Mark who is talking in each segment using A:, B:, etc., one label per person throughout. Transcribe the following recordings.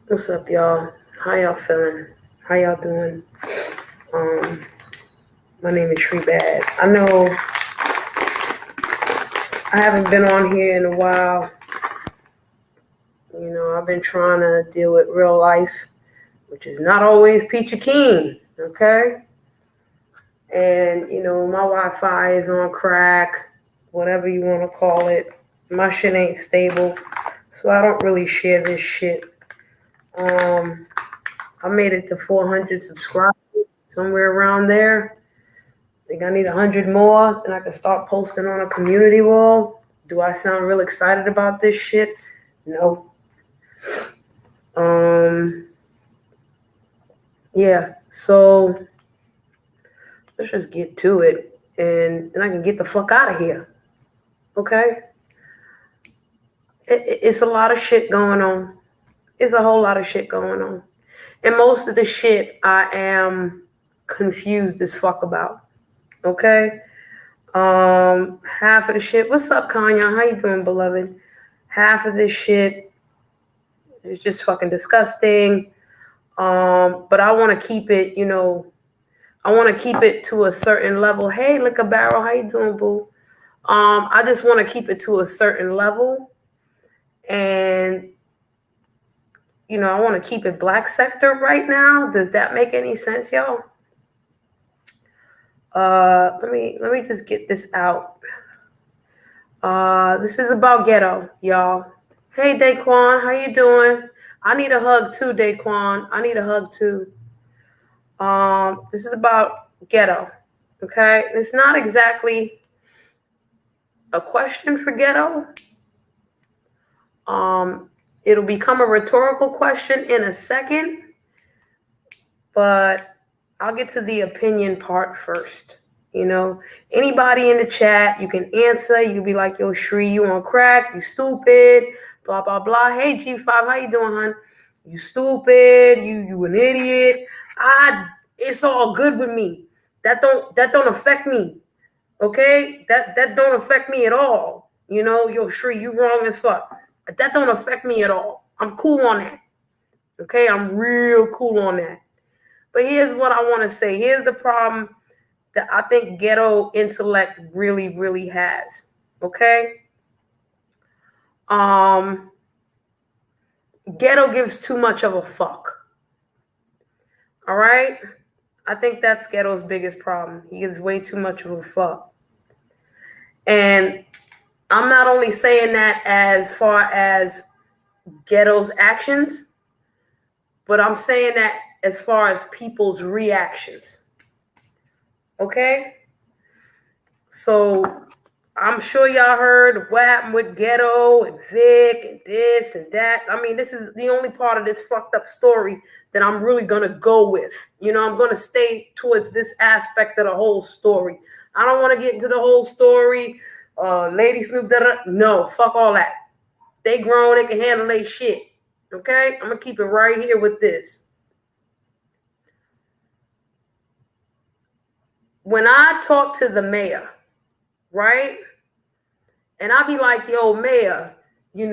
A: What's up, y'all? How y'all feeling? How y'all doing? Um, my name is Shree Bad. I know I haven't been on here in a while. I've been trying to deal with real life, which is not always peachy keen, okay? And, my Wi-Fi is on crack, whatever you want to call it. My shit ain't stable, so I don't really share this shit. I made it to 400 subscribers, somewhere around there. I think I need 100 more, and I can start posting on a community wall. Do I sound real excited about this shit? No. Yeah, so let's just get to it, and then I can get the fuck out of here, okay? It's a lot of shit going on. It's a whole lot of shit going on. And most of the shit I am confused as fuck about, okay? Half of the shit, what's up, Kanya? How you doing, beloved? Half of this shit is just fucking disgusting. But I want to keep it, I want to keep it to a certain level. Hey, Liquor Barrel, how you doing, boo? I just want to keep it to a certain level. And, I want to keep it black sector right now. Does that make any sense, y'all? Let me just get this out. This is about ghetto, y'all. Hey, Daquan, how you doing? I need a hug too, Daquan. I need a hug too. This is about ghetto, okay? It's not exactly a question for ghetto. It'll become a rhetorical question in a second, but I'll get to the opinion part first. Anybody in the chat, you can answer. You can be like, yo, Shree, you on crack, you stupid, blah, blah, blah. Hey, G5, how you doing, hon? You stupid, you an idiot. It's all good with me. That don't affect me. Okay? That don't affect me at all. Yo, Shree, you wrong as fuck. That don't affect me at all. I'm cool on that. Okay? I'm real cool on that. But here's what I want to say. Here's the problem that I think ghetto intellect really, really has. Okay? Ghetto gives too much of a fuck. All right? I think that's ghetto's biggest problem. He gives way too much of a fuck. And I'm not only saying that as far as ghetto's actions, but I'm saying that as far as people's reactions. Okay? So I'm sure y'all heard what happened with Ghetto and Vic and this and that. I mean, this is the only part of this fucked up story that I'm really going to go with. I'm going to stay towards this aspect of the whole story. I don't want to get into the whole story. Lady Snoop, no, fuck all that. They grown, they can handle their shit. Okay? I'm going to keep it right here with this. When I talk to the mayor, right? And I'll be like, yo, mayor, you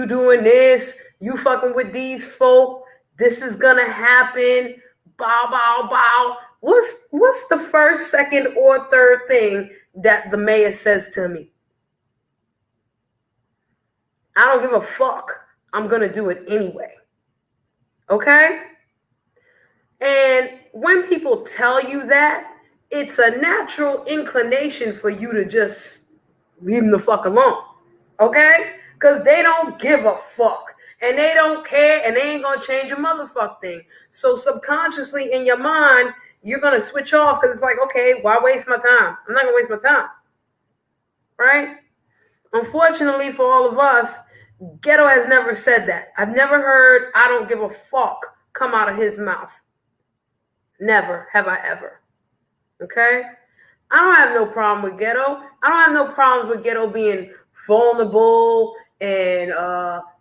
A: doing this, you fucking with these folk, this is gonna happen, bow, bow, bow. What's the first, second, or third thing that the mayor says to me? I don't give a fuck. I'm gonna do it anyway. Okay? And when people tell you that, it's a natural inclination for you to just leave them the fuck alone. Okay? Because they don't give a fuck. And they don't care. And they ain't going to change a motherfuck thing. So subconsciously in your mind, you're going to switch off because it's like, okay, why waste my time? I'm not going to waste my time. Right? Unfortunately for all of us, Ghetto has never said that. I've never heard I don't give a fuck come out of his mouth. Never have I ever. Okay? I don't have no problem with Ghetto. I don't have no problems with Ghetto being vulnerable and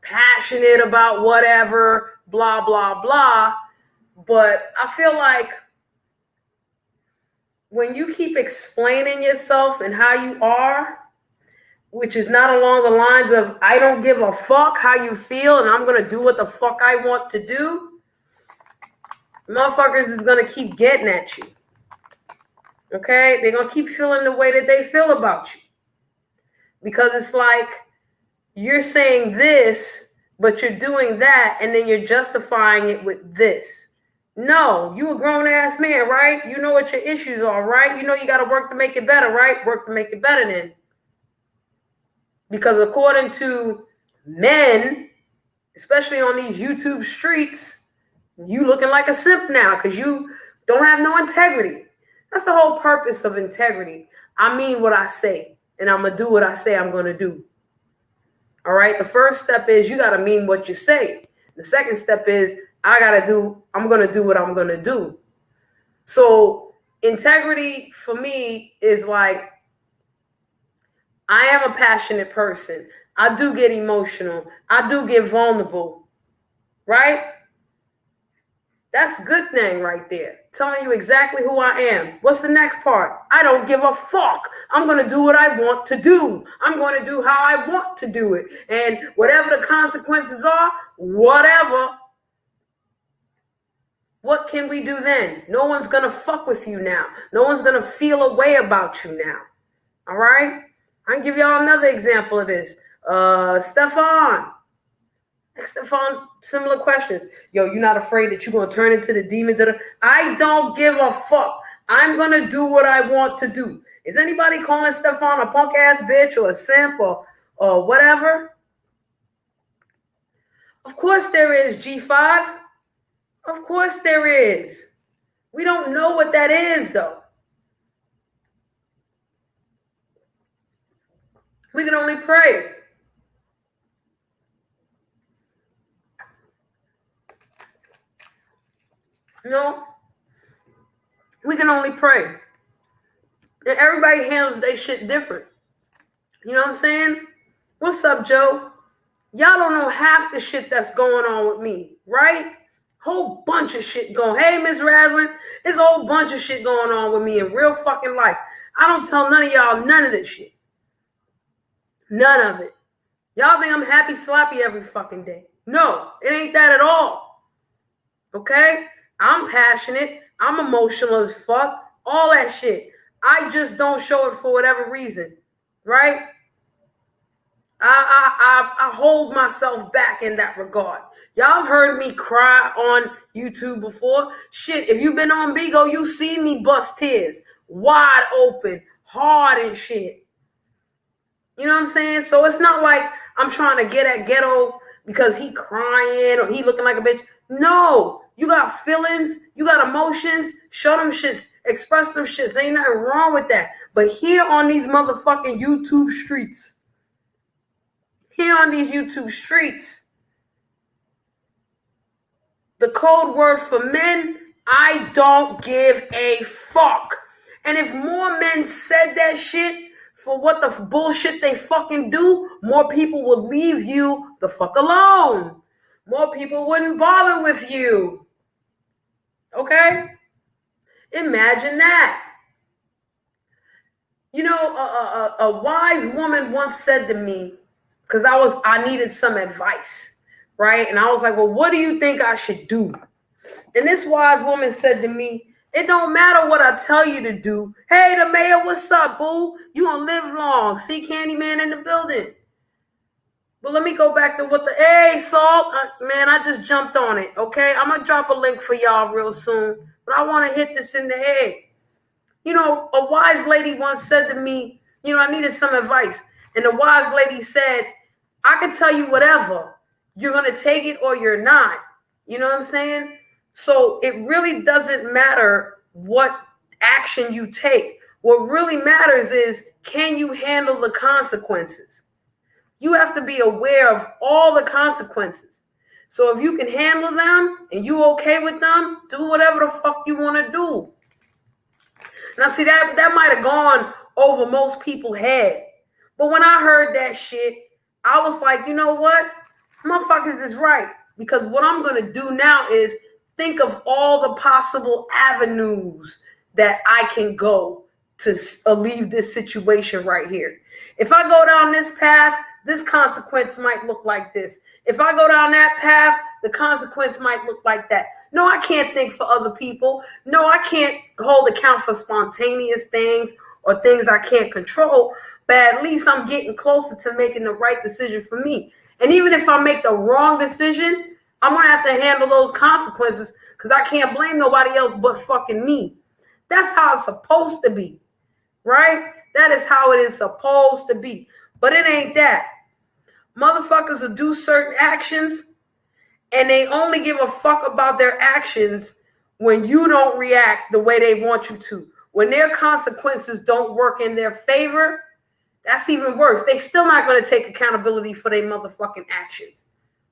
A: passionate about whatever, blah, blah, blah. But I feel like when you keep explaining yourself and how you are, which is not along the lines of I don't give a fuck how you feel and I'm going to do what the fuck I want to do, motherfuckers is going to keep getting at you. Okay? They're going to keep feeling the way that they feel about you. Because it's like you're saying this, but you're doing that, and then you're justifying it with this. No, you a grown-ass man, right? You know what your issues are, right? You know you got to work to make it better, right? Work to make it better then. Because according to men, especially on these YouTube streets, you looking like a simp now because you don't have no integrity. That's the whole purpose of integrity. I mean what I say, and I'm going to do what I say I'm going to do. All right? The first step is you got to mean what you say. The second step is I'm going to do what I'm going to do. So integrity for me is like, I am a passionate person. I do get emotional. I do get vulnerable, right? That's a good thing right there. Telling you exactly who I am. What's the next part? I don't give a fuck. I'm going to do what I want to do. I'm going to do how I want to do it. And whatever the consequences are, whatever. What can we do then? No one's going to fuck with you now. No one's going to feel a way about you now. All right? I can give y'all another example of this. Stefan, similar questions. Yo, you're not afraid that you're going to turn into the demon? I don't give a fuck. I'm going to do what I want to do. Is anybody calling Stefan a punk ass bitch or a simp or whatever? Of course there is, G5. Of course there is. We don't know what that is, though. We can only pray. No, we can only pray. And everybody handles their shit different. You know what I'm saying? What's up, Joe? Y'all don't know half the shit that's going on with me, right? Whole bunch of shit going. Hey, Miss Raslin, there's a whole bunch of shit going on with me in real fucking life. I don't tell none of y'all none of this shit. None of it. Y'all think I'm happy slappy every fucking day. No, it ain't that at all. Okay? I'm passionate. I'm emotional as fuck. All that shit. I just don't show it for whatever reason. Right? I hold myself back in that regard. Y'all have heard me cry on YouTube before. Shit, if you've been on Bigo, you've seen me bust tears. Wide open. Hard and shit. You know what I'm saying? So it's not like I'm trying to get at Ghetto because he crying or he looking like a bitch. No, you got feelings, you got emotions, show them shits, express them shits. Ain't nothing wrong with that. But here on these motherfucking YouTube streets, the code word for men, I don't give a fuck. And if more men said that shit, for what the bullshit they fucking do, more people would leave you the fuck alone. More people wouldn't bother with you. Okay? Imagine that. You know, a wise woman once said to me, because I needed some advice, right? And I was like, well, what do you think I should do? And this wise woman said to me, it don't matter what I tell you to do. Hey, the mayor, what's up, boo? You gonna live long. See Candyman in the building. But let me go back to hey, Salt. Man, I just jumped on it, okay? I'm gonna drop a link for y'all real soon. But I want to hit this in the head. You know, a wise lady once said to me, you know, I needed some advice. And the wise lady said, I can tell you whatever. You're gonna take it or you're not. You know what I'm saying? So it really doesn't matter what action you take. What really matters is, can you handle the consequences? You have to be aware of all the consequences. So if you can handle them and you okay with them, do whatever the fuck you want to do. Now, see, that might have gone over most people's head. But when I heard that shit, I was like, you know what? Motherfuckers is right. Because what I'm going to do now is think of all the possible avenues that I can go to alleviate this situation right here. If I go down this path, this consequence might look like this. If I go down that path, the consequence might look like that. No, I can't think for other people. No, I can't hold account for spontaneous things or things I can't control, but at least I'm getting closer to making the right decision for me. And even if I make the wrong decision, I'm going to have to handle those consequences because I can't blame nobody else but fucking me. That's how it's supposed to be, right? That is how it is supposed to be. But it ain't that. Motherfuckers will do certain actions and they only give a fuck about their actions when you don't react the way they want you to. When their consequences don't work in their favor, that's even worse. They still not going to take accountability for their motherfucking actions.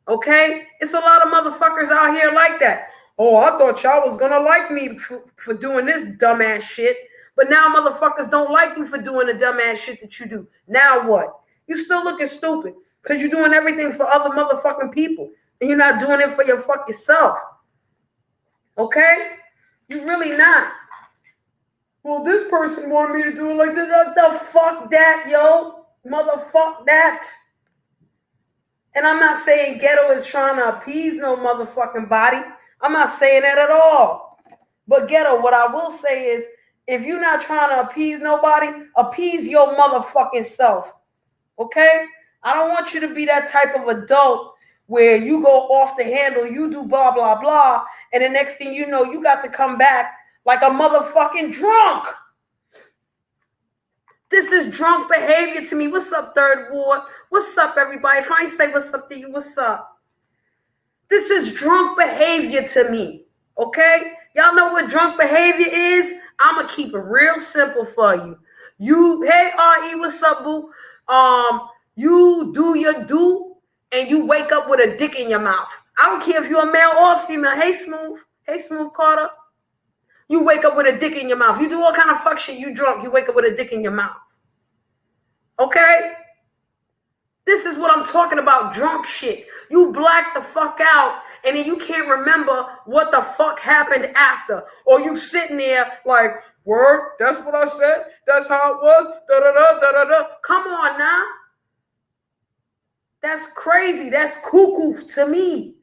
A: Okay? It's a lot of motherfuckers out here like that. Oh, I thought y'all was going to like me for doing this dumbass shit. But now motherfuckers don't like you for doing the dumbass shit that you do. Now what? You still looking stupid because you're doing everything for other motherfucking people. And you're not doing it for your fuck yourself. Okay? You're really not. Well, this person wanted me to do it like this. The fuck that, yo. Motherfuck that. And I'm not saying ghetto is trying to appease no motherfucking body. I'm not saying that at all. But ghetto, what I will say is, if you're not trying to appease nobody, appease your motherfucking self. Okay? I don't want you to be that type of adult where you go off the handle, you do blah, blah, blah, and the next thing you know, you got to come back like a motherfucking drunk. This is drunk behavior to me. What's up, Third Ward? What's up, everybody? If I ain't say what's up to you, what's up? This is drunk behavior to me, okay? Y'all know what drunk behavior is? I'm going to keep it real simple for you. Hey, R.E., what's up, boo? You do your do, and you wake up with a dick in your mouth. I don't care if you're a male or female. Hey, Smooth Carter. You wake up with a dick in your mouth. You do all kind of fuck shit. You drunk. You wake up with a dick in your mouth. Okay? This is what I'm talking about, drunk shit. You black the fuck out, and then you can't remember what the fuck happened after. Or you sitting there like, word, that's what I said. That's how it was. Da-da-da-da-da-da. Come on now. That's crazy. That's cuckoo to me.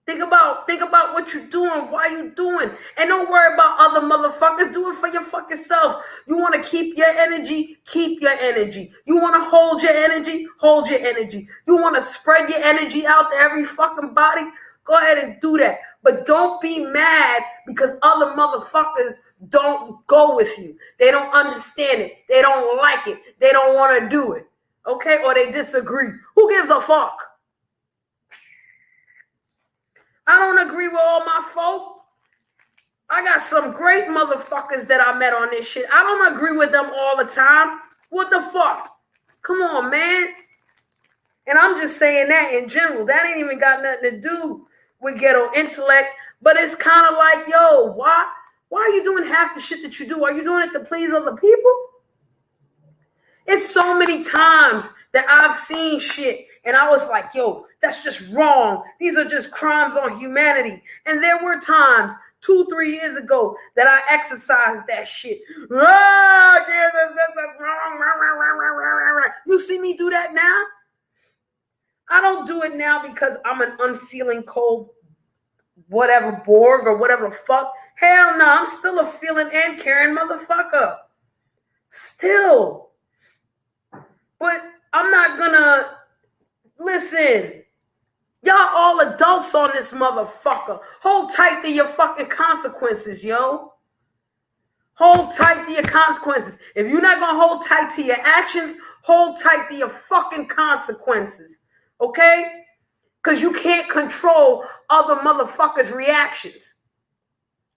A: Think about what you're doing, why you doing. And don't worry about other motherfuckers. Do it for your fucking self. You want to keep your energy? Keep your energy. You want to hold your energy? Hold your energy. You want to spread your energy out to every fucking body? Go ahead and do that. But don't be mad because other motherfuckers don't go with you. They don't understand it. They don't like it. They don't want to do it. Okay? Or they disagree. Who gives a fuck? I don't agree with all my folk. I got some great motherfuckers that I met on this shit. I don't agree with them all the time. What the fuck? Come on, man. And I'm just saying that in general. That ain't even got nothing to do with ghetto intellect. But it's kind of like, yo, why are you doing half the shit that you do? Are you doing it to please other people? It's so many times that I've seen shit and I was like, yo, that's just wrong. These are just crimes on humanity. And there were times 2-3 years ago that I exercised that shit. That's wrong. You see me do that now? I don't do it now because I'm an unfeeling cold whatever Borg or whatever the fuck. Hell no, I'm still a feeling and caring motherfucker. Still. But I'm not gonna listen. Y'all all adults on this motherfucker. Hold tight to your fucking consequences, yo. Hold tight to your consequences. If you're not gonna hold tight to your actions, hold tight to your fucking consequences. Okay? Because you can't control other motherfuckers' reactions.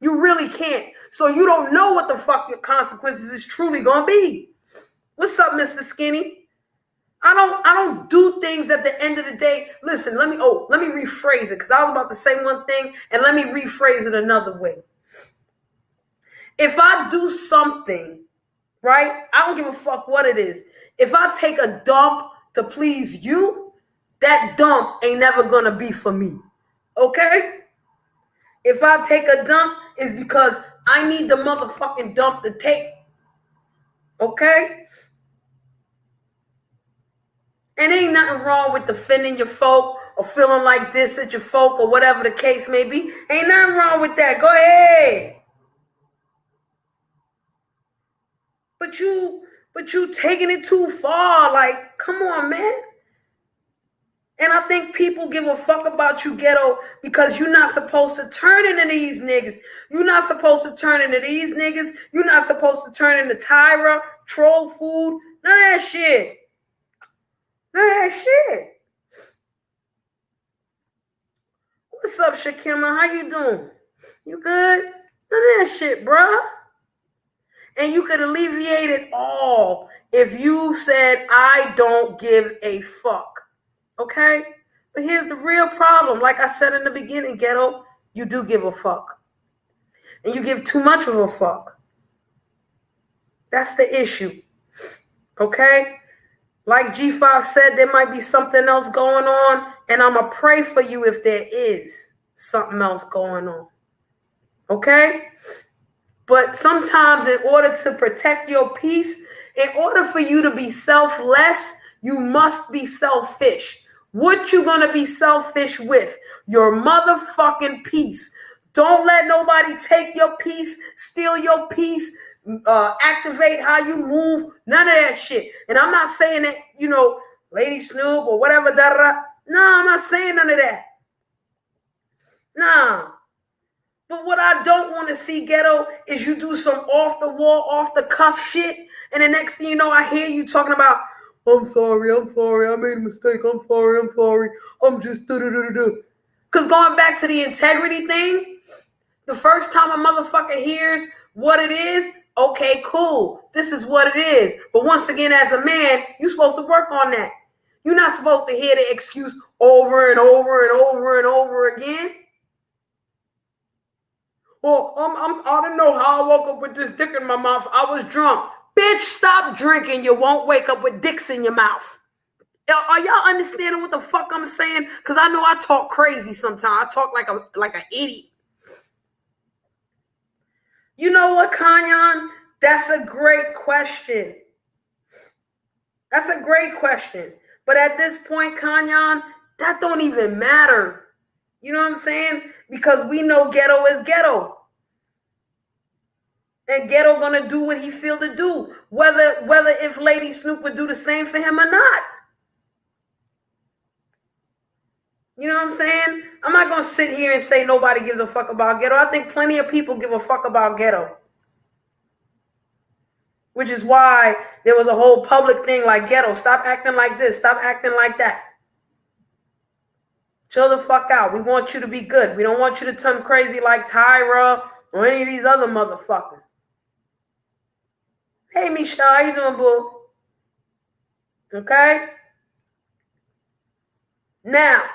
A: You really can't. So you don't know what the fuck your consequences is truly gonna be. What's up, Mr. Skinny? I don't do things at the end of the day. Listen, let me rephrase it because I was about to say one thing and let me rephrase it another way. If I do something, right, I don't give a fuck what it is. If I take a dump to please you, that dump ain't never gonna be for me. Okay? If I take a dump, it's because I need the motherfucking dump to take. Okay? And ain't nothing wrong with defending your folk or feeling like this at your folk or whatever the case may be. Ain't nothing wrong with that. Go ahead. But you taking it too far. Like, come on, man. And I think people give a fuck about you, ghetto, because you're not supposed to turn into these niggas. You're not supposed to turn into these niggas. You're not supposed to turn into Tyra, troll food, none of that shit. None of that shit. What's up, Shakima? How you doing? You good? None of that shit, bruh. And you could alleviate it all if you said, I don't give a fuck. Okay? But here's the real problem. Like I said in the beginning, ghetto, you do give a fuck. And you give too much of a fuck. That's the issue. Okay? Like G5 said, there might be something else going on, and I'm going to pray for you if there is something else going on. Okay? But sometimes in order to protect your peace, in order for you to be selfless, you must be selfish. What you gonna be selfish with? Your motherfucking peace. Don't let nobody take your peace, steal your peace, activate how you move. None of that shit. And I'm not saying that, Lady Snoop or whatever. No, I'm not saying none of that. Nah. But what I don't want to see, ghetto, is you do some off the wall, off the cuff shit, and the next thing you know, I hear you talking about, I'm sorry, I made a mistake, I'm sorry, I'm just do. Because going back to the integrity thing, the first time a motherfucker hears what it is, okay, cool, this is what it is. But once again, as a man, you're supposed to work on that. You're not supposed to hear the excuse over and over and over and over again. Well, I don't know how I woke up with this dick in my mouth. I was drunk. Bitch, stop drinking. You won't wake up with dicks in your mouth. Are y'all understanding what the fuck I'm saying? Because I know I talk crazy sometimes. I talk like an idiot. You know what, Kanyan? That's a great question. That's a great question. But at this point, Kanyan, that don't even matter. You know what I'm saying? Because we know ghetto is ghetto. And ghetto gonna do what he feel to do. Whether if Lady Snoop would do the same for him or not. You know what I'm saying? I'm not gonna sit here and say nobody gives a fuck about ghetto. I think plenty of people give a fuck about ghetto. Which is why there was a whole public thing like, ghetto, stop acting like this, stop acting like that. Chill the fuck out. We want you to be good. We don't want you to turn crazy like Tyra or any of these other motherfuckers. Hey, Misha, how you doing, boo? Okay? Now,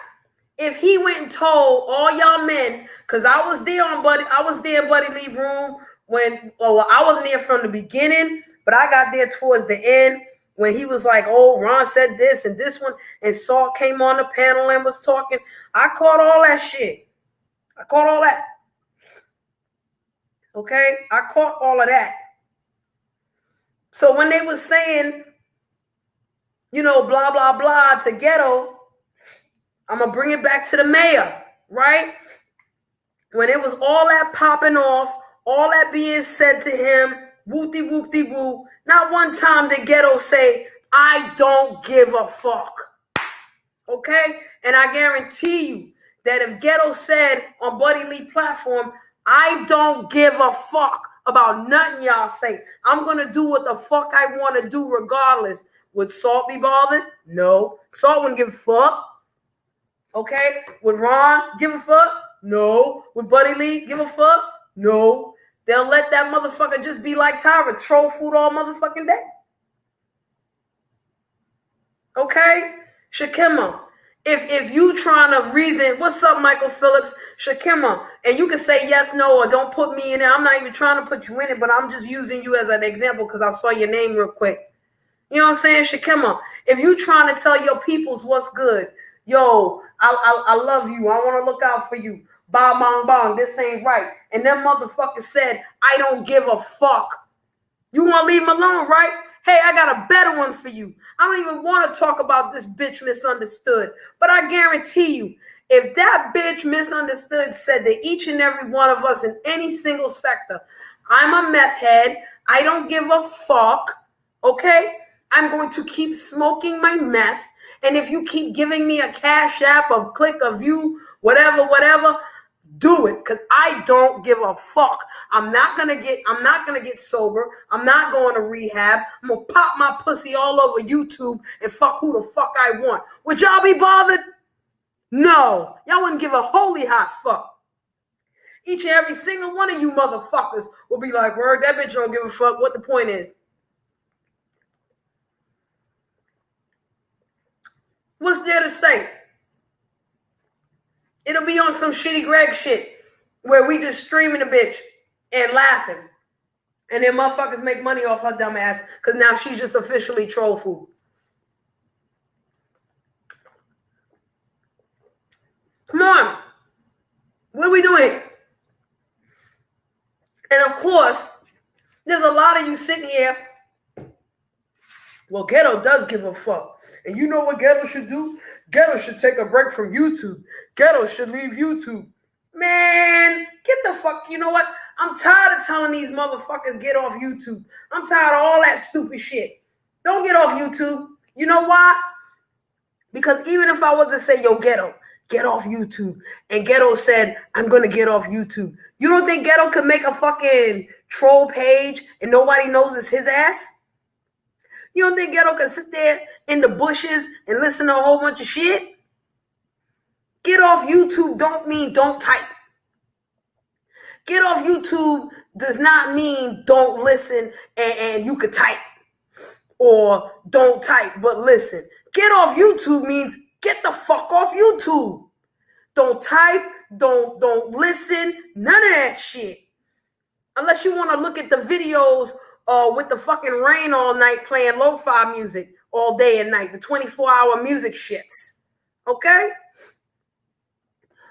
A: if he went and told all y'all men, because I was there in Buddy Lee room I wasn't there from the beginning, but I got there towards the end when he was like, oh, Ron said this and this one, and Salt came on the panel and was talking. I caught all that shit. I caught all that. Okay? I caught all of that. So when they was saying, blah, blah, blah to ghetto, I'm going to bring it back to the mayor, right? When it was all that popping off, all that being said to him, whoop-de-whoop-de-whoop, not one time did ghetto say, I don't give a fuck. Okay? And I guarantee you that if ghetto said on Buddy Lee platform, I don't give a fuck about nothing y'all say. I'm going to do what the fuck I want to do regardless. Would Salt be bothered? No. Salt wouldn't give a fuck. Okay? Would Ron give a fuck? No. Would Buddy Lee give a fuck? No. They'll let that motherfucker just be like Tyra, troll food all motherfucking day. Okay? Shakima, if you trying to reason, what's up, Michael Phillips? Shakima, and you can say yes, no, or don't put me in it. I'm not even trying to put you in it, but I'm just using you as an example because I saw your name real quick. You know what I'm saying, Shakima? If you trying to tell your peoples what's good, yo, I love you. I want to look out for you. Bong, bong, bong, this ain't right. And them motherfuckers said, I don't give a fuck. You want to leave them alone, right? Hey, I got a better one for you. I don't even want to talk about this bitch misunderstood. But I guarantee you, if that bitch misunderstood said to each and every one of us in any single sector, I'm a meth head, I don't give a fuck, okay? I'm going to keep smoking my meth. And if you keep giving me a cash app, a click, a view, whatever, do it, because I don't give a fuck. I'm not gonna get sober. I'm not going to rehab. I'm gonna pop my pussy all over YouTube and fuck who the fuck I want. Would y'all be bothered? No. Y'all wouldn't give a holy hot fuck. Each and every single one of you motherfuckers will be like, word, that bitch don't give a fuck what the point is. What's there to say? It'll be on some shitty Greg shit where we just streaming a bitch and laughing. And then motherfuckers make money off her dumb ass because now she's just officially troll food. Come on. What are we doing? And of course, there's a lot of you sitting here. Well, Ghetto does give a fuck. And you know what Ghetto should do? Ghetto should take a break from YouTube. Ghetto should leave YouTube. Man, get the fuck. You know what? I'm tired of telling these motherfuckers get off YouTube. I'm tired of all that stupid shit. Don't get off YouTube. You know why? Because even if I was to say, yo, Ghetto, get off YouTube, and Ghetto said, I'm going to get off YouTube, you don't think Ghetto could make a fucking troll page and nobody knows it's his ass? You don't think Ghetto can sit there in the bushes and listen to a whole bunch of shit? Get off YouTube don't mean don't type. Get off YouTube does not mean don't listen and you could type. Or don't type but listen. Get off YouTube means get the fuck off YouTube. Don't type, don't listen, none of that shit. Unless you want to look at the videos with the fucking rain all night playing lo-fi music all day and night, the 24-hour music shits. Okay?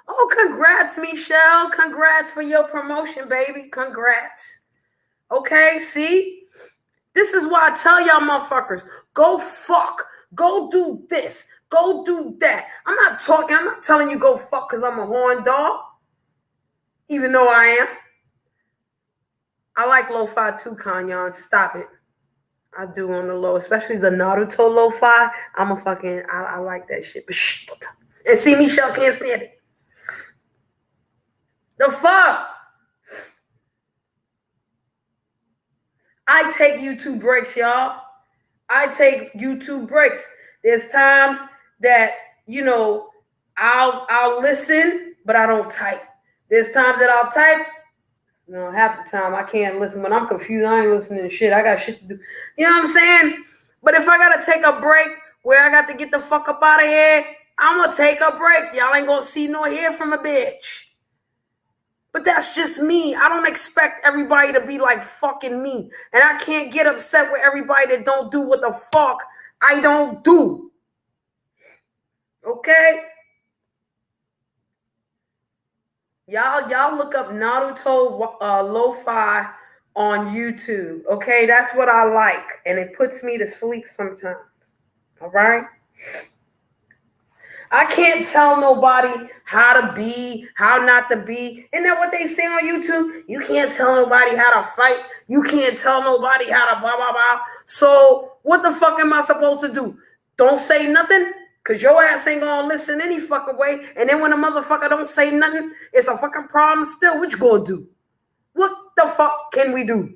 A: Oh, congrats, Michelle. Congrats for your promotion, baby. Congrats. Okay, see? This is why I tell y'all motherfuckers, go fuck. Go do this. Go do that. I'm not telling you go fuck because I'm a horn dog. Even though I am. I like lo-fi too, Kanyon. Stop it. I do on the low, especially the Naruto lo-fi. I like that shit. And see, Michelle can't stand it. The fuck? I take YouTube breaks, y'all. I take YouTube breaks. There's times that, I'll listen, but I don't type. There's times that I'll type. Half the time I can't listen. When I'm confused, I ain't listening to shit. I got shit to do. You know what I'm saying? But if I got to take a break where I got to get the fuck up out of here, I'm going to take a break. Y'all ain't going to see nor hear from a bitch. But that's just me. I don't expect everybody to be like fucking me. And I can't get upset with everybody that don't do what the fuck I don't do. Okay? Y'all look up Naruto lo-fi on YouTube. Okay? That's what I like. And it puts me to sleep sometimes. All right? I can't tell nobody how to be, how not to be. Isn't that what they say on YouTube? You can't tell nobody how to fight. You can't tell nobody how to blah, blah, blah. So what the fuck am I supposed to do? Don't say nothing? Because your ass ain't going to listen any fucking way. And then when a motherfucker don't say nothing, it's a fucking problem still. What you going to do? What the fuck can we do?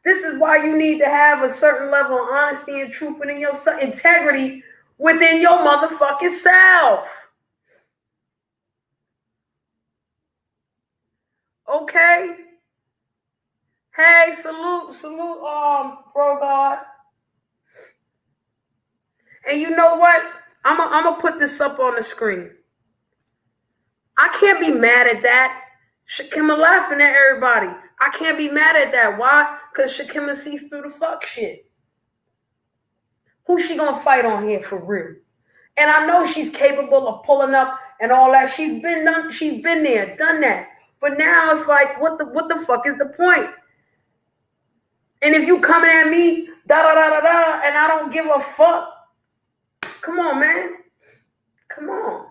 A: This is why you need to have a certain level of honesty and truth within your integrity within your motherfucking self. Okay? Hey, salute, bro God. And you know what? I'm gonna put this up on the screen. I can't be mad at that. Shakima laughing at everybody. I can't be mad at that. Why? Because Shakima sees through the fuck shit. Who's she gonna fight on here for real? And I know she's capable of pulling up and all that. She's been there, done that. But now it's like, what the fuck is the point? And if you coming at me, da da da da da, and I don't give a fuck, come on, man. Come on.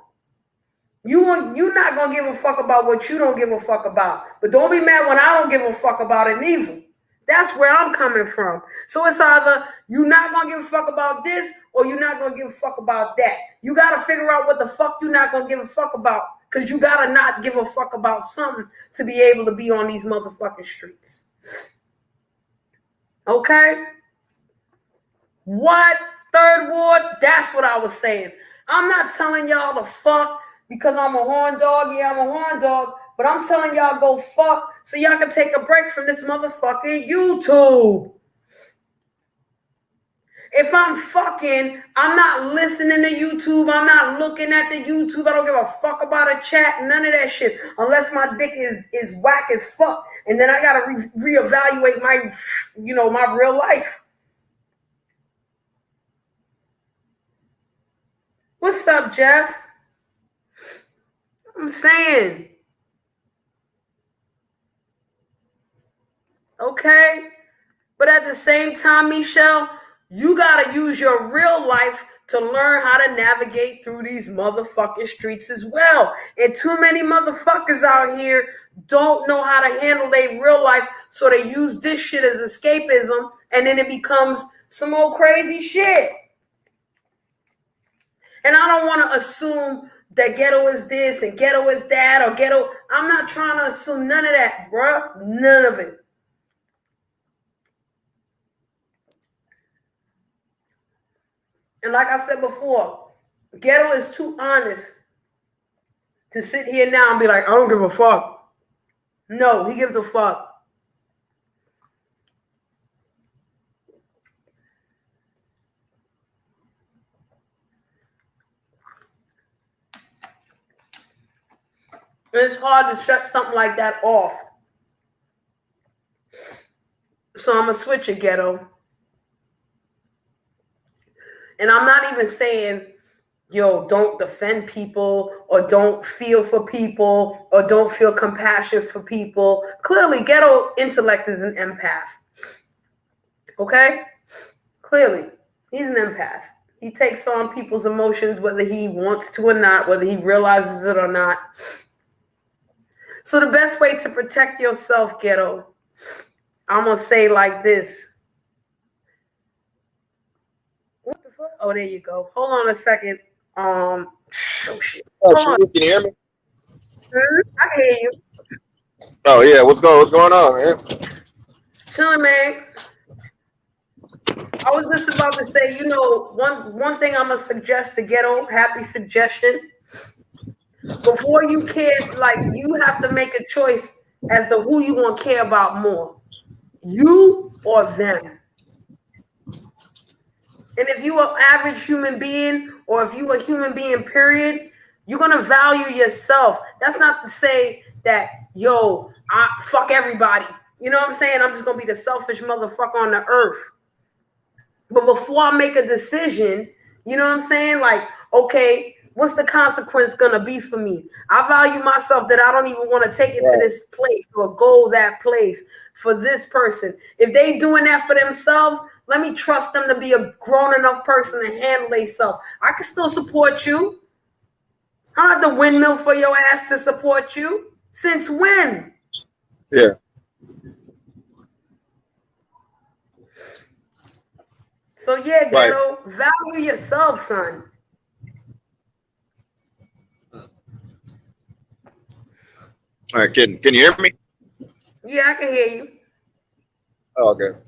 A: You're not gonna give a fuck about what you don't give a fuck about. But don't be mad when I don't give a fuck about it neither. That's where I'm coming from. So it's either you're not gonna give a fuck about this or you're not gonna give a fuck about that. You gotta figure out what the fuck you're not gonna give a fuck about. Because you gotta not give a fuck about something to be able to be on these motherfucking streets. Okay? What? Third ward? That's what I was saying. I'm not telling y'all to fuck because I'm a horn dog. Yeah, I'm a horn dog. But I'm telling y'all go fuck so y'all can take a break from this motherfucking YouTube. If I'm fucking, I'm not listening to YouTube. I'm not looking at the YouTube. I don't give a fuck about a chat. None of that shit. Unless my dick is whack as fuck. And then I got to reevaluate my, my real life. What's up, Jeff? I'm saying. Okay? But at the same time, Michelle, you got to use your real life to learn how to navigate through these motherfucking streets as well. And too many motherfuckers out here don't know how to handle their real life, so they use this shit as escapism, and then it becomes some old crazy shit. And I don't want to assume that ghetto is this and ghetto is that or ghetto. I'm not trying to assume none of that, bruh. None of it. And like I said before, ghetto is too honest to sit here now and be like, I don't give a fuck. No, he gives a fuck. And it's hard to shut something like that off. So I'm going to switch it, ghetto. And I'm not even saying, yo, don't defend people or don't feel for people or don't feel compassion for people. Clearly, ghetto intellect is an empath. Okay? Clearly, he's an empath. He takes on people's emotions, whether he wants to or not, whether he realizes it or not. So the best way to protect yourself, ghetto, I'm going to say like this. What the fuck? Oh, there you go. Hold on a second. Oh, shit.
B: Oh, can you hear me?
A: I can hear you.
B: Oh, yeah. What's going on, man?
A: Chilling, man. I was just about to say, one thing I'm going to suggest to ghetto, happy suggestion. Before you care, like, you have to make a choice as to who you going to care about more. You or them. And if you're an average human being, or if you're a human being, period, you're going to value yourself. That's not to say that, yo, I fuck everybody. You know what I'm saying? I'm just going to be the selfish motherfucker on the earth. But before I make a decision, you know what I'm saying? Like, okay, what's the consequence going to be for me? I value myself that I don't even want to take it to this place or go that place for this person. If they doing that for themselves, let me trust them to be a grown enough person to handle themselves. I can still support you. I don't have to windmill for your ass to support you. Since when?
B: Yeah.
A: So yeah, ghetto, value yourself, son.
B: All right, can you hear me?
A: Yeah, I can hear you.
B: Oh, okay.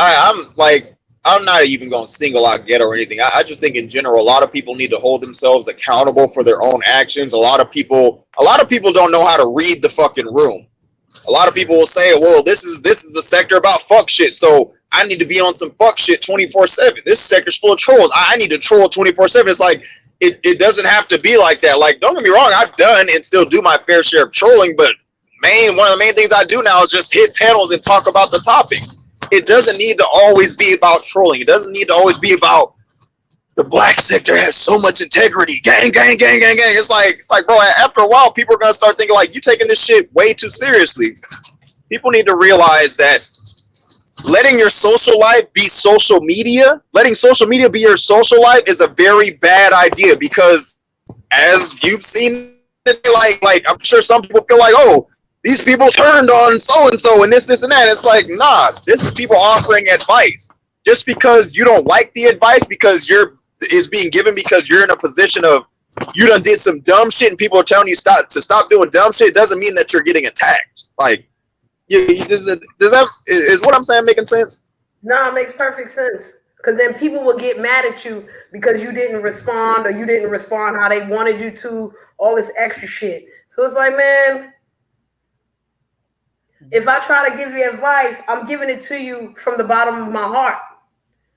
B: I'm not even going to single out ghetto or anything. I just think in general, a lot of people need to hold themselves accountable for their own actions. A lot of people don't know how to read the fucking room. A lot of people will say, well, this is a sector about fuck shit, so I need to be on some fuck shit 24/7. This sector's full of trolls. I need to troll 24/7. It's like, it doesn't have to be like that. Like, don't get me wrong, I've done and still do my fair share of trolling, but one of the main things I do now is just hit panels and talk about the topic. It doesn't need to always be about trolling. It doesn't need to always be about the black sector has so much integrity. Gang, gang, gang, gang, gang. It's like, bro, after a while, people are gonna start thinking like, you taking this shit way too seriously. People need to realize that letting your social life be social media, letting social media be your social life is a very bad idea, because as you've seen, like I'm sure some people feel like, oh, these people turned on so-and-so and this and that. It's like, nah, this is people offering advice. Just because you don't like the advice because it's being given because you're in a position of you done did some dumb shit and people are telling you to stop doing dumb shit, doesn't mean that you're getting attacked. Like, does that, is what I'm saying making sense?
A: No, it makes perfect sense. Because then people will get mad at you because you didn't respond, or you didn't respond how they wanted you to, all this extra shit. So it's like, man, if I try to give you advice, I'm giving it to you from the bottom of my heart.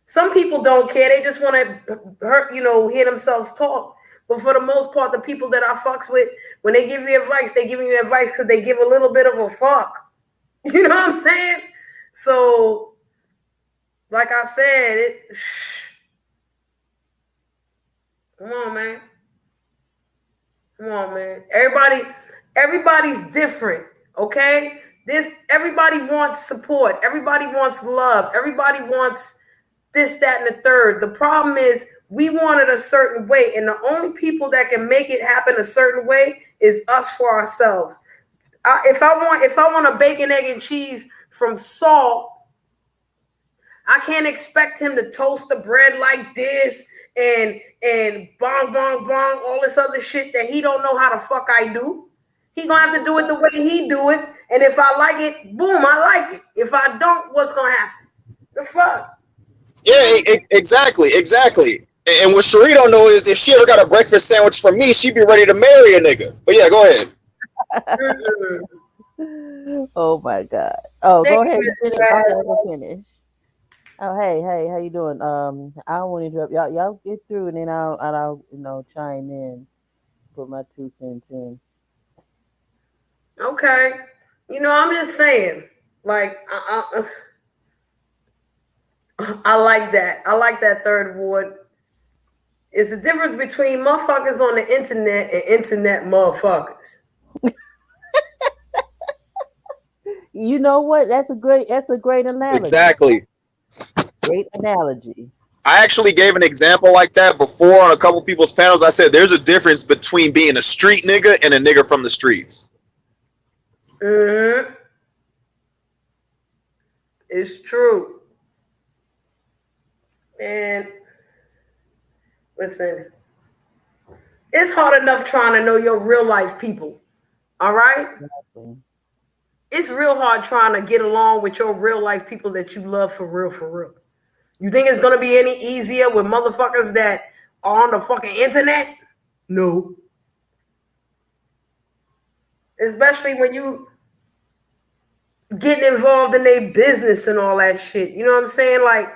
A: Some people don't care. They just want to hear themselves talk. But for the most part, the people that I fucks with, when they give you advice, they giving you advice because they give a little bit of a fuck. You know what I'm saying? So, like I said, come on, man. Come on, man. Everybody's different, okay? Everybody wants support. Everybody wants love. Everybody wants this, that, and the third. The problem is we want it a certain way, and the only people that can make it happen a certain way is us for ourselves. If I want a bacon, egg, and cheese from Saul, I can't expect him to toast the bread like this and bong, bong, bong, all this other shit that he don't know how the fuck I do. He gonna have to do it the way he do it, and if I like it, boom, I like it. If I don't, what's gonna happen? The fuck?
B: Yeah, exactly. And what Cherie don't know is if she ever got a breakfast sandwich from me, she'd be ready to marry a nigga. But yeah, go ahead.
C: Oh my God. Oh, go ahead. Finish. Oh, hey, how you doing? I don't want to interrupt y'all. Y'all get through, and then I'll chime in, put my 2 cents in.
A: Okay. I'm just saying, like, I like that. I like that third ward. It's the difference between motherfuckers on the internet and internet motherfuckers.
C: You know what? That's a great analogy.
B: Exactly.
C: Great analogy.
B: I actually gave an example like that before on a couple people's panels. I said there's a difference between being a street nigga and a nigga from the streets.
A: Mm-hmm. It's true. And listen, it's hard enough trying to know your real life people. All right?
C: Exactly.
A: It's real hard trying to get along with your real life people that you love for real. You think it's going to be any easier with motherfuckers that are on the fucking internet? No. Especially when you getting involved in their business and all that shit. You know what I'm saying? Like,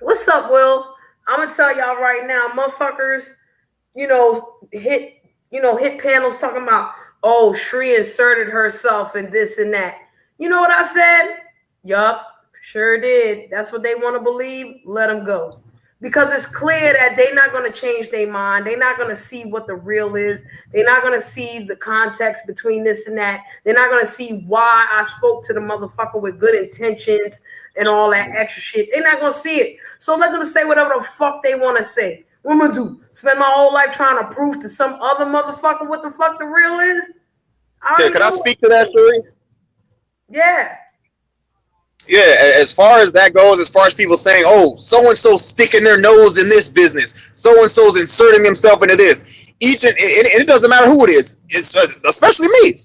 A: what's up, Will? I'm going to tell y'all right now, motherfuckers, hit panels talking about, oh, Shri inserted herself in this and that. You know what I said? Yup, sure did. That's what they want to believe. Let them go. Because it's clear that they're not going to change their mind. They're not going to see what the real is. They're not going to see the context between this and that. They're not going to see why I spoke to the motherfucker with good intentions and all that extra shit. They're not going to see it. So they're going to say whatever the fuck they want to say. What am I going to do? Spend my whole life trying to prove to some other motherfucker what the fuck the real is?
B: Yeah, can I speak to that, Shuri?
A: Yeah.
B: Yeah, as far as that goes, as far as people saying, oh, so-and-so sticking their nose in this business, so-and-so's inserting himself into this. And it doesn't matter who it is, it's, especially me.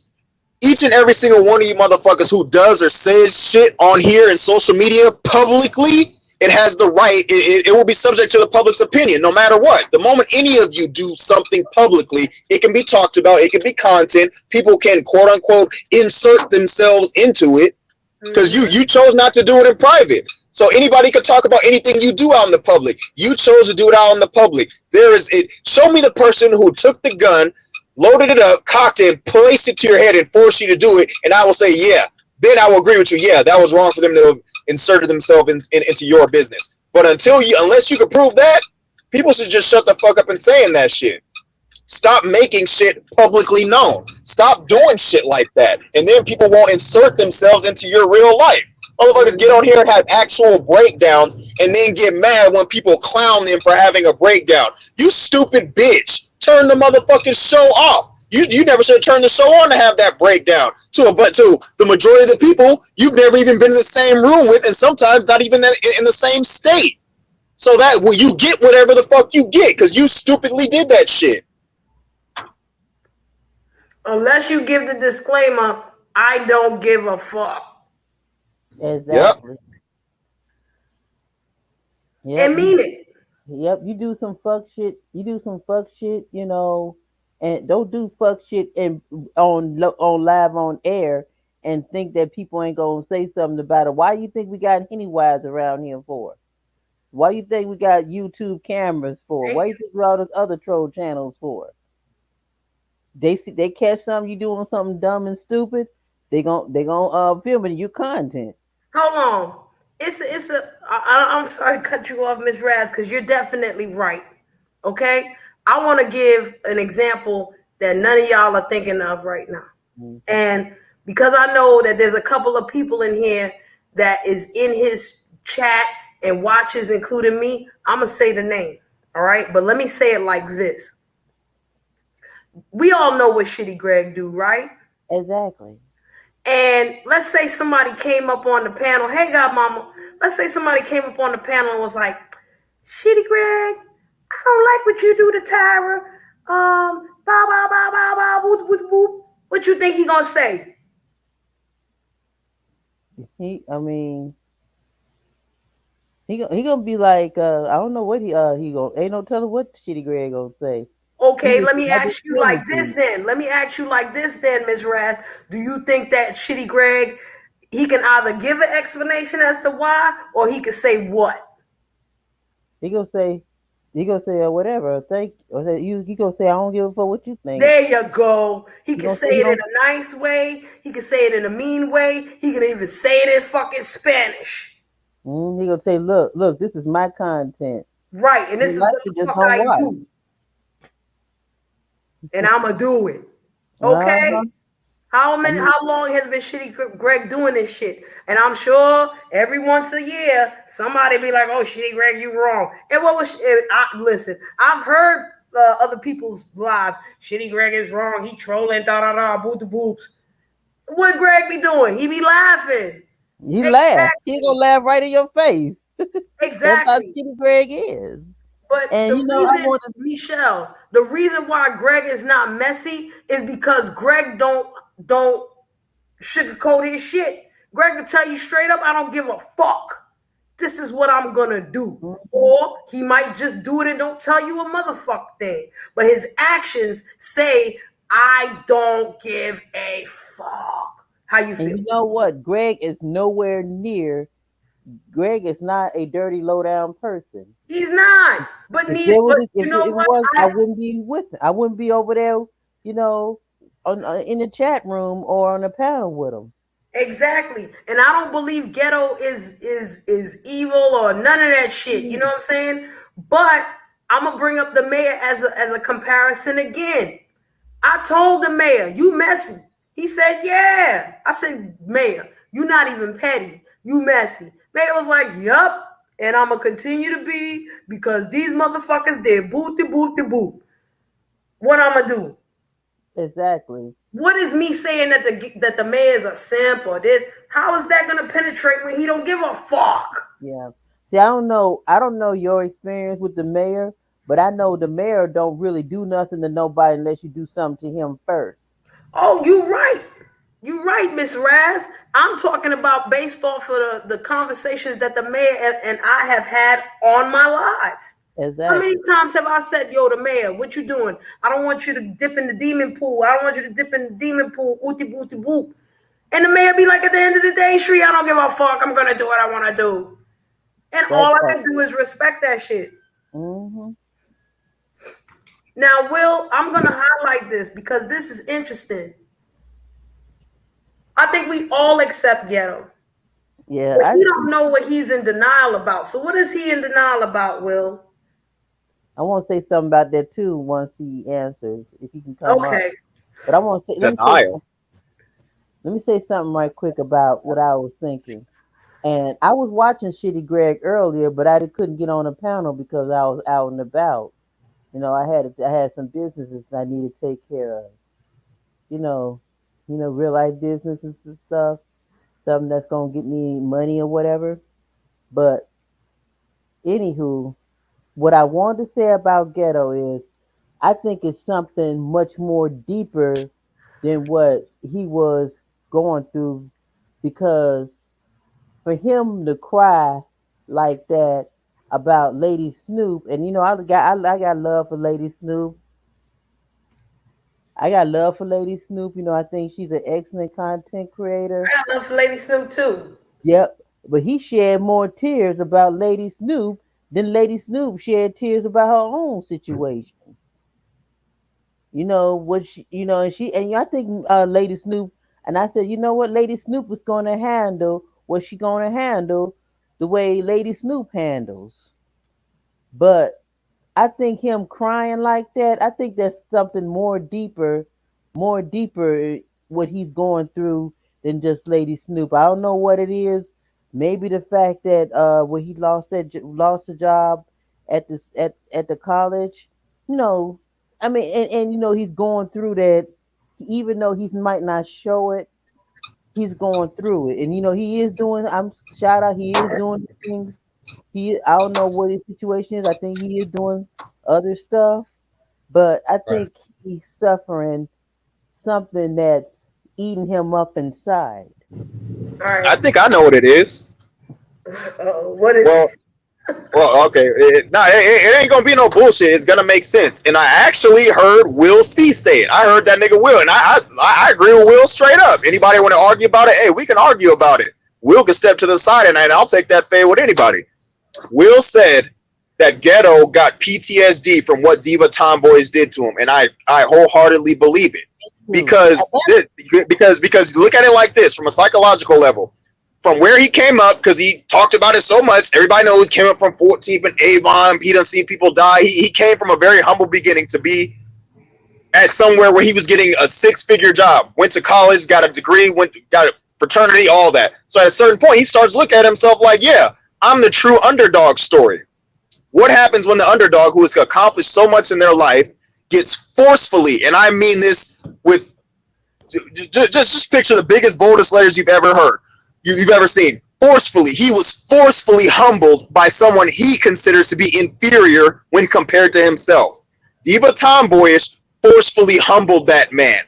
B: Each and every single one of you motherfuckers who does or says shit on here in social media publicly, it has the right, it will be subject to the public's opinion, no matter what. The moment any of you do something publicly, it can be talked about, it can be content, people can, quote-unquote, insert themselves into it, because you chose not to do it in private. So anybody could talk about anything you do out in the public. You chose to do it out in the public. Show me the person who took the gun, loaded it up, cocked it, and placed it to your head and forced you to do it, and I will say, yeah. Then I will agree with you. Yeah, that was wrong for them to have inserted themselves into your business. But unless you can prove that, People should just shut the fuck up and saying that shit. Stop making shit publicly known. Stop doing shit like that. And then people won't insert themselves into your real life. Motherfuckers get on here and have actual breakdowns and then get mad when people clown them for having a breakdown. You stupid bitch. Turn the motherfucking show off. You never should have turned the show on to have that breakdown. But to the majority of the people, you've never even been in the same room with, and sometimes not even in the same state. So that you get whatever the fuck you get because you stupidly did that shit.
A: Unless you give the disclaimer, I don't give a fuck.
C: Exactly.
A: Yep. And mean it.
C: Yep, you do some fuck shit, you know, and don't do fuck shit on live on air and think that people ain't gonna say something about it. Why you think we got Pennywise around here for? Why you think we got YouTube cameras for? Why you think we all those other troll channels for? They catch something you doing something dumb and stupid, they gon' film it in your content.
A: Hold on. I'm sorry to cut you off, Miss Raz, because you're definitely right. Okay? I want to give an example that none of y'all are thinking of right now. Mm-hmm. And because I know that there's a couple of people in here that is in his chat and watches, including me, I'm going to say the name. All right? But let me say it like this. We all know what Shitty Greg do, right?
C: Exactly.
A: And let's say somebody came up on the panel. Hey, Godmama. Let's say somebody came up on the panel and was like, Shitty Greg, I don't like what you do to Tyra. Bah, bah, bah, bah, bah, whoop, whoop, whoop. What you think he gonna say?
C: He gonna be like, I don't know what he gonna, ain't no telling what Shitty Greg gonna say.
A: Okay, let me ask you like this then. Ms. Rath. Do you think that Shitty Greg, he can either give an explanation as to why, or he can say what?
C: He gonna say whatever. He gonna say I don't give a fuck what you think.
A: There you go. He can say it in a nice way. He can say it in a mean way. He can even say it in fucking Spanish.
C: He gonna say, look, this is my content.
A: Right, and this is what the fuck I do. And I'm gonna do it. Okay? How long has been Shitty Greg doing this shit? And I'm sure every once a year somebody be like, "Oh, Shitty Greg, you wrong." And what was listen? I've heard other people's lives. Shitty Greg is wrong. He trolling. Da da da. Boo the boobs. What Greg be doing? He be laughing.
C: He laugh. He gonna laugh right in your face.
A: Exactly.
C: That's how Shitty Greg is.
A: But Michelle, the reason why Greg is not messy is because Greg don't sugarcoat his shit. Greg will tell you straight up, I don't give a fuck. This is what I'm gonna do. Mm-hmm. Or he might just do it and don't tell you a motherfucker thing. But his actions say, I don't give a fuck. How you feel?
C: And you know what? Greg is nowhere near. Greg is not a dirty, low-down person.
A: He's not. But
C: if it was, I wouldn't be with him. I wouldn't be over there, you know, in the chat room or on a panel with him.
A: Exactly. And I don't believe Ghetto is evil or none of that shit. You know what I'm saying? But I'm gonna bring up the mayor as a comparison again. I told the mayor, you messy. He said, yeah. I said, Mayor, you not even petty. You messy. Mayor was like, yup. And I'm going to continue to be because these motherfuckers did booty booty boot. What I'm going to do?
C: Exactly.
A: What is me saying that the mayor is a simp or this? How is that going to penetrate when he don't give a fuck?
C: Yeah. See, I don't know your experience with the mayor, but I know the mayor don't really do nothing to nobody unless you do something to him first.
A: Oh, you're right. You're right, Miss Raz. I'm talking about based off of the conversations that the mayor and I have had on my lives.
C: Exactly.
A: How many times have I said, yo, the mayor, what you doing? I don't want you to dip in the demon pool. I don't want you to dip in the demon pool. Ooty booty boop. And the mayor be like, at the end of the day, Shree, I don't give a fuck. I'm going to do what I want to do. And all I can do is respect that shit.
C: Mm-hmm.
A: Now, Will, I'm going to highlight this because this is interesting. I think we all accept Ghetto.
C: Yeah.
A: But we don't know what he's in denial about. So what is he in denial about, Will?
C: I want to say something about that too once he answers, if he can come up.
A: Okay.
C: But I want to say,
B: Denial.
C: let me say something right quick about what I was thinking. And I was watching Shitty Greg earlier, but I couldn't get on the panel because I was out and about. I had some businesses I needed to take care of. You know, real life businesses and stuff. Something that's gonna get me money or whatever. But anywho, what I want to say about ghetto is I think it's something much more deeper than what he was going through, because for him to cry like that about Lady Snoop, and I got love for Lady Snoop. I got love for Lady Snoop. I think she's an excellent content creator.
A: I got love for Lady Snoop too.
C: Yep. But he shed more tears about Lady Snoop than Lady Snoop shed tears about her own situation. And I think Lady Snoop, and I said, you know what, Lady Snoop was going to handle what she going to handle the way Lady Snoop handles. But I think him crying like that, I think that's something more deeper what he's going through than just Lady Snoop. I don't know what it is. Maybe the fact that when he lost the job at the college, you know, I mean, and he's going through that, even though he might not show it, he's going through it, and he is doing. I'm shout out, he is doing things. I don't know what his situation is. I think he is doing other stuff, but I
B: Right.
C: think he's suffering something that's eating him up inside.
A: All
B: I
A: right.
B: think I know what it is.
A: What is?
B: Well, okay. It ain't gonna be no bullshit. It's gonna make sense. And I actually heard Will C say it. I heard that nigga Will, and I agree with Will straight up. Anybody want to argue about it? Hey, we can argue about it. Will can step to the side, and I'll take that fade with anybody. Will said that Ghetto got PTSD from what Diva Tomboys did to him, and I wholeheartedly believe it. Because look at it like this, from a psychological level. From where he came up, because he talked about it so much, everybody knows he came up from 14th and Avon. He done seen people die. He came from a very humble beginning to be at somewhere where he was getting a 6-figure job. Went to college, got a degree, got a fraternity, all that. So at a certain point, he starts looking at himself like, yeah, I'm the true underdog story. What happens when the underdog, who has accomplished so much in their life, gets forcefully, and I mean this with just picture the biggest, boldest letters you've ever heard. You've ever seen. Forcefully. He was forcefully humbled by someone he considers to be inferior when compared to himself. Diva Tomboyish forcefully humbled that man.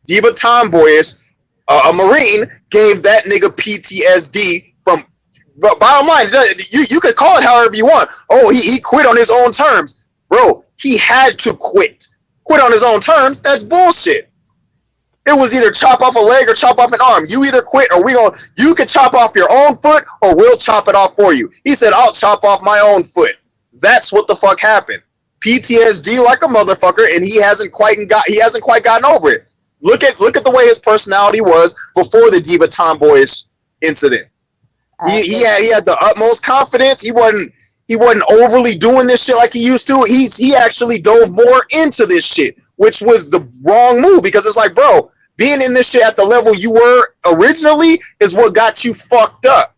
B: Diva Tomboyish, a Marine, gave that nigga PTSD from, bottom line, you could call it however you want. Oh, he quit on his own terms. Bro, he had to quit. Quit on his own terms? That's bullshit. It was either chop off a leg or chop off an arm. You either quit or you can chop off your own foot or we'll chop it off for you. He said, I'll chop off my own foot. That's what the fuck happened. PTSD like a motherfucker, and he hasn't quite gotten over it. Look at the way his personality was before the Diva Tomboyish incident. He had the utmost confidence. He wasn't overly doing this shit like he used to. He actually dove more into this shit, which was the wrong move, because it's like, bro, being in this shit at the level you were originally is what got you fucked up.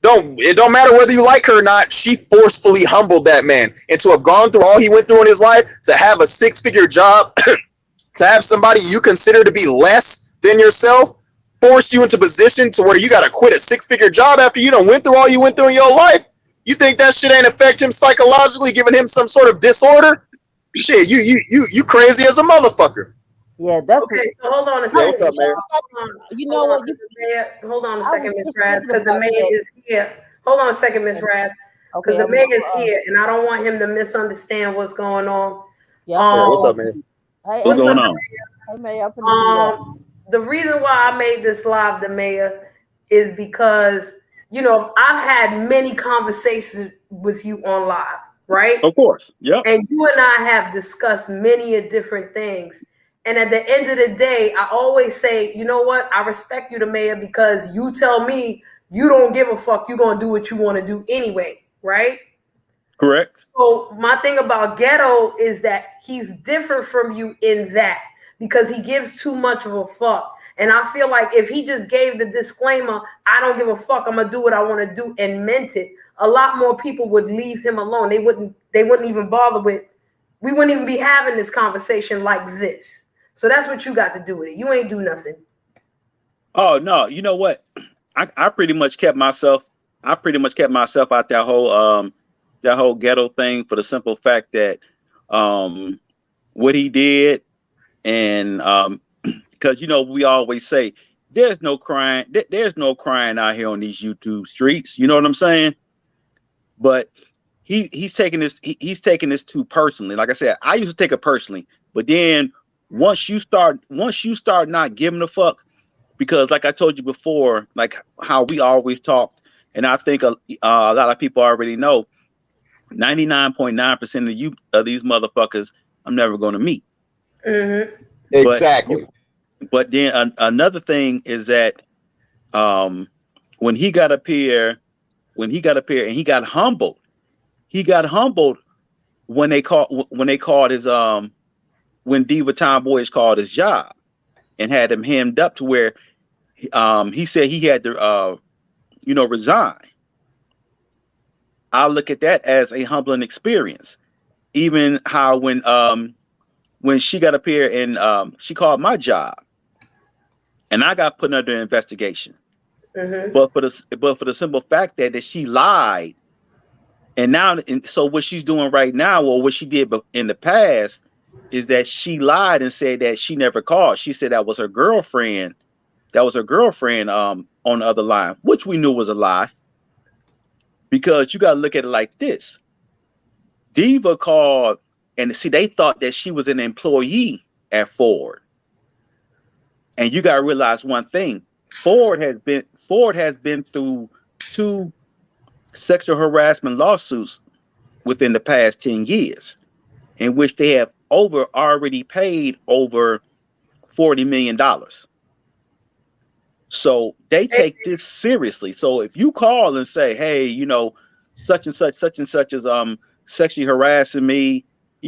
B: It don't matter whether you like her or not. She forcefully humbled that man, and to have gone through all he went through in his life, to have a 6-figure job, to have somebody you consider to be less than yourself force you into position to where you got to quit a 6-figure job after you done went through all you went through in your life. You think that shit ain't affect him psychologically, giving him some sort of disorder? Shit, you crazy as a motherfucker.
C: Yeah, that's
A: okay. So hold on a
B: Yeah,
A: second.
B: what's up, man?
A: Hold on a second, Miss Raz, because the mayor is here. Hold on a second, Miss Raz, because the mayor is here, and I don't want him to misunderstand what's going on.
C: Yeah,
B: what's up, man?
C: Hey,
D: What's going on?
C: Hey, Mayor,
A: the reason why I made this live, the mayor, is because I've had many conversations with you on live, right?
D: Of course. Yep.
A: And you and I have discussed many different things. And at the end of the day, I always say, you know what? I respect you, the mayor, because you tell me you don't give a fuck. You're going to do what you want to do anyway, right?
D: Correct.
A: So my thing about Ghetto is that he's different from you in that because he gives too much of a fuck. And I feel like if he just gave the disclaimer, I don't give a fuck, I'm gonna do what I want to do, and meant it, a lot more people would leave him alone. They wouldn't even bother with, we wouldn't even be having this conversation like this. So that's what you got to do with it. You ain't do nothing.
D: Oh no, you know what? I pretty much kept myself out that whole ghetto thing for the simple fact that what he did, and because we always say there's no crying out here on these YouTube streets, you know what I'm saying? But he's taking this too personally. Like I said, I used to take it personally, but then once you start not giving a fuck, because like I told you before, like how we always talk, and I think a lot of people already know, 99.9% of these motherfuckers I'm never going to meet.
A: Mm-hmm.
B: Exactly.
D: But then another thing is that when he got up here and he got humbled when they called his when Diva Tomboyish called his job and had him hemmed up to where he said he had to resign. I look at that as a humbling experience. Even how when she got up here and she called my job and I got put under investigation.
A: Mm-hmm.
D: But for the simple fact that she lied, and now, so what she's doing right now, or what she did in the past, is that she lied and said that she never called. She said that was her girlfriend. On the other line, which we knew was a lie. Because you got to look at it like this. Diva called, and see, they thought that she was an employee at Ford. And you got to realize one thing. Ford has been through 2 sexual harassment lawsuits within the past 10 years, in which they have already paid over $40 million. So they take this seriously. So if you call and say, hey, such and such is sexually harassing me,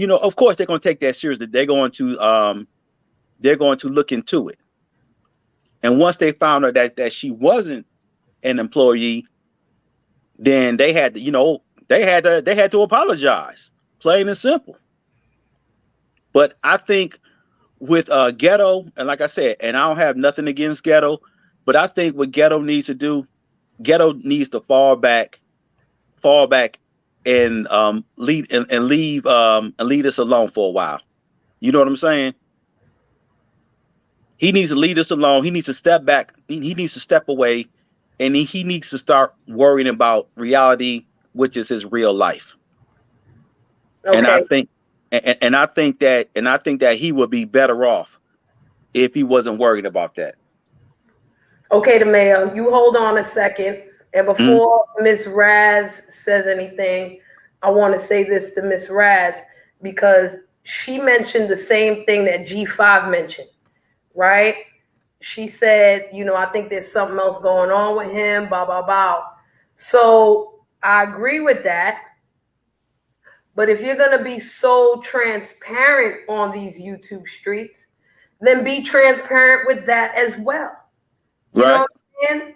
D: of course they're going to take that seriously. They're going to look into it. And once they found out that she wasn't an employee, then they had to apologize, plain and simple. But I think with Ghetto, and like I said, and I don't have nothing against Ghetto, but I think what Ghetto needs to do, Ghetto needs to fall back and lead us alone for a while. You know what I'm saying? He needs to lead us alone. He needs to step back. He needs to step away, and he needs to start worrying about reality, which is his real life. Okay. And I think that he would be better off if he wasn't worried about that.
A: Okay, DeMayo, you hold on a second. And before Miss Raz says anything, I want to say this to Miss Raz, because she mentioned the same thing that G5 mentioned, right? She said, I think there's something else going on with him, blah, blah, blah. So I agree with that. But if you're going to be so transparent on these YouTube streets, then be transparent with that as well. You know what I'm saying?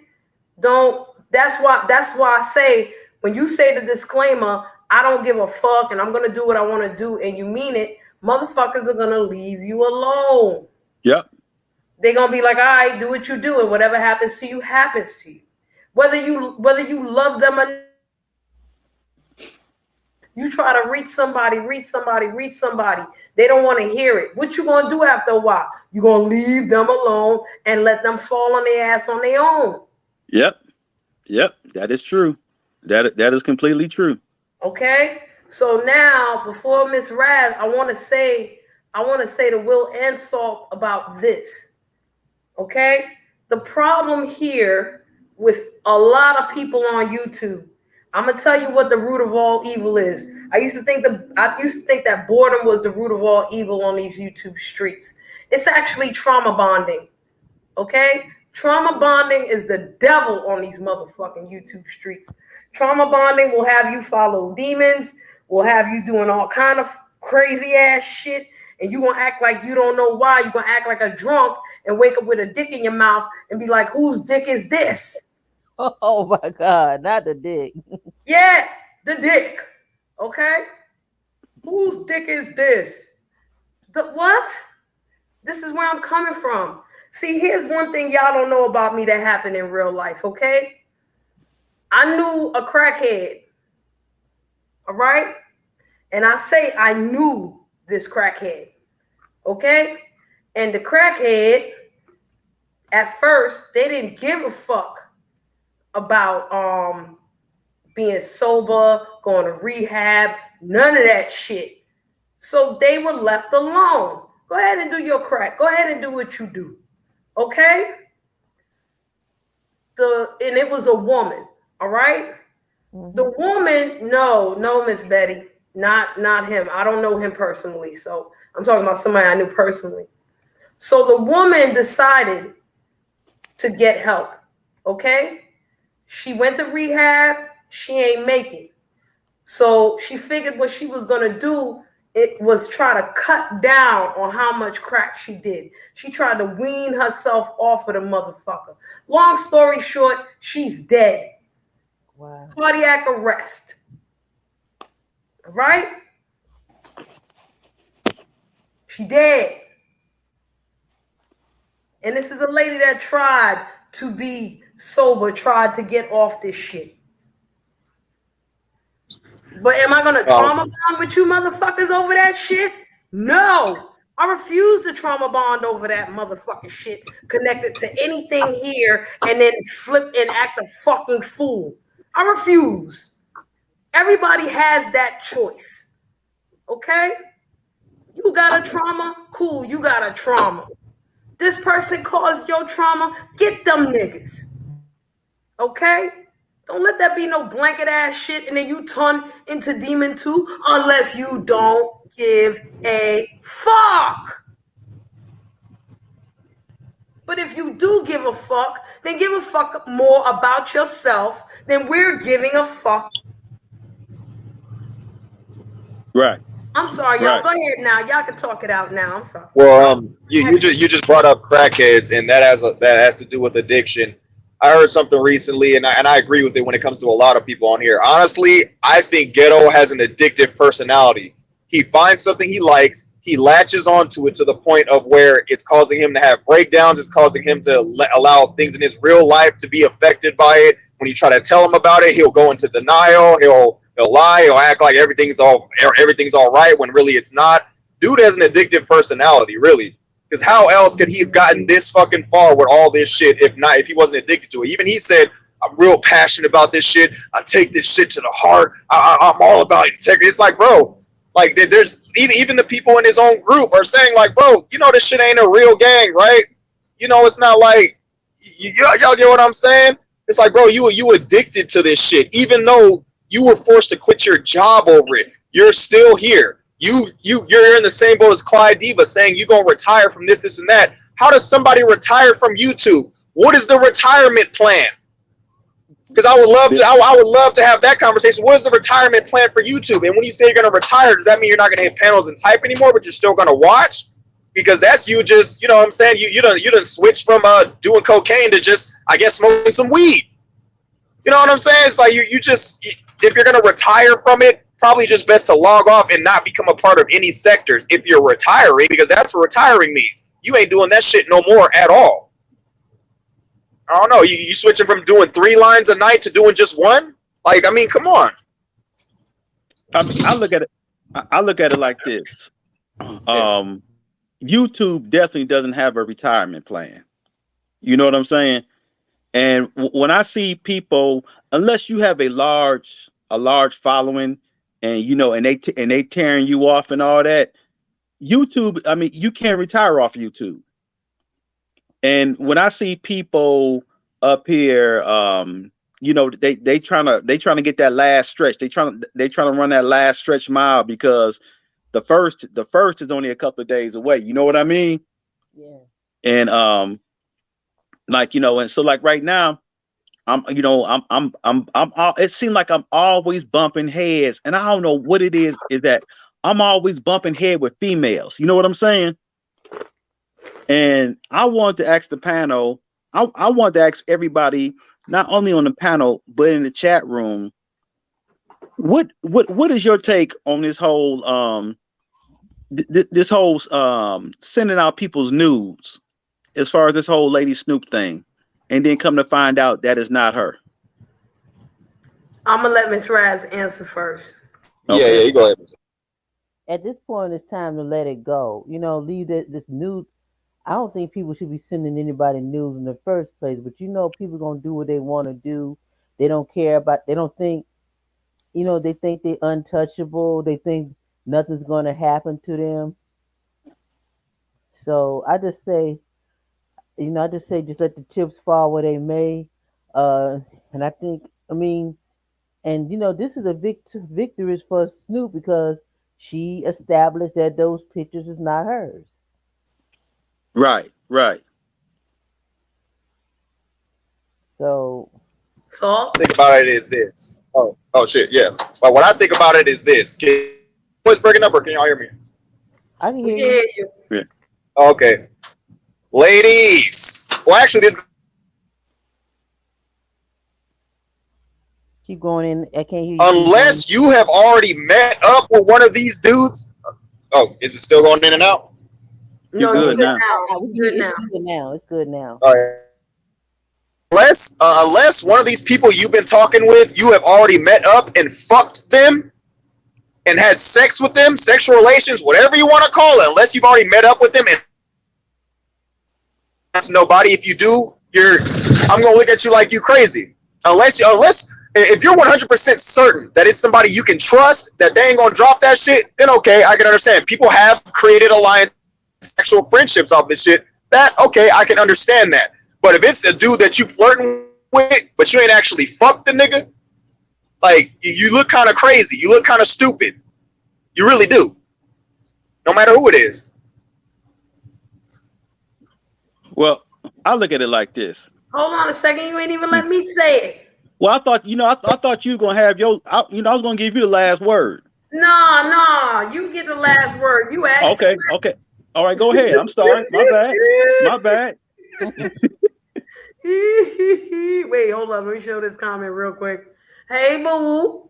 A: That's why I say, when you say the disclaimer, I don't give a fuck and I'm going to do what I want to do, and you mean it, motherfuckers are going to leave you alone.
D: Yep.
A: They're going to be like, all right, do what you do, and whatever happens to you, happens to you. Whether you love them or not, you try to reach somebody, they don't want to hear it. What you going to do after a while? You're going to leave them alone and let them fall on their ass on their own. Yep.
D: That is true. That is completely true.
A: Okay. So now, before Miss Raz, I want to say to Will and Salt about this. Okay. The problem here with a lot of people on YouTube, I'm gonna tell you what the root of all evil is. I used to think that boredom was the root of all evil on these YouTube streets. It's actually trauma bonding. Okay? Trauma bonding is the devil on these motherfucking YouTube streets. Trauma bonding will have you follow demons. will have you doing all kind of crazy ass shit, and you gonna act like you don't know why. You gonna act like a drunk and wake up with a dick in your mouth and be like, whose dick is this?
C: Oh my God, not the dick.
A: Yeah, the dick. Okay? Whose dick is this? The what? This is where I'm coming from. See, here's one thing y'all don't know about me that happened in real life, okay? I knew a crackhead, all right? And I say I knew this crackhead, okay? And the crackhead, at first, they didn't give a fuck about being sober, going to rehab, none of that shit. So they were left alone. Go ahead and do your crack. Go ahead and do what you do. Okay? And it was a woman, all right? Mm-hmm. The woman, no, Miss Betty, not him. I don't know him personally. So I'm talking about somebody I knew personally. So the woman decided to get help. Okay? She went to rehab. She ain't make it. So she figured what she was going to do, it was try to cut down on how much crack she did. She tried to wean herself off of the motherfucker. Long story short, she's dead.
C: Wow.
A: Cardiac arrest. All right? She dead. And this is a lady that tried to be sober, tried to get off this shit. But am I going to trauma bond with you motherfuckers over that shit? No. I refuse to trauma bond over that motherfucking shit connected to anything here and then flip and act a fucking fool. I refuse. Everybody has that choice. Okay? You got a trauma? Cool, you got a trauma. This person caused your trauma? Get them niggas. Okay? Don't let that be no blanket ass shit and then you turn into demon too unless you don't give a fuck. But if you do give a fuck, then give a fuck more about yourself than we're giving a fuck.
D: Right.
A: I'm sorry, y'all. Go ahead now. Y'all can talk it out now. I'm sorry.
B: Well, you just brought up crackheads, and that has to do with addiction. I heard something recently, and I agree with it when it comes to a lot of people on here. Honestly, I think Ghetto has an addictive personality. He finds something he likes, he latches onto it to the point of where it's causing him to have breakdowns, it's causing him to allow things in his real life to be affected by it. When you try to tell him about it, he'll go into denial, he'll lie, he'll act like everything's all right when really it's not. Dude has an addictive personality, really. Because how else could he have gotten this fucking far with all this shit if he wasn't addicted to it? Even he said, I'm real passionate about this shit. I take this shit to the heart. I'm all about integrity. It's like, bro, like there's even the people in his own group are saying like, bro, you know this shit ain't a real gang, right? You know, it's not like, y'all get what I'm saying? It's like, bro, you addicted to this shit. Even though you were forced to quit your job over it, you're still here. You're in the same boat as Clyde Diva saying you're gonna retire from this and that. How does somebody retire from YouTube? What is the retirement plan? Because I would love to have that conversation. What is the retirement plan for YouTube? And when you say you're gonna retire, does that mean you're not gonna hit panels and type anymore, but you're still gonna watch? Because that's you just, you know what I'm saying? You done switch from doing cocaine to just, I guess, smoking some weed. You know what I'm saying? It's like you just, if you're gonna retire from it, probably just best to log off and not become a part of any sectors if you're retiring, because that's what retiring means. You ain't doing that shit no more at all. I don't know. You switching from doing 3 lines a night to doing just 1? Like, I mean, come on.
D: I look at it like this. YouTube definitely doesn't have a retirement plan. You know what I'm saying? And when I see people, unless you have a large following, and you know, and they tearing you off and all that, YouTube, I mean, you can't retire off YouTube. And when I see people up here, you know, they trying to get that last stretch. They trying to run that last stretch mile because the first is only a couple of days away. You know what I mean?
C: Yeah.
D: And like, you know, and so like right now, it seems like I'm always bumping heads, and I don't know what it is that I'm always bumping head with females. You know what I'm saying? And I want to ask the panel, I want to ask everybody, not only on the panel, but in the chat room, what is your take on this whole this whole sending out people's nudes as far as this whole Lady Snoop thing, and then come to find out that is not her?
A: I'm gonna let Miss Raz answer first.
B: Okay. Yeah, you go ahead.
C: At this point, it's time to let it go. Leave this nude. I don't think people should be sending anybody news in the first place, but people gonna do what they want to do. They don't care about. They don't think. They think they're untouchable. They think nothing's gonna happen to them. So I just say, just let the chips fall where they may. And I think, and this is a victory for Snoop because she established that those pictures is not hers.
D: Right.
C: So
B: think about it is this. Oh shit, yeah. But what I think about it is this. What's breaking up, or can y'all hear me?
C: I can hear you.
D: Yeah.
B: Okay. Ladies. Well, actually, this.
C: Keep going in. I can't hear you.
B: Unless you have already met up with one of these dudes. Oh, is it still going in and out?
A: No,
D: good now.
C: It's good now.
B: All right. Unless one of these people you've been talking with, you have already met up and fucked them and had sex with them, sexual relations, whatever you want to call it, unless you've already met up with them and that's nobody. If you do, I'm gonna look at you like you crazy. Unless if you're 100% certain that it's somebody you can trust, that they ain't gonna drop that shit, then okay, I can understand. People have created alliance, sexual friendships off this shit. That okay, I can understand that. But if it's a dude that you flirting with, but you ain't actually fucked the nigga, like you look kind of crazy. You look kind of stupid. You really do. No matter who it is.
D: Well, I look at it like this.
A: Hold on a second. You ain't even let me say it.
D: Well, I thought I thought you were gonna have I was gonna give you the last word.
A: No, you get the last word. You asked.
D: Okay. All right, go ahead. I'm sorry. My bad.
A: Wait, hold on. Let me show this comment real quick. Hey, boo.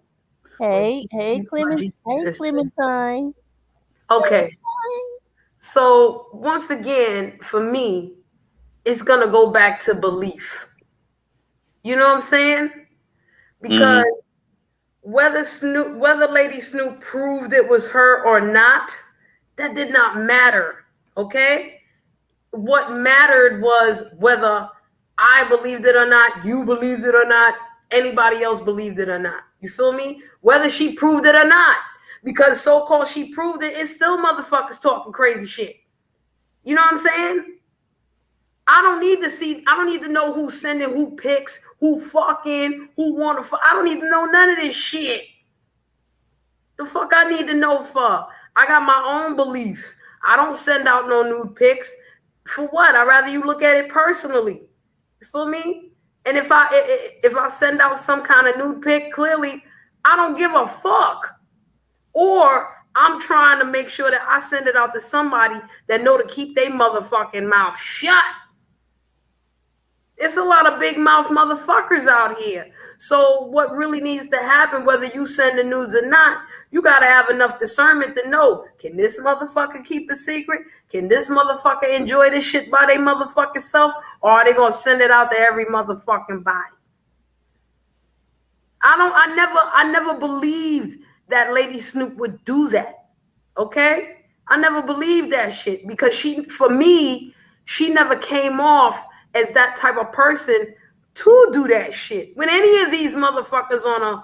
C: Hey, Clementine.
A: Okay. So once again, for me, it's gonna go back to belief. You know what I'm saying? Because whether Lady Snoop proved it was her or not, that did not matter. Okay? What mattered was whether I believed it or not, you believed it or not, anybody else believed it or not. You feel me? Whether she proved it or not. Because so-called she proved it, it's still motherfuckers talking crazy shit. You know what I'm saying? I don't need to know who's sending who pics, who fucking, who wanna fuck. I don't need to know none of this shit. The fuck I need to know for? I got my own beliefs. I don't send out no nude pics. For what? I'd rather you look at it personally. You feel me? And if I send out some kind of nude pic, clearly I don't give a fuck. Or I'm trying to make sure that I send it out to somebody that know to keep their motherfucking mouth shut. It's a lot of big mouth motherfuckers out here. So what really needs to happen, whether you send the news or not, you got to have enough discernment to know, can this motherfucker keep a secret? Can this motherfucker enjoy this shit by their motherfucking self? Or are they going to send it out to every motherfucking body? I never believed that Lady Snoop would do that. Okay? I never believed that shit because for me, she never came off as that type of person to do that shit with any of these motherfuckers on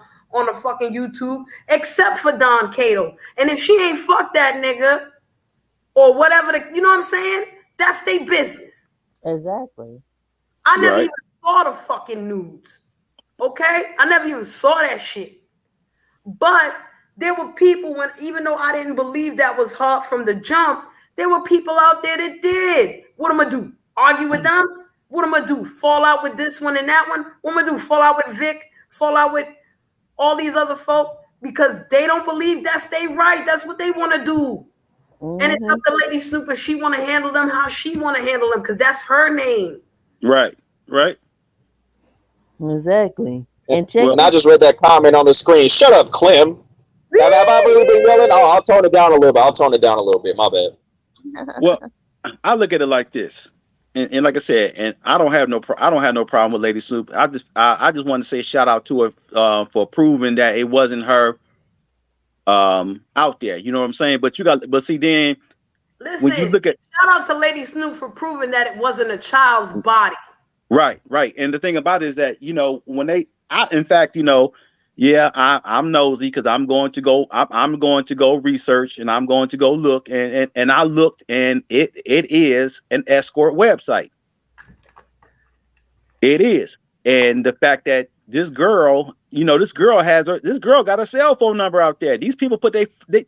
A: a fucking YouTube, except for Don Cato. And if she ain't fucked that nigga or whatever, you know what I'm saying? That's their business.
C: Exactly.
A: I never even saw the fucking nudes. Okay? I never even saw that shit. But there were people even though I didn't believe that was her from the jump, there were people out there that did. What am I gonna do? Argue with them? What am I do? Fall out with this one and that one? What am I do? Fall out with Vic? Fall out with all these other folk? Because they don't believe that's they right. That's what they want to do. Mm-hmm. And it's up to Lady Snoop if she want to handle them how she want to handle them, because that's her name.
D: Right.
C: Exactly.
B: And I just read that comment on the screen. Shut up, Clem. Have I really been yelling? Oh, I'll tone it down a little bit. My bad.
D: Well, I look at it like this, and like I said, and I don't have no problem with Lady Snoop. I just want to say shout out to her for proving that it wasn't her out there. You know what I'm saying? But see then.
A: Listen, when you look at, shout out to Lady Snoop for proving that it wasn't a child's body.
D: Right. And the thing about it is that, when I'm nosy because I'm going to go research and I'm going to go look and I looked and it is an escort website. It is. And the fact that this girl got a cell phone number out there. These people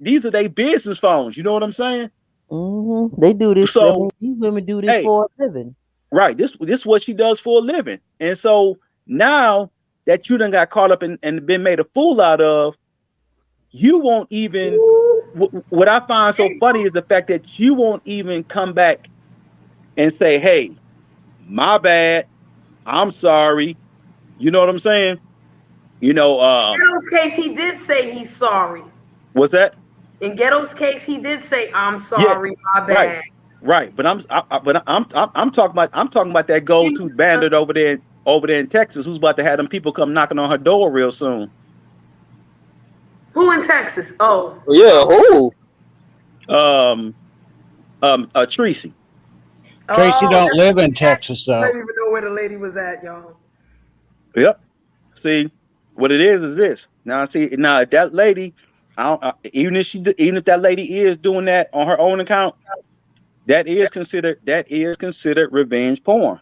D: these are their business phones. You know what I'm saying?
C: Mm-hmm. They do this. So these women do this for a living.
D: Right. This is what she does for a living. And so now that you done got caught up and been made a fool out of, you won't even, what I find so funny is the fact that you won't even come back and say, hey, my bad, I'm sorry. You know what I'm saying? In
A: Ghetto's case, he did say he's sorry.
D: What's that?
A: In Ghetto's case, he did say, I'm sorry, my bad.
D: Right. But I'm talking about that gold-tooth bandit over there in Texas who's about to have them people come knocking on her door real soon.
A: Who in Texas? Oh.
B: Yeah, who?
D: Tracy.
E: Tracy don't live in Texas, though.
A: I don't even know where the lady was at, y'all.
D: Yep. See, what it is this. Now, if that lady, even if that lady is doing that on her own account, that is considered revenge porn.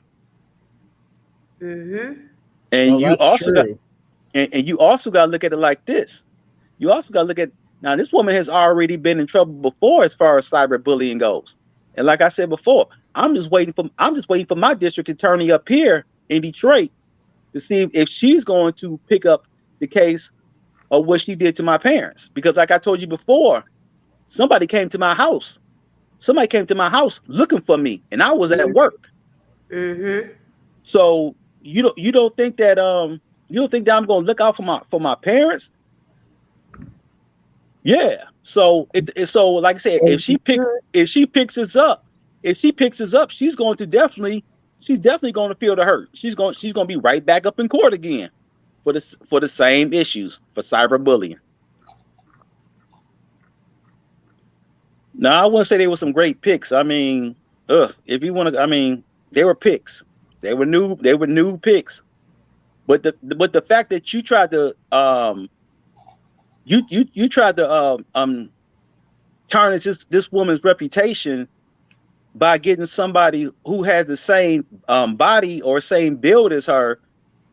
A: Mm-hmm.
D: And you also got to look at it like this. You also got to look at, now this woman has already been in trouble before as far as cyberbullying goes. And like I said before, I'm just waiting for my district attorney up here in Detroit to see if she's going to pick up the case of what she did to my parents. Because like I told you before, somebody came to my house looking for me, and I was at work.
A: Mm-hmm.
D: So you don't think that I'm going to look out for my parents? Yeah. So like I said, if she picks us up, she's definitely going to feel the hurt. She's going to be right back up in court again for the same issues for cyberbullying. Now I wouldn't say they were some great picks. I mean, if you want to, they were picks. They were new picks. But the fact that you tried to you tried to tarnish this woman's reputation by getting somebody who has the same body or same build as her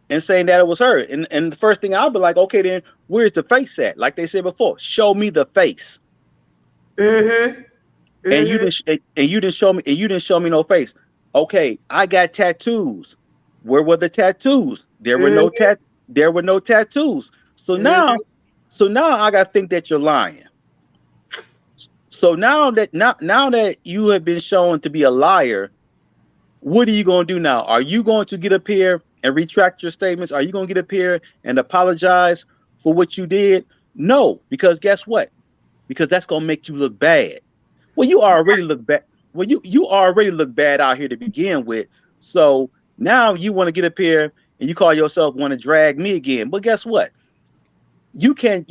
D: and saying that it was her. And the first thing I'll be like, okay, then where's the face at? Like they said before, show me the face.
A: Mm-hmm. Mm-hmm.
D: And you didn't show me no face. Okay, I got tattoos. Where were the tattoos? There were no tattoos. So now I gotta think that you're lying. So now that you have been shown to be a liar, what are you gonna do now? Are you going to get up here and retract your statements? Are you gonna get up here and apologize for what you did? No, because guess what? Because that's gonna make you look bad. Well, you already look bad. Well, you already look bad out here to begin with. So now you want to get up here and you call yourself want to drag me again. But guess what? You can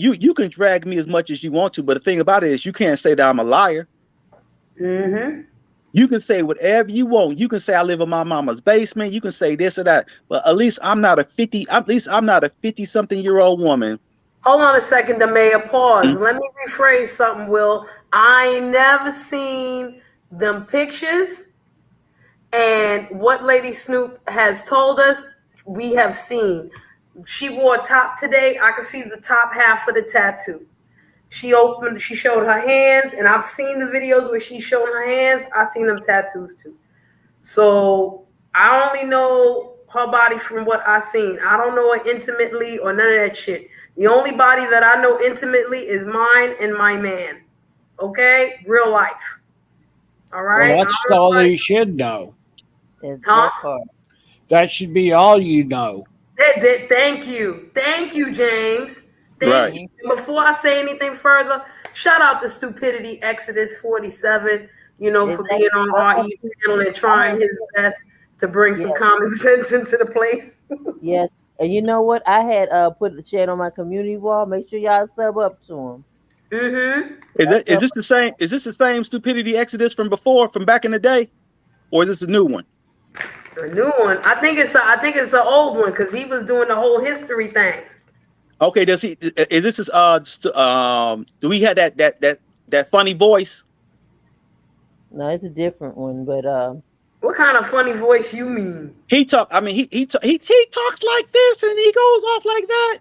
D: drag me as much as you want to, but the thing about it is you can't say that I'm a liar.
A: Mm-hmm.
D: You can say whatever you want. You can say I live in my mama's basement. You can say this or that. But at least I'm not a 50-something-year-old woman.
A: Hold on a second, the mayor. Pause. Mm-hmm. Let me rephrase something, Will. I ain't never seen them pictures, and what Lady Snoop has told us, we have seen. She wore a top today. I can see the top half of the tattoo. She showed her hands, and I've seen the videos where she showed her hands. I've seen them tattoos too. So I only know her body from what I seen. I don't know her intimately or none of that shit. The only body that I know intimately is mine and my man. Okay? Real life. All right?
E: Well, that's all you should know.
C: That's
A: Huh?
C: that part.
E: That should be all you know.
A: Thank you. Thank you, James. Thank
D: Right.
A: you. And before I say anything further, shout out to Stupidity Exodus 47, for being on RE's panel and trying his best to bring some common sense into the place.
C: Yes. And you know what? I had put the chat on my community wall. Make sure y'all sub up to him.
A: Mm-hmm.
D: Is this the same? Is this the same Stupidity Exodus from before, from back in the day, or is this a new one?
A: A new one. I think it's an old one because he was doing the whole history thing.
D: Okay, does he? Is this his? Do we have that funny voice?
C: No, it's a different one, but
A: What kind of funny voice you mean?
D: He talk. I mean, he talks like this, and he goes off like that.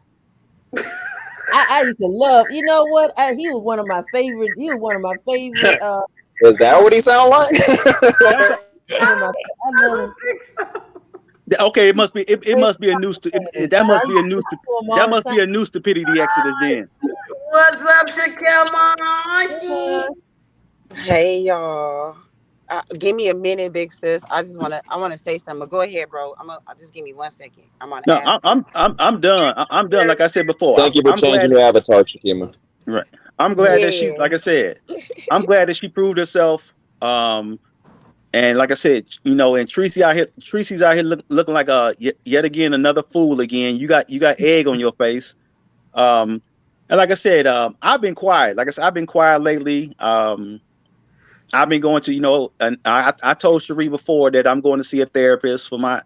C: I used to love. You know what? He was one of my favorite. He was one of my favorite.
B: Is that what he sound like?
C: I love him.
D: Okay, it must be. It must be a new. That must be a new Stupidity Exodus then.
A: What's up, Shakemashi?
F: Hey y'all. Give me a minute, big sis. I want to say something. But go ahead, bro. Just give me 1 second. I'm on.
D: No, I'm done. I'm done. Like I said before.
B: Thank you for changing your avatar, Shakima.
D: Right. I'm glad that she, like I said, I'm glad that she proved herself. And like I said, and Tracy's out here looking like yet again another fool again. You got egg on your face. And like I said, I've been quiet. Like I said, I've been quiet lately. I've been going to, and I told Cherie before that I'm going to see a therapist for my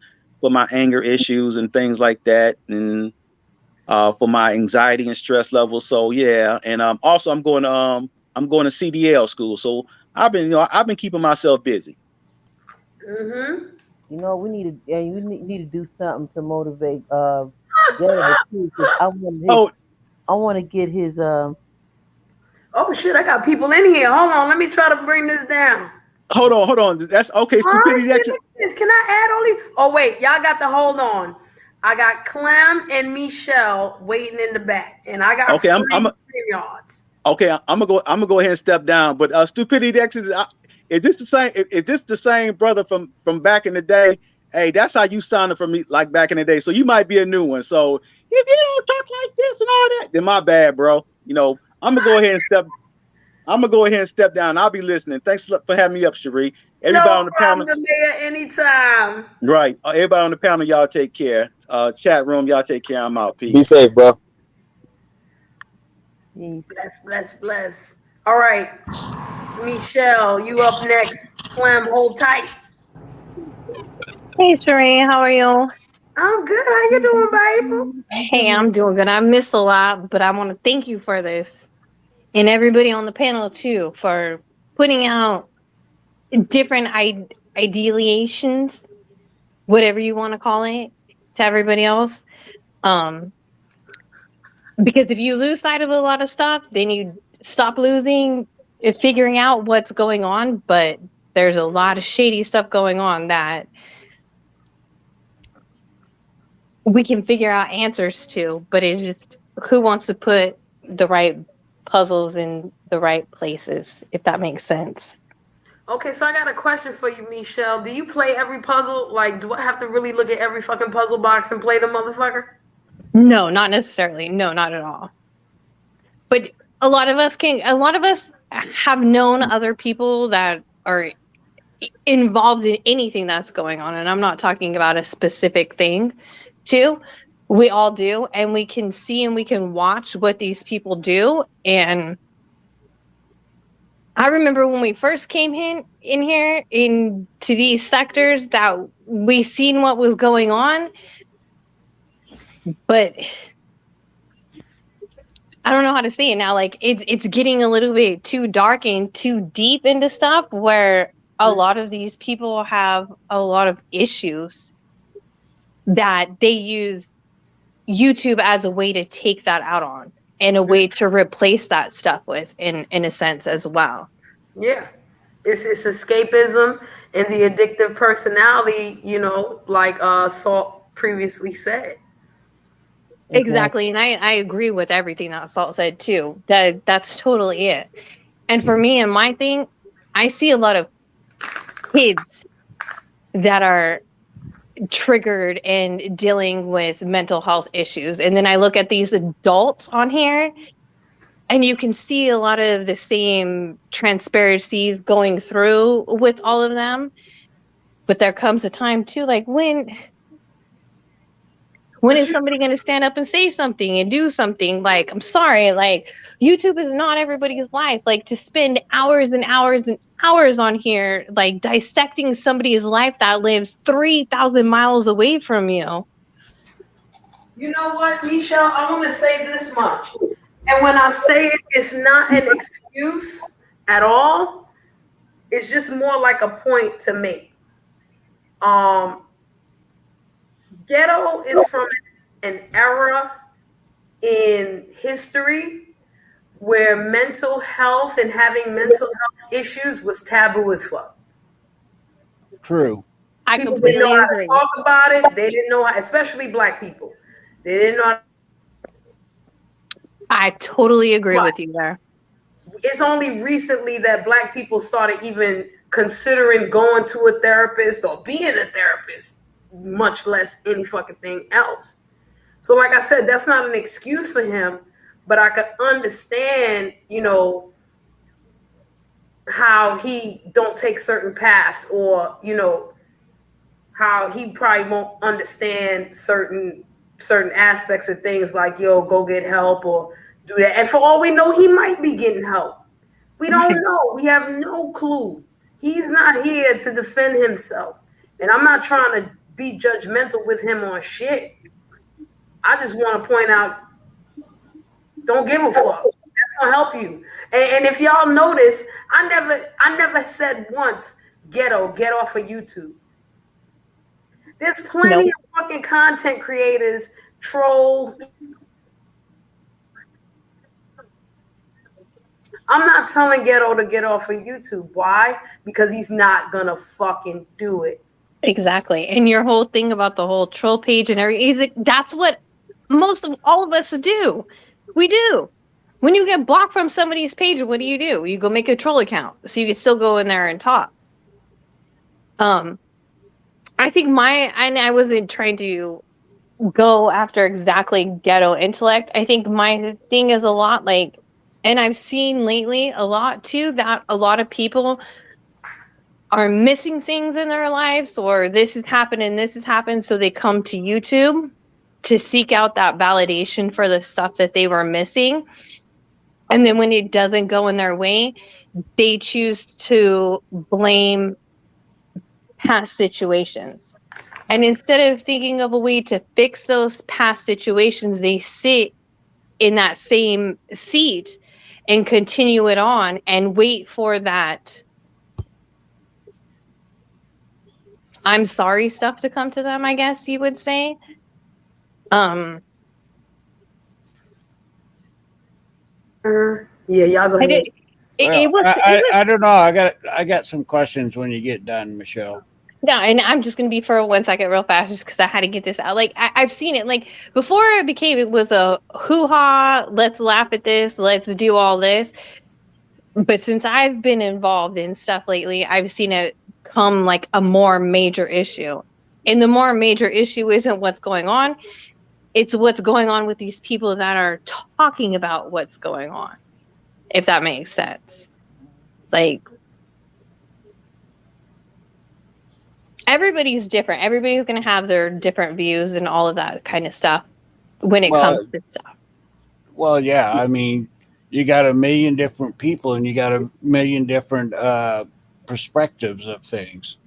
D: anger issues and things like that, and for my anxiety and stress levels. So yeah, and also I'm going to CDL school. So I've been keeping myself busy.
A: Mm-hmm.
C: We need to do something to motivate Derek too, 'cause I want to get his
A: Oh shit! I got people in here. Hold on, let me try to bring this down.
D: Hold on. That's okay. Stupidity.
A: Can I add only? Oh wait, y'all got to hold on. I got Clem and Michelle waiting in the back, and I got
D: okay. I'm
A: yards.
D: Okay, I'm gonna go ahead and step down. But Stupidity Exodus. Is this the same? Is this the same brother from back in the day? Hey, that's how you sounded for me, like back in the day. So you might be a new one. So if you don't talk like this and all that, then my bad, bro. I'm gonna go ahead and step down. I'll be listening. Thanks for having me up, Cherie. Everybody on the panel.
A: Anytime.
D: Right. Everybody on the panel, y'all take care. Chat room, y'all take care. I'm out. Peace.
B: Be safe, bro.
A: Bless. All right. Michelle, you up next. Clem, hold tight.
G: Hey, Cherie, how are you?
A: I'm good. How you doing, baby?
G: Hey, I'm doing good. I missed a lot, but I want to thank you for this. And everybody on the panel, too, for putting out different ideations, whatever you want to call it, to everybody else. Because if you lose sight of a lot of stuff, then you stop figuring out what's going on. But there's a lot of shady stuff going on that we can figure out answers to, but it's just who wants to put the right puzzles in the right places, if that makes sense.
A: Okay, so I got a question for you, Michelle. Do you play every puzzle? Like, do I have to really look at every fucking puzzle box and play the motherfucker?
G: No, not necessarily. No, not at all. But a lot of us have known other people that are involved in anything that's going on. And I'm not talking about a specific thing, too. We all do. And we can see and we can watch what these people do. And I remember when we first came in here into these sectors that we seen what was going on. But I don't know how to say it now. Like it's getting a little bit too dark and too deep into stuff where a lot of these people have a lot of issues that they use YouTube as a way to take that out on and a way to replace that stuff with in a sense as well.
A: Yeah. It's escapism and the addictive personality, like Salt previously said.
G: Exactly. And I agree with everything that Salt said too. That's totally it. And for me and my thing, I see a lot of kids that are triggered and dealing with mental health issues. And then I look at these adults on here and you can see a lot of the same transparencies going through with all of them. But there comes a time too, like when is somebody going to stand up and say something and do something? Like, I'm sorry, like YouTube is not everybody's life. Like to spend hours and hours and hours on here, like dissecting somebody's life that lives 3,000 miles away from you.
A: You know what, Michelle? I want to say this much. And when I say it, it's not an excuse at all. It's just more like a point to make. Ghetto is from an era in history where mental health and having mental health issues was taboo as fuck.
E: True.
G: I
A: People
G: completely
A: didn't know how
G: agree.
A: to talk about it. They didn't know how, especially Black people. They didn't know how.
G: I totally agree with you there.
A: It's only recently that Black people started even considering going to a therapist or being a therapist, much less any fucking thing else. So like I said, that's not an excuse for him, but I could understand, how he don't take certain paths, or, how he probably won't understand certain aspects of things, like, yo, go get help or do that. And for all we know, he might be getting help. We don't know. We have no clue. He's not here to defend himself. And I'm not trying to be judgmental with him on shit. I just want to point out, don't give a fuck. That's gonna help you. And if y'all notice, I never said once, ghetto, get off of YouTube. There's plenty of fucking content creators, trolls. I'm not telling Ghetto to get off of YouTube. Why? Because he's not gonna fucking do it.
G: Exactly. And your whole thing about the whole troll page and everything, is that's what most of all of us do. We do. When you get blocked from somebody's page, what do? You go make a troll account so you can still go in there and talk. I think I wasn't trying to go after exactly ghetto intellect. I think my thing is a lot like, and I've seen lately a lot too, that a lot of people are missing things in their lives, or this has happened, so they come to YouTube to seek out that validation for the stuff that they were missing. And then when it doesn't go in their way, they choose to blame past situations. And instead of thinking of a way to fix those past situations, they sit in that same seat and continue it on and wait for that I'm sorry stuff to come to them, I guess you would say.
A: Yeah, y'all go ahead.
E: I don't know. I got some questions when you get done, Michelle.
G: No, and I'm just gonna be for 1 second real fast, just because I had to get this out. Like I've seen it. Like before it was a hoo-ha, let's laugh at this, let's do all this. But since I've been involved in stuff lately, I've seen it come like a more major issue. And the more major issue isn't what's going on, it's what's going on with these people that are talking about what's going on, if that makes sense. Like, everybody's different. Everybody's going to have their different views and all of that kind of stuff when it comes to stuff.
E: Well, yeah. I mean, you got a million different people and you got a million different perspectives of things.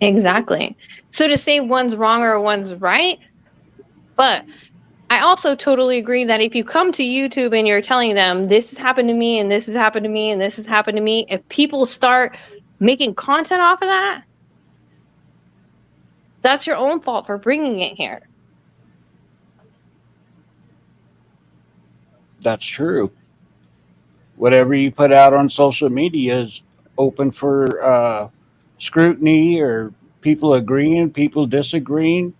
G: Exactly. So to say one's wrong or one's right, but I also totally agree that if you come to YouTube and you're telling them this has happened to me and this has happened to me and this has happened to me, if people start making content off of that, that's your own fault for bringing it here.
E: That's true. Whatever you put out on social media is open for scrutiny, or people agreeing, people disagreeing,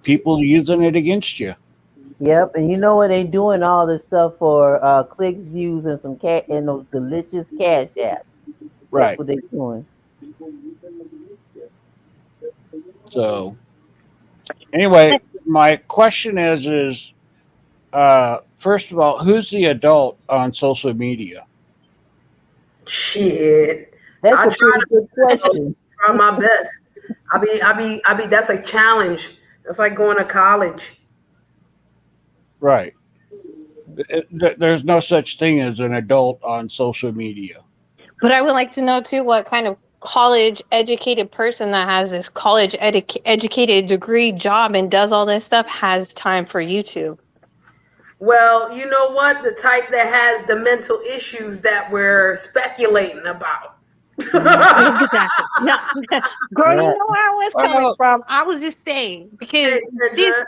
E: people using it against you.
C: Yep, and you know what? They doing all this stuff for clicks, views, and some cat and those delicious cash apps. That's
E: Right.
C: what they doing.
E: So anyway, my question is first of all, who's the adult on social media?
A: Shit.
C: That's
A: I
C: a pretty good question.
A: try my best. I be that's a challenge. That's like going to college.
E: Right. There's no such thing as an adult on social media.
G: But I would like to know too what kind of college educated person that has this college educated degree job and does all this stuff has time for YouTube.
A: Well, you know what? The type that has the mental issues that we're speculating about.
G: Exactly. No, girl,
C: Yeah.
G: you know where I was coming from. I was just saying because
A: Hey, Kendra.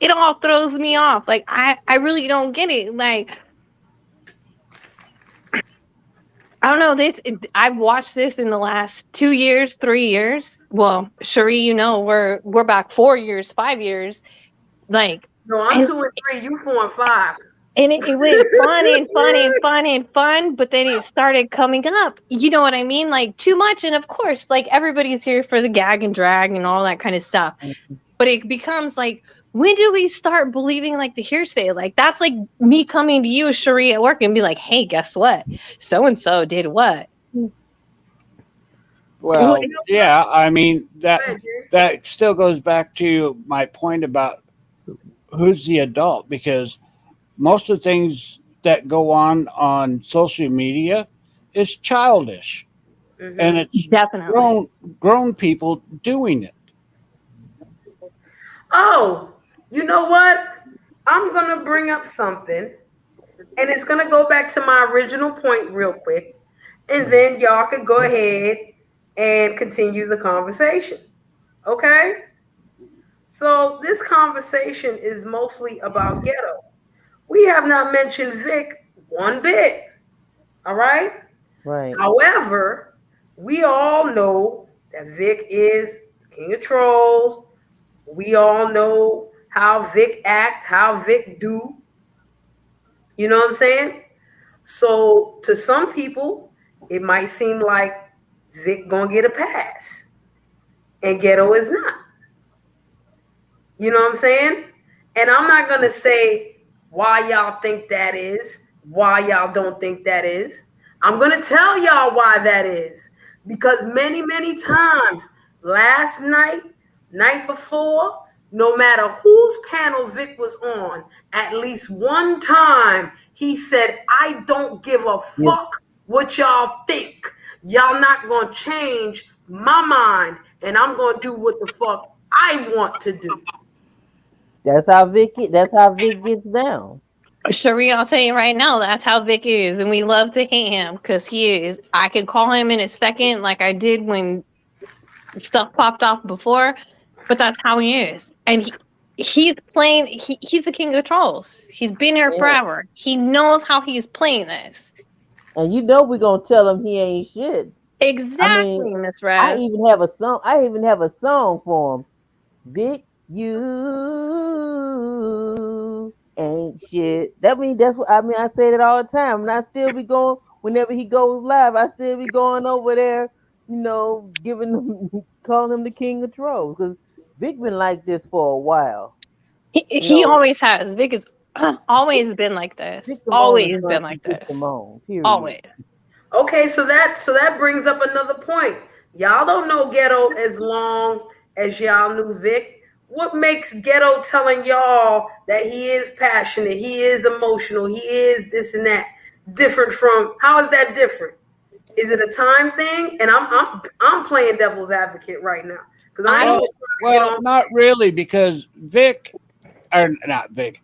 G: it all throws me off. Like I really don't get it. Like I don't know this. I've watched this in the last 2 years, 3 years. Well, Cherie, you know, we're back 4 years, 5 years. Like,
A: No, I'm 2 and 3. You 4 and 5.
G: and it went fun and fun and fun and fun, but then it started coming up. You know what I mean? Like too much, and of course, like everybody's here for the gag and drag and all that kind of stuff. But it becomes like, when do we start believing like the hearsay? Like that's like me coming to you, Cherie, at work and be like, hey, guess what? So and so did what?
E: Well,
G: What-
E: yeah, I mean
A: Go ahead, Jay.
E: that still goes back to my point about who's the adult, because most of the things that go on social media is childish, and it's
G: Definitely.
E: grown people doing it.
A: Oh, you know what? I'm going to bring up something, and it's going to go back to my original point real quick, and then y'all could go ahead and continue the conversation. Okay? So, this conversation is mostly about ghetto. We have not mentioned Vic one bit. All right?
C: Right.
A: However, we all know that Vic is the king of trolls. We all know how Vic act, how Vic do. You know what I'm saying? So to some people, it might seem like Vic gonna get a pass, and Ghetto is not. You know what I'm saying? And I'm not gonna say why y'all think that is, why y'all don't think that is. I'm gonna tell y'all why that is. Because many times, last night, night before, no matter whose panel Vic was on, at least one time he said, I don't give a fuck what y'all think. Y'all not gonna change my mind, and I'm gonna do what the fuck I want to do.
C: That's how Vic. That's how Vic gets down.
G: Cherie, I'll tell you right now, that's how Vic is, and we love to hate him because he is. I can call him in a second, like I did when stuff popped off before, but that's how he is. And he's playing. He's the king of trolls. He's been here forever. He knows how he's playing this.
C: And you know we're gonna tell him he ain't shit.
G: Exactly, Miss
C: I
G: Raz.
C: even have a song. I even have a song for him. Vic, you ain't shit. That mean that's what I mean. I say it all the time, and I still be going whenever he goes live. I still be going over there, you know, giving him, calling him the king of trolls, because Vic been like this for a while.
G: He always has. Vic has always been like this.
C: Vic Simone
G: Always
C: is
G: been like
C: Vic
G: this.
C: Simone, period.
G: Always.
A: Okay, so that brings up another point. Y'all don't know Ghetto as long as y'all knew Vic. What makes Ghetto telling y'all that he is passionate, he is emotional, he is this and that different from? How is that different? Is it a time thing? And I'm playing devil's advocate right now because I ain't
E: Well, not really, because Vic, or not Vic,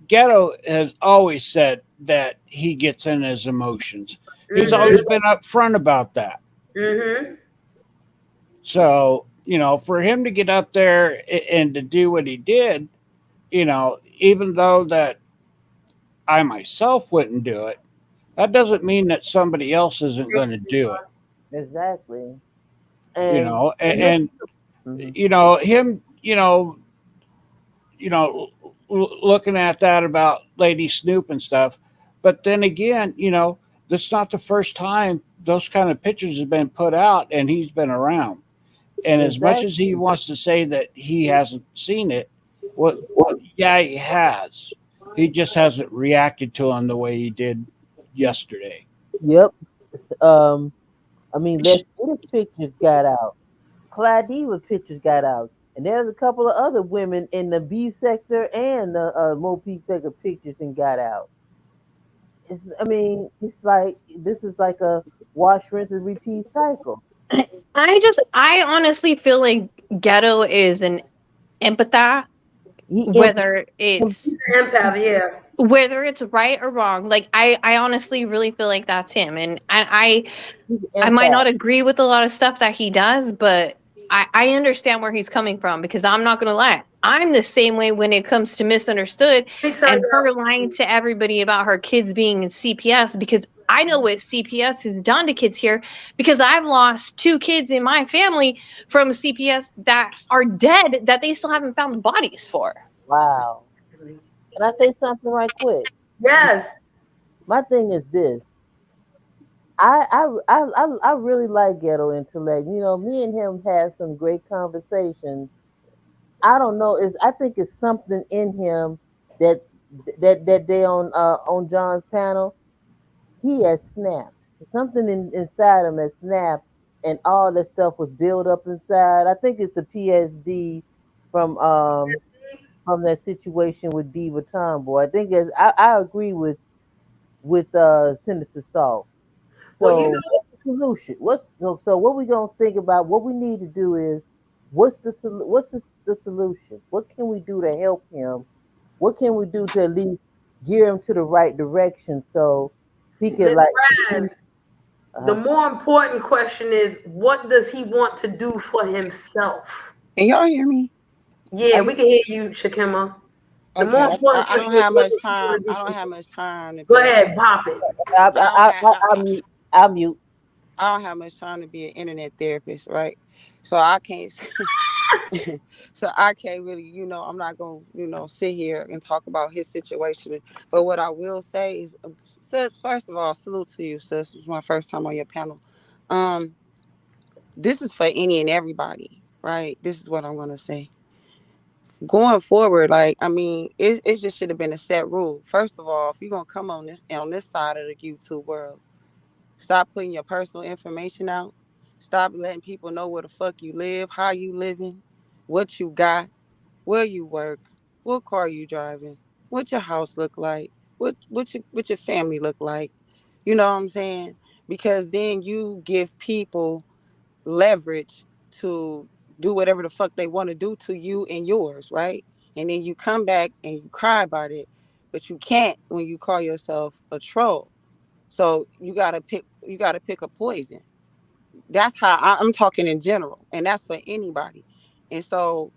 E: Ghetto has always said that he gets in his emotions. He's always been upfront about that.
A: Mm-hmm.
E: So, you know, for him to get up there and to do what he did, you know, even though that I myself wouldn't do it, that doesn't mean that somebody else isn't going to do it.
C: Exactly.
E: You
C: And
E: know,
C: this,
E: and
C: mhm.
E: you know him. You know, looking at that about Lady Snoop and stuff. But then again, that's not the first time those kind of pictures have been put out, and he's been around. And as much as he
C: Exactly.
E: wants to say that he hasn't seen it, well, yeah, he has. He just hasn't reacted to him the way he did yesterday.
C: Yep. Um, I mean, Les Skinner's pictures got out. Clyde Diva's pictures got out. And there's a couple of other women in the B sector and the Mopeak sector pictures and got out. I mean, it's like this is like a wash, rinse, and repeat cycle.
G: I honestly feel like Ghetto is an empath,
C: He
G: whether it's
A: Empath, yeah.
G: right or wrong. Like I honestly really feel like that's him, and
C: he's
G: I might
C: empath.
G: not agree with a lot of stuff that he does, but I understand where he's coming from, because I'm not gonna lie. I'm the same way when it comes to Misunderstood
A: Let me tell
G: and her
A: you,
G: lying to everybody about her kids being in CPS, because I know what CPS has done to kids here, because I've lost 2 kids in my family from CPS that are dead that they still haven't found the bodies for.
C: Wow. Can I say something right quick?
A: yes.
C: My thing is this. I really like Ghetto Intellect. You know, me and him had some great conversations. I don't know. I think it's something in him that that day on John's panel. He has snapped. Something inside him has snapped, and all that stuff was built up inside. I think it's the PSD from from that situation with Diva Tomboy. I think I agree with Senator Salt.
A: Well,
C: So what's the solution? So what we gonna think about? What we need to do is what's the solution? What can we do to help him? What can we do to at least gear him to the right direction so he can
A: Miss
C: like
A: Brands, the
C: uh,
A: more important question is, what does he want to do for himself?
F: Can y'all hear me?
A: Yeah,
C: I,
A: we can hear you, Shakima. The more
F: Okay,
A: important
F: I don't
A: question is,
F: have
A: what
F: much
A: does he
F: time.
A: want to do
F: I
A: for
F: don't have
A: himself?
F: much time to
A: Go
F: be.
A: ahead, pop it.
F: I don't have.
C: I mute. I mute.
F: I don't have much time to be an internet therapist, right? So I can't. So I can't really, I'm not gonna, sit here and talk about his situation. But what I will say is, sis, first of all, salute to you, sis. This is my first time on your panel. Um, this is for any and everybody, right? This is what I'm gonna say. Going forward, like, I mean, it just should have been a set rule. First of all, if you're gonna come on this side of the YouTube world, stop putting your personal information out. Stop letting people know where the fuck you live, how you living, what you got, where you work, what car you driving, what your house look like, what your family look like. You know what I'm saying? Because then you give people leverage to do whatever the fuck they want to do to you and yours, right? And then you come back and you cry about it, but you can't when you call yourself a troll. So you gotta pick a poison. That's how I'm talking in general, and that's for anybody. And so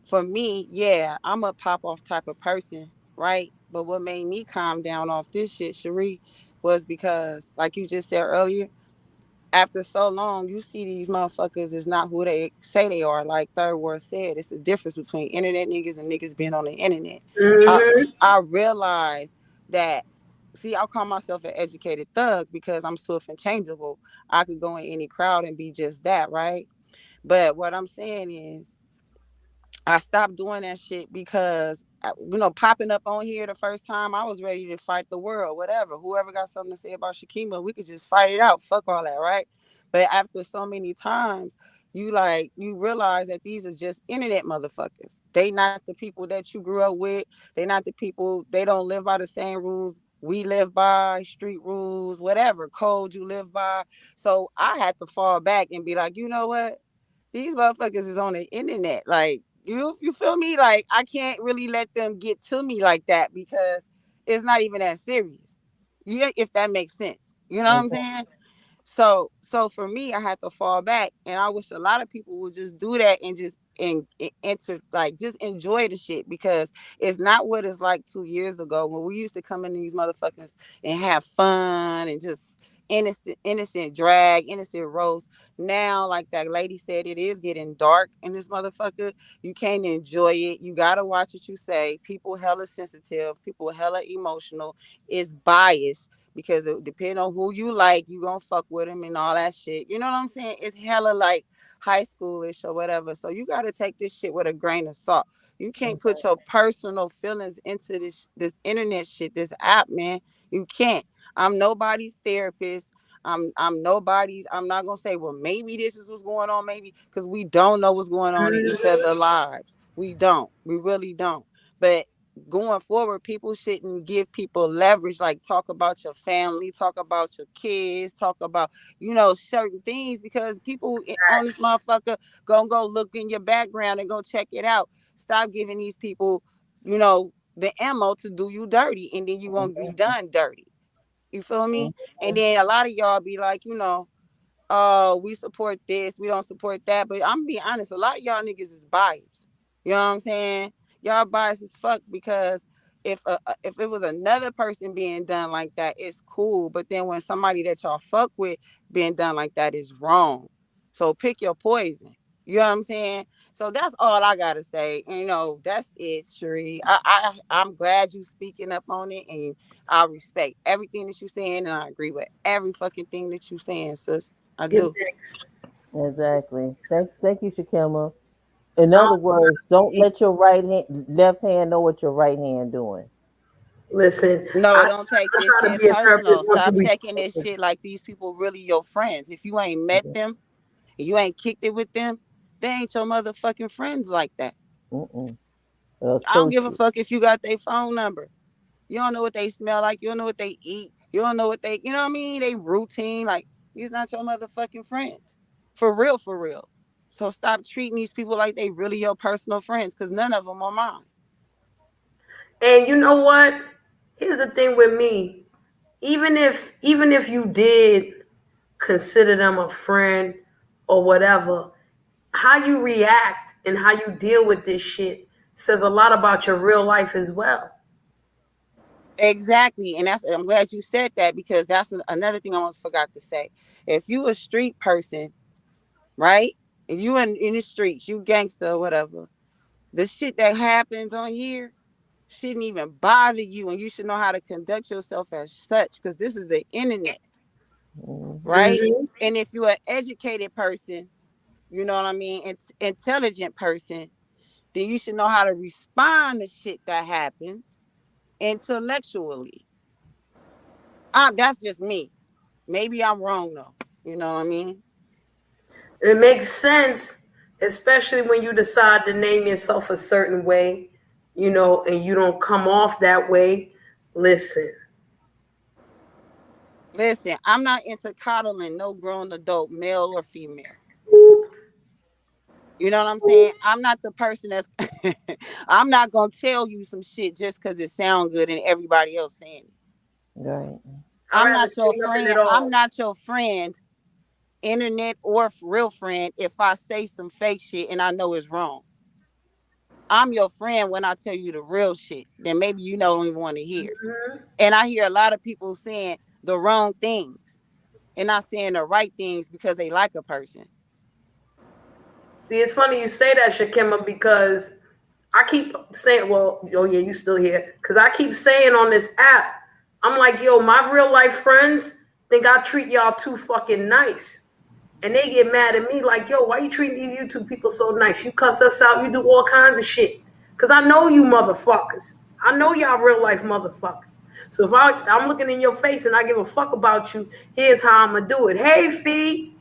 F: for me, yeah, I'm a pop off type of person, right? But what made me calm down off this shit, Cherie, was because, like you just said earlier, after so long, you see these motherfuckers is not who they say they are. Like Third Ward said, it's the difference between internet niggas and niggas being on the internet. I
A: Mm-hmm.
F: I realized that. See, I call myself an educated thug because I'm swift and changeable. I could go in any crowd and be just that, right? But what I'm saying is, I stopped doing that shit because, popping up on here the first time, I was ready to fight the world, whatever. Whoever got something to say about Shakima, we could just fight it out. Fuck all that, right? But after so many times, you realize that these are just internet motherfuckers. They not the people that you grew up with. They not the people. They don't live by the same rules we live by, street rules, whatever code you live by. So I had to fall back and be like, you know what? These motherfuckers is on the internet. Like, you feel me? Like, I can't really let them get to me like that because it's not even that serious. Yeah, if that makes sense. You know what I'm saying? So for me, I had to fall back, and I wish a lot of people would just do that and just enter, like, just enjoy the shit, because it's not what it's like 2 years ago when we used to come in these motherfuckers and have fun and just innocent drag, innocent roast. Now, like that lady said, it is getting dark in this motherfucker. You can't enjoy it. You gotta watch what you say. People hella sensitive. People hella emotional. It's biased because it depends on who you like. You gonna fuck with them and all that shit. You know what I'm saying? It's hella like high schoolish or whatever. So you gotta take this shit with a grain of salt. You can't put your personal feelings into this internet shit, this app, man. You can't. I'm nobody's therapist. I'm nobody's. I'm not gonna say, well, maybe this is what's going on, maybe, because we don't know what's going on in each other's lives. We don't. We really don't. But going forward, people shouldn't give people leverage. Like, talk about your family, talk about your kids, talk about, certain things, because people on this motherfucker gonna go look in your background and go check it out. Stop giving these people, the ammo to do you dirty, and then you won't be done dirty. You feel me? And then a lot of y'all be like, we support this, we don't support that. But I'm being honest, a lot of y'all niggas is biased. You know what I'm saying? Y'all biased as fuck, because if it was another person being done like that, it's cool. But then when somebody that y'all fuck with being done like that, is wrong. So pick your poison. You know what I'm saying? So that's all I gotta say. That's it, Sheree. I'm glad you speaking up on it, and I respect everything that you're saying, and I agree with every fucking thing that you're saying, sis. I do.
C: Exactly. Thank you, Shakima. In other words, don't let your left hand know what your right hand doing.
A: Listen,
F: No,
A: I
F: don't take this
A: try to
F: shit
A: be a therapist
F: personal.
A: once a
F: Stop
A: week.
F: taking this shit like these people really your friends. If you ain't met them and you ain't kicked it with them, they ain't your motherfucking friends like that. I don't give a fuck if you got their phone number. You don't know what they smell like. You don't know what they eat. You don't know what you know what I mean? They routine. Like, these not your motherfucking friends. For real, for real. So stop treating these people like they really your personal friends, because none of them are mine.
A: And you know what? Here's the thing with me. Even if you did consider them a friend or whatever, how you react and how you deal with this shit says a lot about your real life as well.
F: Exactly. And I'm glad you said that, because that's another thing I almost forgot to say. If you a street person, right? If you in the streets, you gangster or whatever, the shit that happens on here shouldn't even bother you, and you should know how to conduct yourself as such, because this is the internet, right?
A: Mm-hmm.
F: And if you're an educated person, you know what I mean, it's intelligent person, then you should know how to respond to shit that happens intellectually. That's just me. Maybe I'm wrong though. You know what I mean?
A: It makes sense, especially when you decide to name yourself a certain way, and you don't come off that way. Listen.
F: Listen, I'm not into coddling no grown adult, male or female. You know what I'm saying? I'm not the person that's I'm not gonna tell you some shit just because it sounds good and everybody else saying it.
C: Right.
A: I'd
F: I'm
A: rather
F: not
A: say
F: your
A: nothing
F: friend.
A: at all.
F: I'm not your friend, internet or real friend, if I say some fake shit and I know it's wrong. I'm your friend when I tell you the real shit. Then maybe you don't even want to hear.
A: Mm-hmm.
F: And I hear a lot of people saying the wrong things and not saying the right things because they like a person.
A: See, it's funny you say that, Shakima, because I keep saying, well, oh yeah, you still here. Because I keep saying on this app, I'm like, yo, my real life friends think I treat y'all too fucking nice. And they get mad at me like, yo, why you treating these YouTube people so nice? You cuss us out, you do all kinds of shit. Because I know you motherfuckers. I know y'all real life motherfuckers. So if I'm looking in your face and I give a fuck about you, here's how I'm going to do it. Hey, Fee.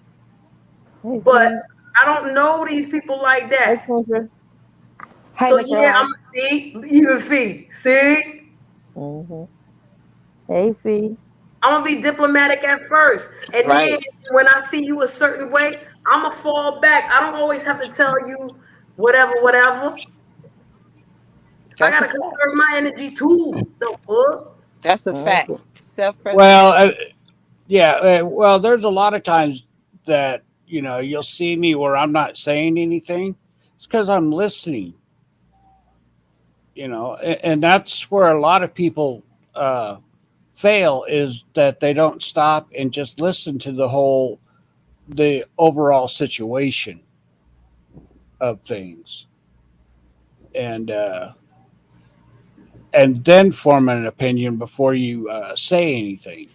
C: Hey,
A: But
C: Fee.
A: I don't know these people like
C: Hey,
A: that.
C: Kendra.
F: Hi,
A: So
F: Miss
A: yeah,
F: Love.
A: I'm see, even Fee. See?
C: Hey, Fee.
A: I'm gonna be diplomatic at first. And then
F: Right.
A: when I see you a certain way, I'ma fall back. I don't always have to tell you whatever. I
F: That's a
A: gotta
F: fact.
A: conserve my energy too. The fuck?
F: That's a fact.
E: Well,
F: Self-preservation.
E: yeah. Well, there's a lot of times that you'll see me where I'm not saying anything. It's because I'm listening. And that's where a lot of people fail is that they don't stop and just listen to the overall situation of things, and then form an opinion before you say anything.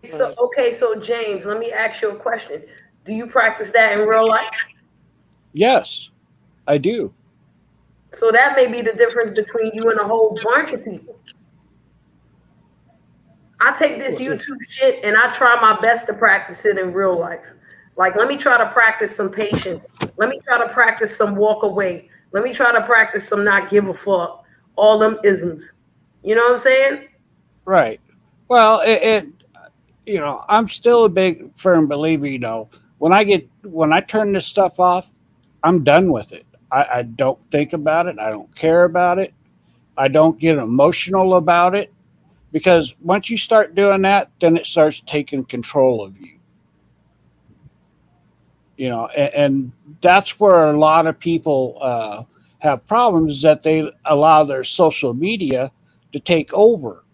A: So okay, so James, let me ask you a question. Do you practice that in real life?
E: Yes, I do.
A: So that may be the difference between you and a whole bunch of people. I take this YouTube shit and I try my best to practice it in real life. Like, let me try to practice some patience. Let me try to practice some walk away. Let me try to practice some not give a fuck. All them isms. You know what I'm saying?
E: Right. Well, I'm still a big firm believer. When I turn this stuff off, I'm done with it. I don't think about it. I don't care about it. I don't get emotional about it, because once you start doing that, then it starts taking control of you. And that's where a lot of people have problems, is that they allow their social media to take over,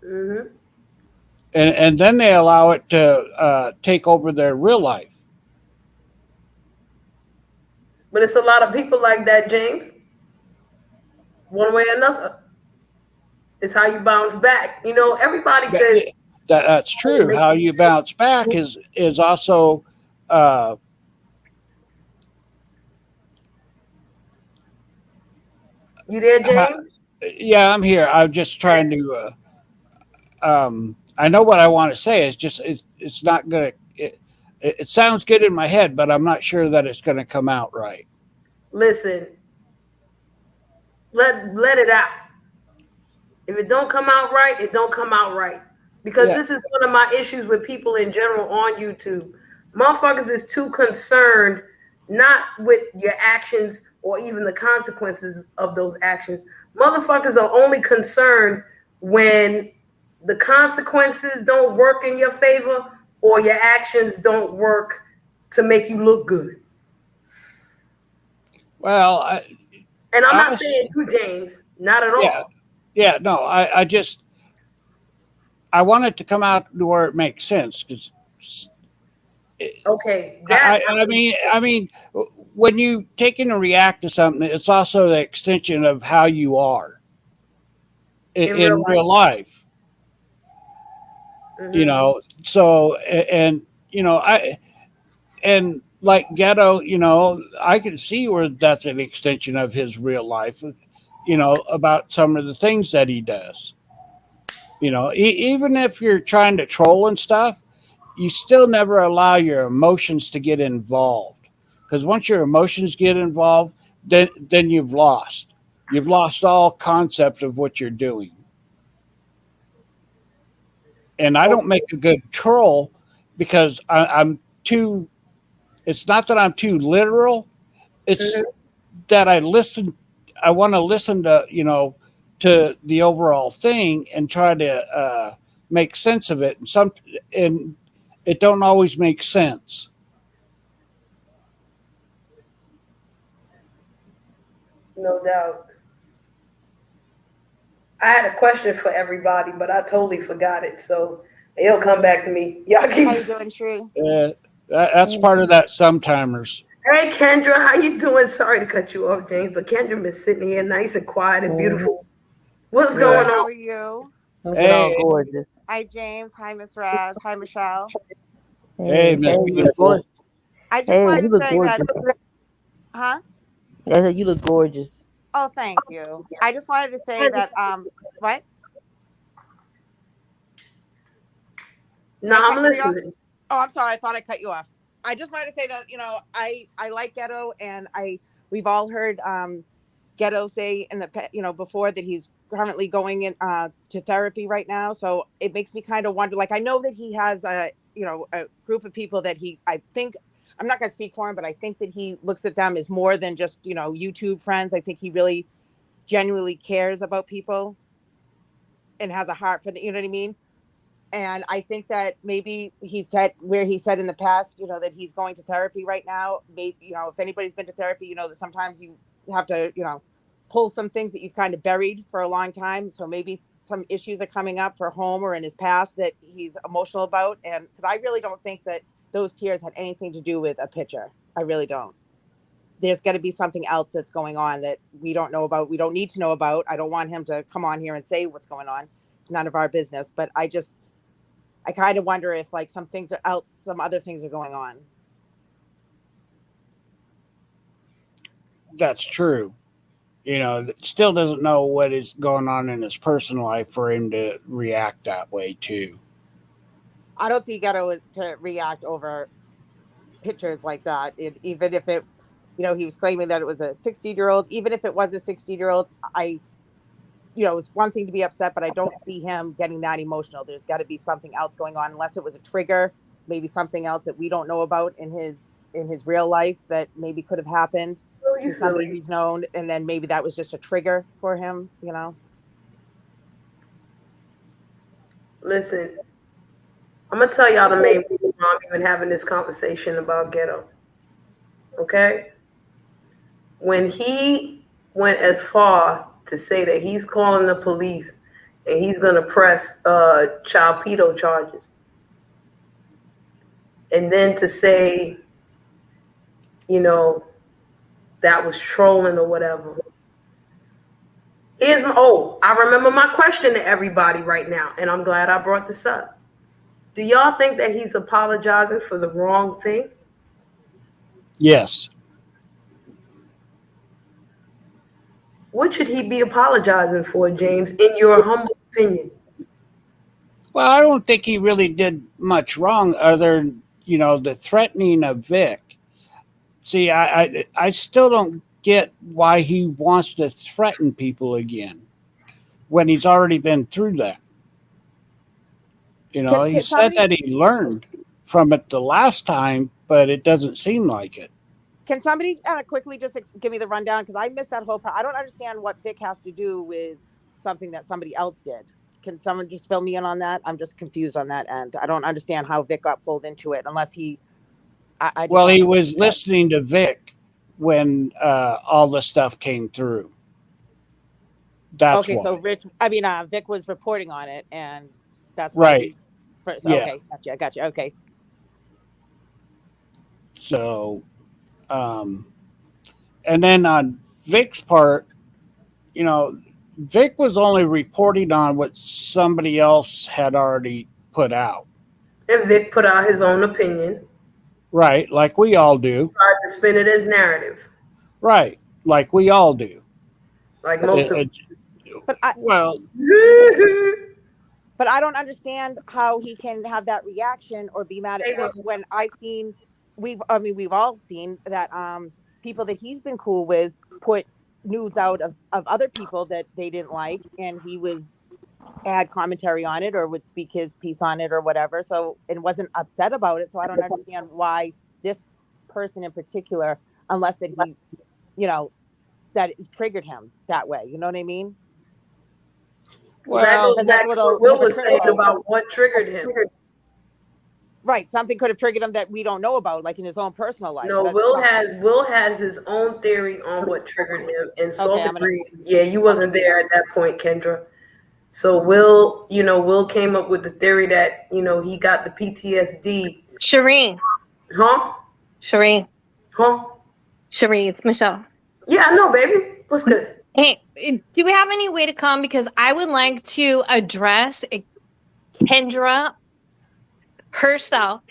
A: Mm-hmm.
E: and then they allow it to take over their real life.
A: But it's a lot of people like that, James. One way or another. It's how you bounce back. Everybody could
E: That's true.
A: make
E: How you bounce back is also uh,
A: you there,
E: how,
A: James?
E: yeah, I'm here. I'm just trying to. I know what I want to say. It's not gonna. It sounds good in my head, but I'm not sure that it's going to come out right.
A: Listen, let it out. If it don't come out right, it don't come out right. Because
E: Yeah.
A: this is one of my issues with people in general on YouTube. Motherfuckers is too concerned not with your actions or even the consequences of those actions. Motherfuckers are only concerned when the consequences don't work in your favor or your actions don't work to make you look good.
E: Well,
A: And I'm not
E: honestly,
A: saying you, James, not at
E: yeah,
A: all.
E: yeah. No, I want it to come out to where it makes sense, because
A: Okay, that
E: I mean, when you take in and react to something, it's also the extension of how you are
A: in real
E: in
A: life.
E: real life.
A: Mm-hmm.
E: So, and I and like Ghetto, I can see where that's an extension of his real life. About some of the things that he does. Even if you're trying to troll and stuff, you still never allow your emotions to get involved, because once your emotions get involved, then you've lost all concept of what you're doing. And I don't
A: Okay.
E: make a good troll, because I'm too. It's not that I'm too literal, it's
A: Mhm.
E: that I want to listen to the overall thing and try to make sense of it, and it don't always make sense.
A: No doubt. I had a question for everybody, but I totally forgot it. So it'll come back to me. Y'all keep.
H: How you doing, True?
E: That's part of that sometimers.
A: Hey Kendra, how you doing? Sorry to cut you off, James, but Kendra been sitting here nice and quiet and beautiful. What's
E: Yeah.
A: going
H: Good. How
A: on?
H: are you?
C: Looking all
E: Hey,
C: gorgeous.
H: Hi, James. Hi, Miss Raz. Hi, Michelle.
E: hey,
C: Hey,
E: Miss
C: hey, you look gorgeous.
E: Beautiful.
H: I just
C: Hey, you
H: wanted to
C: look
H: say that,
C: gorgeous.
H: huh?
C: I said you look gorgeous.
H: Oh, thank you. I just wanted to say that, what? Did
A: No,
H: I
A: I'm
H: cut you off?
A: listening.
H: Oh, I'm sorry. I thought I cut you off. I just wanted to say that, I like Ghetto, and we've all heard Ghetto say before that he's currently going in to therapy right now. So it makes me kind of wonder. Like, I know that he has a group of people that I think, I'm not going to speak for him, but I think that he looks at them as more than just YouTube friends. I think he really genuinely cares about people and has a heart for the, you know what I mean. And I think that maybe he said in the past, that he's going to therapy right now. Maybe, if anybody's been to therapy, that sometimes you have to, pull some things that you've kind of buried for a long time. So maybe some issues are coming up for home or in his past that he's emotional about. And because I really don't think that those tears had anything to do with a picture. I really don't. There's got to be something else that's going on that we don't know about. We don't need to know about. I don't want him to come on here and say what's going on. It's none of our business. But I kind of wonder if like some things are out, some other things are going on.
E: That's true. You know, still doesn't know what is going on in his personal life for him to react that way too.
H: I don't see Ghetto to react over pictures like that. Even if it, you know, he was claiming that it was a 60-year-old, even if it was a 60-year-old, it's one thing to be upset, but I don't see him getting that emotional. There's got to be something else going on, unless it was a trigger, maybe something else that we don't know about in his real life that maybe could have happened to somebody he's known, and then maybe that was just a trigger for him, you know.
A: Listen, I'm gonna tell y'all the main reason why I'm even having this conversation about Ghetto. Okay? When he went as far to say that he's calling the police and he's gonna press child pedo charges, and then to say, you know, that was trolling or whatever. I remember my question to everybody right now, and I'm glad I brought this up. Do y'all think that he's apologizing for the wrong thing?
E: Yes.
A: What should he be apologizing for, James, in your humble opinion?
E: Well, I don't think he really did much wrong other than, you know, the threatening of Vic. See, I still don't get why he wants to threaten people again when he's already been through that. You know, he said that he learned from it the last time, but it doesn't seem like it.
H: Can somebody quickly just give me the rundown? Because I missed that whole part. I don't understand what Vic has to do with something that somebody else did. Can someone just fill me in on that? I'm just confused on that end. I don't understand how Vic got pulled into it unless he...
E: Well, he was listening to Vic when all the stuff came through. That's
H: okay.
E: why.
H: So Vic was reporting on it, and that's why
E: right.
H: Okay, gotcha. Okay.
E: So, and then on Vic's part, you know, Vic was only reporting on what somebody else had already put out.
A: And Vic put out his own opinion.
E: Right, like we all do.
A: Tried to spin it as narrative.
E: Right, like we all do.
A: Like most of
H: but I don't understand how he can have that reaction or be mad at Vic when we've all seen that people that he's been cool with put nudes out of other people that they didn't like, and he was add commentary on it or would speak his piece on it or whatever. So, and wasn't upset about it. So I don't understand why this person in particular, unless that he, you know, that it triggered him that way. You know what I mean?
A: Well, that's what Will was saying about what triggered him.
H: Right. Something could have triggered him that we don't know about, like in his own personal life.
A: No, Will has his own theory on what triggered him. And Salt agrees. Yeah, you wasn't there at that point, Kendra. So Will came up with the theory that, you know, he got the PTSD.
G: Shireen.
A: Huh?
G: Shireen.
A: Huh?
G: Shireen, it's Michelle.
A: Yeah, I know, baby. What's good?
G: Hey, do we have any way to come? Because I would like to address Kendra herself,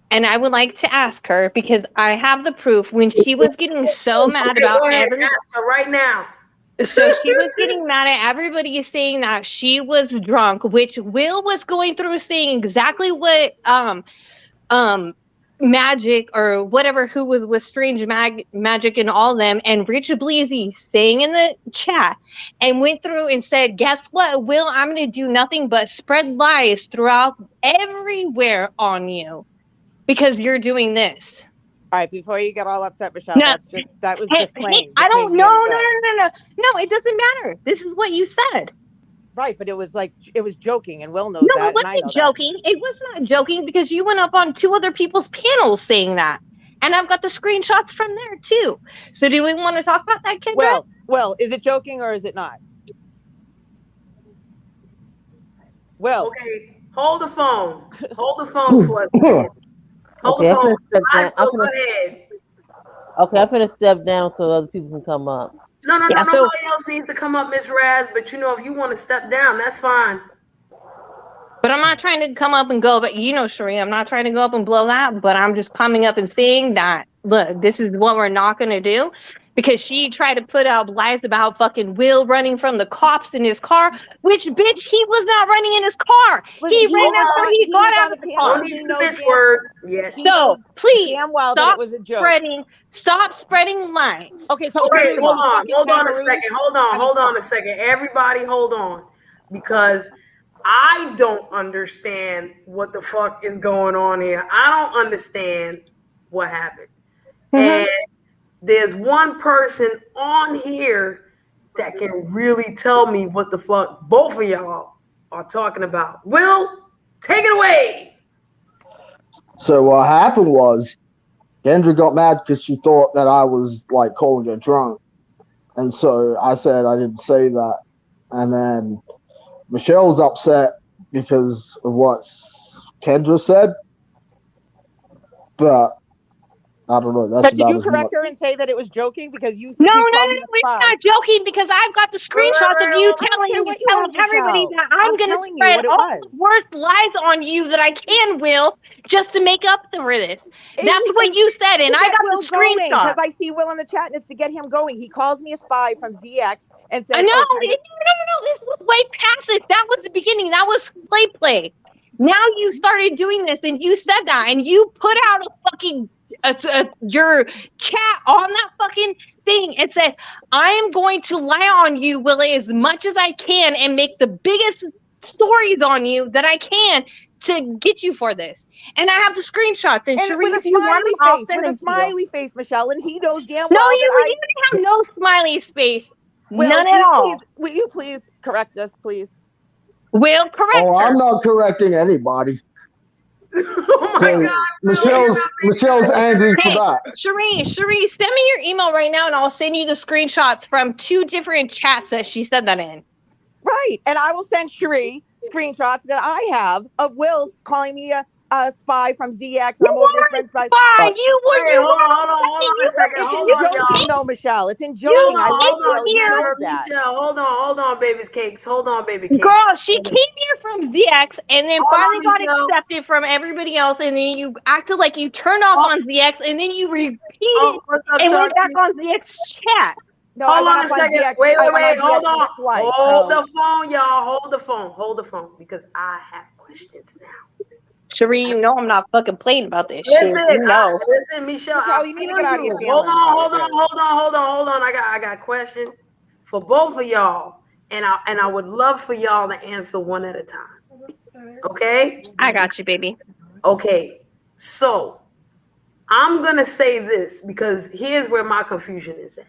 G: and I would like to ask her, because I have the proof when she was getting so mad about everything.
A: Ask her right now.
G: So she was getting mad at everybody saying that she was drunk, which Will was going through saying exactly what Magic or whatever, who was with Strange Magic and all them, and Richard Bleasy saying in the chat, and went through and said, guess what, Will, I'm going to do nothing but spread lies throughout everywhere on you because you're doing this.
H: All right, before you get all upset, Michelle, that was just plain.
G: I don't know. No, it doesn't matter. This is what you said.
H: Right, but it was joking, and Will knows that.
G: No, it wasn't joking. It was not joking because you went up on 2 other people's panels saying that. And I've got the screenshots from there too. So do we want to talk about that, Kendra?
H: Well, is it joking or is it not? Well,
A: Okay, hold the phone. Hold the phone for a second. Hold
C: Okay,
A: the
C: I'm
A: phone.
C: finna step down.
A: Go ahead.
C: Okay, I'm finna step down so other people can come up.
A: No,
G: Yeah, so-
A: nobody else needs to come up, Miss Raz. But if you want to step down, that's fine.
G: But I'm not trying to come up and go, but Sheree, I'm not trying to go up and blow that, but I'm just coming up and saying that, look, this is what we're not going to do. Because she tried to put out lies about fucking Will running from the cops in his car, which, bitch, he was not running in his car. He ran after he got out of the car.
A: Don't use the bitch word yet.
G: So, please,
H: damn well that it was a joke.
G: Stop spreading lies.
H: Okay, so
A: Okay,
H: agree,
A: hold
H: these
A: on.
H: fucking
A: Hold on a
H: kangaroos.
A: second. Hold on a second. Everybody hold on. Because I don't understand what the fuck is going on here. I don't understand what happened. And there's one person on here that can really tell me what the fuck both of y'all are talking about. Will, take it away.
I: So what happened was Kendra got mad because she thought that I was like calling her drunk. And so I said I didn't say that. And then Michelle's upset because of what Kendra said. But I don't know. That's
H: But did
I: about
H: you
I: as
H: correct
I: much.
H: her and say that it was joking because you
G: No,
H: called me a
G: it's
H: spy?
G: not joking because I've got the screenshots of you telling everybody that I'm going to spread all the worst lies on you that I can, Will, just to make up for this. That's what you said, and I got the screenshot.
H: Because I see Will in the chat, and it's to get him going. He calls me a spy from ZX and says,
G: No, this was way past it. That was the beginning. That was play. Now you started doing this, and you said that, and you put out a fucking your chat on that fucking thing and said, I am going to lie on you, Willie, as much as I can and make the biggest stories on you that I can to get you for this. And I have the screenshots. And Sheree,
H: with a
G: if you want them, I'll send them to you.
H: smiley face, Michelle, and he knows damn
G: no,
H: well
G: you have no smiley face. None at all.
H: Will you please correct us, please?
G: Will, correct her.
I: I'm not correcting anybody.
A: Oh my
I: God. Michelle's angry for that.
G: Sheree, send me your email right now and I'll send you the screenshots from 2 different chats that she said that in.
H: Right. And I will send Sheree screenshots that I have of Will calling me a spy from ZX. And I'm over there spreading spies.
G: You were.
A: Hold on a second. Hold on, y'all.
H: No, Michelle. It's in joking.
A: Hold on, baby's cakes. Hold on, baby cakes.
G: Girl, she came here from ZX and then finally got accepted from everybody else, and then you acted like you turned off on ZX, and then you repeated and went back on ZX chat.
A: No, hold on a second. Wait. Hold on. Hold the phone, y'all. Hold the phone, because I have questions now.
G: Sheree, you know I'm not fucking playing about this
A: shit.
G: Listen,
A: Michelle.
H: You need to get out of your
A: Hold on. I got a question for both of y'all, and I would love for y'all to answer one at a time. Okay?
G: I got you, baby.
A: Okay. So I'm gonna say this because here's where my confusion is at.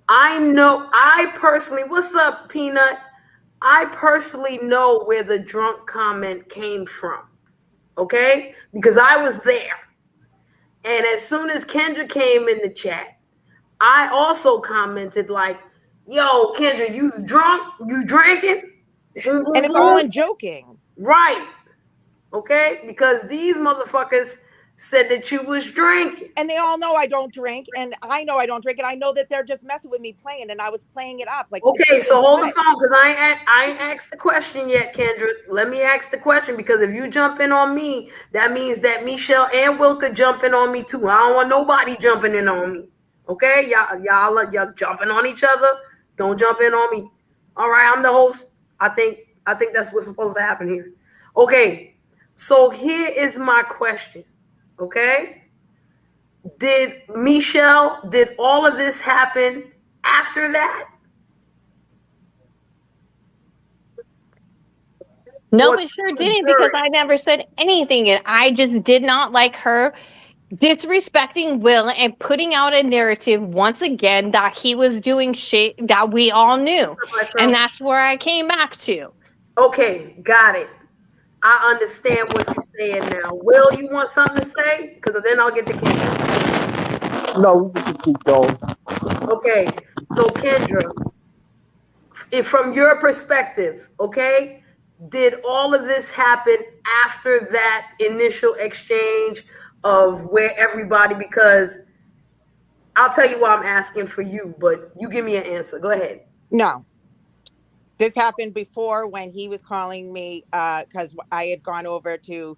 A: I personally, what's up, Peanut? I personally know where the drunk comment came from. Okay? Because I was there. And as soon as Kendra came in the chat, I also commented like, yo, Kendra, you drunk? You drinking?
H: And it's all in joking.
A: Right. Okay? Because these motherfuckers said that you was drinking.
H: And they all know I don't drink, and I know I don't drink, and I know that they're just messing with me playing, and I was playing it up. Like,
A: okay, so hold the phone, because I ain't asked the question yet, Kendra. Let me ask the question, because if you jump in on me, that means that Michelle and Will could jump in on me too. I don't want nobody jumping in on me. Okay? Y'all jumping on each other. Don't jump in on me. All right, I'm the host. I think that's what's supposed to happen here. Okay, so here is my question. Okay? Did all of this happen after that?
G: No, it sure didn't, because I never said anything, and I just did not like her disrespecting Will and putting out a narrative once again that he was doing shit that we all knew. And that's where I came back to.
A: Okay, got it. I understand what you're saying now. Will, you want something to say? Because then I'll get the key.
I: No, we can keep going.
A: Okay, So Kendra, if from your perspective, okay, did all of this happen after that initial exchange of where everybody, because I'll tell you why I'm asking for you, but you give me an answer. Go ahead.
H: No, this happened before when he was calling me because I had gone over to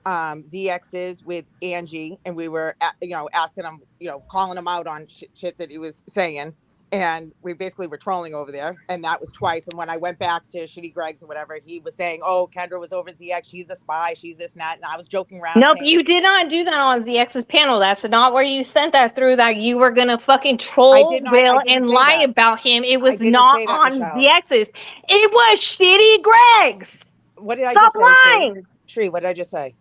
H: ZX's with Angie, and we were asking him, calling him out on shit that he was saying, and we basically were trolling over there, and that was twice. And when I went back to Shitty Greg's or whatever, he was saying, oh, Kendra was over ZX, she's a spy, she's this and that, and I was joking around.
G: Nope,
H: saying,
G: you did not do that on ZX's panel. That's not where you sent that through, that you were going to fucking troll Will and lie about him. It was not on ZX's. It was Shitty Greg's.
H: What did I
G: Stop
H: just say,
G: lying.
H: Shree, what did I just say?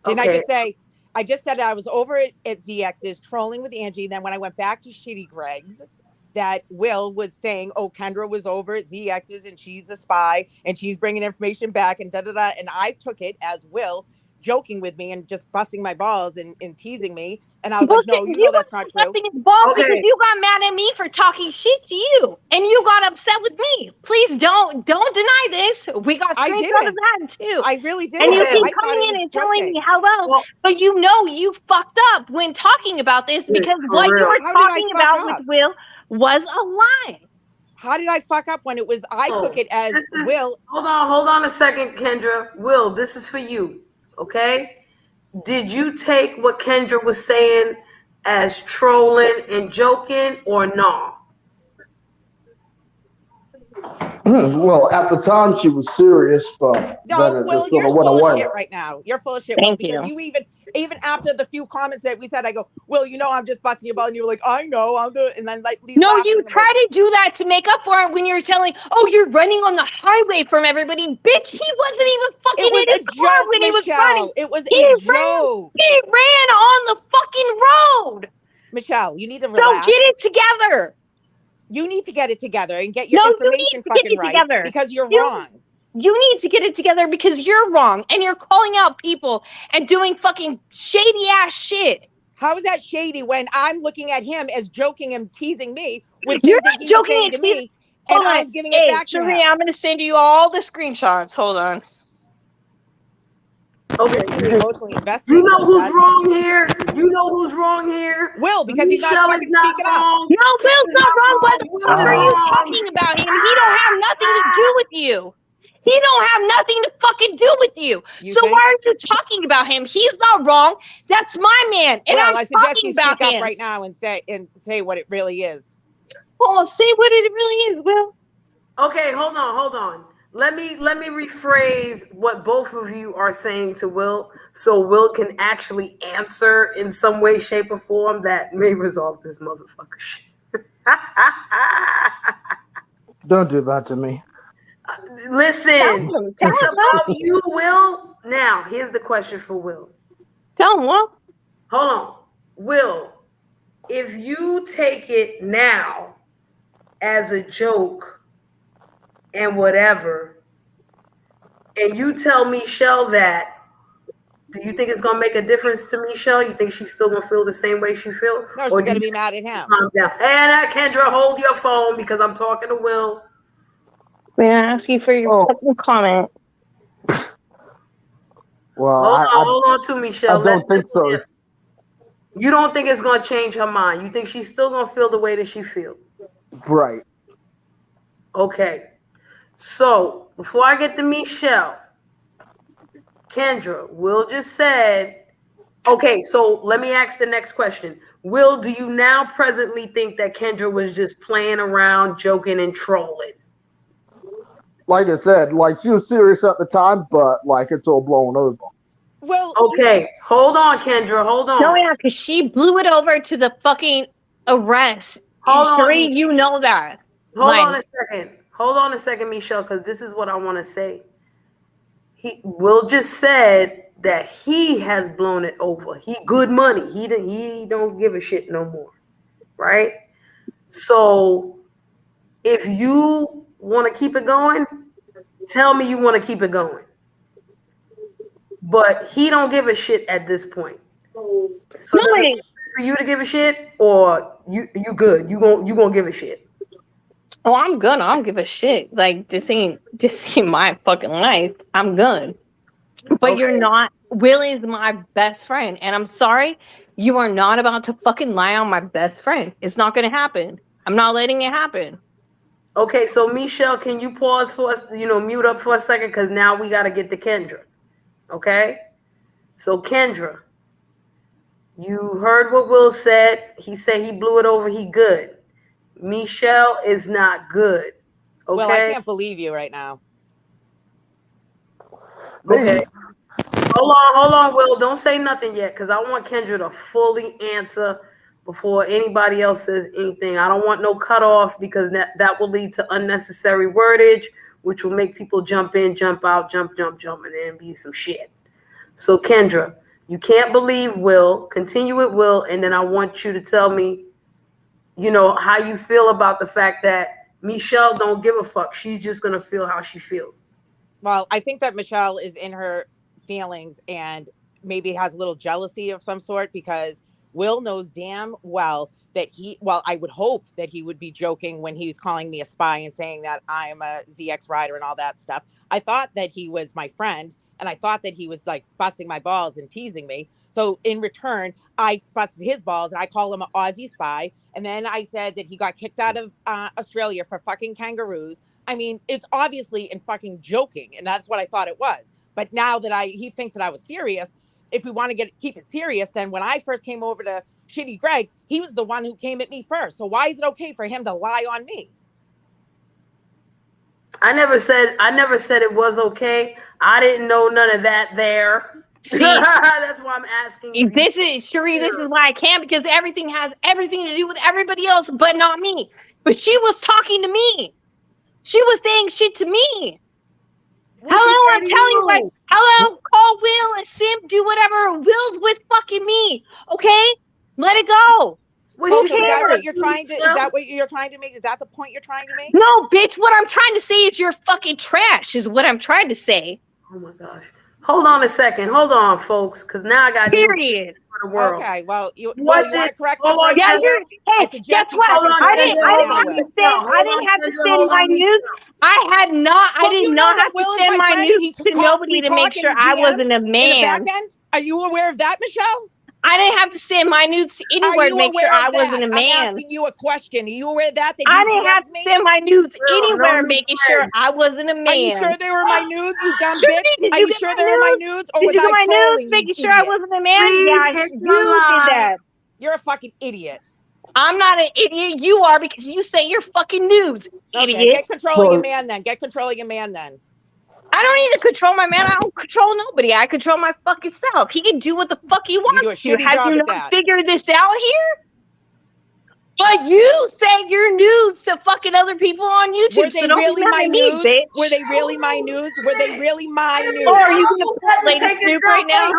H: Didn't I just say, I just said I was over at ZX's trolling with Angie. Then when I went back to Shitty Greg's, that Will was saying, oh, Kendra was over at ZX's and she's a spy and she's bringing information back and da-da-da. And I took it as Will joking with me and just busting my balls and teasing me. And I was like, no, you know that's not true.
G: Busting his balls because you got mad at me for talking shit to you. And you got upset with me. Please don't deny this. We got screenshots of that too.
H: I really did.
G: And you keep coming in and telling me hello, but you know you fucked up when talking about this because what you were talking about with Will was a lie.
H: How did I fuck up when it was, I took it as Will.
A: Hold on a second, Kendra. Will, this is for you, okay? Did you take what Kendra was saying as trolling and joking or no?
I: Well, at the time she was serious, but
H: no, Will, you're full of shit right now. You're full of shit, Will, because you even after the few comments that we said, I go, Will, I'm just busting your ball, and you were like, I know, I'm the, and then like,
G: no, you try to do that to make up for it when you're telling, oh, you're running on the highway from everybody, bitch. He wasn't even fucking in his car when he was running.
H: It was a joke.
G: He ran on the fucking road.
H: Michelle, you need to relax.
G: So get it together.
H: You need to get it together and get your information fucking right because you're wrong.
G: You need to get it together because you're wrong and you're calling out people and doing fucking shady ass shit.
H: How is that shady when I'm looking at him as joking and teasing me with
G: you're
H: things
G: not
H: that he
G: joking
H: was saying to me, and I was giving it back to him.
G: I'm going to send you all the screenshots. Hold on.
A: Okay.
H: You're emotionally invested.
A: You know who's wrong here? You know who's wrong here?
H: Will, because he's not fucking speaking up.
G: No, Will's not wrong. What the fuck are you talking about him? He don't have nothing to do with you. He don't have nothing to fucking do with you. So why are you talking about him? He's not wrong. That's my man. And
H: I suggest you speak
G: up
H: right now and say what it really is.
G: Oh, say what it really is, Will.
A: Okay, hold on. Let me rephrase what both of you are saying to Will, so Will can actually answer in some way, shape, or form that may resolve this motherfucker shit.
I: Don't do that to me.
A: Listen, it's about you, Will. Now, here's the question for Will.
G: Tell him, Will.
A: Hold on. Will, if you take it now as a joke and whatever, and you tell Michelle that, do you think it's going to make a difference to Michelle? You think she's still going to feel the same way she feels?
H: No, she's going to be mad at him.
A: Calm down. And Kendra, hold your phone because I'm talking to Will.
G: May I ask you for your comment?
I: Well,
A: hold on to Michelle.
I: I don't think so.
A: You don't think it's going to change her mind? You think she's still going to feel the way that she feels?
I: Right.
A: Okay. So, before I get to Michelle, Kendra, Will just said, okay, so let me ask the next question. Will, do you now presently think that Kendra was just playing around, joking, and trolling?
I: Like I said, she was serious at the time, but it's all blown over.
H: Well,
A: okay, hold on, Kendra, hold on.
G: No, yeah, because she blew it over to the fucking arrest.
A: Hold on,
G: you know that.
A: Hold on a second, Michelle, because this is what I want to say. Will just said that he has blown it over. He good money. He don't give a shit no more, right? So if you want to keep it going, tell me you want to keep it going. But he don't give a shit at this point. So for you to give a shit, or you good? You gonna give a shit?
G: Oh, I'm good. I don't give a shit. Like this ain't my fucking life. I'm good. But
A: Okay.
G: you're not. Will is my best friend, and I'm sorry, you are not about to fucking lie on my best friend. It's not gonna happen. I'm not letting it happen.
A: Okay, so Michelle, can you pause for us? Mute up for a second, because now we got to get to Kendra. Okay, so Kendra, you heard what Will said. He said he blew it over. He good. Michelle is not good. Okay.
H: Well, I can't believe you right now.
A: Okay. Hold on, Will. Don't say nothing yet, because I want Kendra to fully answer before anybody else says anything. I don't want no cutoffs, because that will lead to unnecessary wordage, which will make people jump in, jump out, jump, and then be some shit. So, Kendra, you can't believe Will. Continue with Will, and then I want you to tell me, how you feel about the fact that Michelle don't give a fuck. She's just going to feel how she feels.
H: Well, I think that Michelle is in her feelings and maybe has a little jealousy of some sort, because Will knows damn well that I would hope that he would be joking when he was calling me a spy and saying that I'm a ZX rider and all that stuff. I thought that he was my friend, and I thought that he was like busting my balls and teasing me. So in return, I busted his balls and I call him an Aussie spy. And then I said that he got kicked out of Australia for fucking kangaroos. I mean, it's obviously in fucking joking, and that's what I thought it was. But now that he thinks that I was serious, if we want to keep it serious, then when I first came over to Shitty Greg's, he was the one who came at me first. So why is it okay for him to lie on me?
A: I never said it was okay. I didn't know none of that there.
G: See,
A: that's why I'm asking you.
G: This is Cherie. This is why I can't, because everything has everything to do with everybody else, but not me. But she was talking to me. She was saying shit to me. Hello, I'm telling you, like, hello, call Will and Sim, do whatever. Will's with fucking me, okay? Let it go.
H: Okay, is that what you're trying to? Is that what you're trying to make? Is that the point you're trying to make?
G: No, bitch. What I'm trying to say is you're fucking trash. Is what I'm trying to say.
A: Oh my gosh. Hold on a second. Hold on, folks, because now I got
G: period
A: for the world.
H: Okay, well, you want to correct this right
G: yeah,
H: now?
G: hey, guess what? I didn't have to send my nudes. I did not have to send my nudes to nobody to make sure I wasn't a man.
H: Are you aware of that, Michelle?
G: I didn't have to send my nudes to anywhere to make sure I wasn't a man.
H: I'm asking you a question. Are you aware of that?
G: I didn't have to send my nudes anywhere, making sure I wasn't a man.
H: Are you sure they were my nudes, you dumb bitch? Are you sure they were my nudes? Or
G: did
H: was
G: you get
H: I
G: my
H: trolling
G: nudes, making sure I wasn't a man? Yeah, you did that.
H: You're a fucking idiot.
G: I'm not an idiot. You are, because you say you're fucking nudes, idiot.
H: Okay, get control of your man then. Get control of your man then.
G: I don't need to control my man. I don't control nobody. I control my fucking self. He can do what the fuck he wants to. Have you not figured this out here? But you sent your nudes to fucking other people on YouTube.
H: Were they really my nudes? Were they really my nudes? Were they really my nudes?
G: Or are you going to play the Snoop right now?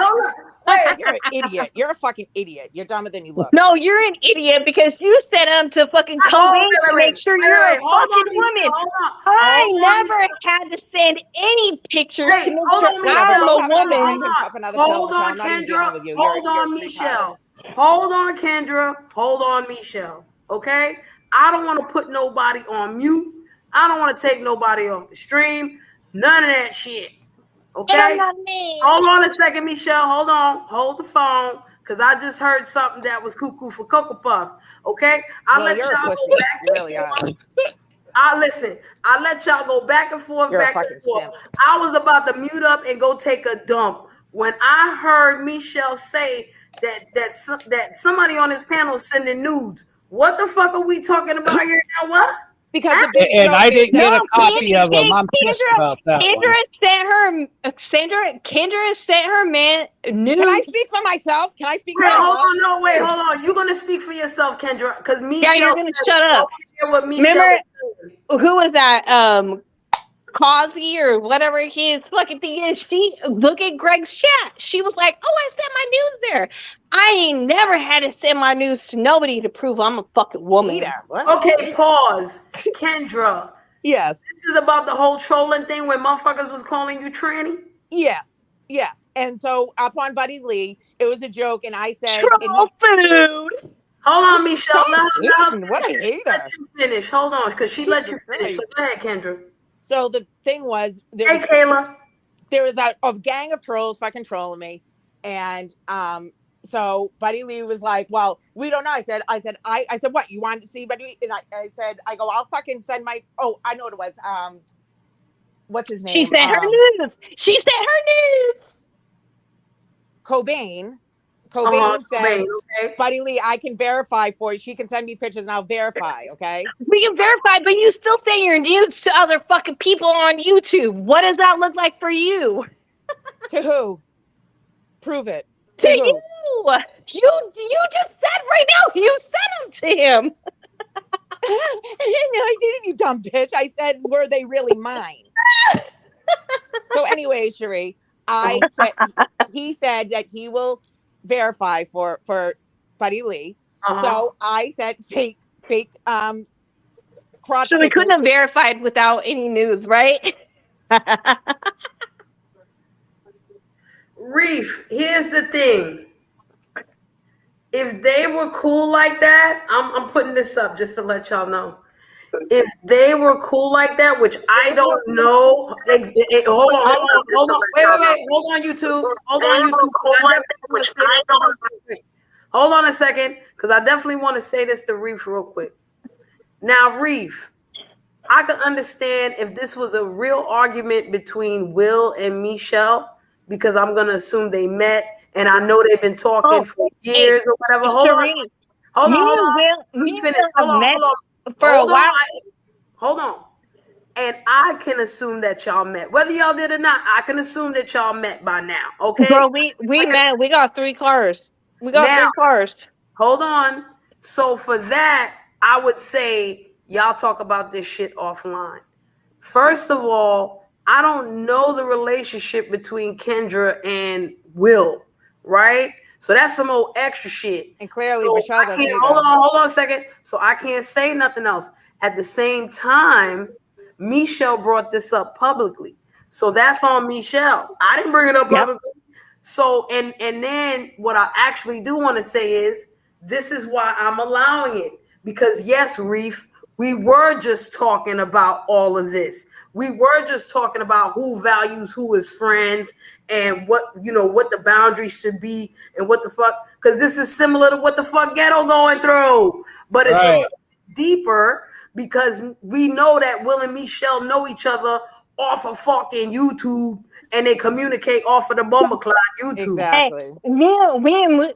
H: You're an idiot. You're a fucking idiot. You're dumber than you look.
G: No, you're an idiot because you sent them to fucking Kobe to make sure you're a fucking woman. I never had to send any pictures to make sure I'm a woman.
A: Hold on, Kendra. Hold on, Michelle. Hold on, Kendra. Hold on, Michelle. Okay? I don't want to put nobody on mute. I don't want to take nobody off the stream. None of that shit. Okay? Hold on a second, Michelle. Hold on. Hold the phone. Because I just heard something that was cuckoo for Cocoa Puff. Okay? I'll let y'all go back.
H: You really are.
A: Listen, I let y'all go back and forth, back and forth. Simp. I was about to mute up and go take a dump. When I heard Michelle say that somebody on this panel sending nudes, what the fuck are we talking about here now? What?
H: Because
E: I didn't get a copy of them. I'm pissed about that.
G: Kendra sent her man nudes.
H: Can I speak for myself?
A: Hold on. You're gonna speak for yourself, Kendra, because Michelle.
G: Yeah, you're gonna shut up. Remember who was that? Causey or whatever his fucking thing is. She look at Greg's chat. She was like, "Oh, I sent my news there." I ain't never had to send my news to nobody to prove I'm a fucking woman.
A: Okay, pause. Kendra.
H: Yes.
A: This is about the whole trolling thing where motherfuckers was calling you tranny?
H: Yes. And so upon Buddy Lee, It was a joke, and I said,
G: Troll food.
A: Hold on, Michelle.
H: What a hater.
A: Let you finish. Hold on, because she let you finish. So go ahead, Kendra.
H: So the thing was,
A: Hey, Kayla.
H: there was a gang of trolls fucking trolling me, and so Buddy Lee was like, well, we don't know. I said, what, you wanted to see Buddy? And I said, I'll fucking send my, I know what it was. What's his name?
G: She said her news. She said her news.
H: Cobain said,
A: Cobain, okay.
H: Buddy Lee, I can verify for you. She can send me pictures and I'll verify, okay?
G: We can verify, but you still say you're nudes to other fucking people on YouTube. What does that look like for you?
H: To who? Prove it.
G: To you. You just said right now you sent them to him.
H: No, I didn't, you dumb bitch. I said, were they really mine? So anyway, Cherie, he said that he will verify for Buddy Lee. So I said fake crotch.
G: So we couldn't have verified without any news, right?
A: Reef, here's the thing. If they were cool like that, I'm putting this up just to let y'all know. If they were cool like that, which I don't know. Hold on. Wait. Hold on, YouTube. Hold on a second, because I definitely want to say this to Reef real quick. Now, Reef, I could understand if this was a real argument between Will and Michelle, because I'm going to assume they met, and I know they've been talking for years or whatever. Hold on. And I can assume that y'all met. Whether y'all did or not, I can assume that y'all met by now. Okay?
G: Bro, we met. We got 3 cars. We got 3 cars.
A: Hold on. So for that, I would say y'all talk about this shit offline. First of all, I don't know the relationship between Kendra and Will, right? So that's some old extra shit.
H: And clearly,
A: so
H: Michelle doesn't either.
A: Hold on a second. So I can't say nothing else. At the same time, Michelle brought this up publicly. So that's on Michelle. I didn't bring it up publicly. So, and then what I actually do want to say is, this is why I'm allowing it. Because yes, Reef, we were just talking about all of this. We were just talking about who values who as friends and what the boundaries should be and what the fuck. Because this is similar to what the fuck Ghetto going through. But it's a little deeper, because we know that Will and Michelle know each other off of fucking YouTube, and they communicate off of the Bumbleclad YouTube.
H: Exactly.
G: Hey,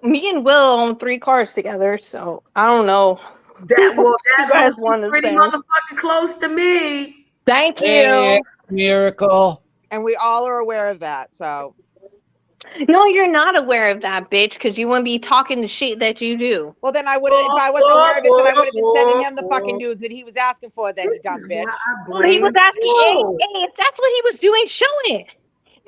G: me and Will own 3 cars together, so I don't know.
A: That
G: guys
A: was pretty motherfucking close to me.
G: Thank you.
E: Hey, miracle.
H: And we all are aware of that. So
G: no, you're not aware of that, bitch, because you wouldn't be talking the shit that you do.
H: Well, then I would have. If I wasn't aware of it, then I would have been sending him the fucking news that he was asking for. Then, dumb bitch.
G: Well, he was asking, hey, if that's what he was doing, show it.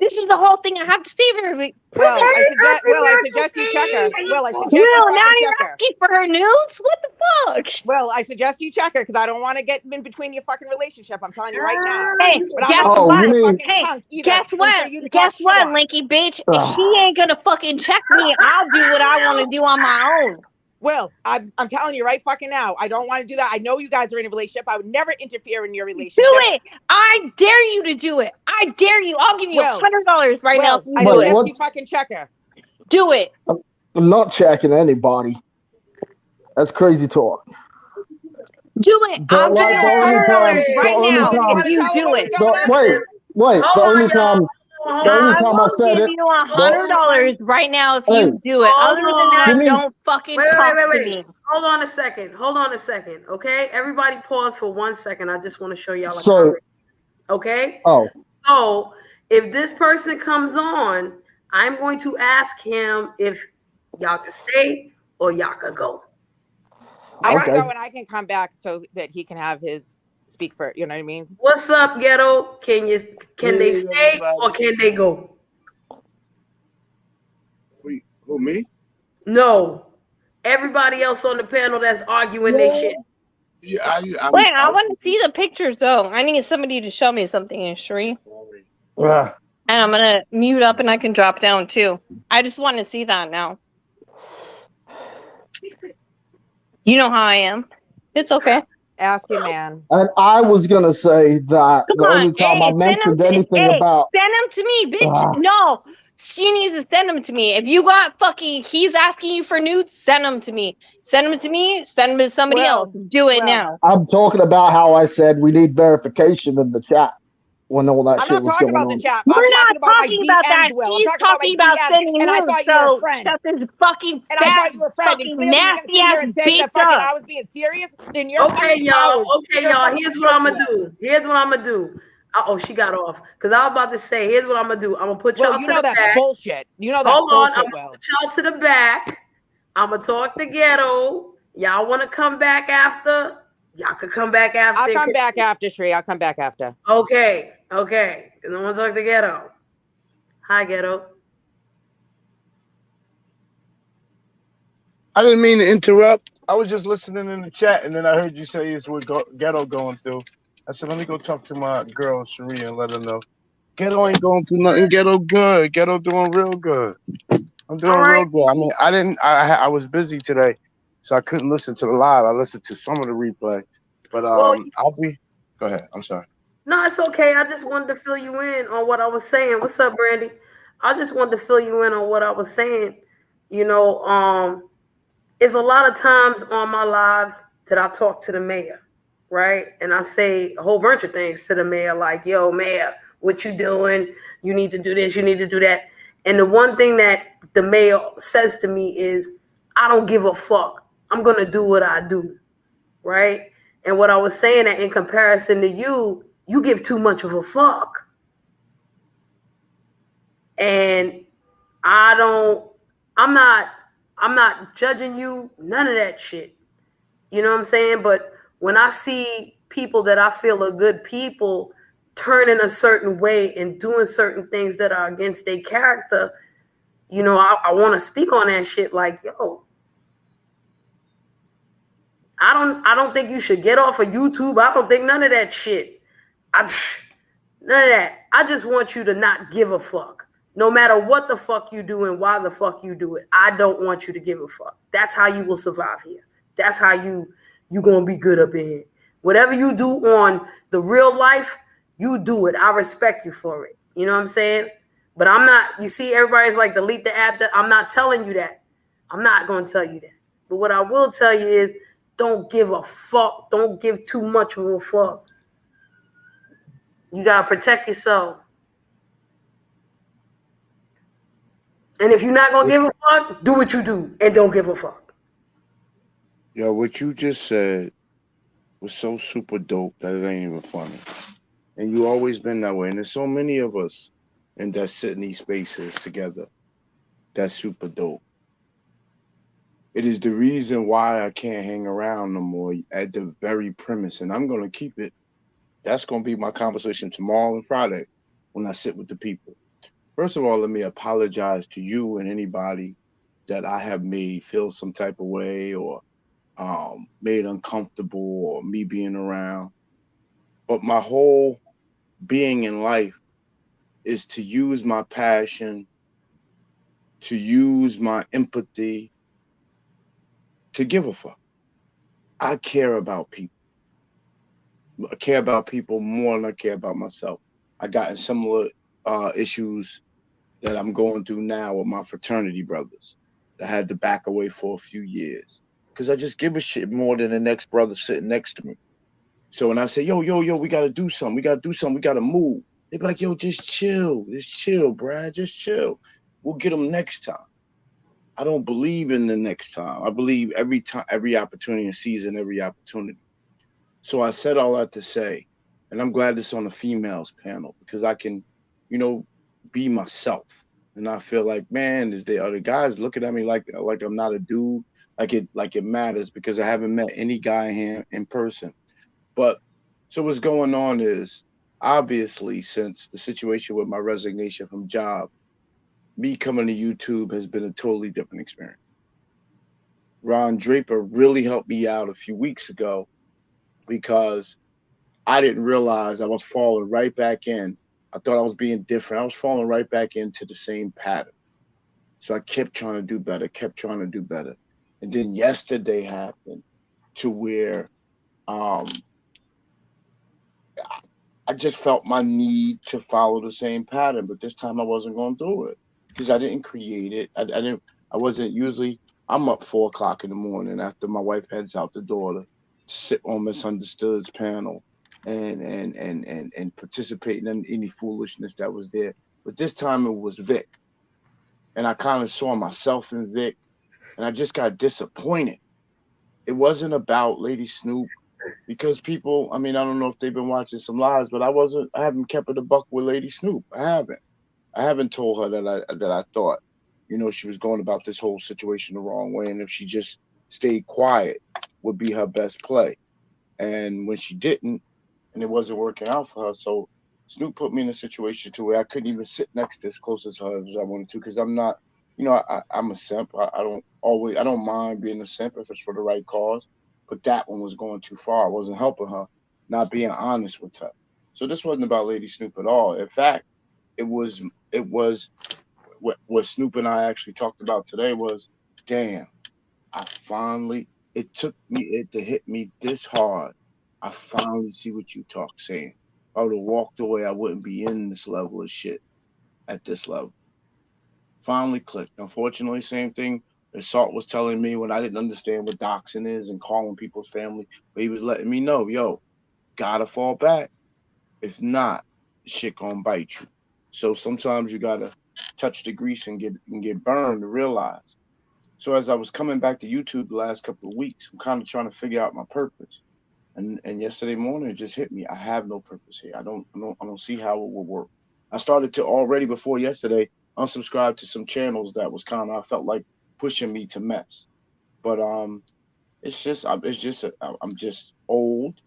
G: This is the whole thing I have to say for everybody.
H: Well, I suggest you check her. Now
G: you're asking for her news? What the fuck?
H: Well, I suggest you check her, because I don't want to get in between your fucking relationship. I'm telling you right now.
G: Hey, guess what, Linky bitch? If she ain't gonna fucking check me, I'll do what I want to do on my own.
H: Well, I'm telling you right fucking now, I don't want to do that. I know you guys are in a relationship. I would never interfere in your relationship.
G: Do it. I dare you to do it. I dare you. I'll give you $100 right now.
H: I suggest you fucking check her.
G: Do it.
I: I'm not checking anybody. That's crazy talk.
G: Do it. I'll give you $100 right now if you do it.
I: Wait. The only time I said it.
G: I'll give you $100 right now if you do it. Other than that, don't fucking talk to me.
A: Hold on a second. Okay, everybody, pause for 1 second. I just want to show y'all. Okay.
I: Oh.
A: So if this person comes on, I'm going to ask him if y'all can stay or y'all can go.
H: I can go and I can come back so that he can have his speak for it. You know what I mean?
A: What's up, Ghetto? Can they stay or can they go?
J: Who, me?
A: No. Everybody else on the panel that's arguing their shit.
J: Yeah,
G: I want to see the pictures though. I need somebody to show me something in Shree. And I'm gonna mute up and I can drop down too. I just want to see that now. You know how I am. It's okay.
H: Ask your man.
I: And I was gonna say that
G: Come
I: the
G: on,
I: only time I
G: send them
I: mentioned
G: to
I: anything about
G: send them to me, bitch.
I: ah,
G: No, she needs to send them to me. If you got fucking, he's asking you for nudes, send them to me. Send them to me. Send them to somebody else. Do it now.
I: I'm talking about how I said we need verification in the chat when all that
H: I'm
I: shit
H: not
I: was
H: talking
I: going
H: about the
I: on.
H: chat.
G: We're
H: I'm
G: not
H: talking about my
G: talking about that.
H: DMs, Will. I'm
G: She's
H: talking about my
G: talking about
H: DMs,
G: sending
H: and I
G: nudes.
H: thought you were a
G: So
H: friend.
G: shut this fucking
H: And I
G: fat,
H: thought you were a friend. And
G: fucking
H: clearly you're gonna
G: nasty
H: sit here
G: ass
H: and say
G: bitch
H: that fucking
G: up.
H: I was being serious. Then you're
A: Okay,
H: fucking
A: y'all.
H: coward.
A: Okay,
H: You're a
A: y'all.
H: fucking
A: Here's what
H: jerk,
A: I'm gonna
H: Will.
A: do. Here's what I'm gonna do. Oh, she got off. Because I was about to say, here's what I'm gonna do. I'm gonna put
H: Well,
A: y'all
H: you
A: to
H: know
A: the
H: that's
A: back.
H: bullshit. You know that's
A: Hold on. I'm
H: bullshit,
A: gonna
H: Will.
A: put y'all to the back. I'm gonna talk to Ghetto. Y'all wanna come back after? Y'all could come back after.
H: I'll come back after, Shree. I'll come back after.
A: Okay. Okay. And I'm gonna talk to Ghetto. Hi, Ghetto.
J: I didn't mean to interrupt. I was just listening in the chat, and then I heard you say it's what Ghetto going through. I said, let me go talk to my girl, Cherie, and let her know. Ghetto ain't going through nothing. Ghetto good. Ghetto doing real good. I'm doing real good. I mean, I was busy today, so I couldn't listen to the live. I listened to some of the replay. But
A: Well,
J: go ahead. I'm sorry.
A: no, it's okay. I just wanted to fill you in on what I was saying. What's up, Brandy? I just wanted to fill you in on what I was saying. You know, it's a lot of times on my lives that I talk to the mayor, right? And I say a whole bunch of things to the mayor, like, yo, mayor, what you doing? You need to do this, you need to do that. And the one thing that the mayor says to me is, I don't give a fuck. I'm gonna do what I do, right? And what I was saying that in comparison to you, you give too much of a fuck. And I'm not judging you, none of that shit. You know what I'm saying? But when I see people that I feel are good people turning a certain way and doing certain things that are against their character, you know, I want to speak on that shit like, yo, I don't think you should get off of YouTube. I don't think none of that shit. None of that. I just want you to not give a fuck. No matter what the fuck you do and why the fuck you do it, I don't want you to give a fuck. That's how you will survive here. That's how you gonna be good up in here. Whatever you do on the real life, you do it. I respect you for it. You know what I'm saying? But I'm not, you see, everybody's like, delete the app. I'm not telling you that. I'm not gonna tell you that. But what I will tell you is, don't give a fuck. Don't give too much of a fuck. You gotta protect yourself. And if you're not gonna give a fuck, do what you do and don't give a fuck.
J: Yo, what you just said was so super dope that it ain't even funny. And you always been that way. And there's so many of us and that sit in these spaces together. That's super dope. It is the reason why I can't hang around no more at the very premise. And I'm gonna keep it. That's gonna be my conversation tomorrow and Friday when I sit with the people. First of all, let me apologize to you and anybody that I have made feel some type of way or made uncomfortable or me being around. But my whole being in life is to use my passion, to use my empathy, to give a fuck. I care about people. I care about people more than I care about myself. I got in similar issues that I'm going through now with my fraternity brothers that I had to back away for a few years because I just give a shit more than the next brother sitting next to me. So when I say, yo, we got to do something, we got to move, they be like, yo, just chill, Brad, just chill. We'll get them next time. I don't believe in the next time. I believe every time, every opportunity and season, every opportunity. So I said all that to say, and I'm glad it's on the females panel because I can, be myself. And I feel like, man, is there other guys looking at me like I'm not a dude, like it matters because I haven't met any guy here in person. But so what's going on is obviously since the situation with my resignation from job, me coming to YouTube has been a totally different experience. Ron Draper really helped me out a few weeks ago because I didn't realize I was falling right back in. I thought I was being different. I was falling right back into the same pattern. So I kept trying to do better, And then yesterday happened to where I just felt my need to follow the same pattern, but this time I wasn't going to do it because I didn't create it. I wasn't usually, I'm up 4 o'clock in the morning after my wife heads out the door to sit on Misunderstood's panel and participate in any foolishness that was there. But this time it was Vic. And I kind of saw myself in Vic, and I just got disappointed. It wasn't about Lady Snoop, because people, I mean, I don't know if they've been watching some lives, but I haven't kept it a buck with Lady Snoop. I haven't told her that I thought, she was going about this whole situation the wrong way, and if she just stayed quiet would be her best play. And when she didn't, and it wasn't working out for her, so Snoop put me in a situation to where I couldn't even sit next to as close as her as I wanted to, because I'm not, I'm a simp. I don't mind being a simp if it's for the right cause, but that one was going too far. I wasn't helping her, not being honest with her. So this wasn't about Lady Snoop at all. In fact, it was what Snoop and I actually talked about today was, damn, it took it to hit me this hard. I finally see what you saying. If I would have walked away, I wouldn't be in this level of shit at this level. Finally clicked. Unfortunately, same thing Assault was telling me when I didn't understand what doxing is and calling people's family, but he was letting me know, yo, gotta fall back. If not, shit gonna bite you. So sometimes you gotta touch the grease and get burned to realize. So as I was coming back to YouTube the last couple of weeks, I'm kind of trying to figure out my purpose. And yesterday morning it just hit me. I have no purpose here. I don't see how it will work. I started to already before yesterday unsubscribe to some channels that was I felt like pushing me to mess. But I'm just old.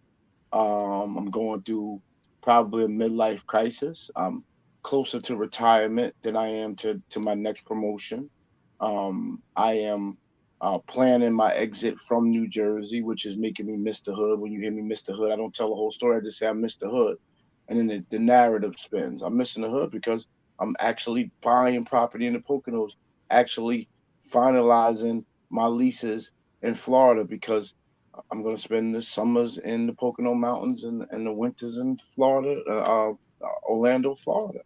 J: I'm going through probably a midlife crisis. I'm closer to retirement than I am to my next promotion. I am planning my exit from New Jersey, which is making me miss the hood. When you hear me miss the hood, I don't tell the whole story. I just say I miss the hood. And then the narrative spins. I'm missing the hood because I'm actually buying property in the Poconos, actually finalizing my leases in Florida, because I'm going to spend the summers in the Pocono Mountains and the winters in Florida, Orlando, Florida.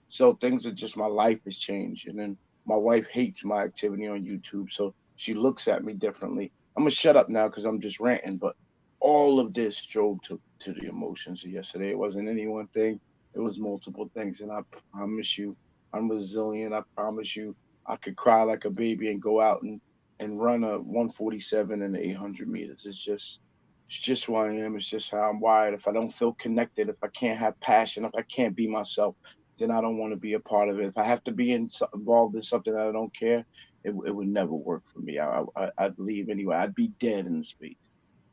J: So things are just, my life has changed. And then my wife hates my activity on YouTube, so she looks at me differently. I'm going to shut up now because I'm just ranting, but all of this drove to the emotions of yesterday. It wasn't any one thing. It was multiple things. And I promise you, I'm resilient. I promise you, I could cry like a baby and go out and run a 147 in the 800 meters. It's just who I am. It's just how I'm wired. If I don't feel connected, if I can't have passion, if I can't be myself, then I don't want to be a part of it. If I have to be involved in something that I don't care, it would never work for me. I'd leave anyway. I'd be dead in the space.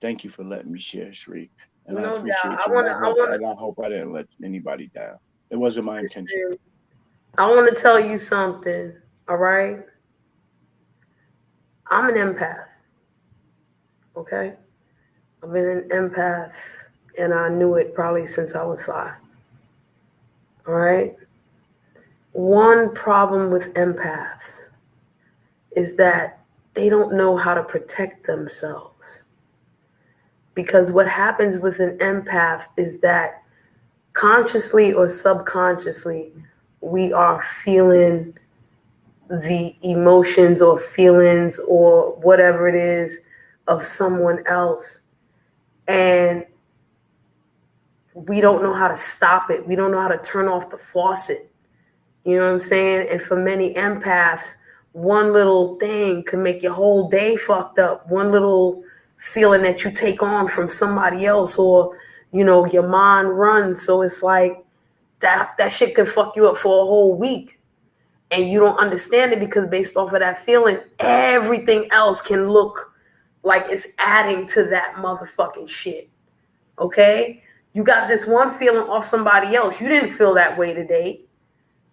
J: Thank you for letting me share, Shree. And I appreciate you. I hope I didn't let anybody down. It wasn't my intention.
A: I want to tell you something, all right? I'm an empath, okay? I've been an empath, and I knew it probably since I was 5, all right? One problem with empaths is that they don't know how to protect themselves. Because what happens with an empath is that consciously or subconsciously, we are feeling the emotions or feelings or whatever it is of someone else. And we don't know how to stop it. We don't know how to turn off the faucet. You know what I'm saying? And for many empaths, one little thing can make your whole day fucked up. One little feeling that you take on from somebody else, or, your mind runs. So it's like that shit can fuck you up for a whole week. And you don't understand it because based off of that feeling, everything else can look like it's adding to that motherfucking shit. Okay? You got this one feeling off somebody else. You didn't feel that way today.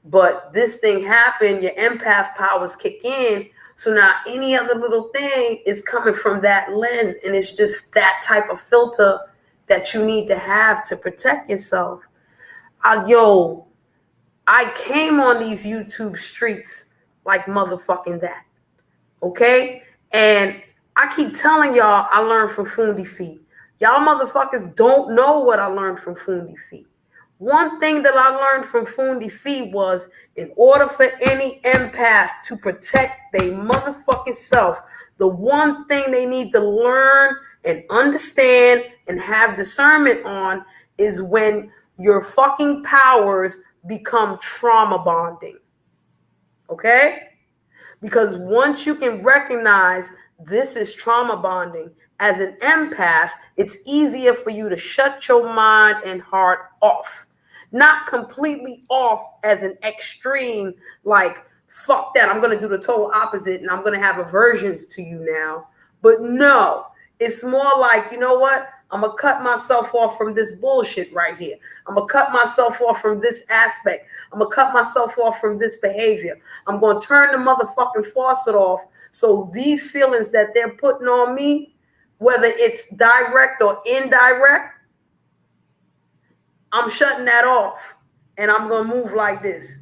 A: But this thing happened, your empath powers kick in. So now any other little thing is coming from that lens. And it's just that type of filter that you need to have to protect yourself. I came on these YouTube streets like motherfucking that. Okay? And I keep telling y'all I learned from Fundi Feet. Y'all motherfuckers don't know what I learned from Fundi Feet. One thing that I learned from Fundi Feet was in order for any empath to protect their motherfucking self, the one thing they need to learn and understand and have discernment on is when your fucking powers become trauma bonding. Okay? Because once you can recognize this is trauma bonding as an empath, it's easier for you to shut your mind and heart off. Not completely off as an extreme, like, fuck that, I'm going to do the total opposite and I'm going to have aversions to you now. But no, it's more like, you know what? I'm going to cut myself off from this bullshit right here. I'm going to cut myself off from this aspect. I'm going to cut myself off from this behavior. I'm going to turn the motherfucking faucet off so these feelings that they're putting on me, whether it's direct or indirect, I'm shutting that off and I'm going to move like this.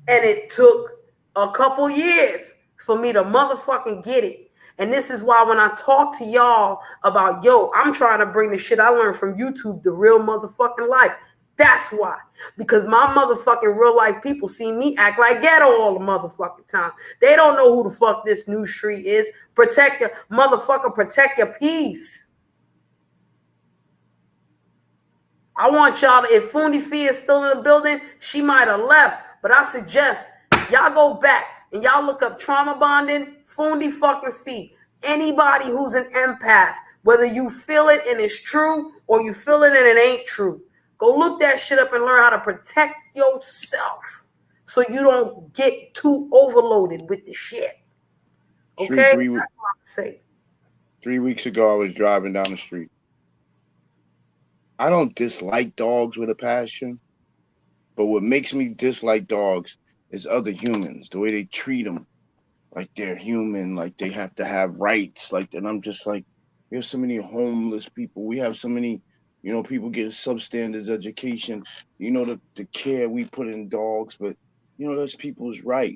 A: And it took a couple years for me to motherfucking get it. And this is why when I talk to y'all about, yo, I'm trying to bring the shit I learned from YouTube to real motherfucking life. That's why. Because my motherfucking real life people see me act like ghetto all the motherfucking time. They don't know who the fuck this new street is. Protect your motherfucker, protect your peace. I want y'all to, if Fundi Fee is still in the building, she might have left. But I suggest y'all go back and y'all look up trauma bonding, Fundi fucking Fee. Anybody who's an empath, whether you feel it and it's true or you feel it and it ain't true, go look that shit up and learn how to protect yourself so you don't get too overloaded with the shit. Okay? That's what I'm saying.
J: 3 weeks ago, I was driving down the street. I don't dislike dogs with a passion, but what makes me dislike dogs is other humans, the way they treat them like they're human, like they have to have rights. Like, and I'm just like, we have so many homeless people. We have so many, people getting substandard education. The care we put in dogs, but that's people's right.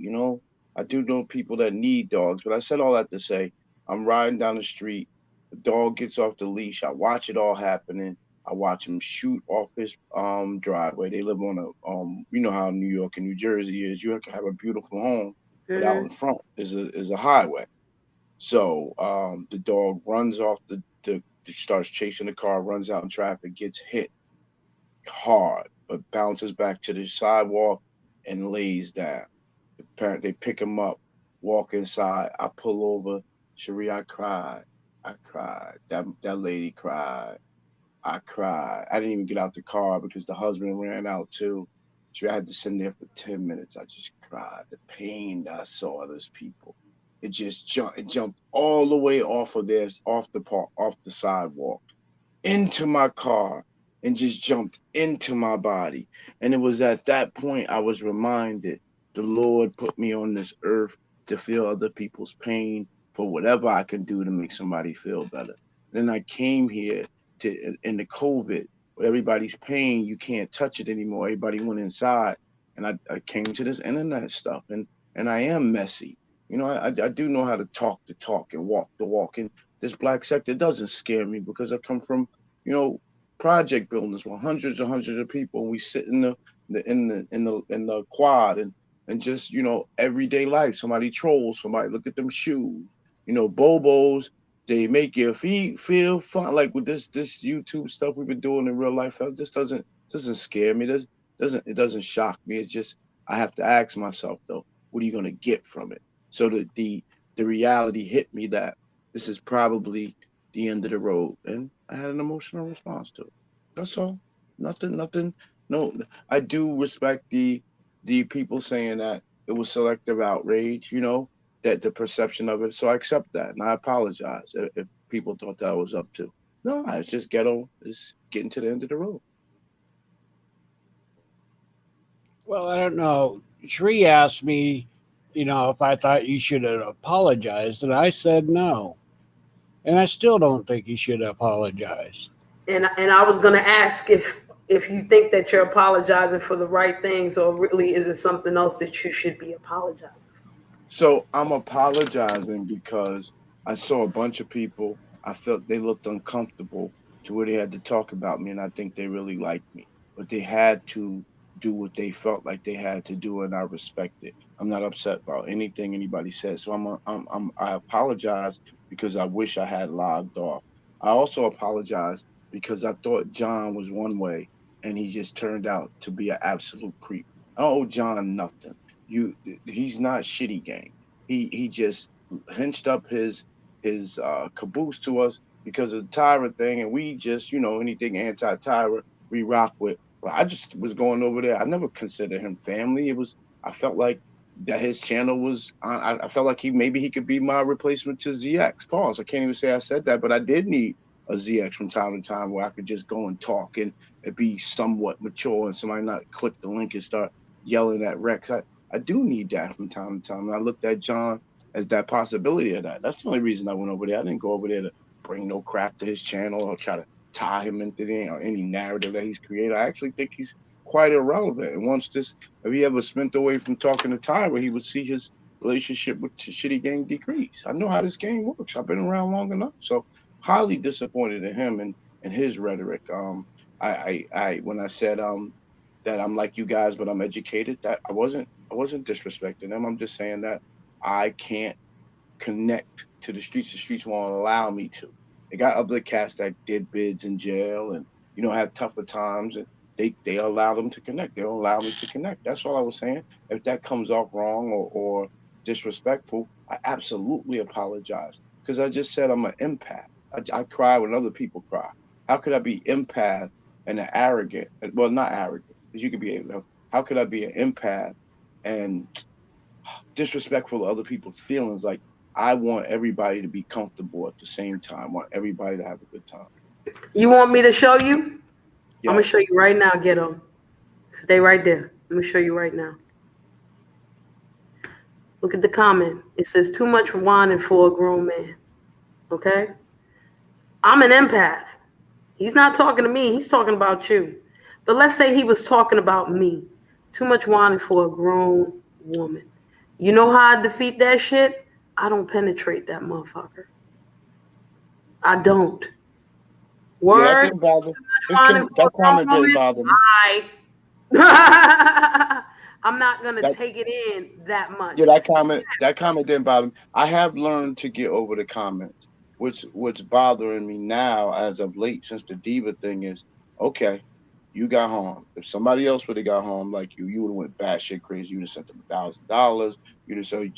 J: I do know people that need dogs, but I said all that to say, I'm riding down the street, the dog gets off the leash, I watch it all happening. I watch him shoot off his driveway. They live on a you know how New York and New Jersey is. You have to have a beautiful home, but out in front is a highway. So the dog runs off the starts chasing the car, runs out in traffic, gets hit hard, but bounces back to the sidewalk and lays down. They pick him up, walk inside. I pull over. Cherie, I cried. That lady cried. I cried. I didn't even get out the car because the husband ran out too. So I had to sit there for 10 minutes. I just cried. The pain that I saw of those people. It just jumped all the way off the sidewalk, into my car, and just jumped into my body. And it was at that point I was reminded the Lord put me on this earth to feel other people's pain for whatever I can do to make somebody feel better. Then I came here in the COVID, where everybody's pain, you can't touch it anymore. Everybody went inside, and I came to this internet stuff, and I am messy. I do know how to talk the talk and walk the walk. And this black sector doesn't scare me because I come from, project buildings with hundreds of people. And we sit in the quad and just, everyday life. Somebody trolls, somebody look at them shoes, Bobos. They make your feet feel fun. Like with this YouTube stuff we've been doing in real life, it just doesn't scare me. It doesn't shock me. It's just I have to ask myself though, what are you gonna get from it? So that the reality hit me that this is probably the end of the road, and I had an emotional response to it. That's all. Nothing. No, I do respect the people saying that it was selective outrage. That the perception of it. So I accept that, and I apologize if people thought that I was up to. No, it's just ghetto. It's getting to the end of the road.
E: Well, I don't know. Shree asked me, if I thought you should have apologized, and I said no. And I still don't think you should apologize.
A: And I was going to ask if if you think that you're apologizing for the right things, or really is it something else that you should be apologizing?
J: So I'm apologizing because I saw a bunch of people. I felt they looked uncomfortable to where they had to talk about me, and I think they really liked me, but they had to do what they felt like they had to do, and I respect it. I'm not upset about anything anybody says. So I apologize because I wish I had logged off. I also apologize because I thought John was one way, and he just turned out to be an absolute creep. I don't owe John nothing. You He's not shitty gang. He just hinched up his caboose to us because of the Tyra thing, and we just, anything anti-Tyra we rock with. But I just was going over there. I never considered him family. I felt like that his channel was. I felt like maybe he could be my replacement to ZX. Pause. I can't even say I said that, but I did need a ZX from time to time where I could just go and talk and be somewhat mature, and somebody not click the link and start yelling at Rex. I do need that from time to time. And I looked at John as that possibility of that. That's the only reason I went over there. I didn't go over there to bring no crap to his channel or try to tie him into any narrative that he's created. I actually think he's quite irrelevant. And if he ever spent away from talking to Tyra, he would see his relationship with Shitty Gang decrease. I know how this game works. I've been around long enough. So highly disappointed in him and his rhetoric. When I said that I'm like you guys, but I'm educated, that I wasn't disrespecting them. I'm just saying that I can't connect to the streets. The streets won't allow me to. They got other cats that did bids in jail and had tougher times, and they allow them to connect. They don't allow me to connect. That's all I was saying. If that comes off wrong or disrespectful, I absolutely apologize because I just said I'm an empath. I cry when other people cry. How could I be empath and an arrogant? Well, not arrogant, because you could be. How could I be an empath and disrespectful to other people's feelings? Like, I want everybody to be comfortable at the same time. I want everybody to have a good time.
A: You want me to show you?
J: Yeah.
A: I'm gonna show you right now, Ghetto. Stay right there. I'm gonna show you right now. Look at the comment. It says too much whining for a grown man. Okay? I'm an empath. He's not talking to me, he's talking about you. But let's say he was talking about me. Too much whining for a grown woman. You know how I defeat that shit? I don't penetrate that motherfucker. I don't. Word.
J: Yeah, that didn't bother. That comment didn't bother me.
A: I'm not gonna take it in that much.
J: Yeah, that comment didn't bother me. I have learned to get over the comments. What's bothering me now, as of late, since the diva thing is, okay, you got harmed. If somebody else would have got harmed like you would have went batshit crazy. You'd have sent them $1,000. You'd have so you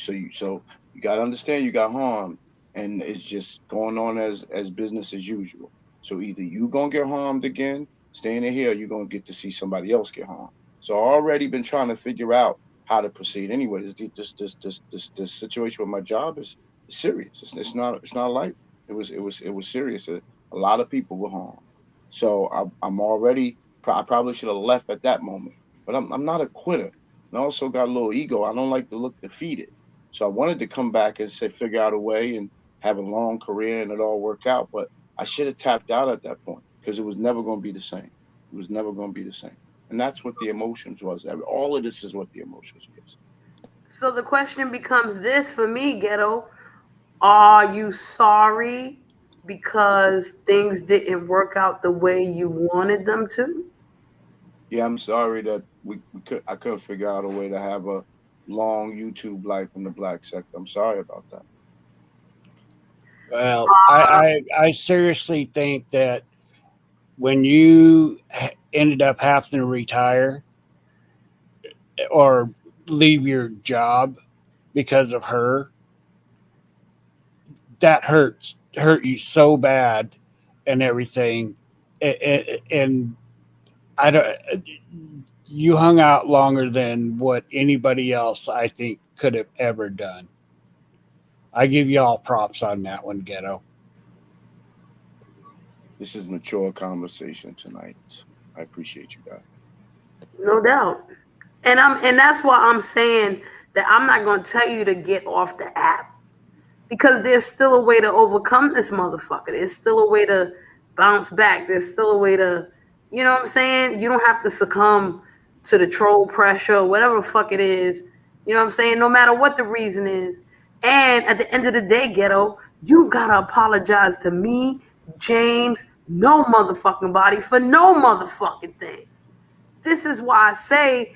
J: got to understand you got harmed, and it's just going on as business as usual. So either you gonna get harmed again, staying in here, or you're gonna get to see somebody else get harmed. So I already been trying to figure out how to proceed. Anyway, this situation with my job is serious. It's not light. It was serious. A lot of people were harmed. So I'm already. I probably should have left at that moment, but I'm not a quitter. And I also got a little ego. I don't like to look defeated. So I wanted to come back and figure out a way and have a long career and it all work out. But I should have tapped out at that point because it was never going to be the same. It was never going to be the same. And that's what the emotions was. All of this is what the emotions was.
A: So the question becomes this for me, Ghetto. Are you sorry because things didn't work out the way you wanted them to?
J: Yeah, I'm sorry that I couldn't figure out a way to have a long YouTube life in the black sector. I'm sorry about that.
E: Well, I seriously think that when you ended up having to retire or leave your job because of her, that hurt you so bad and everything. And I don't. You hung out longer than what anybody else I think could have ever done. I give you all props on that one, Ghetto.
J: This is mature conversation tonight. I appreciate you guys.
A: No doubt. And that's why I'm saying that I'm not going to tell you to get off the app, because there's still a way to overcome this motherfucker. There's still a way to bounce back. There's still a way to You know what I'm saying? You don't have to succumb to the troll pressure, whatever the fuck it is. You know what I'm saying? No matter what the reason is. And at the end of the day, ghetto, you gotta apologize to me, James, no motherfucking body for no motherfucking thing. This is why I say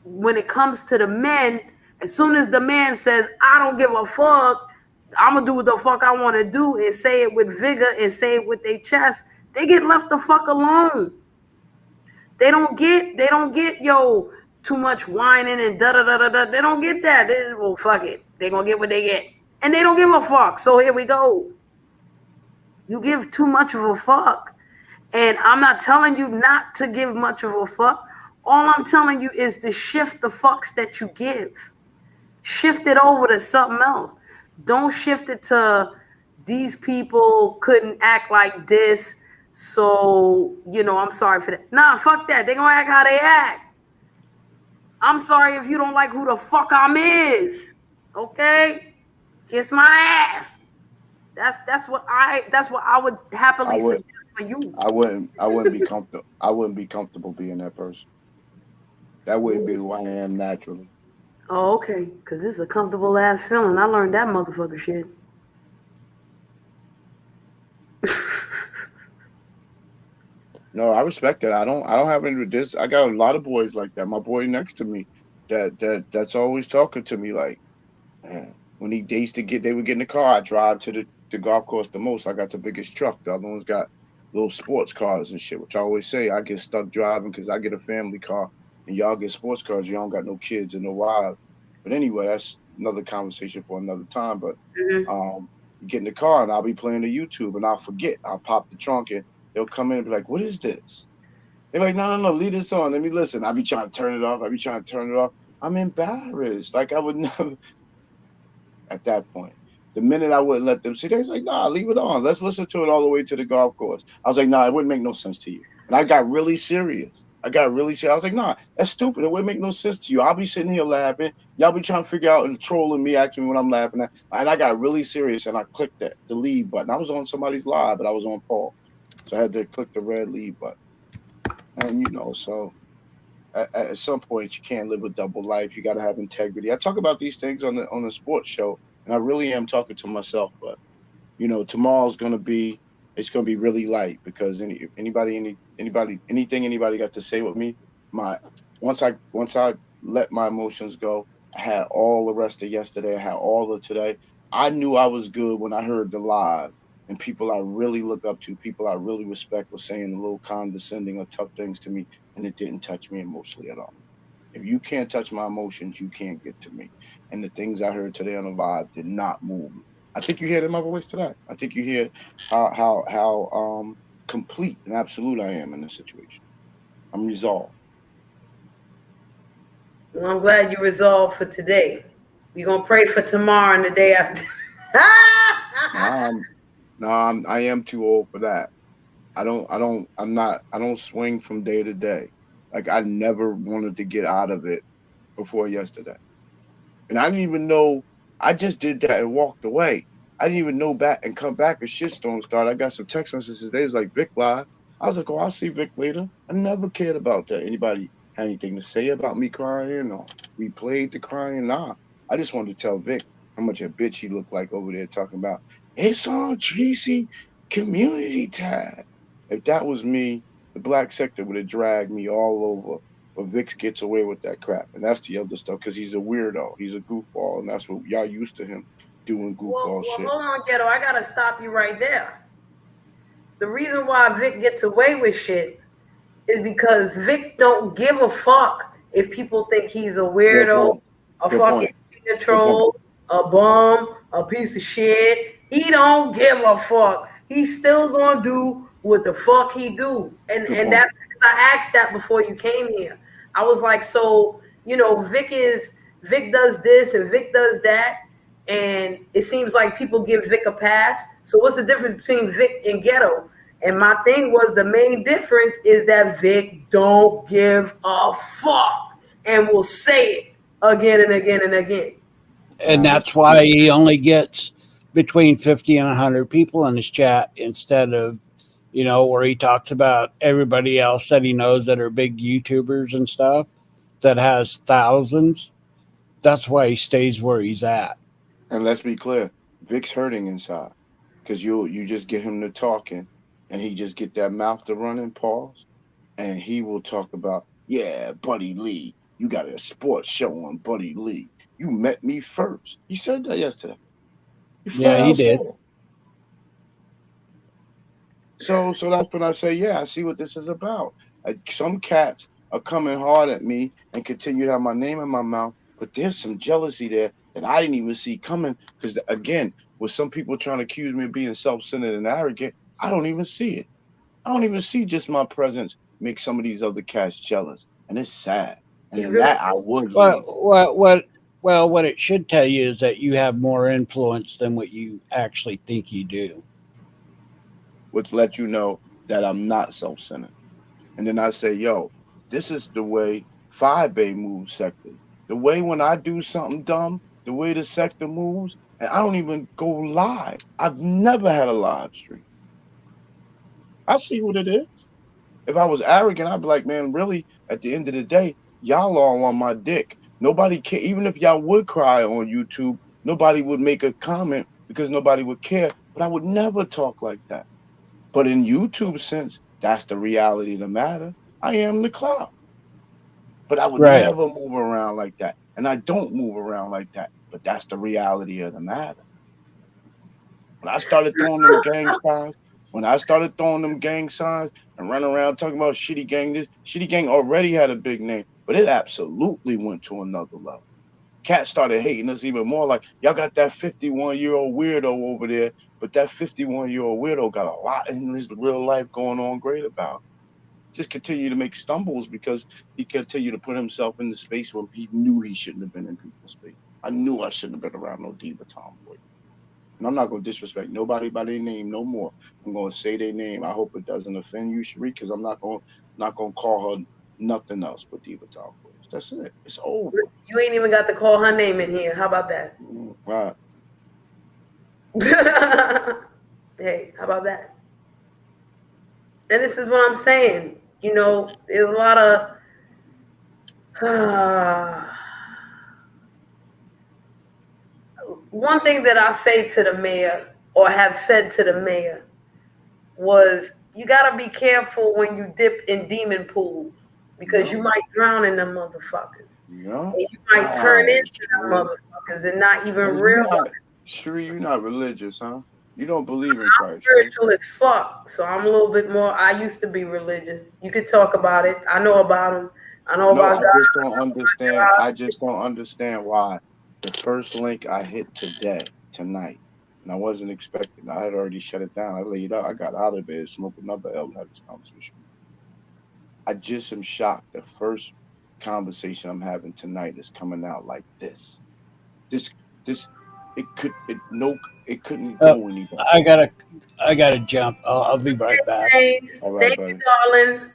A: when it comes to the men, as soon as the man says, I don't give a fuck, I'm gonna do what the fuck I wanna do and say it with vigor and say it with their chest, they get left the fuck alone. They don't get yo too much whining and da da da da da. They don't get that. Well, fuck it. They gonna get what they get, and they don't give a fuck. So here we go. You give too much of a fuck, and I'm not telling you not to give much of a fuck. All I'm telling you is to shift the fucks that you give. Shift it over to something else. Don't shift it to these people couldn't act like this. So, I'm sorry for that. Nah, fuck that. They gonna act how they act. I'm sorry if you don't like who the fuck I'm is. Okay? Kiss my ass. That's what I would happily suggest for you.
J: I wouldn't be comfortable. I wouldn't be comfortable being that person. That wouldn't be who I am naturally.
A: Oh, okay. Because this is a comfortable ass feeling. I learned that motherfucker shit.
J: No, I respect that. I don't have any with this. I got a lot of boys like that. My boy next to me, that's always talking to me like, man, when they would get in the car. I drive to the golf course the most. I got the biggest truck. The other one's got little sports cars and shit, which I always say I get stuck driving because I get a family car and y'all get sports cars. Y'all don't got no kids and no wives. But anyway, that's another conversation for another time. But get in the car and I'll be playing the YouTube and I'll forget. I'll pop the trunk and they'll come in and be like, what is this? They're like, no, leave this on. Let me listen. I'll be trying to turn it off. I'm embarrassed. Like I would never at that point. The minute I wouldn't let them see, they're like, nah, leave it on. Let's listen to it all the way to the golf course. I was like, nah, it wouldn't make no sense to you. And I got really serious. I was like, nah, that's stupid. It wouldn't make no sense to you. I'll be sitting here laughing. Y'all be trying to figure out and trolling me, asking me what I'm laughing at. And I got really serious and I clicked the leave button. I was on somebody's live, but I was on Paul. So I had to click the red leave button. And, so at some point you can't live a double life. You got to have integrity. I talk about these things on the sports show, and I really am talking to myself. But, tomorrow's going to be really light because anything anybody got to say with me, once I let my emotions go, I had all the rest of yesterday. I had all of today. I knew I was good when I heard the live. And people I really look up to, people I really respect, were saying a little condescending or tough things to me, and it didn't touch me emotionally at all. If you can't touch my emotions, you can't get to me. And the things I heard today on the live did not move me. I think you hear it in my voice today. I think you hear how complete and absolute I am in this situation. I'm resolved.
A: Well, I'm glad you resolved for today. We're gonna pray for tomorrow and the day after.
J: I am too old for that. I don't swing from day to day. Like I never wanted to get out of it before yesterday. And I didn't even know, I just did that and walked away. I didn't even know back and come back a shitstorm started. I got some text messages today. It's like Vic live. I was like, oh, I'll see Vic later. I never cared about that. Anybody had anything to say about me crying or replayed the crying? Nah. I just wanted to tell Vic how much a bitch he looked like over there talking about, it's on Tracy community tab. If that was me, the black sector would have dragged me all over. But Vix gets away with that crap. And that's the other stuff because he's a weirdo. He's a goofball. And that's what y'all used to him doing goofball shit.
A: Hold on, Ghetto. I got to stop you right there. The reason why Vic gets away with shit is because Vic don't give a fuck if people think he's a weirdo, a fucking troll, a bum, a piece of shit. He don't give a fuck. He's still gonna do what the fuck he do. And that's because I asked that before you came here. I was like, so, Vic does this and Vic does that. And it seems like people give Vic a pass. So what's the difference between Vic and Ghetto? And my thing was the main difference is that Vic don't give a fuck and will say it again and again and again.
E: And that's why he only gets between 50 and 100 people in his chat instead of, where he talks about everybody else that he knows that are big YouTubers and stuff that has thousands. That's why he stays where he's at.
J: And let's be clear, Vic's hurting inside because you just get him to talking, and he just get that mouth to running, pause, and he will talk about, yeah, Buddy Lee, you got a sports show on Buddy Lee. You met me first. He said that yesterday. He flat
E: Yeah, he
J: out said
E: did.
J: it. So that's when I say, yeah, I see what this is about. Some cats are coming hard at me and continue to have my name in my mouth, but there's some jealousy there that I didn't even see coming. Because again, with some people trying to accuse me of being self-centered and arrogant, I don't even see it. I don't even see just my presence make some of these other cats jealous, and it's sad. And
A: You
J: in
A: really
J: that, I would
E: Well,
J: leave.
E: what it should tell you is that you have more influence than what you actually think you do.
J: Which let you know that I'm not self-centered. And then I say, yo, this is the way 5-Bay moves sectors. The way when I do something dumb, the way the sector moves, and I don't even go live. I've never had a live stream. I see what it is. If I was arrogant, I'd be like, man, really, at the end of the day, y'all all on my dick. Nobody care. Even if y'all would cry on YouTube, nobody would make a comment because nobody would care. But I would never talk like that. But in YouTube sense, that's the reality of the matter. I am the cloud. But I would
E: Right.
J: never move around like that. And I don't move around like that. But that's the reality of the matter. When I started throwing them gang signs, and running around talking about shitty gang, this shitty gang already had a big name, but it absolutely went to another level. Cats started hating us even more. Like, y'all got that 51-year-old weirdo over there, but that 51-year-old weirdo got a lot in his real life going on great about. Just continue to make stumbles because he continued to put himself in the space where he knew he shouldn't have been in people's space. I knew I shouldn't have been around no diva tomboy. And I'm not going to disrespect nobody by their name no more. I'm going to say their name. I hope it doesn't offend you, Sheree, because I'm not going to call her nothing else but diva tomboys. That's it. It's over.
A: You ain't even got to call her name in here. How about that?
J: Right.
A: Hey, how about that? And this is what I'm saying. There's a lot of one thing that I say to the mayor or have said to the mayor was, you got to be careful when you dip in demon pools because you might drown in them motherfuckers.
J: Yeah.
A: And you might turn into them motherfuckers and not even realize.
J: Sheree, you're not religious, huh? You don't believe in
A: I'm
J: Christ.
A: spiritual as fuck, so I'm a little bit more. I used to be religious. You could talk about it. I know about him. I know about God.
J: I just don't understand why the first link I hit tonight, and I wasn't expecting. I had already shut it down. I laid out. I got out of bed, smoked another L, and had this conversation. I just am shocked. The first conversation I'm having tonight is coming out like this. It couldn't go anywhere.
E: I gotta jump. I'll be right back.
A: James,
J: All right,
A: thank
J: buddy.
A: you, darling.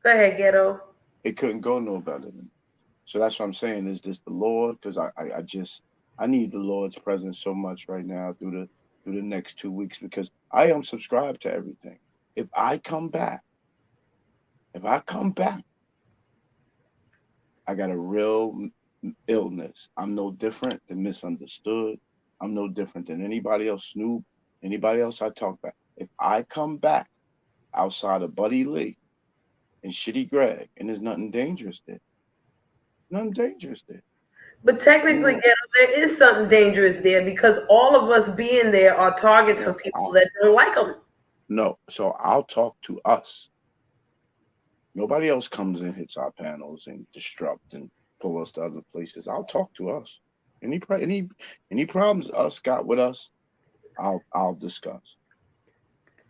A: Go ahead, Ghetto.
J: It couldn't go no better than. So that's what I'm saying. Is this the Lord? Because I need the Lord's presence so much right now through the next 2 weeks because I am subscribed to everything. If I come back, I got a real illness. I'm no different than misunderstood. I'm no different than anybody else, Snoop, anybody else I talk about. If I come back outside of Buddy Lee and Shitty Greg, and there's nothing dangerous there. Nothing dangerous there.
A: But technically, Ghetto, there is something dangerous there because all of us being there are targets for people that don't like them.
J: No, so I'll talk to us. Nobody else comes and hits our panels and disrupt and pull us to other places. I'll talk to us. Any problems us got with us, I'll discuss.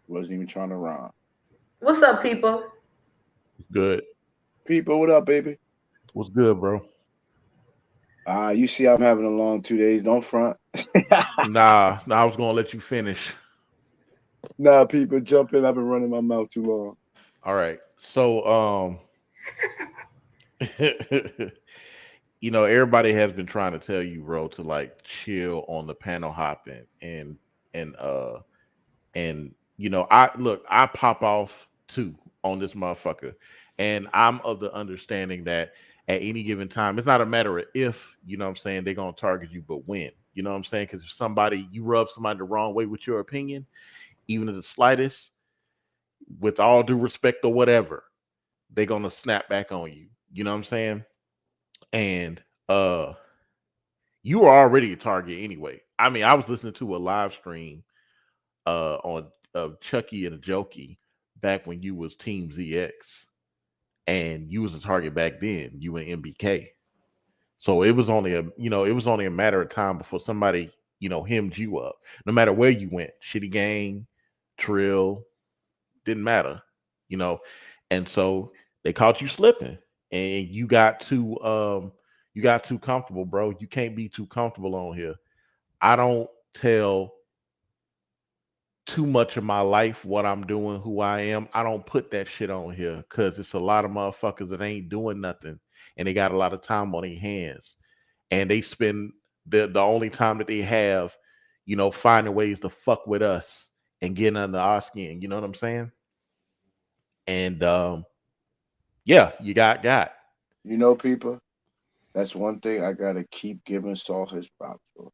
J: Wasn't even trying to rhyme.
A: What's up, people?
K: Good.
J: People, what up, baby?
K: What's good, bro?
J: You see I'm having a long 2 days. Don't front.
K: Nah, I was gonna let you finish.
J: Nah, people, jump in. I've been running my mouth too long.
K: All right. So everybody has been trying to tell you, bro, to like chill on the panel hopping and I pop off too on this motherfucker. And I'm of the understanding that at any given time, it's not a matter of if, what I'm saying, they're gonna target you, but when. You know what I'm saying? Because if you rub somebody the wrong way with your opinion, even to the slightest, with all due respect or whatever, they're gonna snap back on you. You know what I'm saying? And you were already a target anyway. I mean, I was listening to a live stream on Chucky and a Jokey back when you was Team ZX, and you was a target back then. You and MBK, so it was only a matter of time before somebody hemmed you up. No matter where you went, Shitty Gang, Trill, didn't matter, you know. And so they caught you slipping, and you got too comfortable, bro. You can't be too comfortable on here. I don't tell too much of my life, what I'm doing, who I am. I don't put that shit on here because it's a lot of motherfuckers that ain't doing nothing and they got a lot of time on their hands. And they spend the only time that they have, finding ways to fuck with us and getting under our skin. You know what I'm saying? And yeah, you got.
J: People, that's one thing I gotta keep giving Saul his props for.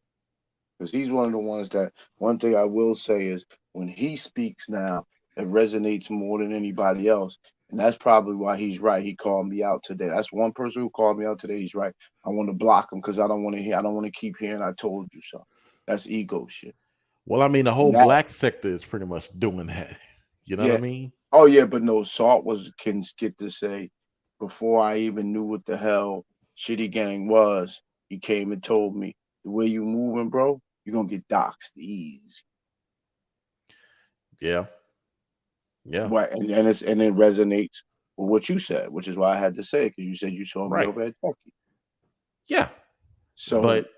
J: Because he's one of the ones that, one thing I will say is when he speaks now, it resonates more than anybody else. And that's probably why he's right. He called me out today. That's one person who called me out today. He's right. I want to block him because I don't want to keep hearing I told you so. That's ego shit.
K: Well, I mean, the whole black sector is pretty much doing that. You know what I mean?
J: Oh yeah, but no, Salt can get to say, before I even knew what the hell Shitty Gang was, he came and told me, the way you moving, bro, you're gonna get doxxed easy.
K: Yeah.
J: Right, and it resonates with what you said, which is why I had to say it, because you said you saw me over at Chucky.
K: Yeah. But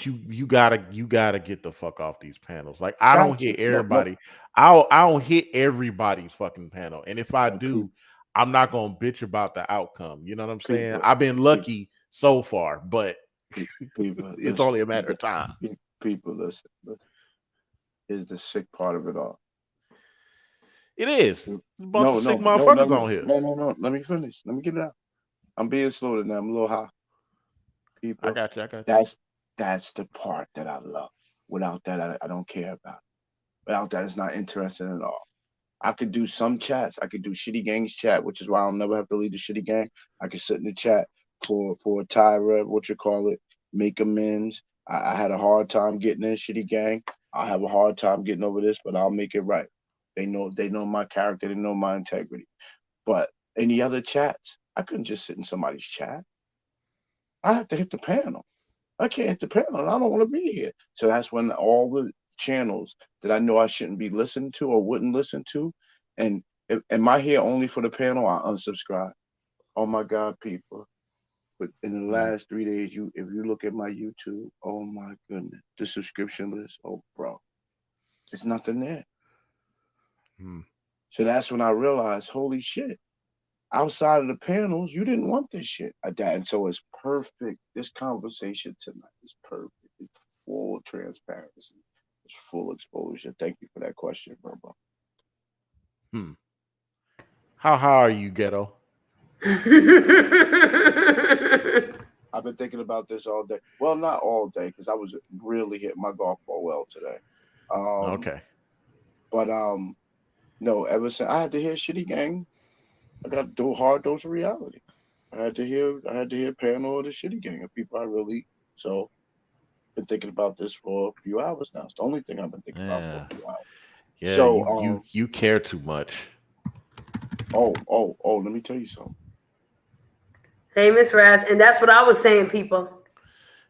K: you gotta get the fuck off these panels. Like I don't hit everybody. I don't hit everybody's fucking panel. And if I do, I'm not gonna bitch about the outcome. You know what I'm saying? I've been lucky so far, but it's only a matter of time.
J: People, listen. Is the sick part of it all.
K: It is. There's a bunch of sick motherfuckers on here.
J: No. Let me finish. Let me get it out. I'm being slow tonight. I'm a little high. People,
K: I got you.
J: That's the part that I love. Without that, I don't care about it. Without that, it's not interesting at all. I could do some chats. I could do Shitty Gang's chat, which is why I'll never have to leave the Shitty Gang. I could sit in the chat for Tyra, make amends. I had a hard time getting in Shitty Gang. I'll have a hard time getting over this, but I'll make it right. They know my character. They know my integrity. But any other chats, I couldn't just sit in somebody's chat. I have to hit the panel. I can't hit the panel, and I don't want to be here. So that's when all the channels that I know I shouldn't be listening to or wouldn't listen to, and am I here only for the panel? I unsubscribe. Oh my God, people! But in the last 3 days, if you look at my YouTube, oh my goodness, the subscription list, oh bro, it's nothing there. So that's when I realized, holy shit, outside of the panels, you didn't want this shit. And so it's perfect. This conversation tonight is perfect. It's full transparency. It's full exposure. Thank you for that question, bro.
K: How high are you, Ghetto?
J: I've been thinking about this all day. Well, not all day, because I was really hitting my golf ball well today.
K: Okay.
J: But no, ever since I had to hear Shitty Gang, I got to do a hard dose of reality. I had to hear panel of the Shitty Gang of people I really been thinking about this for a few hours now. It's the only thing I've been thinking about for a few hours.
K: Yeah, so you care too much.
J: Oh, let me tell you something.
A: Hey, Miss Raz, and that's what I was saying, people.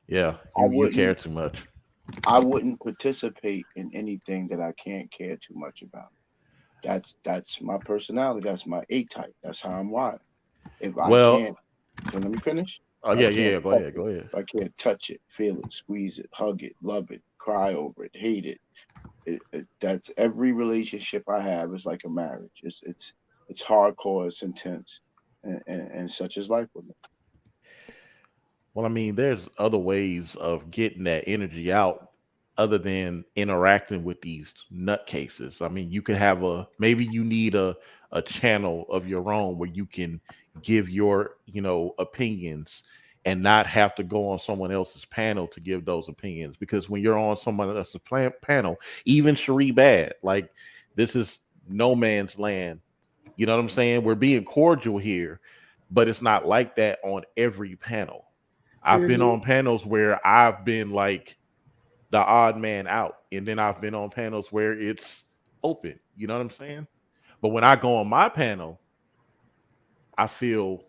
K: Yeah, you care too much.
J: I wouldn't participate in anything that I can't care too much about. That's my personality. That's my A type. That's how I'm wired. If I can't, so let me finish.
K: Oh yeah. Go ahead.
J: If I can't touch it, feel it, squeeze it, hug it, love it, cry over it, hate it. That's every relationship I have is like a marriage. It's hardcore. It's intense, and such is life with me.
K: Well, I mean, there's other ways of getting that energy out other than interacting with these nutcases. I mean, you could have maybe you need a channel of your own where you can give your, opinions and not have to go on someone else's panel to give those opinions. Because when you're on someone else's panel, even Cherie Bad, like, this is no man's land. You know what I'm saying? We're being cordial here, but it's not like that on every panel. I've been on panels where I've been like the odd man out, and then I've been on panels where it's open. You know what I'm saying? But when I go on my panel, I feel,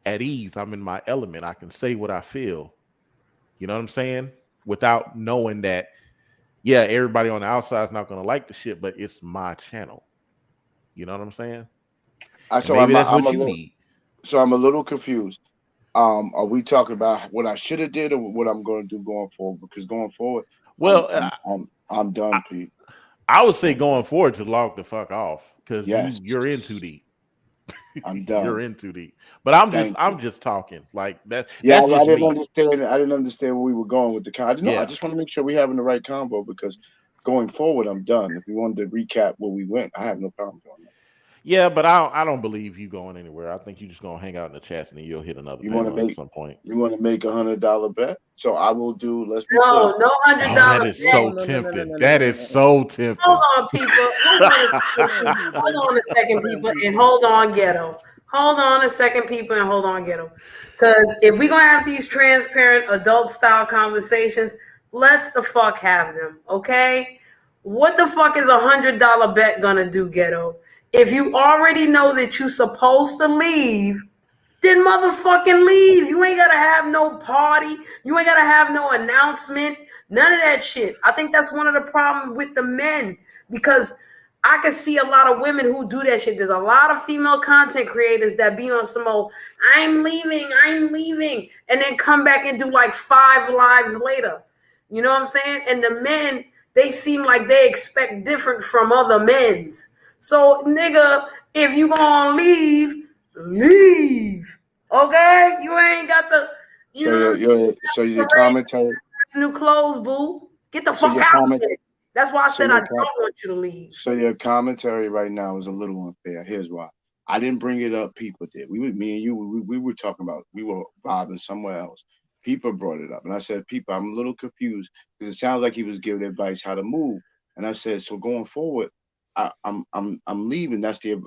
K: at ease. I'm in my element. I can say what I feel. You know what I'm saying? Without knowing that, yeah, everybody on the outside is not going to like the shit, but it's my channel. You know what I'm saying? And
J: So
K: maybe that's
J: I'm
K: what
J: a
K: you
J: little,
K: need.
J: so I'm a little confused. Are we talking about what I should have did or what I'm going to do going forward? Because going forward, I'm
K: Well,
J: I'm I'm
K: I,
J: done, Pete.
K: I would say going forward to log the fuck off because
J: Yes,
K: you're in too deep.
J: I'm
K: You're
J: done.
K: in too deep. But I'm just
J: Thank you.
K: I'm just talking like that.
J: Yeah,
K: That's
J: I
K: just
J: didn't
K: me.
J: understand. I didn't understand where we were going with the con. I didn't know. I
K: Yeah.
J: just want to make sure we're having the right combo because going forward, I'm done. If you wanted to recap where we went, I have no problem doing that.
K: Yeah, but I don't believe you going anywhere. I think you're just gonna hang out in the chats and then you'll hit another
J: You want to
K: panel at
J: make
K: some point.
J: $100 bet, so I will do. Let's be clear.
A: No, no hundred
K: Oh, that
A: dollar
K: is
A: bet.
K: so tempting. That is so
A: Hold
K: tempting.
A: on, people. Hold on a second, people, and hold on, ghetto. Hold on a second, people, and hold on, ghetto. Because if we're gonna have these transparent adult style conversations, let's the fuck have them, okay? What the fuck is $100 bet gonna do, ghetto? If you already know that you're supposed to leave, then motherfucking leave. You ain't gotta have no party. You ain't gotta have no announcement. None of that shit. I think that's one of the problems with the men because I can see a lot of women who do that shit. There's a lot of female content creators that be on some old, I'm leaving, and then come back and do like 5 lives later. You know what I'm saying? And the men, they seem like they expect different from other men's. So, nigga, if you gonna leave. Okay? You ain't got the, you
J: So
A: know what I'm
J: your
A: saying?
J: commentary.
A: New clothes, boo. Get the
J: So
A: fuck
J: your
A: out of
J: comment.
A: here. That's why I
J: So
A: said I
J: your
A: don't
J: com-
A: want you to leave.
J: So your commentary right now is a little unfair. Here's why. I didn't bring it up. People did. Me and you, we were talking about, we were vibing somewhere else. People brought it up. And I said, people, I'm a little confused because it sounds like he was giving advice how to move. And I said, so going forward, I'm leaving. That's the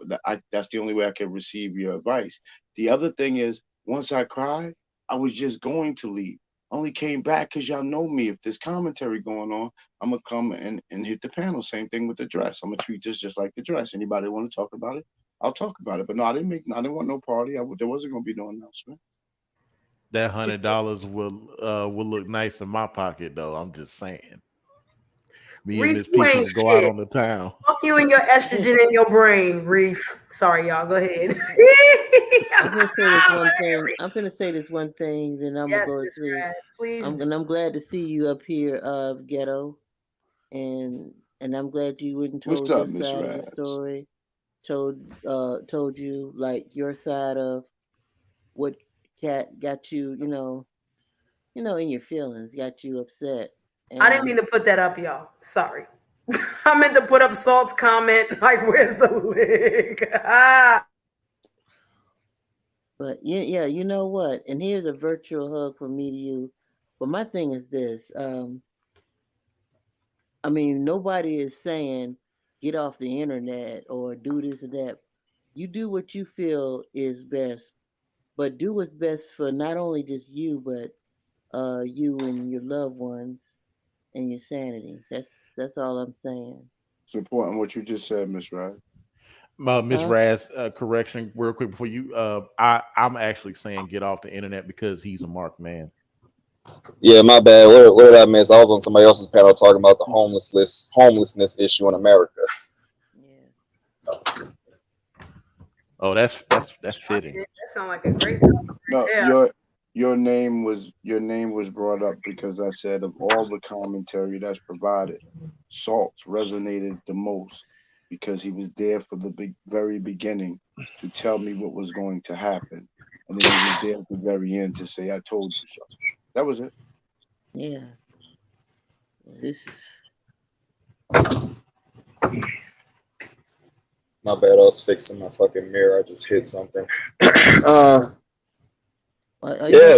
J: only way I can receive your advice. The other thing is, once I cried, I was just going to leave. I only came back because y'all know me. If there's commentary going on, I'm gonna come and hit the panel. Same thing with the dress. I'm gonna treat this just like the dress. Anybody want to talk about it? I'll talk about it. But no, I didn't want no party. There wasn't gonna be no announcement.
K: That $100 will look nice in my pocket though. I'm just saying. Me and
A: Reef,
K: Miss
A: you
K: P
A: ain't
K: finna go out
A: shit.
K: on the town.
A: Fuck you and your estrogen in your brain, Reef. Sorry, y'all. Go ahead.
C: I'm gonna say this one thing. I'm gonna say this one thing, then I'm gonna
A: Yes,
C: go to
A: Miss
C: sleep.
A: Rad. Please.
C: I'm glad to see you up here, ghetto, and I'm glad you went and
J: What's
C: told your
J: up, Miss
C: side of the
J: Raz?
C: story. Told you like your side of what cat got you, in your feelings, got you upset,
A: I didn't mean
C: and
A: to put that up, y'all. Sorry. I meant to put up Salt's comment like, where's the link?
C: but yeah, you know what? And here's a virtual hug from me to you. But my thing is this. I mean, nobody is saying get off the internet or do this or that. You do what you feel is best, but do what's best for not only just you, but you and your loved ones and your sanity. That's all I'm saying.
J: Supporting what you just said, Miss Raz.
K: Miss
C: Huh?
K: Raz, correction, real quick before you. I'm actually saying get off the internet because he's a marked man.
B: Yeah, my bad. What did I miss? I was on somebody else's panel talking about the homelessness issue in America.
C: Yeah.
K: Oh, that's fitting.
A: That sounds like a great topic
J: No,
A: right there.
J: your name was brought up because I said of all the commentary that's provided, Salts resonated the most because he was there for the very beginning to tell me what was going to happen, and then he was there at the very end to say, "I told you so." That was it.
C: Yeah. this.
B: My bad, I was fixing my fucking mirror. I just hit something. Yeah,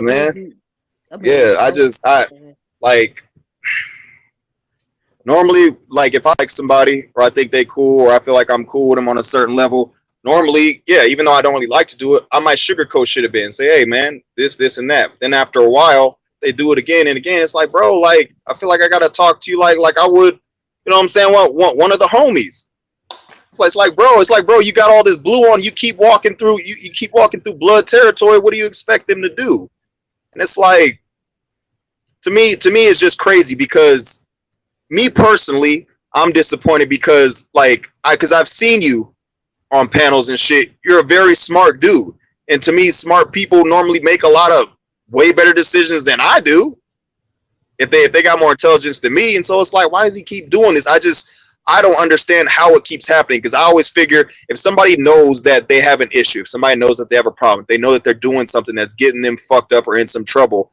B: man. Yeah, I like normally, like if I like somebody or I think they cool or I feel like I'm cool with them on a certain level, normally, yeah, even though I don't really like to do it, I might sugarcoat shit a bit and say, hey man, this and that. But then after a while, they do it again and again. It's like, bro, like I feel like I gotta talk to you like I would, you know what I'm saying? One of the homies. It's like, bro, you got all this blue on. You keep walking through. You keep walking through blood territory. What do you expect them to do? And it's like, to me, it's just crazy because me personally, I'm disappointed because because I've seen you on panels and shit. You're a very smart dude, and to me, smart people normally make a lot of way better decisions than I do. If they got more intelligence than me, and so it's like, why does he keep doing this? I don't understand how it keeps happening because I always figure if somebody knows that they have an issue, if somebody knows that they have a problem, they know that they're doing something that's getting them fucked up or in some trouble.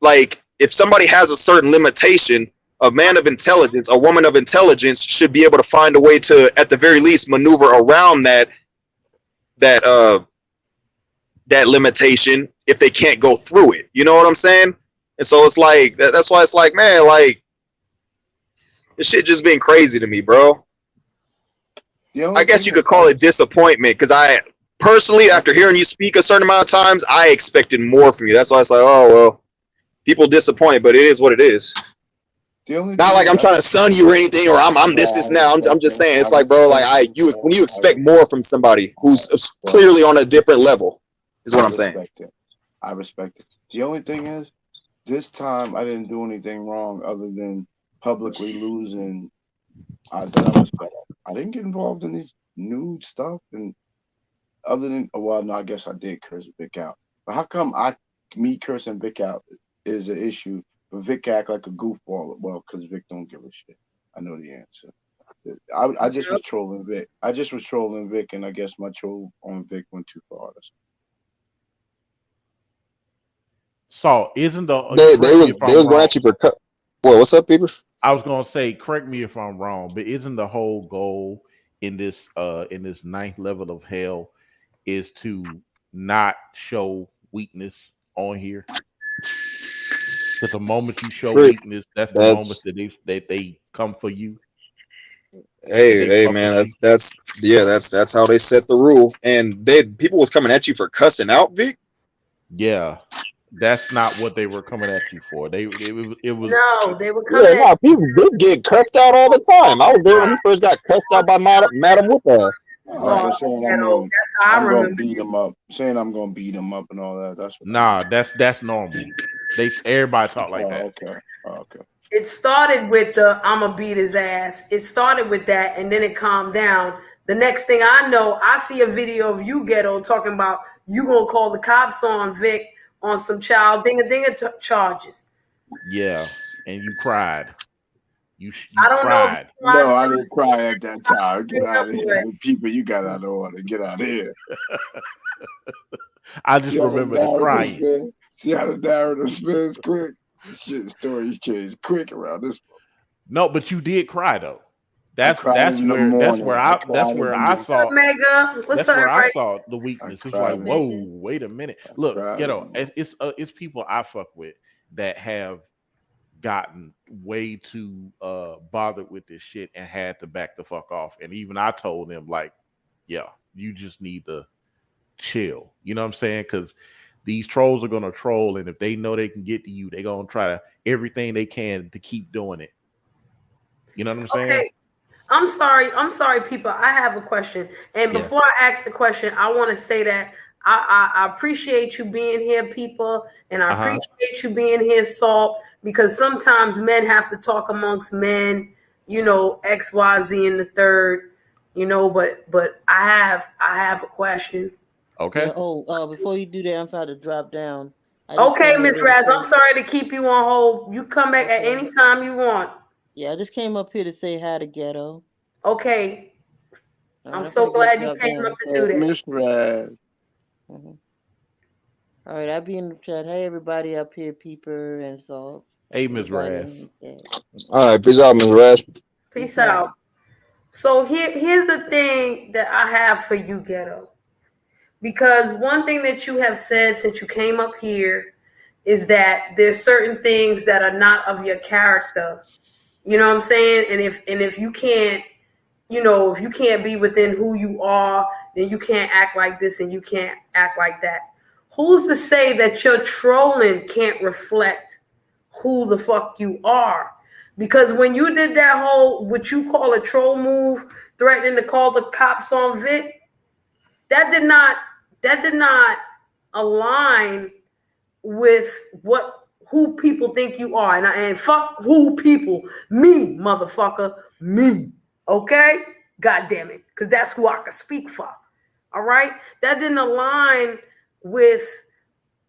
B: Like if somebody has a certain limitation, a man of intelligence, a woman of intelligence should be able to find a way to, at the very least, maneuver around that limitation if they can't go through it. You know what I'm saying? And so it's like that's why it's like, man, like. This shit just been crazy to me, bro. I guess you could call it disappointment because I personally, after hearing you speak a certain amount of times, I expected more from you. That's why it's like, oh, well, people disappoint, but it is what it is. Not like I'm trying to sun you or anything, or I'm this now. I'm just saying, it's like, bro, like when you expect more from somebody who's clearly on a different level, is what I'm saying.
J: I respect it. The only thing is, this time I didn't do anything wrong other than publicly losing that I was better. I didn't get involved in this nude stuff, and other than no, I guess I did curse Vic out. But how come me cursing Vic out is an issue, but Vic act like a goofball? Well, because Vic don't give a shit. I know the answer. I just was trolling Vic. And I guess my troll on Vic went too far.
K: So isn't
B: they was going at you for cut? Well, what's up, people?
K: I was gonna say, correct me if I'm wrong, but isn't the whole goal in this ninth level of hell is to not show weakness on here? Because the moment you show weakness, that's the moment that they come for you.
B: Hey, man, that's how they set the rule. And people was coming at you for cussing out Vic.
K: Yeah. That's not what they were coming at you for. It was
A: no, they were coming.
B: Yeah, no, people did get cussed out all the time. I was there when he first got cussed out by Madam Whoop.
J: I'm gonna beat him up. Saying I'm gonna beat him up and all that.
K: That's normal. Everybody talk like that.
J: Okay.
A: It started with the I'ma beat his ass. It started with that, and then it calmed down. The next thing I know, I see a video of you, Ghetto, talking about you gonna call the cops on Vic on some child dinga charges.
K: Yeah, and you cried. You
A: I don't
K: cried.
A: know.
J: No, I didn't cry at that time. Get out of here. People, you got out of order. Get out of here.
K: I just remember the crying.
J: See how the narrative spins quick? Shit, stories change quick around this one.
K: No, but you did cry though. That's where I saw the weakness. It's like, whoa, wait a minute. Look, it's people I fuck with that have gotten way too bothered with this shit and had to back the fuck off. And even I told them, like, yeah, you just need to chill. You know what I'm saying? Because these trolls are gonna troll, and if they know they can get to you, they're gonna try to everything they can to keep doing it. You know what I'm saying?
A: Okay. I'm sorry, people. I have a question. And before I ask the question, I want to say that I appreciate you being here, people. And I appreciate you being here, Salt, because sometimes men have to talk amongst men, X, Y, Z, and the third, but I have a question.
K: Okay.
C: Yeah, before you do that, I'm trying to drop down.
A: Okay, Miss Raz, I'm sorry to keep you on hold. You come back at any time you want.
C: Yeah, I just came up here to say hi to Ghetto.
A: Okay. I'm so glad you came up to do that.
J: Miss Raz.
C: All right, I'll be in the chat. Hey, everybody up here, Peeper and Salt.
K: Hey, Ms. Raz.
B: All right, peace out, Ms. Raz.
A: Peace out. So here's the thing that I have for you, Ghetto. Because one thing that you have said since you came up here is that there's certain things that are not of your character. You know what I'm saying? And if you can't, if you can't be within who you are, then you can't act like this and you can't act like that. Who's to say that your trolling can't reflect who the fuck you are? Because when you did that whole, what you call a troll move, threatening to call the cops on Vic, that did not align with who people think you are. And fuck who people. Me, motherfucker. Me. Okay? God damn it. Because that's who I can speak for. All right? That didn't align with,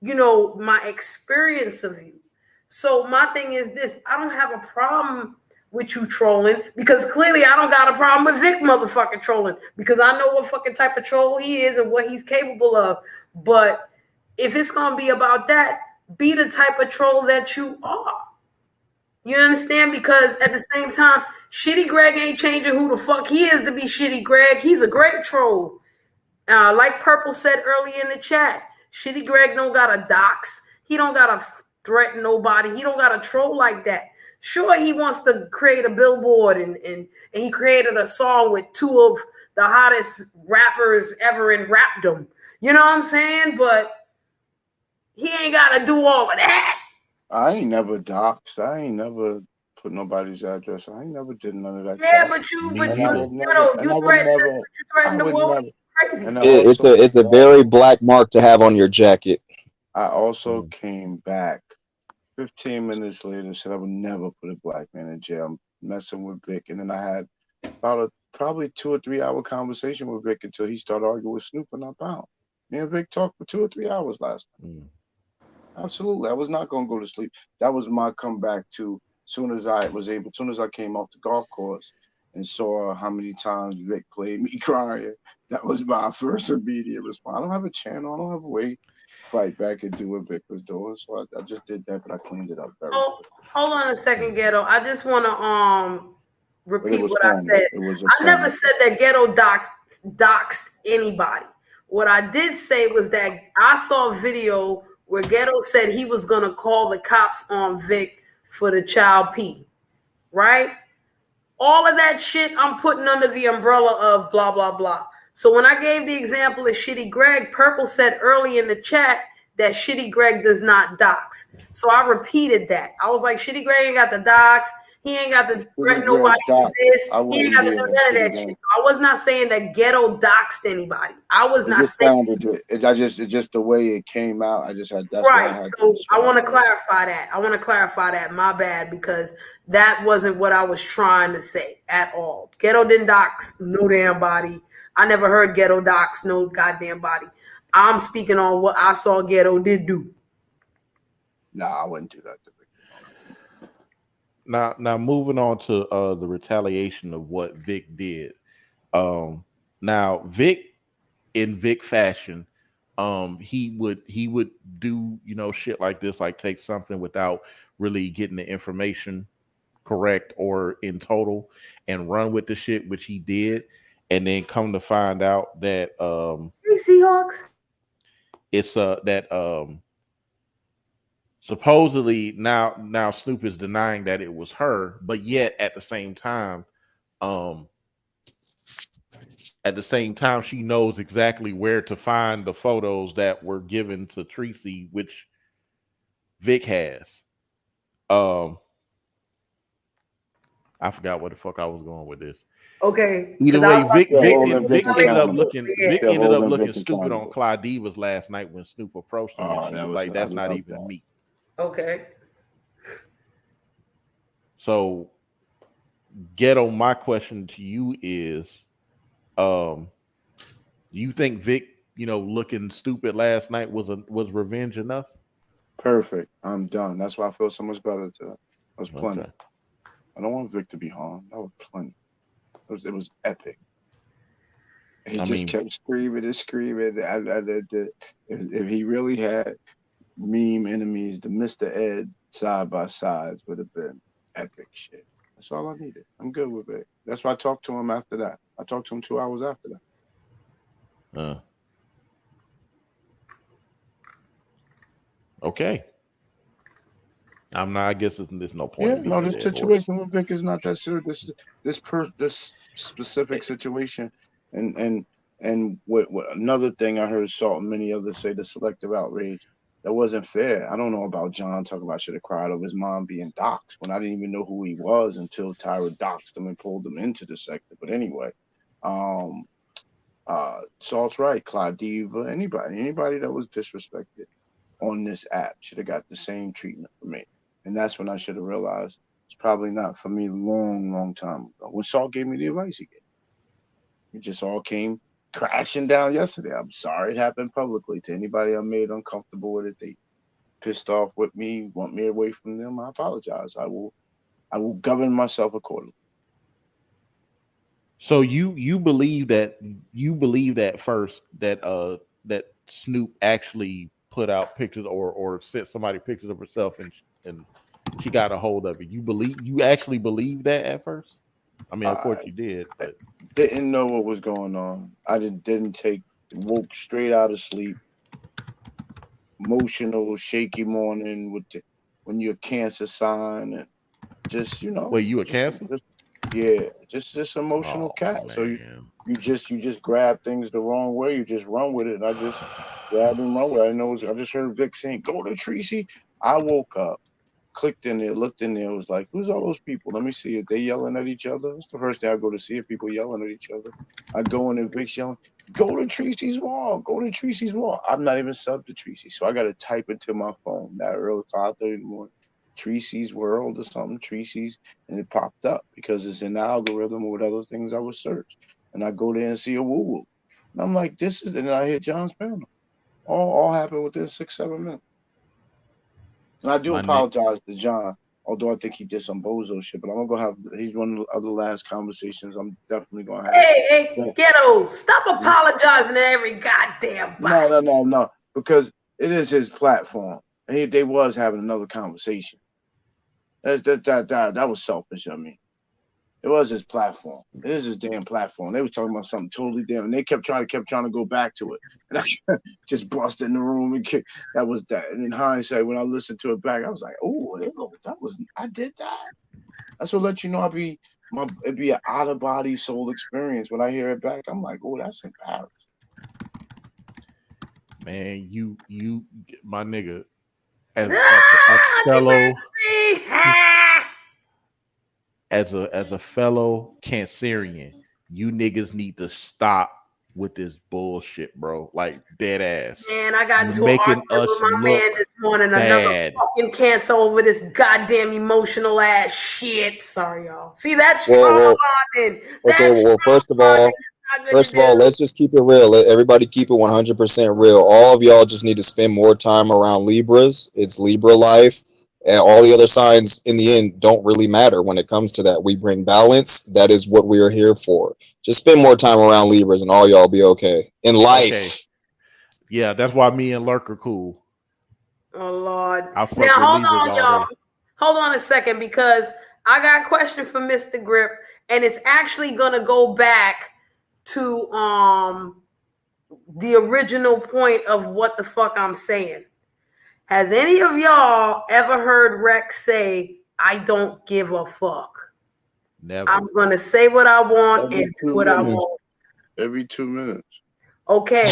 A: my experience of you. So my thing is this. I don't have a problem with you trolling, because clearly I don't got a problem with Vic motherfucking trolling, because I know what fucking type of troll he is and what he's capable of. But if it's going to be about that, be the type of troll that you are. You understand? Because at the same time, Shitty Greg ain't changing who the fuck he is to be Shitty Greg. He's a great troll. Like Purple said earlier in the chat, Shitty Greg don't got a dox. He don't got to threaten nobody. He don't got a troll like that. Sure, he wants to create a billboard and he created a song with two of the hottest rappers ever in rapdom. You know what I'm saying? But he ain't got to do all of that.
J: I ain't never doxed. I ain't never put nobody's address. I ain't never did none of that.
A: Yeah, but you threatened the world. Crazy.
B: It's a very black mark to have on your jacket.
J: I also came back 15 minutes later and said I would never put a black man in jail. I'm messing with Vic. And then I had about probably 2 or 3 hour conversation with Vic until he started arguing with Snoop and I bounced. Me and Vic talked for 2 or 3 hours last night. Absolutely. I was not going to go to sleep. That was my comeback to soon as I came off the golf course and saw how many times Vic played me crying. That was my first immediate response. I don't have a channel. I don't have a way to fight back and do what Vic was doing. So I just did that, but I cleaned it up very quick.
A: Hold on a second, Ghetto. I just want to repeat what I said. I never said that Ghetto doxed anybody. What I did say was that I saw a video where Ghetto said he was going to call the cops on Vic for the child P, right? All of that shit I'm putting under the umbrella of blah, blah, blah. So when I gave the example of Shitty Greg, Purple said early in the chat that Shitty Greg does not dox. So I repeated that. I was like, Shitty Greg ain't got the dox. He ain't got to threaten nobody with this. He ain't got to do none of that shit. So I was not saying that Ghetto doxed anybody. I was not saying
J: it's just the way it came out. I just had that's
A: right. So I want to clarify that. My bad, because that wasn't what I was trying to say at all. Ghetto didn't dox no damn body. I never heard Ghetto dox no goddamn body. I'm speaking on what I saw Ghetto did do.
J: Nah, I wouldn't do that.
K: Now moving on to the retaliation of what Vic did. Now Vic, in Vic fashion, he would do shit like this, like take something without really getting the information correct or in total and run with the shit, which he did, and then come to find out that
A: hey, Seahawks,
K: it's that supposedly now Snoop is denying that it was her, but yet at the same time she knows exactly where to find the photos that were given to Tracy, which Vic has. I forgot where the fuck I was going with this.
A: Okay.
K: Either way, Vic ended up looking stupid on Clyde Divas last night when Snoop approached him. And she was like, "That's not even me."
A: Okay.
K: So, Ghetto, my question to you is, you think Vic, looking stupid last night was revenge enough?
J: Perfect. I'm done. That's why I feel so much better today. That was plenty. Okay. I don't want Vic to be harmed. That was plenty. It was epic. He kept screaming and screaming. If he really had meme enemies, the Mr. Ed side by sides would have been epic shit. That's all I needed. I'm good with it. That's why I talked to him after that. I talked to him 2 hours after that.
K: Okay. I'm not. I guess there's no point.
J: Yeah, no, this situation with Vic is not that serious. This specific situation, and what another thing I heard Salt and many others say, the selective outrage. That wasn't fair. I don't know about John talking about should have cried over his mom being doxxed when I didn't even know who he was until Tyra doxed him and pulled him into the sector. But anyway, Salt's right. Clyde Diva, anybody that was disrespected on this app should have got the same treatment for me. And that's when I should have realized it's probably not for me long time ago. When Salt gave me the advice he gave. It just all came crashing down yesterday. I'm sorry it happened publicly to anybody I made uncomfortable with it. They pissed off with me, want me away from them. I apologize. I will govern myself accordingly.
K: So you believe that first that Snoop actually put out pictures or sent somebody pictures of herself and she got a hold of it. You actually believe that at first? I mean, of course you did, but
J: didn't know what was going on. I woke straight out of sleep, emotional, shaky morning when you're a Cancer sign and just
K: Wait, you a Cancer?
J: Just emotional cat. Man. So you just grab things the wrong way. You just run with it. And I just grabbed and run with it. I just heard Vic saying, "Go to Tracy." I woke up, clicked in there, looked in there, was like, who's all those people? Let me see it. They yelling at each other. That's the first thing I go to see it, people yelling at each other. I go in and Vic's yelling, go to Tracy's wall, go to Tracy's wall. I'm not even sub to Tracy, so I got to type into my phone that early 5:30 in the morning, Tracy's World or something, Tracy's, and it popped up because it's in the algorithm or what other things I would search. And I go there and see a woo-woo. And I'm like, and then I hit John's panel. All happened within 6-7 minutes. And I do apologize to John, although I think he did some bozo shit, but I'm gonna he's one of the last conversations I'm definitely gonna have.
A: Hey, Ghetto, stop apologizing to every goddamn body.
J: No, because it is his platform. And they was having another conversation. That was selfish of me. It was his platform. It is his damn platform. They was talking about something totally different. And they kept trying to go back to it. And I just busted in the room and kicked. That was that. And in hindsight, when I listened to it back, I was like, oh, I did that. That's what let you know it'd be an out of body soul experience. When I hear it back, I'm like, oh, that's embarrassing.
K: Man, you my nigga, as a fellow. As a fellow Cancerian, you niggas need to stop with this bullshit, bro. Like dead ass.
A: Man, I got to argue with my man this morning. Another fucking Cancer over this goddamn emotional ass shit. Sorry, y'all. See, that's trauma bonding.
B: Okay, well, first of all, let's just keep it real. Let everybody keep it 100% real. All of y'all just need to spend more time around Libras. It's Libra life. And all the other signs in the end don't really matter when it comes to that. We bring balance. That is what we are here for. Just spend more time around Libras and all y'all be okay in life. Okay.
K: Yeah, that's why me and Lurk are cool.
A: Oh, Lord. Now, hold on, y'all. Hold on a second, because I got a question for Mr. Grip, and it's actually going to go back to the original point of what the fuck I'm saying. Has any of y'all ever heard Rex say, I don't give a fuck?
K: Never.
A: I'm going to say what I want and do what I want.
J: Every 2 minutes.
A: Okay.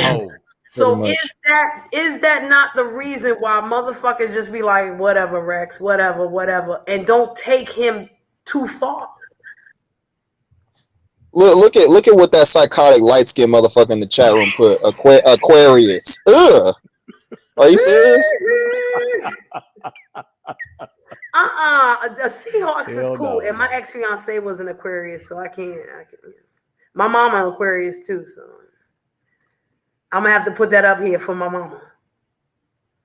A: So is that not the reason why motherfuckers just be like, whatever, Rex, whatever, and don't take him too far?
B: Look at what that psychotic light-skinned motherfucker in the chat room put. Aquarius. Ugh. Are you serious?
A: The Seahawks is cool, and my ex-fiance was an Aquarius, so I can't. My mama Aquarius too, so I'm gonna have to put that up here for my mama.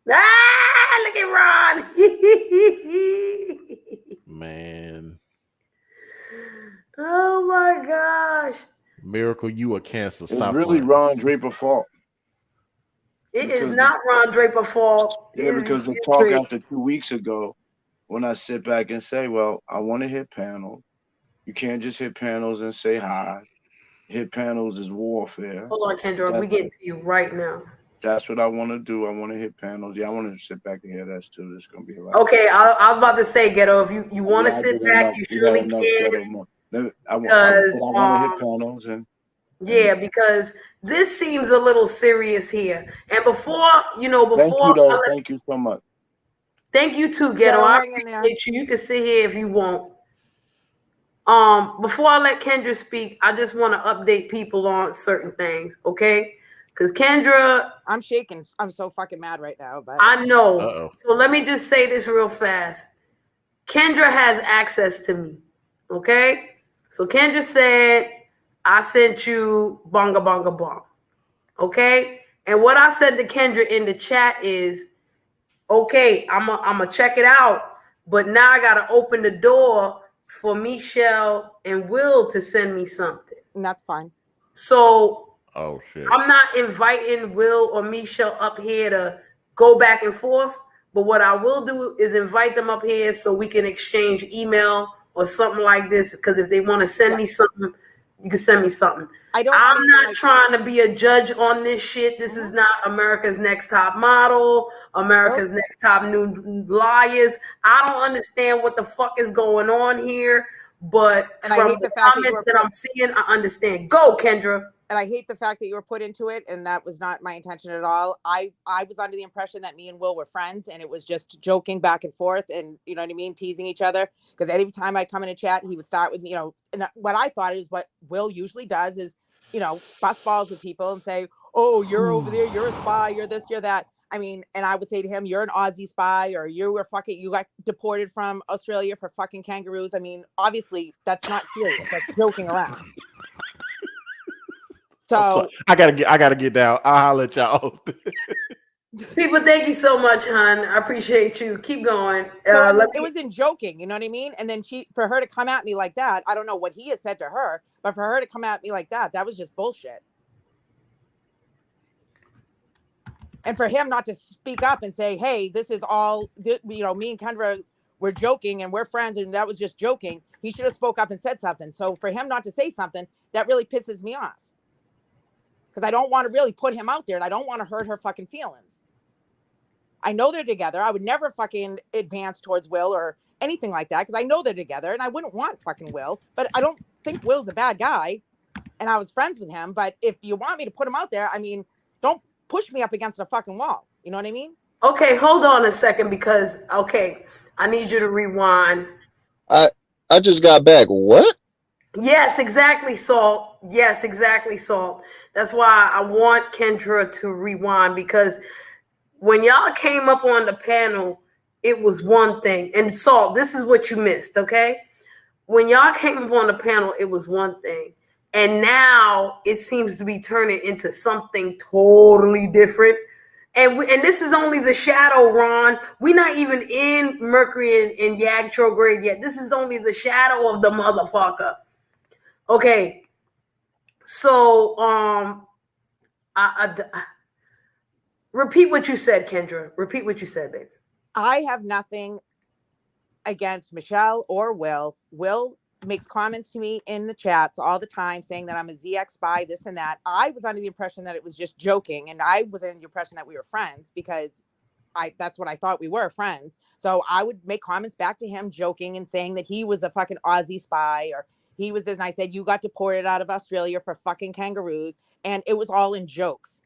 A: Look at Ron.
K: Man.
A: Oh my gosh.
K: Miracle, you a Cancer.
J: It's really Ron Draper's fault.
A: It is not Ron Draper's fault.
J: Yeah, because the talk after 2 weeks ago, when I sit back and say, well, I want to hit panels. You can't just hit panels and say hi. Hit panels is warfare.
A: Hold on, Kendra. We getting to you right now.
J: That's what I want to do. I want to hit panels. Yeah, I want to sit back and hear that too. It's gonna be a lot.
A: Okay, I was about to say, Ghetto, if you want to sit back, you surely can.
J: I want to hit panels and.
A: Yeah, because this seems a little serious here. And before
J: thank you so much.
A: Thank you too, Ghetto. I appreciate you. You can sit here if you want. Before I let Kendra speak, I just want to update people on certain things, okay? Because Kendra,
H: I'm shaking. I'm so fucking mad right now. But
A: I know. So let me just say this real fast. Kendra has access to me, okay? So Kendra said, I sent you bonga bonga bong, okay? And what I said to Kendra in the chat is, okay, I'm gonna check it out, but now I gotta open the door for Michelle and Will to send me something.
H: And that's fine.
A: So
K: oh shit.
A: I'm not inviting Will or Michelle up here to go back and forth, but what I will do is invite them up here so we can exchange email or something like this. Because if they want to send me something, you can send me something. I'm not trying to be a judge on this shit. This is not America's Next Top Model, America's Next Top New Liars. I don't understand what the fuck is going on here, but from the comments that I'm seeing, I understand. Go, Kendra.
H: And I hate the fact that you were put into it, and that was not my intention at all. I was under the impression that me and Will were friends, and it was just joking back and forth, and you know what I mean, teasing each other. Because every time I come in a chat, he would start with me, and what I thought is what Will usually does is, bust balls with people and say, "Oh, you're over there, you're a spy, you're this, you're that." I mean, and I would say to him, "You're an Aussie spy, or you got deported from Australia for fucking kangaroos." I mean, obviously, that's not serious. That's joking around. So
K: I gotta get down. I'll holler at y'all.
A: People, thank you so much, hon. I appreciate you. Keep going.
H: It was in joking, you know what I mean? And then for her to come at me like that, I don't know what he has said to her, but for her to come at me like that was just bullshit. And for him not to speak up and say, "Hey, this is all, me and Kendra, we're joking and we're friends, and that was just joking." He should have spoke up and said something. So for him not to say something, that really pisses me off. Because I don't want to really put him out there, and I don't want to hurt her fucking feelings. I know they're together. I would never fucking advance towards Will or anything like that, because I know they're together, and I wouldn't want fucking Will. But I don't think Will's a bad guy, and I was friends with him. But if you want me to put him out there, I mean, don't push me up against a fucking wall. You know what I mean?
A: Okay, hold on a second, because, I need you to rewind.
B: I just got back. What?
A: Yes, exactly, Salt. Yes, exactly, Salt. That's why I want Kendra to rewind, because when y'all came up on the panel, it was one thing. And Salt, this is what you missed, okay? When y'all came up on the panel, it was one thing. And now it seems to be turning into something totally different. And this is only the shadow, Ron. We're not even in Mercury and Yagtrograde yet. This is only the shadow of the motherfucker. Okay, so repeat what you said, Kendra. Repeat what you said, baby.
H: I have nothing against Michelle or Will. Will makes comments to me in the chats all the time saying that I'm a ZX spy, this and that. I was under the impression that it was just joking, and I was under the impression that we were friends because that's what I thought we were, friends. So I would make comments back to him joking and saying that he was a fucking Aussie spy, or he was this, and I said, "You got deported out of Australia for fucking kangaroos," and it was all in jokes.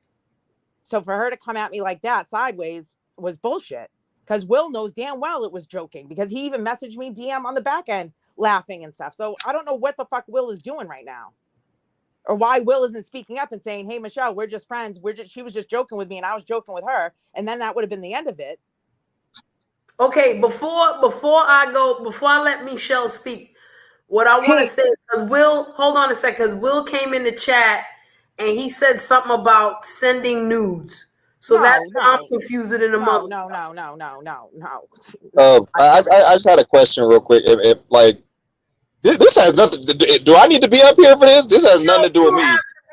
H: So for her to come at me like that sideways was bullshit, because Will knows damn well it was joking, because he even messaged me DM on the back end laughing and stuff. So I don't know what the fuck Will is doing right now, or why Will isn't speaking up and saying, "Hey, Michelle, we're just friends. She was just joking with me and I was joking with her," and then that would have been the end of it.
A: Okay, before I let Michelle speak, what I want to say is, because Will, hold on a second, because Will came in the chat and he said something about sending nudes. So that's why I'm confused in the moment.
H: No.
B: I just had a question real quick. If like this has nothing to do, do I need to be up here for this? This has nothing to do with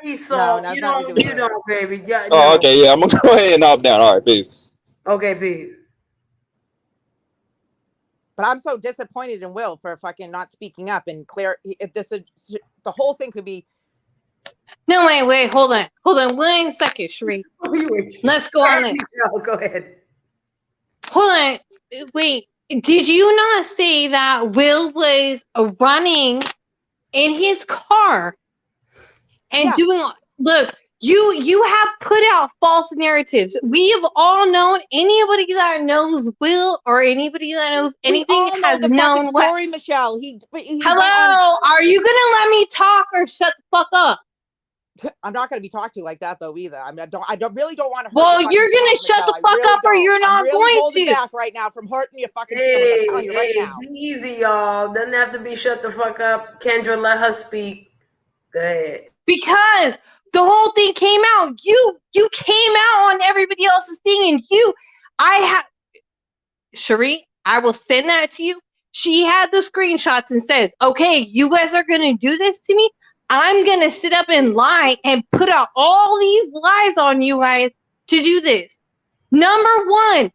B: me.
A: So you don't, baby. Yeah,
B: oh, okay, yeah, I'm gonna go ahead and opt down. All right, peace.
A: Okay, peace.
H: But I'm so disappointed in Will for fucking not speaking up and clear. If this is, the whole thing could be.
G: No, wait, hold on 1 second, Sheree. Let's go on this.
A: Go ahead.
G: Hold on, wait. Did you not say that Will was running in his car and doing? Look, you have put out false narratives. We have all known. Anybody that knows Will or anybody that knows anything has known what.
H: Story, Michelle.
G: Hello, are you gonna let me talk or shut the fuck up?
H: I'm not going to be talked to like that though either. I mean, I really don't want to.
G: Well, you're going to shut the fuck up, or you're not going to.
H: Back right now from hurting your fucking feelings. I'm telling you right now.
A: Be easy, y'all. Doesn't have to be shut the fuck up. Kendra, let her speak. Go ahead.
G: Because the whole thing came out. You came out on everybody else's thing, and Sheree, I will send that to you. She had the screenshots and says, "Okay, you guys are going to do this to me. I'm going to sit up and lie and put out all these lies on you guys to do this." Number one,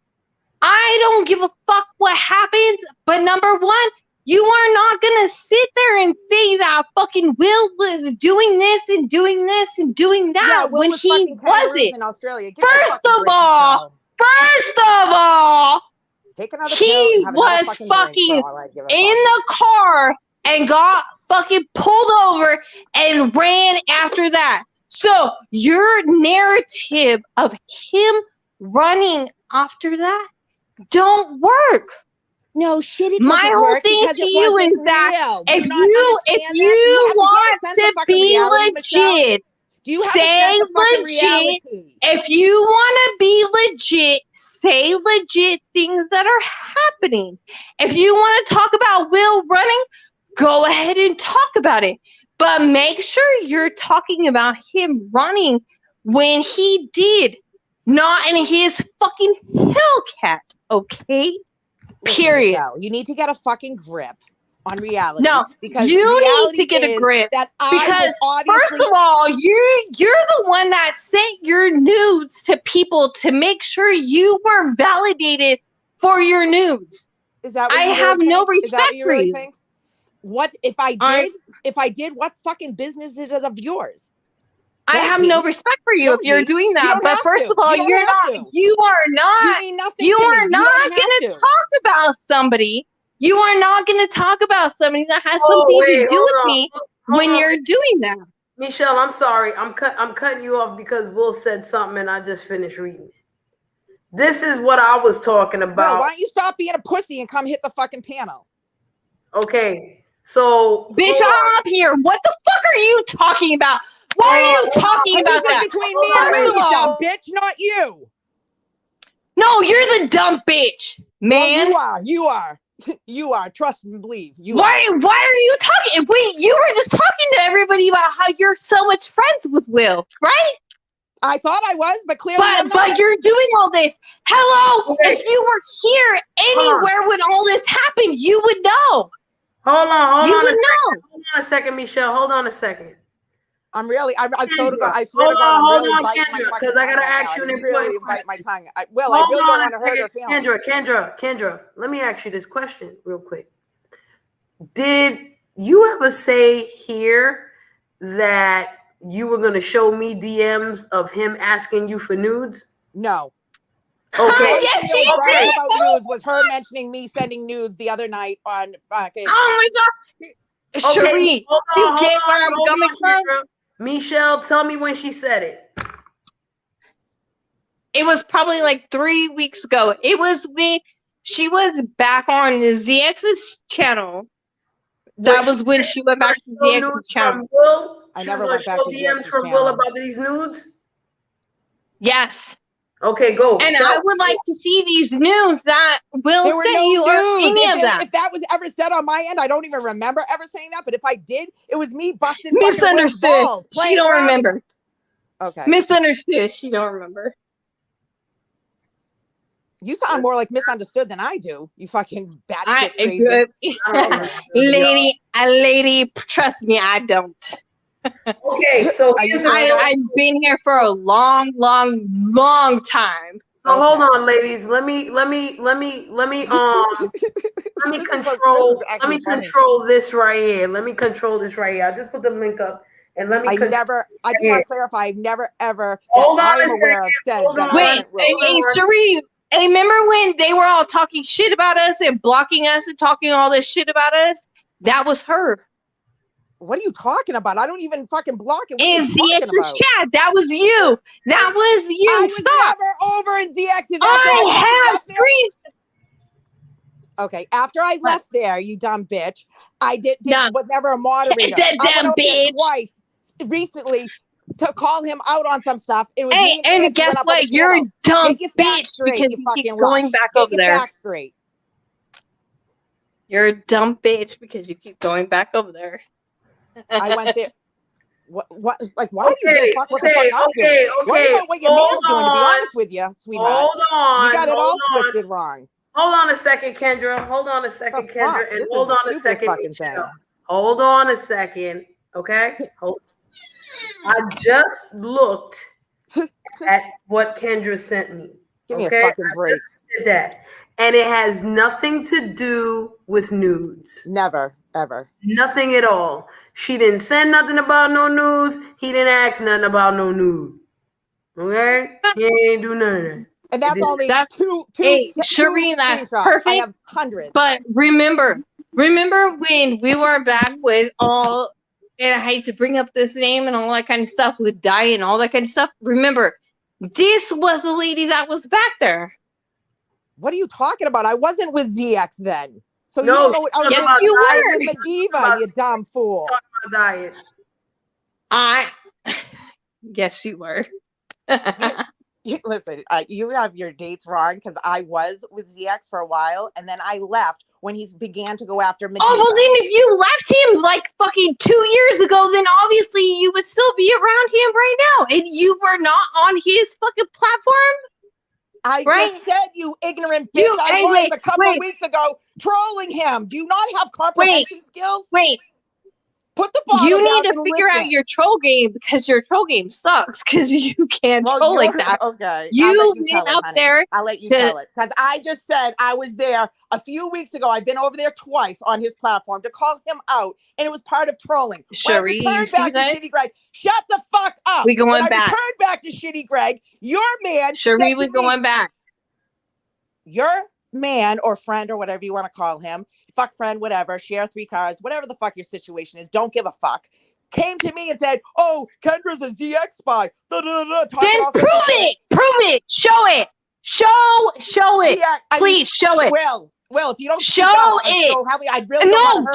G: I don't give a fuck what happens, but number one, you are not going to sit there and say that fucking Will was doing this and doing this and doing that when he wasn't.
H: In Australia.
G: First of all,
H: take another
G: he was fucking in the car and got fucking pulled over and ran after that. So your narrative of him running after that don't work.
H: No shit. It
G: my whole thing to you is that if you want to be legit, say legit. If you want to be legit, say legit things that are happening. If you want to talk about Will running, go ahead and talk about it. But make sure you're talking about him running when he did, not in his fucking Hellcat, okay? Period.
H: Michelle, you need to get a fucking grip on reality.
G: No,
H: because
G: you need to get a grip. Because first of all, you're the one that sent your nudes to people to make sure you were validated for your nudes.
H: Is that what
G: I have no respect for you.
H: Think? What if I did? If I did, what fucking business is it of yours?
G: I have no respect for you if you're doing that. But first of all, you are not going to talk about somebody. You are not going to talk about somebody that has something to do with me when you're doing that.
A: Michelle, I'm sorry. I'm cutting you off because Will said something and I just finished reading it. This is what I was talking about.
H: Well, why don't you stop being a pussy and come hit the fucking panel?
A: Okay, so
G: bitch, I'm up here. What the fuck are you talking about? Why are you talking about that?
H: Between me and you, dumb bitch, not you.
G: No, you're the dumb bitch, man.
H: Well, you are. You are. Trust and believe.
G: Why are you talking? Wait, you were just talking to everybody about how you're so much friends with Will, right?
H: I thought I was, but clearly
G: but you're doing all this. Hello, if you were here anywhere when all this happened, you would know.
A: Hold on a second, Michelle. Hold on a second.
H: I swear to God,
A: hold on, Kendra, because I gotta ask you an important question.
H: My tongue. I really don't want to hurt her feelings.
A: Kendra, let me ask you this question real quick. Did you ever say here that you were gonna show me DMs of him asking you for nudes?
H: No.
A: Okay.
G: Yes, she did.
H: About nudes was her mentioning me sending nudes the other night on fucking.
G: Oh my God. Sheree, you get where I'm coming from?
A: Michelle, tell me when she said it.
G: It was probably like 3 weeks ago. It was when she was back on ZX's channel. That was when she went back to ZX's channel.
H: I never went back to
A: DMs from Will about these nudes?
G: Yes.
A: Okay, go.
G: And I would like to see these news that Will sent you or any of that.
H: If that was ever said on my end, I don't even remember ever saying that. But if I did, it was me busting.
G: Misunderstood. She don't remember.
H: Okay.
G: Misunderstood. She don't remember.
H: You sound more like misunderstood than I do. You fucking batshit crazy.
G: lady, trust me, I don't.
A: Okay, so
G: I've been here for a long time.
A: So hold on, ladies. Let me control this right here. Let me control this right here. I just put the link up and let me.
H: I just want to clarify. I've never ever
A: Hold on
H: I'm aware of said that.
G: Wait, hey, Sheree, hey, remember when they were all talking shit about us and blocking us and talking all this shit about us? That was her.
H: What are you talking about? I don't even fucking block it.
G: In ZX's chat, that was you. That was you.
H: I was
G: Stop.
H: never over in ZX's.
G: I have screens.
H: Okay, after I left there, you dumb bitch, was never a moderator.
G: That dumb bitch.
H: Twice recently to call him out on some stuff. It was
G: hey, and guess what? You're a dumb bitch because you keep going back over there.
H: Back straight.
G: You're a dumb bitch because you keep going back over there.
H: I went there. What? Like, why do you fuck what the fuck I'm doing? What about what your man's doing? To be honest with you, sweetheart.
A: Hold on.
H: You got it all twisted wrong.
A: Hold on a second, Kendra. Hold on a second, Kendra, and hold on a second.
H: Michelle.
A: Hold on a second, okay? I just looked at what Kendra sent me.
H: Give me a fucking break.
A: I just did that, and it has nothing to do with nudes.
H: Never, ever.
A: Nothing at all. She didn't send nothing about no nudes. He didn't ask nothing about no nude. Okay? He ain't do none of that.
H: And that's only two.
G: Hey, Sheree, that's perfect.
H: I have hundreds.
G: But remember when we were back with all, and I hate to bring up this name and all that kind of stuff with Diet and all that kind of stuff. Remember, this was the lady that was back there.
H: What are you talking about? I wasn't with ZX then. So
A: no,
H: you don't know.
G: Yes, you were.
H: The diva, you dumb fool.
A: Talking about Diet.
G: Yes, you were.
H: Listen, you have your dates wrong because I was with ZX for a while and then I left when he began to go after Medina.
G: Oh, well, then if you left him like fucking 2 years ago, then obviously you would still be around him right now. And you were not on his fucking platform?
H: I just said, you ignorant bitch. I was a couple of weeks ago trolling him. Do you not have comprehension skills?
G: Wait.
H: Put the ball
G: You need to figure out your troll game because your troll game sucks because you can't troll like that.
H: Okay.
G: You went up there.
H: I'll let you tell it. Because I just said I was there a few weeks ago. I've been over there twice on his platform to call him out. And it was part of trolling.
G: Sheree, you see that?
H: Greg, shut the fuck up.
G: We going back.
H: Turn back to Shitty Greg. Your man.
G: Sheree, we going back.
H: Your man or friend or whatever you want to call him. Fuck friend, whatever, share 3 cars, whatever the fuck your situation is, don't give a fuck, came to me and said, oh, Kendra's a ZX spy. Then
G: prove it. Show it. Show it. Please show it.
H: Well, if you don't
G: show it.
H: I'd really
G: don't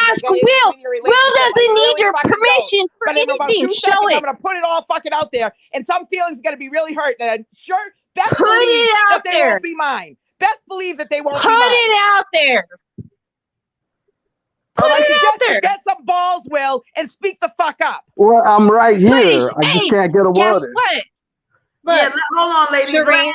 G: ask Will. Will doesn't need your permission for anything. Show it.
H: I'm going to put it all fucking out there. And some feelings are going to be really hurt. And sure, best
G: put it out
H: that they won't be mine. Best believe that they won't be mine.
G: Put it out there.
H: Get some balls, Will, and speak the fuck up.
I: Well, I'm right here. I just can't get a word in.
G: Guess what?
A: Look, hold on, ladies. Sheree,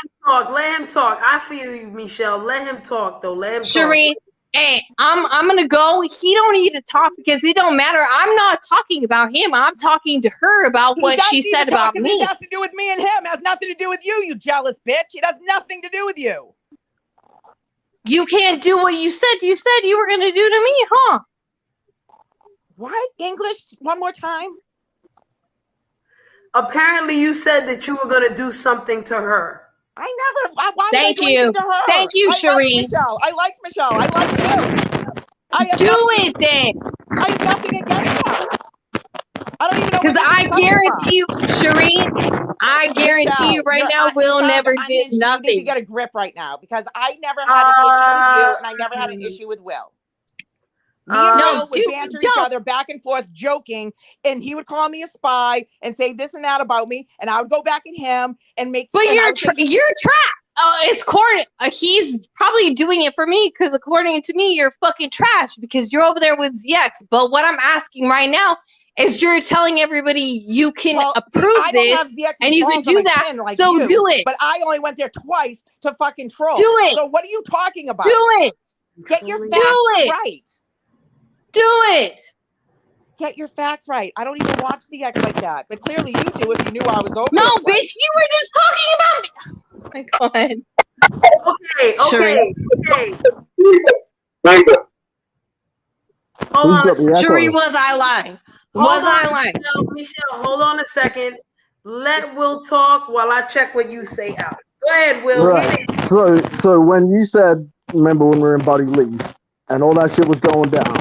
A: let him talk. I feel you, Michelle. Let him talk, though. Let him talk.
G: Sheree, hey, I'm gonna go. He don't need to talk because it don't matter. I'm not talking about him. I'm talking to her about what she said about me.
H: It has to do with me and him. It has nothing to do with you, you jealous bitch. It has nothing to do with you.
G: You can't do what you said. You said you were gonna do to me, huh?
H: What? English? One more time?
A: Apparently you said that you were going to do something to her.
H: I never. Why
G: Thank you. Thank you, Sheree.
H: I like Michelle. I like you.
G: Do it then.
H: I have nothing against her. I don't even know.
G: Because I guarantee you, Sheree, I guarantee you right now, Will never did nothing.
H: You need to get a grip right now because I never had an issue with you and I never had an issue with Will. Me and Will would banter each other back and forth, joking, and he would call me a spy and say this and that about me, and I would go back at him and make.
G: But you're trapped. It's corny. He's probably doing it for me because, according to me, you're fucking trash because you're over there with ZX. But what I'm asking right now is, you're telling everybody you can approve this and you can do that. So do it.
H: But I only went there twice to fucking troll.
G: Do it.
H: So what are you talking about?
G: Do it.
H: Get your facts right.
G: Do it.
H: Get your facts right. I don't even watch ZX like that. But clearly you do if you knew I was over.
G: No, bitch, you were just talking about me. my God.
A: Okay. Hold
I: Who's
A: on.
I: got the
G: Cherie,
I: echo?
G: was I lying?
A: Hold
G: Was I
A: on,
G: lying?
A: Michelle, hold on a second. Let Will talk while I check what you say out. Go ahead, Will.
I: Right. So when you said, remember when we were in Buddy Lee's and all that shit was going down,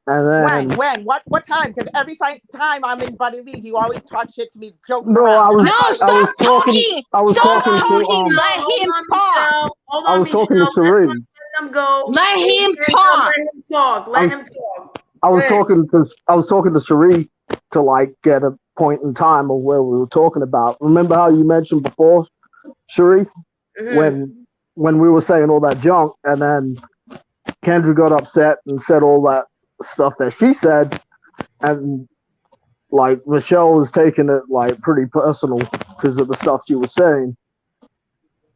I: and then
H: what time? Because every time I'm in Buddy Lee's, you always talk shit to me, joking
I: no,
H: around.
G: No, stop talking.
I: I was
G: Stop
I: talking to
G: talking. Let him talk.
A: Hold
I: I
A: on,
I: was talking to
A: Michelle.
I: Cherie.
A: Let him go.
G: Let him talk.
A: Let him talk. Let him talk.
I: I was
A: Go ahead.
I: talking to Cherie to like get a point in time of where we were talking about. Remember how you mentioned before, Cherie, when we were saying all that junk, and then Kendra got upset and said all that stuff that she said, and like Michelle was taking it like pretty personal because of the stuff she was saying,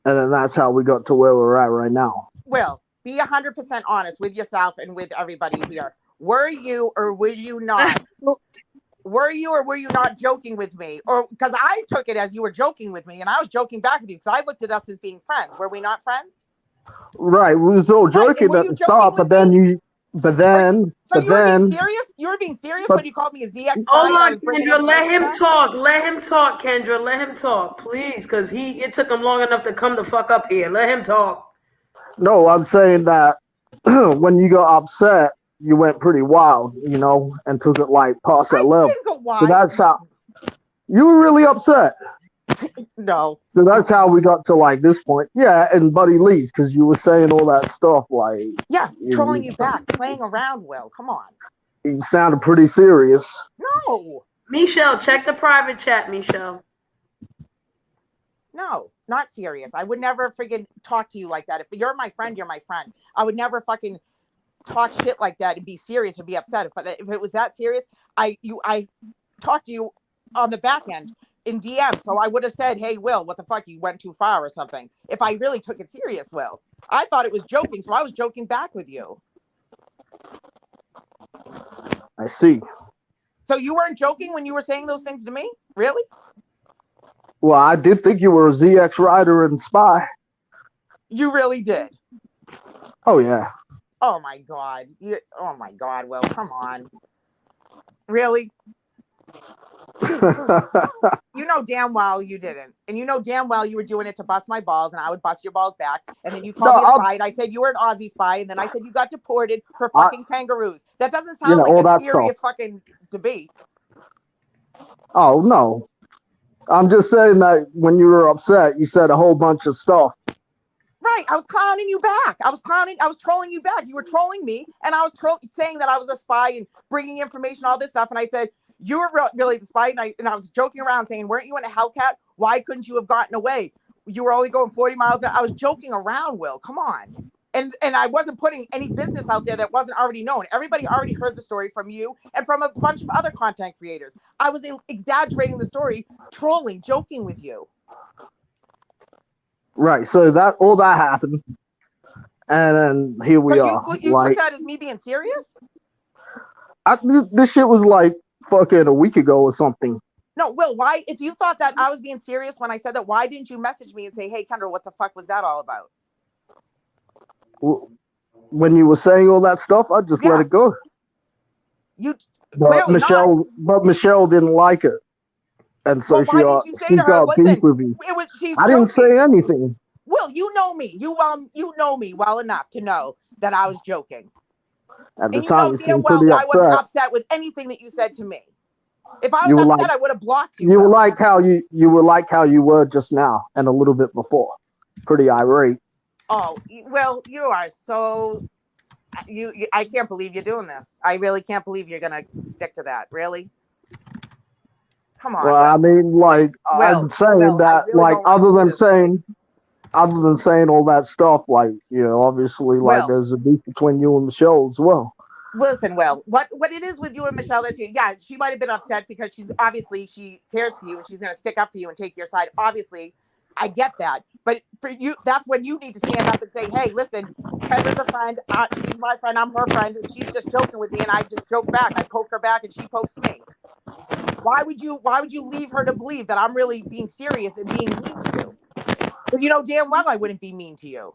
I: and then that's how we got to where we're at right now.
H: Will, be 100% honest with yourself and with everybody here. Were you or were you not? Were you or were you not joking with me? Or because I took it as you were joking with me, and I was joking back with you because I looked at us as being friends. Were we not friends?
I: Right, we was all joking at the start, but then you being serious?
H: You were being serious when you called me a ZX.
A: Hold on, Kendra. Let him talk. Let him talk, Kendra. Let him talk, please, because it took him long enough to come the fuck up here. Let him talk.
I: No, I'm saying that when you got upset, you went pretty wild, and took it like past that level.
H: Didn't go wild.
I: So that's how you were really upset.
H: No.
I: So that's how we got to like this point. Yeah, and Buddy Lee's because you were saying all that stuff like
H: trolling you back, playing around. Will, come on.
I: You sounded pretty serious.
H: No.
A: Michelle, check the private chat, Michelle.
H: No, not serious. I would never freaking talk to you like that. If you're my friend, you're my friend. I would never fucking talk shit like that and be serious or be upset. But if it was that serious, I talked to you on the back end in DM. So I would have said, hey, Will, what the fuck? You went too far or something. If I really took it serious, Will. I thought it was joking. So I was joking back with you.
I: I see.
H: So you weren't joking when you were saying those things to me? Really?
I: Well, I did think you were a ZX rider and spy.
H: You really did?
I: Oh, yeah.
H: Oh, my God. Oh, my God, Will. Come on. Really? You know damn well you didn't. And you know damn well you were doing it to bust my balls, and I would bust your balls back. And then you called me a spy, and I said you were an Aussie spy, and then I said you got deported for fucking kangaroos. That doesn't sound like a serious fucking debate.
I: Oh, no. I'm just saying that when you were upset, you said a whole bunch of stuff.
H: Right. I was clowning you back. I was trolling you back. You were trolling me, and I was saying that I was a spy and bringing information, all this stuff. And I said, you were really the spy. And I was joking around saying, weren't you in a Hellcat? Why couldn't you have gotten away? You were only going 40 miles. I was joking around, Will. Come on. And I wasn't putting any business out there that wasn't already known. Everybody already heard the story from you and from a bunch of other content creators. I was exaggerating the story, trolling, joking with you.
I: Right. So all that happened. And then here we are.
H: You took that as me being serious?
I: This shit was like fucking a week ago or something.
H: No, Will, why? If you thought that I was being serious when I said that, why didn't you message me and say, hey, Kendra, what the fuck was that all about?
I: When you were saying all that stuff, I just let it go. But Michelle didn't like it, and so she got beef with me. I didn't say anything.
H: Will, you know me. You know me well enough to know that I was joking.
I: At the time, you seemed pretty upset.
H: I wasn't upset with anything that you said to me. If I was upset, I would have blocked you.
I: You were like how you were just now, and a little bit before, pretty irate.
H: Oh, well, you are so... I can't believe you're doing this. I really can't believe you're going to stick to that. Really? Come on.
I: Well, I mean, like, I'm saying that, really like, other than saying all that stuff, like, obviously, like, there's a beef between you and Michelle as well.
H: Listen, Will, what it is with you and Michelle is, she might have been upset because she cares for you and she's going to stick up for you and take your side. Obviously, I get that. But for you, that's when you need to stand up and say, hey, listen, Kendra's a friend. She's my friend. I'm her friend. And she's just joking with me. And I just joke back. I poke her back and she pokes me. Why would you leave her to believe that I'm really being serious and being mean to you? Because you know damn well I wouldn't be mean to you.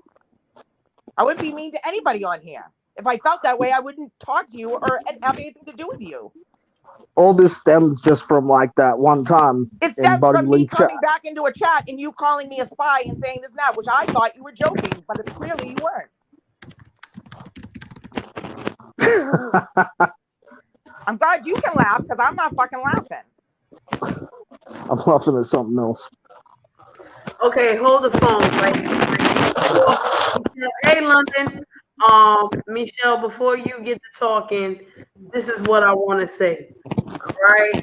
H: I wouldn't be mean to anybody on here. If I felt that way, I wouldn't talk to you or have anything to do with you.
I: All this stems just from like that one time.
H: It stems from me coming back into a chat and you calling me a spy and saying this and that, which I thought you were joking, but clearly you weren't. I'm glad you can laugh because I'm not fucking laughing.
I: I'm laughing at something else.
A: Okay, hold the phone. Right? Hey, London. Michelle, before you get to talking, this is what I want to say. Right?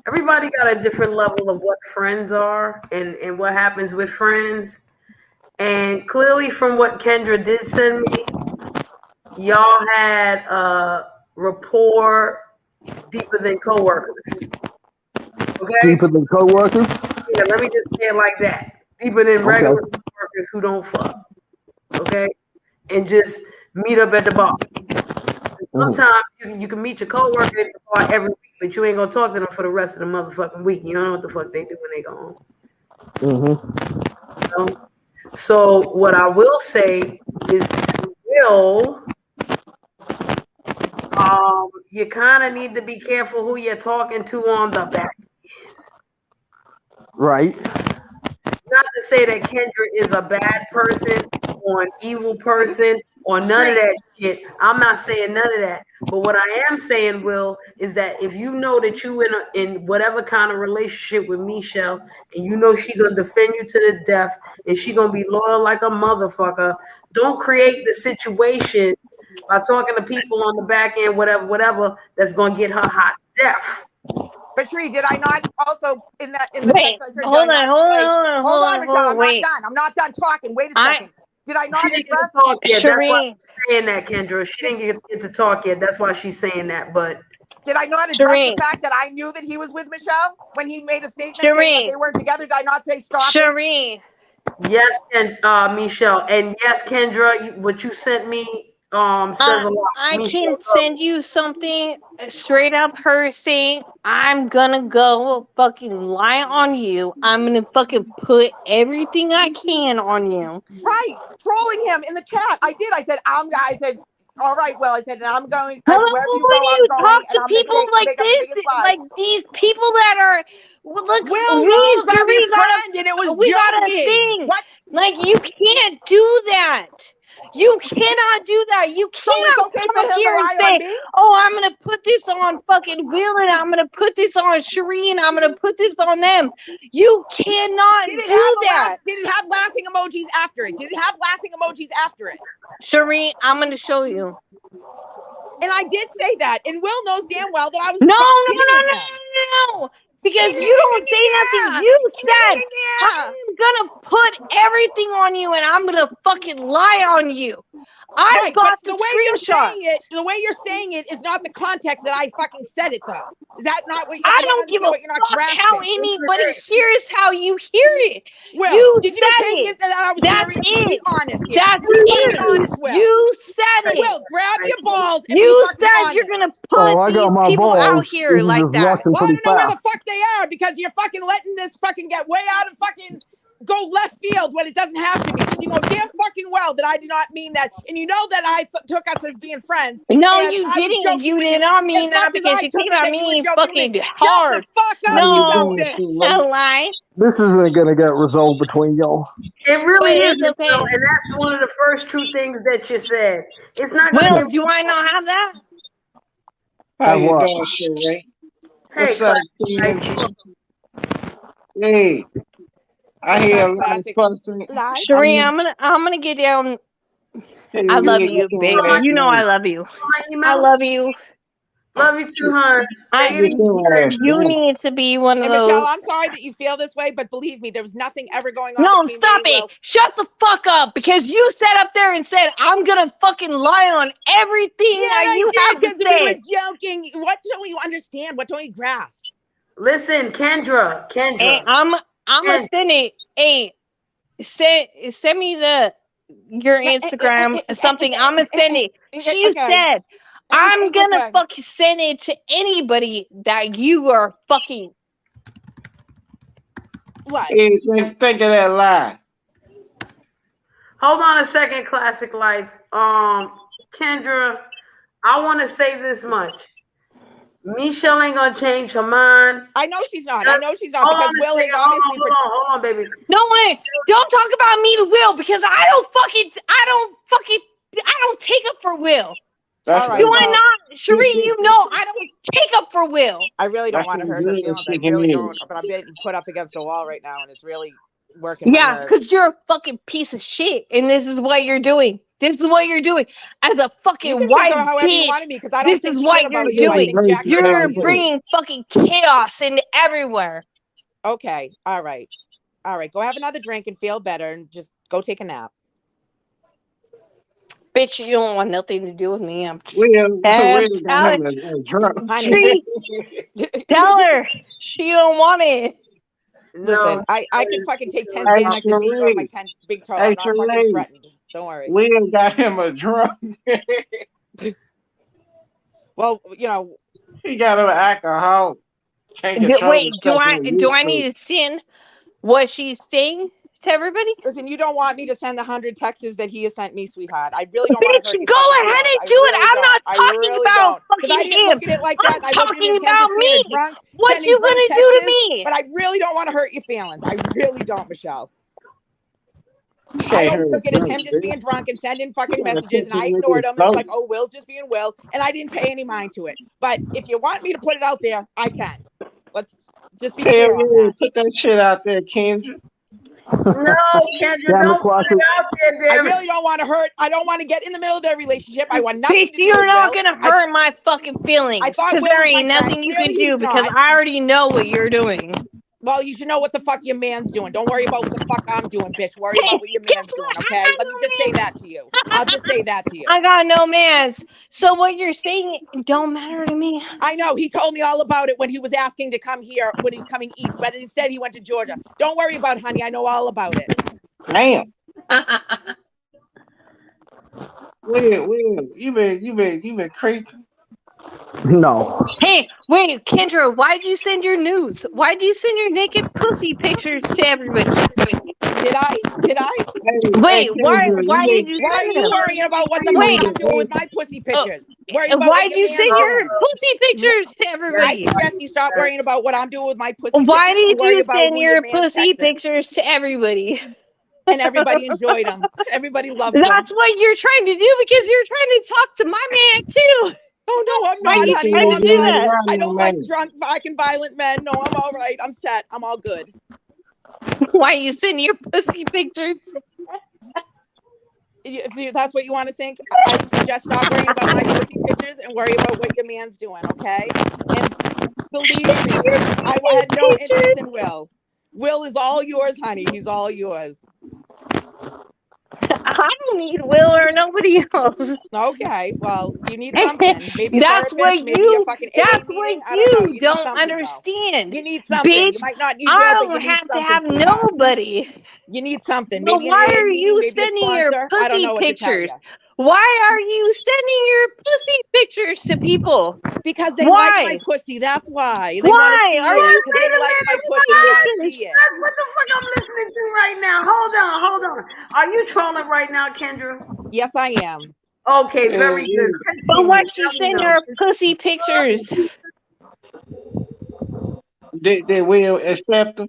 A: Everybody got a different level of what friends are and what happens with friends. And clearly from what Kendra did send me, y'all had a rapport deeper than coworkers. Okay?
I: Deeper than coworkers?
A: Yeah, let me just say it like that. Deeper than regular coworkers who don't fuck. Okay? And just meet up at the bar. Sometimes you can meet your coworker at the bar every week, but you ain't gonna talk to them for the rest of the motherfucking week. You don't know what the fuck they do when they go home. You know? So what I will say is you kind of need to be careful who you're talking to on the back end.
I: Right.
A: Not to say that Kendra is a bad person or an evil person or none of that shit. I'm not saying none of that. But what I am saying, Will, is that if you know that you in whatever kind of relationship with Michelle and you know she's going to defend you to the death and she's going to be loyal like a motherfucker, don't create the situations by talking to people on the back end, whatever, that's going to get her hot to death.
H: But Sheree, did I not also in the
G: wait,
H: text?
G: hold on,
H: Michelle,
G: wait.
H: I'm not done talking. Wait a second. Did I not address
A: talk yet? That's why
G: Sheree,
A: she's saying that, Kendra. She didn't get to talk yet. That's why she's saying that. But
H: did I not address the fact that I knew that he was with Michelle when he made a statement saying that they weren't together? Did I not say stop it?
G: Sheree.
A: Yes, and Michelle, and yes, Kendra, what you sent me says a lot.
G: I can send you something straight up her saying, I'm gonna go fucking lie on you. I'm gonna fucking put everything I can on you.
H: Right. Trolling him in the chat. I did. I said, all right, well, I said, I'm going,
G: Hello,
H: wherever you
G: when
H: go,
G: you
H: I'm going,
G: talk to people like this, like these people that are, look,
H: Will knows I'm his friend and it was
G: we got a
H: joking.
G: thing.
H: What?
G: Like, you can't do that. You cannot do that. You cannot come up here and say, oh, I'm going to put this on fucking Will and I'm going to put this on Sheree and I'm going to put this on them. You cannot do that.
H: Did it have laughing emojis after it? Did it have laughing emojis after it?
G: Sheree, I'm going to show you.
H: And I did say that. And Will knows damn well that I was
G: No. Because you don't say nothing. You said, I'm gonna put everything on you and I'm gonna fucking lie on you. I've got the screenshot.
H: The way you're saying it is not the context that I fucking said it, though. Is that not what
G: I don't give a fuck how anybody hears how you hear it.
H: Well,
G: you
H: did
G: said
H: you take
G: it.
H: that I was
G: That's
H: serious?
G: it.
H: Be honest here.
G: That's
H: Be
G: it.
H: honest, Will.
G: You said it.
H: Will, grab your balls and
G: you
H: be fucking
G: said
H: honest.
G: you're gonna put these people out here like that.
H: Well, I don't know where the fuck they are because you're fucking letting this fucking get way out of fucking go left field when it doesn't have to be. You know damn fucking well that I did not mean that. And you know that I took us as being friends.
G: No, you didn't. You did not mean that because you came at me fucking hard.
H: Fuck up,
G: no,
H: you
G: lie.
I: This isn't gonna get resolved between y'all.
A: It really
G: is,
A: isn't, Will, and that's one of the first two things that you said. It's not
G: Will,
A: gonna
G: do I not have that?
L: How you doing, Sheree? What's up, Steve? Hey, I hear a lot of questions.
G: Sheree, I'm gonna get down. I love you, baby. You know I love you. I love you.
A: Love you too, hon.
G: You need to be one of those.
H: Michelle, I'm sorry that you feel this way, but believe me, there was nothing ever going on.
G: No, stop it. Shut the fuck up because you sat up there and said, I'm gonna fucking lie on everything that you have to say.
H: We were joking. What don't you understand? What don't you grasp?
A: Listen, Kendra.
G: Hey, I'm gonna send it. Hey, send me your Instagram something. I'm gonna send it. She said, I'm gonna fucking send it to anybody that you are fucking.
H: What?
L: Hey, think of that lie.
A: Hold on a second, Classic Life. Kendra, I want to say this much. Michelle ain't gonna change her mind.
H: I know she's not. I know she's not because Will has obviously.
A: Hold on, baby.
G: No way! Don't talk about me to Will because I don't take up for Will.
H: All right,
G: do I not, Cherie? You know I don't take up for Will.
H: I really don't want to hurt her feelings. I really don't. But I'm getting put up against a wall right now, and it's really working.
G: Yeah, because you're a fucking piece of shit, and this is what you're doing. This is what you're doing as a fucking white bitch. This is what you're doing. You're bringing fucking chaos into everywhere.
H: Okay, all right. Go have another drink and feel better, and just go take a nap.
G: Bitch, you don't want nothing to do with me. I'm
L: Will,
G: tell her she don't want it.
H: Listen, I can fucking take 10 Xanax and beat you on my 10 big toe. I'm not fucking threatened. Don't worry.
L: Will got him a drunk.
H: Well, you know,
L: he got him an alcohol.
G: Wait, do I need to send what she's saying to everybody?
H: Listen, you don't want me to send the 100 texts that he has sent me, sweetheart. I really don't want to hurt you.
G: Go ahead and do it. I'm not talking about fucking
H: I didn't look at it like that.
G: I'm talking about me.
H: Drunk,
G: what you gonna do to me?
H: But I really don't want to hurt your feelings. I really don't, Michelle. I always took it as him just being drunk and sending fucking messages, and I ignored him. And was like, oh, Will's just being Will, and I didn't pay any mind to it. But if you want me to put it out there, I can. Let's just be clear on that.
L: Put that shit out there, Kendra.
A: No, Kendra, don't put it out there,
H: I really don't want to hurt. I don't want to get in the middle of their relationship. I want nothing to do
G: you're
H: with
G: not
H: Will.
G: gonna hurt my fucking feelings. Because there ain't nothing you can do because I already know what you're doing.
H: Well, you should know what the fuck your man's doing. Don't worry about what the fuck I'm doing, bitch. Worry about what your man's doing, okay? Let me just say that to you. I'll just say that to you.
G: I got no mans. So what you're saying don't matter to me.
H: I know. He told me all about it when he was asking to come here, when he was coming east, but instead he went to Georgia. Don't worry about it, honey. I know all about it.
L: Damn. Will, you been creeping.
I: No.
G: Hey, wait, Kendra, why'd you send your nudes? Why'd you send your naked pussy pictures to everybody?
H: Did I?
G: Wait, why did you
H: Why are you worrying about what the fuck I'm doing with my pussy pictures?
G: Why'd you send your pussy pictures to everybody?
H: I suggest you stop worrying about what I'm doing with my pussy
G: Why
H: pictures.
G: did you send your pussy pictures to everybody?
H: And everybody enjoyed them. Everybody loved them.
G: That's what you're trying to do because you're trying to talk to my man too.
H: Oh no, I'm not, honey. No, I'm not. I don't like drunk, fucking violent men. No, I'm all right. I'm set. I'm all good.
G: Why you sending your pussy pictures?
H: If that's what you want to think, I suggest stop worrying about my pussy pictures and worry about what your man's doing, okay? And believe me, I had no interest in Will. Will is all yours, honey. He's all yours.
G: I don't need Will or nobody else.
H: Okay, well, you need something. Maybe a
G: that's
H: therapist,
G: what
H: maybe
G: you,
H: a fucking
G: that's
H: AA meeting.
G: what
H: I don't know. You
G: don't understand.
H: You need something.
G: Bitch,
H: You might not need
G: I
H: Will,
G: don't
H: but you
G: have
H: need
G: to
H: something,
G: have
H: sweetheart.
G: nobody.
H: You need something.
G: But
H: Maybe
G: why
H: an AA
G: are
H: meeting,
G: you
H: maybe
G: sending
H: a
G: your
H: sponsor. I don't
G: pussy
H: know what
G: pictures?
H: to tell you.
G: Why are you sending your pussy pictures to people?
H: Because they like my pussy. That's why. They want to see
G: Are
H: it.
G: you
H: They
G: sending
H: like my
G: them
H: pussy. They want to
G: pictures?
H: see it.
A: That's what the fuck I'm listening to right now. Hold on. Are you trolling right now, Kendra?
H: Yes, I am.
A: Okay, very good.
G: But why she send her pussy pictures?
L: Did Will accept them?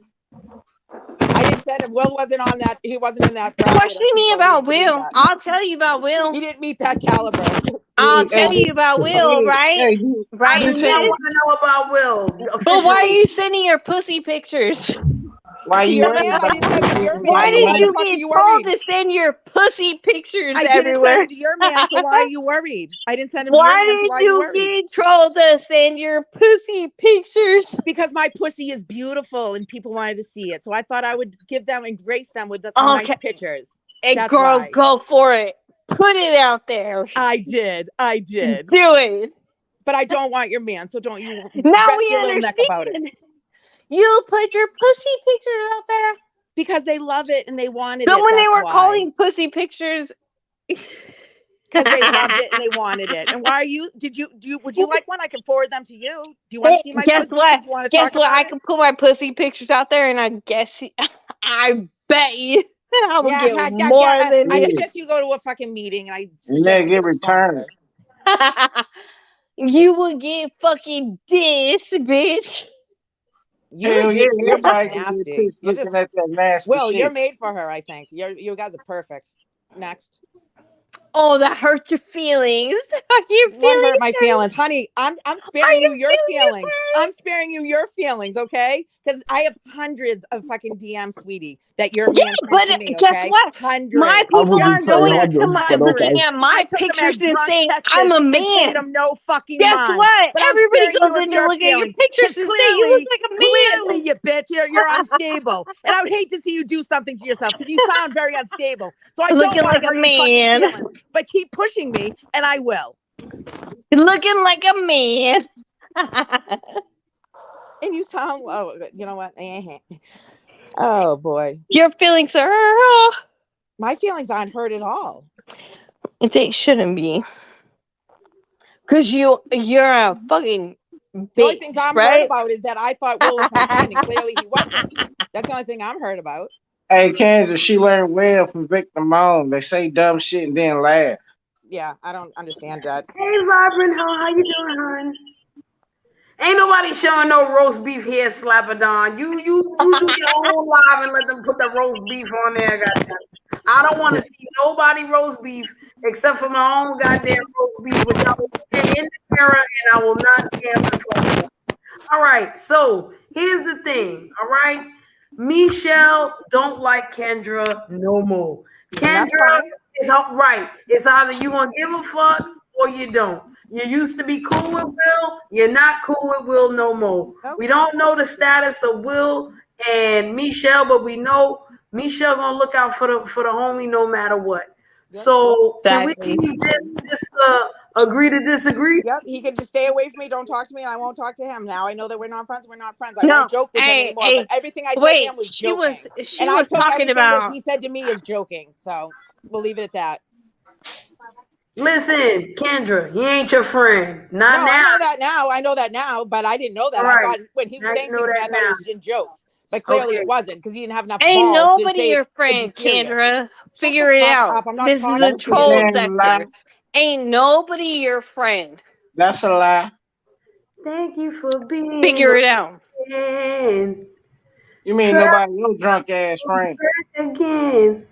H: I didn't send him. Will wasn't on that. He wasn't in that.
G: Question me about Will. I'll tell you about Will.
H: He didn't meet that caliber.
G: I'll tell you about Will, right?
A: I do not want to know about Will.
G: But why are you sending your pussy pictures?
L: Why you
H: your man? I didn't send him to your man.
G: Why did you
H: get
G: get told to send your pussy pictures
H: I didn't
G: everywhere?
H: send him to your man, so why are you worried? I didn't send him to
G: Why
H: your man, so
G: did
H: why are you
G: you
H: worried?
G: get told to send your pussy pictures?
H: Because my pussy is beautiful and people wanted to see it. So I thought I would give them and grace them with some nice pictures.
G: Hey,
H: That's
G: girl,
H: why.
G: go for it. Put it out there.
H: I did.
G: Do it.
H: But I don't want your man, so don't you
G: now
H: rest
G: we
H: your little neck about it.
G: understand. You put your pussy pictures out there?
H: Because they love it and they wanted it.
G: So when they were
H: why.
G: calling pussy pictures...
H: because they loved it and they wanted it. And why are you? Would you like one? I can forward them to you. Do you want to see my
G: Guess
H: pussy?
G: what?
H: Do you want to
G: Guess
H: talk
G: what?
H: about
G: I
H: it?
G: can put my pussy pictures out there, and I guess I bet you I will get more than
H: I
G: you.
H: suggest you go to a fucking meeting, and I
L: Yeah,
H: suggest you
L: get
H: get a sponsor.
L: returned.
G: You will get fucking this, bitch.
L: Hell yeah,
H: You're just
L: everybody can get
H: nasty.
L: pissed
H: You're
L: looking
H: just
L: at that nasty
H: Will. You're
L: shit.
H: made for her. I think you guys are perfect. Next.
G: Oh, that hurt your feelings.
H: What hurt my feelings, honey? I'm sparing you your feelings.
G: hurt?
H: I'm sparing you your feelings, okay? Because I have hundreds of fucking DMs, sweetie, that your
G: Yeah,
H: man sent
G: but
H: to me.
G: guess
H: Okay?
G: what?
H: Hundreds.
G: My people
I: wouldn't
G: are
I: say
G: going
I: hundreds,
G: into my
I: but okay.
G: DM, my
H: I took them as
G: pictures and
H: drunk
G: saying
H: texts
G: I'm a
H: and paid
G: man.
H: them no fucking
G: Guess
H: mind.
G: what?
H: But I'm
G: Everybody
H: sparing
G: goes
H: you of
G: in to
H: your
G: look at your
H: feelings
G: pictures
H: because
G: and say you look like a man.
H: clearly, you bitch, you're unstable, and I would hate to see you do something to yourself because you sound very unstable. So I don't
G: Looking
H: want
G: like
H: to
G: a
H: hurt your fucking
G: man.
H: feelings. But keep pushing me, and I will.
G: Looking like a man.
H: And you sound, oh, you know what? Oh boy,
G: Your feelings are hurt.
H: my feelings aren't hurt at all.
G: They shouldn't be. Because you're a fucking bitch,
H: The only things I'm
G: right?
H: hurt about is that I thought Will was my friend, and clearly he wasn't. That's the only thing I'm hurt about.
L: Hey, Kansas, she learned well from Victor Moan. They say dumb shit and then laugh.
H: Yeah, I don't understand that.
A: Hey, Vibrant, how you doing, hon? Ain't nobody showing no roast beef here, Slappadon. You do your own live and let them put the roast beef on there, goddamn. I don't want to see nobody roast beef except for my own goddamn roast beef, which I will put in the mirror and I will not be able to fuck with. All right, so here's the thing. All right, Michelle don't like Kendra no more. Kendra is right. It's either you gonna give a fuck or you don't. You used to be cool with Will. You're not cool with Will no more. We don't know the status of Will and Michelle, but we know Michelle gonna look out for the homie no matter what. So
G: Exactly.
H: Can
A: we leave this agree to disagree?
H: Yep, he can just stay away from me. Don't talk to me, and I won't talk to him. Now I know that we're not friends. We're not friends. I won't joke with him anymore. But everything I said to him was joking.
G: She was talking
H: everything
G: about
H: that he said to me as joking. So we'll leave it at that.
A: Listen, Kendra, he ain't your friend. Not now.
H: I know that now. I know that now, but I didn't know that.
A: Right.
H: I thought when he was saying things, I thought it was in jokes. But clearly it wasn't because he didn't have enough
G: ain't
H: balls
G: nobody
H: to say
G: your friend, Kendra. Figure
H: the
G: it
H: fuck
G: out.
H: up. I'm not
G: This is
H: talking
G: a
H: to
G: troll
H: you.
G: sector. Ain't nobody your friend.
L: That's a lie.
A: Thank you for being.
G: Figure it out.
L: You mean nobody your drunk ass friend?
A: Again.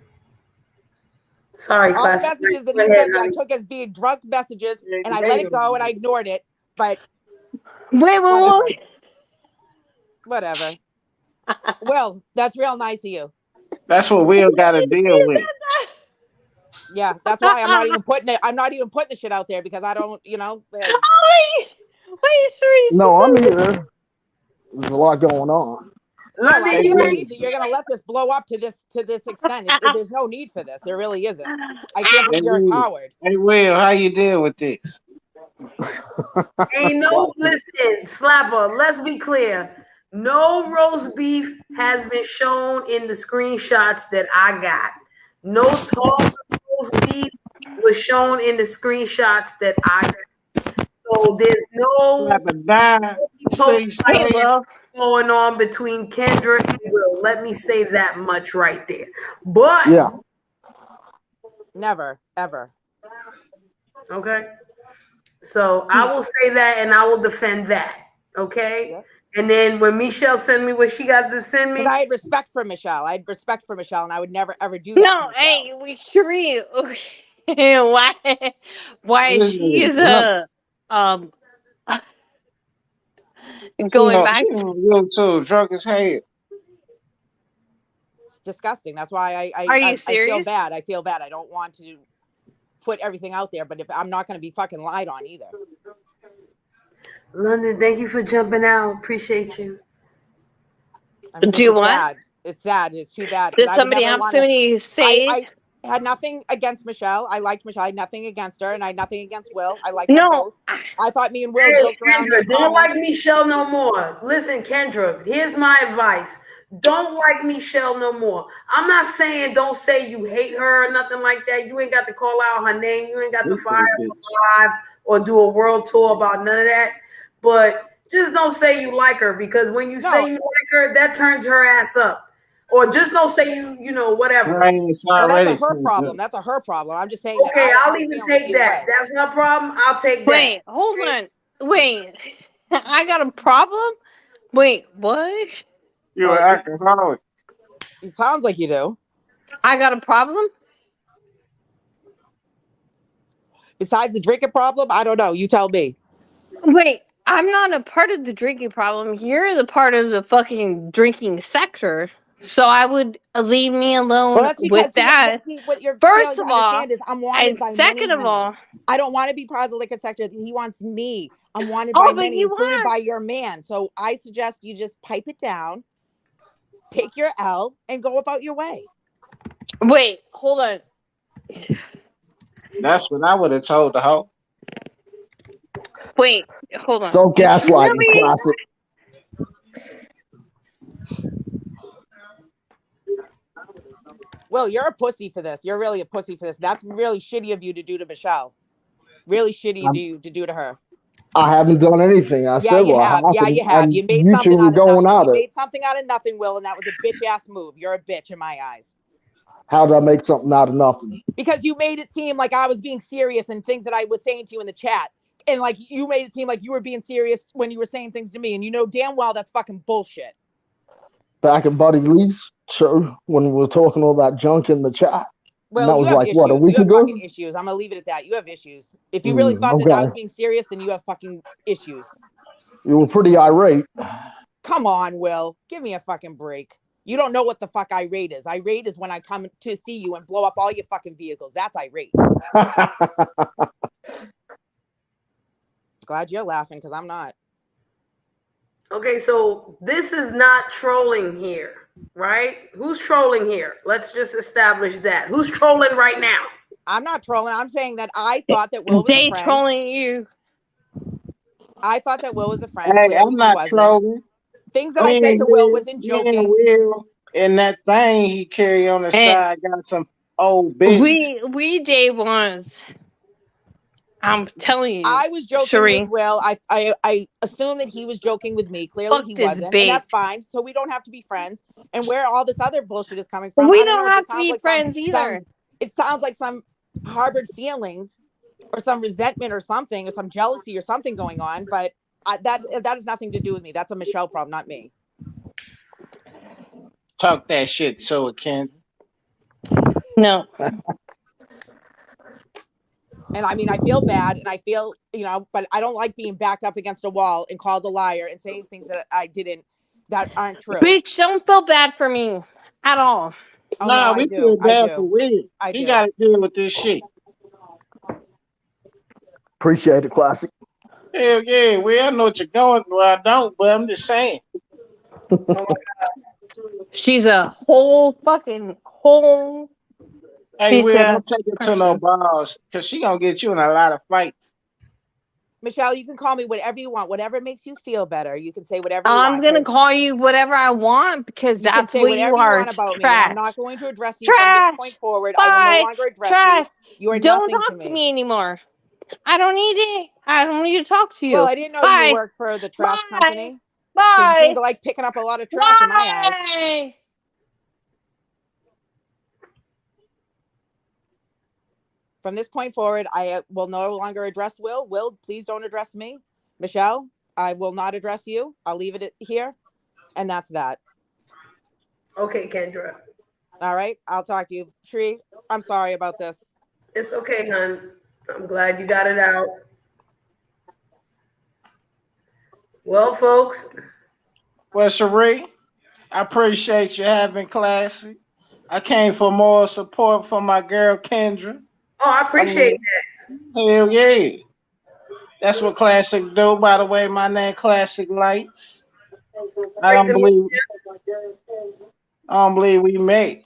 A: Sorry,
H: all
A: class.
H: the messages that he sent me, I took as being drunk messages, and I let it go, and I ignored it. But
G: wait.
H: Whatever. Well, that's real nice of you.
L: That's what Will got to deal with.
H: Yeah, that's why I'm not even putting it. I'm not even putting the shit out there because I don't,
G: Wait,
I: No, I'm here. There's a lot going on.
H: No, you're gonna let this blow up to this extent. There's no need for this. There really isn't. I can't believe you're a coward.
L: Hey Will, how you deal with this?
A: Ain't no listen, Slapper. Let's be clear. No roast beef has been shown in the screenshots that I got. No talk of roast beef was shown in the screenshots that I got. So there's no going on between Kendra and Will. Let me say that much right there. But
I: yeah,
H: never, ever.
A: Okay. So I will say that and I will defend that. Okay. Yeah. And then when Michelle sent me what she got to send me,
H: I had respect for Michelle. I had respect for Michelle, and I would never ever do that.
G: No, hey, we sure. Why she is going back?
L: You too, drunk as hell.
H: It's disgusting. That's why
G: I
H: feel bad. I feel bad. I don't want to put everything out there, but if I'm not going to be fucking lied on either.
A: London, thank you for jumping out. Appreciate you.
H: I mean,
G: do you want?
H: Sad. It's sad. It's too bad.
G: Did somebody have somebody say?
H: I had nothing against Michelle. I liked Michelle. I had nothing against her, and I had nothing against Will. I liked them both. I thought me and Will joked around.
A: Kendra, don't like Michelle no more. Listen, Kendra, here's my advice. Don't like Michelle no more. I'm not saying don't say you hate her or nothing like that. You ain't got to call out her name. You ain't got to fire her live or do a world tour about none of that. But just don't say you like her, because when you say you like her, that turns her ass up. Or just don't say you know, whatever.
L: Right, it's
H: No, that's
L: already
H: a her
L: turned
H: problem.
L: up.
H: That's a her problem. I'm just saying that
A: Okay,
H: I have
A: I'll
H: no
A: even
H: feelings
A: take
H: either
A: that.
H: way.
A: That's her problem. I'll take that.
G: Wait, hold on. Wait, I got a problem? Wait, what?
L: You're an alcoholic.
H: It sounds like you do.
G: I got a problem?
H: Besides the drinking problem, I don't know. You tell me.
G: Wait, I'm not a part of the drinking problem. You're the part of the fucking drinking sector. So I would leave me alone
H: Well, that's because
G: with that.
H: what you're
G: First
H: failing to
G: of all,
H: understand is I'm wanted
G: and
H: by many
G: second of
H: women.
G: all,
H: I don't want to be part of the liquor sector. He wants me. I'm wanted
G: oh,
H: by
G: but
H: many,
G: you
H: included
G: are.
H: by your man. So I suggest you just pipe it down, take your L, and go about your way.
G: Wait, hold on.
L: That's what I would have told the hoe.
G: Wait, hold on.
I: Stop gaslighting,
G: Really?
I: Classic.
H: Well, you're a pussy for this. You're really a pussy for this. That's really shitty of you to do to Michelle. Really shitty of you to do to her.
I: I haven't done anything. I
H: Yeah,
I: said
H: you
I: what
H: have. Yeah,
I: happened,
H: you have.
I: and
H: You made
I: you two
H: something
I: were
H: out of
I: going
H: nothing.
I: at
H: You
I: it.
H: made something out of nothing, Will, and that was a bitch ass move. You're a bitch in my eyes.
I: How did I make something out of nothing?
H: Because you made it seem like I was being serious and things that I was saying to you in the chat. And like you made it seem like you were being serious when you were saying things to me. And you know damn well that's fucking bullshit.
I: Back at Buddy Lee's show when we were talking all that junk in the chat.
H: Well,
I: and that
H: you
I: was
H: have
I: like,
H: issues.
I: what, a week
H: You have
I: ago?
H: fucking issues. I'm gonna leave it at that. You have issues. If you really thought that I was being serious, then you have fucking issues.
I: You were pretty irate.
H: Come on, Will. Give me a fucking break. You don't know what the fuck irate is. Irate is when I come to see you and blow up all your fucking vehicles. That's irate. Glad you're laughing, because I'm not.
A: Okay, so this is not trolling here, right? Who's trolling here? Let's just establish that. Who's trolling right now?
H: I'm not trolling. I'm saying that I thought that Will was a friend.
G: Trolling you.
H: I thought that Will was a friend.
L: Hey,
H: Clearly
L: I'm not trolling.
H: Things that I said to Will wasn't joking.
L: Will and that thing he carry on the side got some old business.
G: We day ones. I'm telling you.
H: I was joking
G: Sheree.
H: with Will. I assumed that he was joking with me. Clearly he wasn't. And that's fine. So we don't have to be friends. And where all this other bullshit is coming from,
G: We
H: I don't know.
G: have to be friends either.
H: It sounds like some harbored feelings or some resentment or something or some jealousy or something going on. But that has nothing to do with me. That's a Michelle problem, not me.
L: Talk that shit so it can.
G: No.
H: And I mean, I feel bad and I feel, but I don't like being backed up against a wall and called a liar and saying things that aren't true.
G: Bitch, don't feel bad for me at all.
H: Oh,
L: no, we feel bad for Will. He got to deal with this shit.
I: Appreciate it, Classic.
L: Hell yeah, Will, I know what you're going through. I don't, but I'm just saying.
G: Oh my God. She's a whole.
L: Hey, Will, don't take it to no balls, because she gonna get you in a lot of fights.
H: Michelle, you can call me whatever you want, whatever makes you feel better. You can say whatever you want.
G: I'm gonna call you whatever I want because that's what you are.
H: About me. I'm not going to address you from this point forward. I will no longer address you. You are
G: don't
H: nothing
G: talk to me anymore. I don't need it. I don't need to talk to you.
H: Well, I didn't know you worked for the trash company.
G: Bye.
H: You seem to like picking up a lot of trash in my eyes. From this point forward, I will no longer address Will. Will, please don't address me. Michelle, I will not address you. I'll leave it here. And that's that.
A: Okay, Kendra.
H: All right. I'll talk to you. Tree, I'm sorry about this.
A: It's okay, hon. I'm glad you got it out. Well, folks.
L: Well, Sheree, I appreciate you having Classic. I came for more support for my girl, Kendra.
A: Oh, I appreciate that.
L: Hell yeah. That's what Classic do. By the way, my name Classic Lights. I don't believe we met.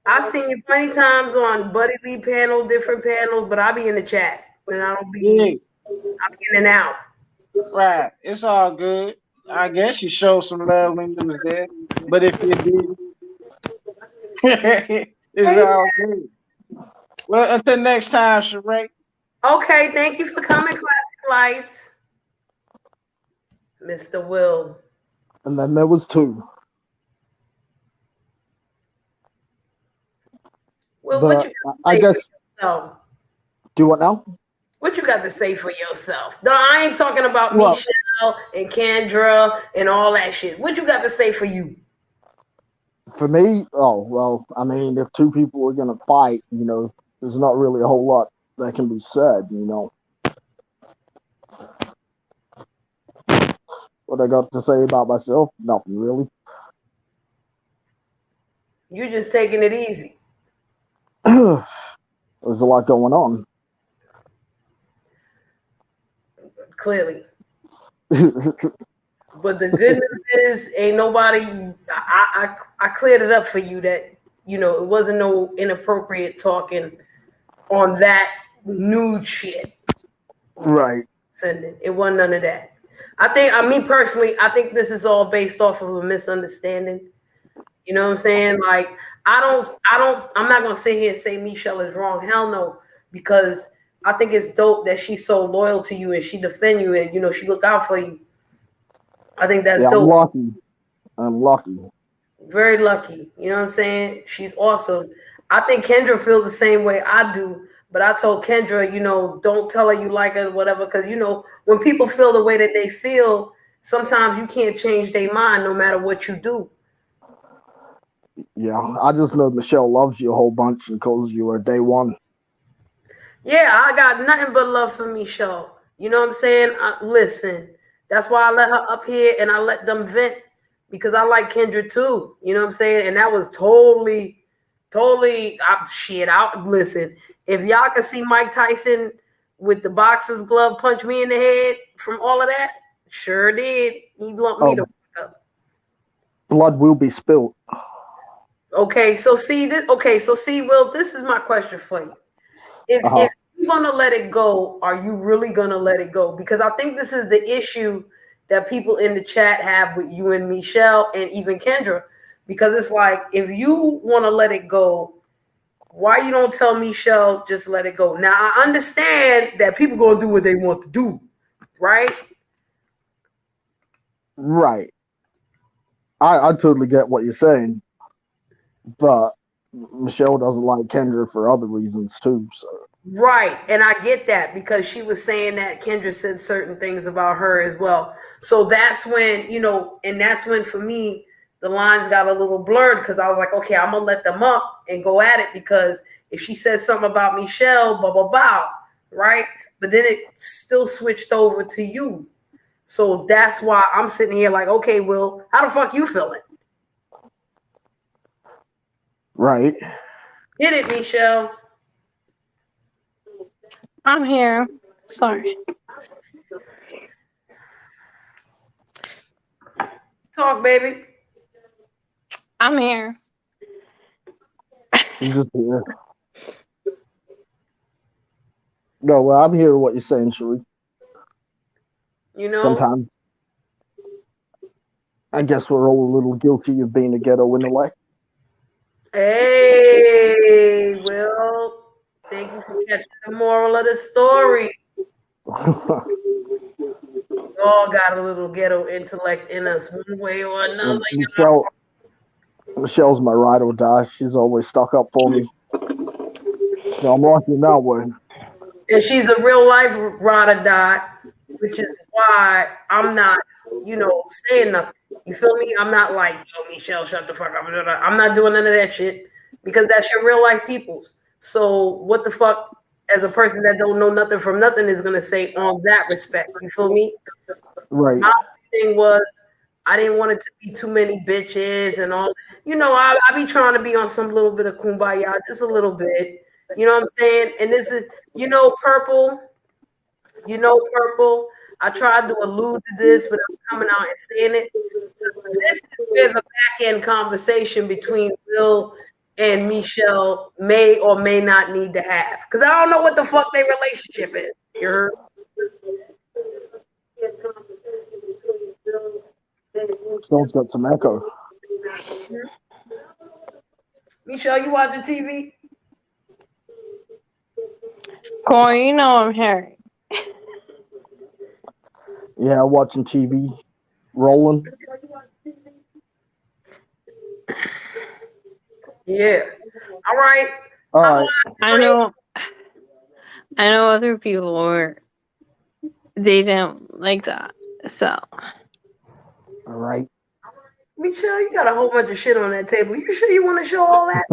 A: I've seen you plenty times on Buddy Lee panel, different panels, but I'll be in the chat and I don't be I'm in and out.
L: Right. It's all good. I guess you showed some love when you was there. But if you did, it's all good. Well, until next time, Sheree.
A: Okay, thank you for coming, Classic Lights. Mr. Will.
I: And then there was 2.
A: Well,
I: but
A: what you got to
I: I
A: say
I: guess.
A: for yourself?
I: Do what now?
A: What you got to say for yourself? No, I ain't talking about
I: Well,
A: Michelle and Kendra and all that shit. What you got to say for you?
I: For me, oh well, I mean, if 2 people are gonna fight, there's not really a whole lot that can be said. What I got to say about myself? Nothing really.
A: You're just taking it easy.
I: There's a lot going on.
A: Clearly. But the good news is, ain't nobody. I cleared it up for you that it wasn't no inappropriate talking on that nude shit.
I: Right.
A: Sending it wasn't none of that. I think, me personally, I think this is all based off of a misunderstanding. You know what I'm saying? Like, I'm not gonna sit here and say Michelle is wrong. Hell no, because I think it's dope that she's so loyal to you and she defend you and she look out for you. I think that's dope.
I: I'm lucky.
A: Very lucky. You know what I'm saying? She's awesome. I think Kendra feels the same way I do. But I told Kendra, don't tell her you like her, whatever, because when people feel the way that they feel, sometimes you can't change their mind no matter what you do.
I: Yeah, I just know Michelle loves you a whole bunch and calls you her day one.
A: Yeah, I got nothing but love for Michelle. You know what I'm saying? Listen, that's why I let her up here and I let them vent, because I like Kendra too. You know what I'm saying? And that was totally, listen, if y'all can see Mike Tyson with the boxer's glove punch me in the head from all of that, sure did. He lumped me to wake up.
I: Blood will be spilled.
A: Okay, so see, Will, this is my question for you. If you're gonna let it go, are you really gonna let it go? Because I think this is the issue that people in the chat have with you and Michelle and even Kendra. Because it's like, if you want to let it go, why you don't tell Michelle just let it go? Now, I understand that people gonna do what they want to do, right?
I: Right. I totally get what you're saying, but Michelle doesn't like Kendra for other reasons too. So.
A: Right, and I get that, because she was saying that Kendra said certain things about her as well. So that's when, and that's when for me, the lines got a little blurred, because I was like, okay, I'm going to let them up and go at it, because if she said something about Michelle, blah, blah, blah, right? But then it still switched over to you. So that's why I'm sitting here like, okay, Will, how the fuck you feeling?
I: Right.
A: Hit it, Michelle.
G: I'm here. Sorry.
A: Talk, baby.
G: I'm here.
I: She's just here. No, well, I'm hearing what you're saying, Sheree. Sometimes I guess we're all a little guilty of being a ghetto in a way.
A: Hey, Will, thank you for catching the moral of the story. We all got a little ghetto intellect in us, one way or another.
I: Michelle's my ride or die. She's always stuck up for me. So I'm lucky in that way.
A: And she's a real life ride or die, which is why I'm not, saying nothing. You feel me? I'm not like, Michelle, shut the fuck up. I'm not doing none of that shit, because that's your real life peoples. So what the fuck, as a person that don't know nothing from nothing, is gonna say on that respect? You feel me?
I: Right.
A: My thing was, I didn't want it to be too many bitches and all. I be trying to be on some little bit of kumbaya, just a little bit. You know what I'm saying? And this is, Purple. Purple. I tried to allude to this without coming out and saying it. This is where the back end conversation between Will and Michelle may or may not need to have, because I don't know what the fuck their relationship is. You heard?
I: Someone's got some echo.
A: Michelle, you watching TV?
G: Corey, you know I'm Harry.
I: Yeah, watching TV, rolling.
A: Yeah. All right.
I: All right.
G: I know other people were they didn't like that. So
I: All right.
A: Michelle, you got a whole bunch of shit on that table. You sure you want to show all that?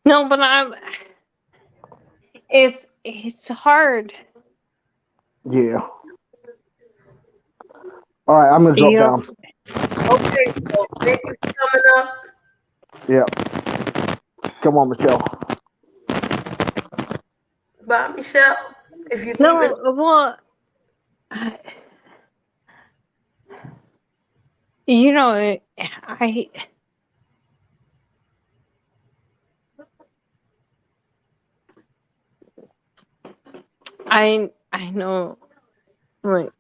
G: no, but it's hard.
I: Yeah. All right, I'm gonna drop down.
A: Okay, so thank you for coming up.
I: Yeah. Come on, Michelle.
A: Bye, Michelle. If you
G: No, well, you know, I know, like,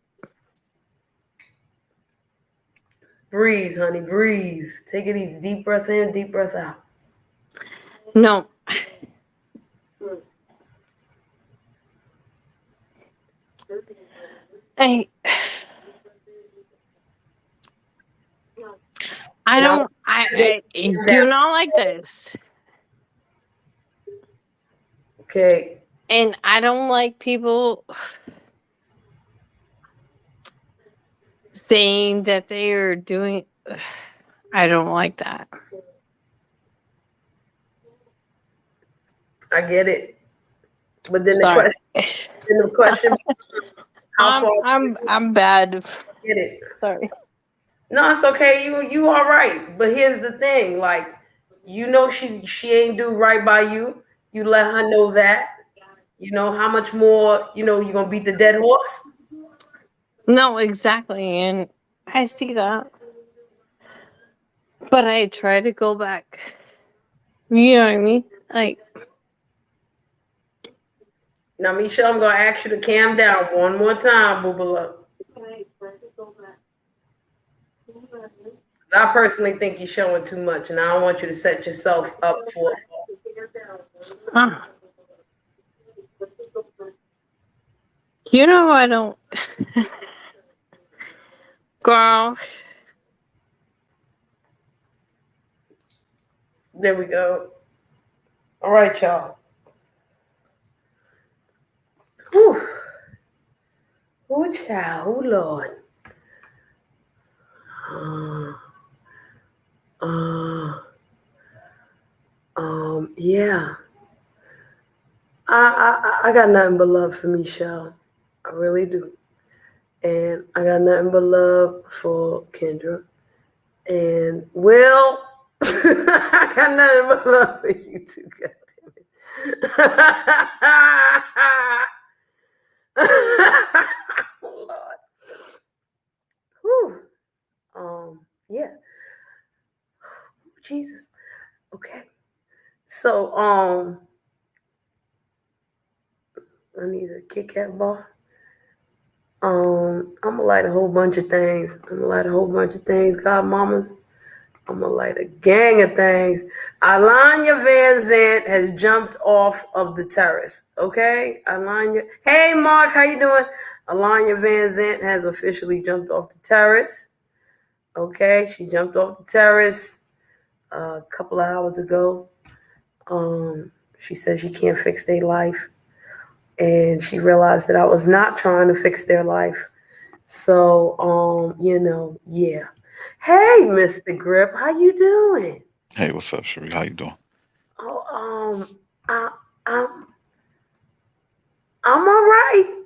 A: breathe, honey, breathe. Take it easy. Deep breath in, deep breath out.
G: no. I do not like this.
A: Okay.
G: And I don't like people saying that they are doing. I don't like that.
A: I get it. But then the question how far
G: I'm bad.
A: Get it.
G: Sorry.
A: No, it's okay. You all right. But here's the thing, like, you know she ain't do right by you. You let her know that. You know how much more, you're gonna beat the dead horse?
G: No, exactly. And I see that. But I try to go back. You know what I mean? Like,
A: now, Michelle, I'm gonna ask you to calm down one more time, Boobala. I personally think you're showing too much, and I don't want you to set yourself up for it.
G: You know I don't. Girl.
A: There we go. All right, y'all. Whew. Oh, child. Oh, Lord. Yeah. I got nothing but love for Michelle. I really do. And I got nothing but love for Kendra. And Will, I got nothing but love for you too, goddammit. Oh, Lord. Whew. Yeah. Jesus. Okay. So, I need a Kit Kat bar. I'm gonna light a whole bunch of things. God mamas. I'm gonna light a gang of things. Alanya Van Zant has jumped off of the terrace. Okay, Alanya. Hey, Mark, how you doing? Alanya Van Zant has officially jumped off the terrace. Okay, she jumped off the terrace a couple of hours ago. She said she can't fix their life. And she realized that I was not trying to fix their life. So, yeah. Hey, Mr. Grip, how you doing?
M: Hey, what's up, Sheree? How you doing?
A: Oh, I'm all right.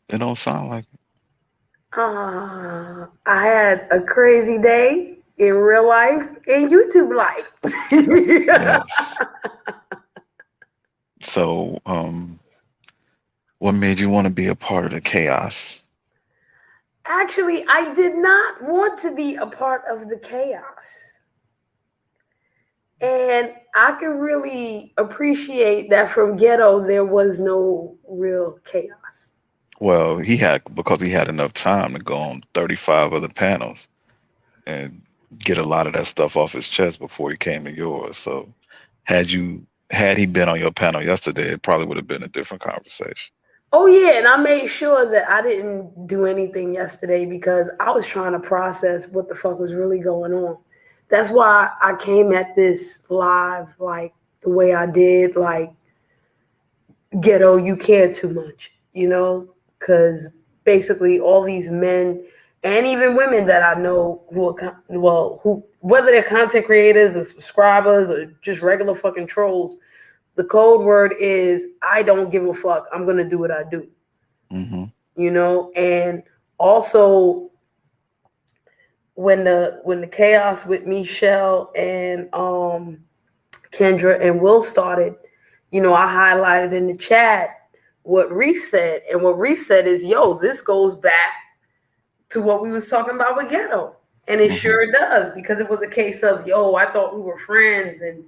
M: It don't sound like it.
A: I had a crazy day in real life and YouTube life.
M: Yes. So, what made you want to be a part of the chaos?
A: Actually, I did not want to be a part of the chaos. And I can really appreciate that from Ghetto, there was no real chaos.
M: Well, because he had enough time to go on 35 other panels and get a lot of that stuff off his chest before he came to yours. So had he been on your panel yesterday, it probably would have been a different conversation.
A: Oh yeah, and I made sure that I didn't do anything yesterday because I was trying to process what the fuck was really going on. That's why I came at this live like the way I did, like, Ghetto, you care too much, because basically all these men and even women that I know who whether they're content creators or subscribers or just regular fucking trolls, the code word is I don't give a fuck. I'm gonna do what I do.
M: Mm-hmm.
A: And also when the chaos with Michelle and Kendra and Will started, I highlighted in the chat what Reef said. And what Reef said is, yo, this goes back to what we was talking about with Ghetto. And it sure does, because it was a case of, yo, I thought we were friends and,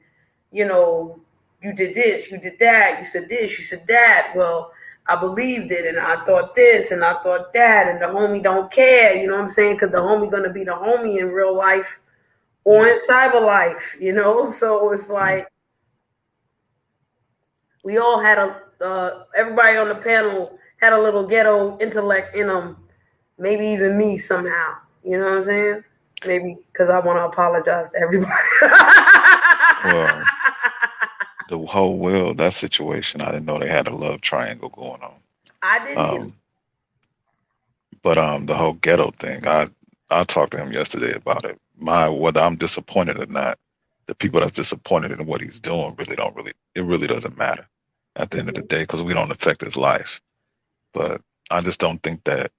A: you did this, you did that, you said this, you said that. Well, I believed it and I thought this and I thought that, and the homie don't care, you know what I'm saying? Because the homie gonna be the homie in real life or in cyber life, So it's like, we all had everybody on the panel had a little ghetto intellect in them. Maybe even me somehow. You know what I'm saying? Maybe because I want to apologize to everybody.
M: Well, the whole world, that situation, I didn't know they had a love triangle going on.
A: I didn't.
M: But the whole Ghetto thing, I talked to him yesterday about it. Whether I'm disappointed or not, the people that's disappointed in what he's doing it really doesn't matter at the end of the day, because we don't affect his life. But I just don't think that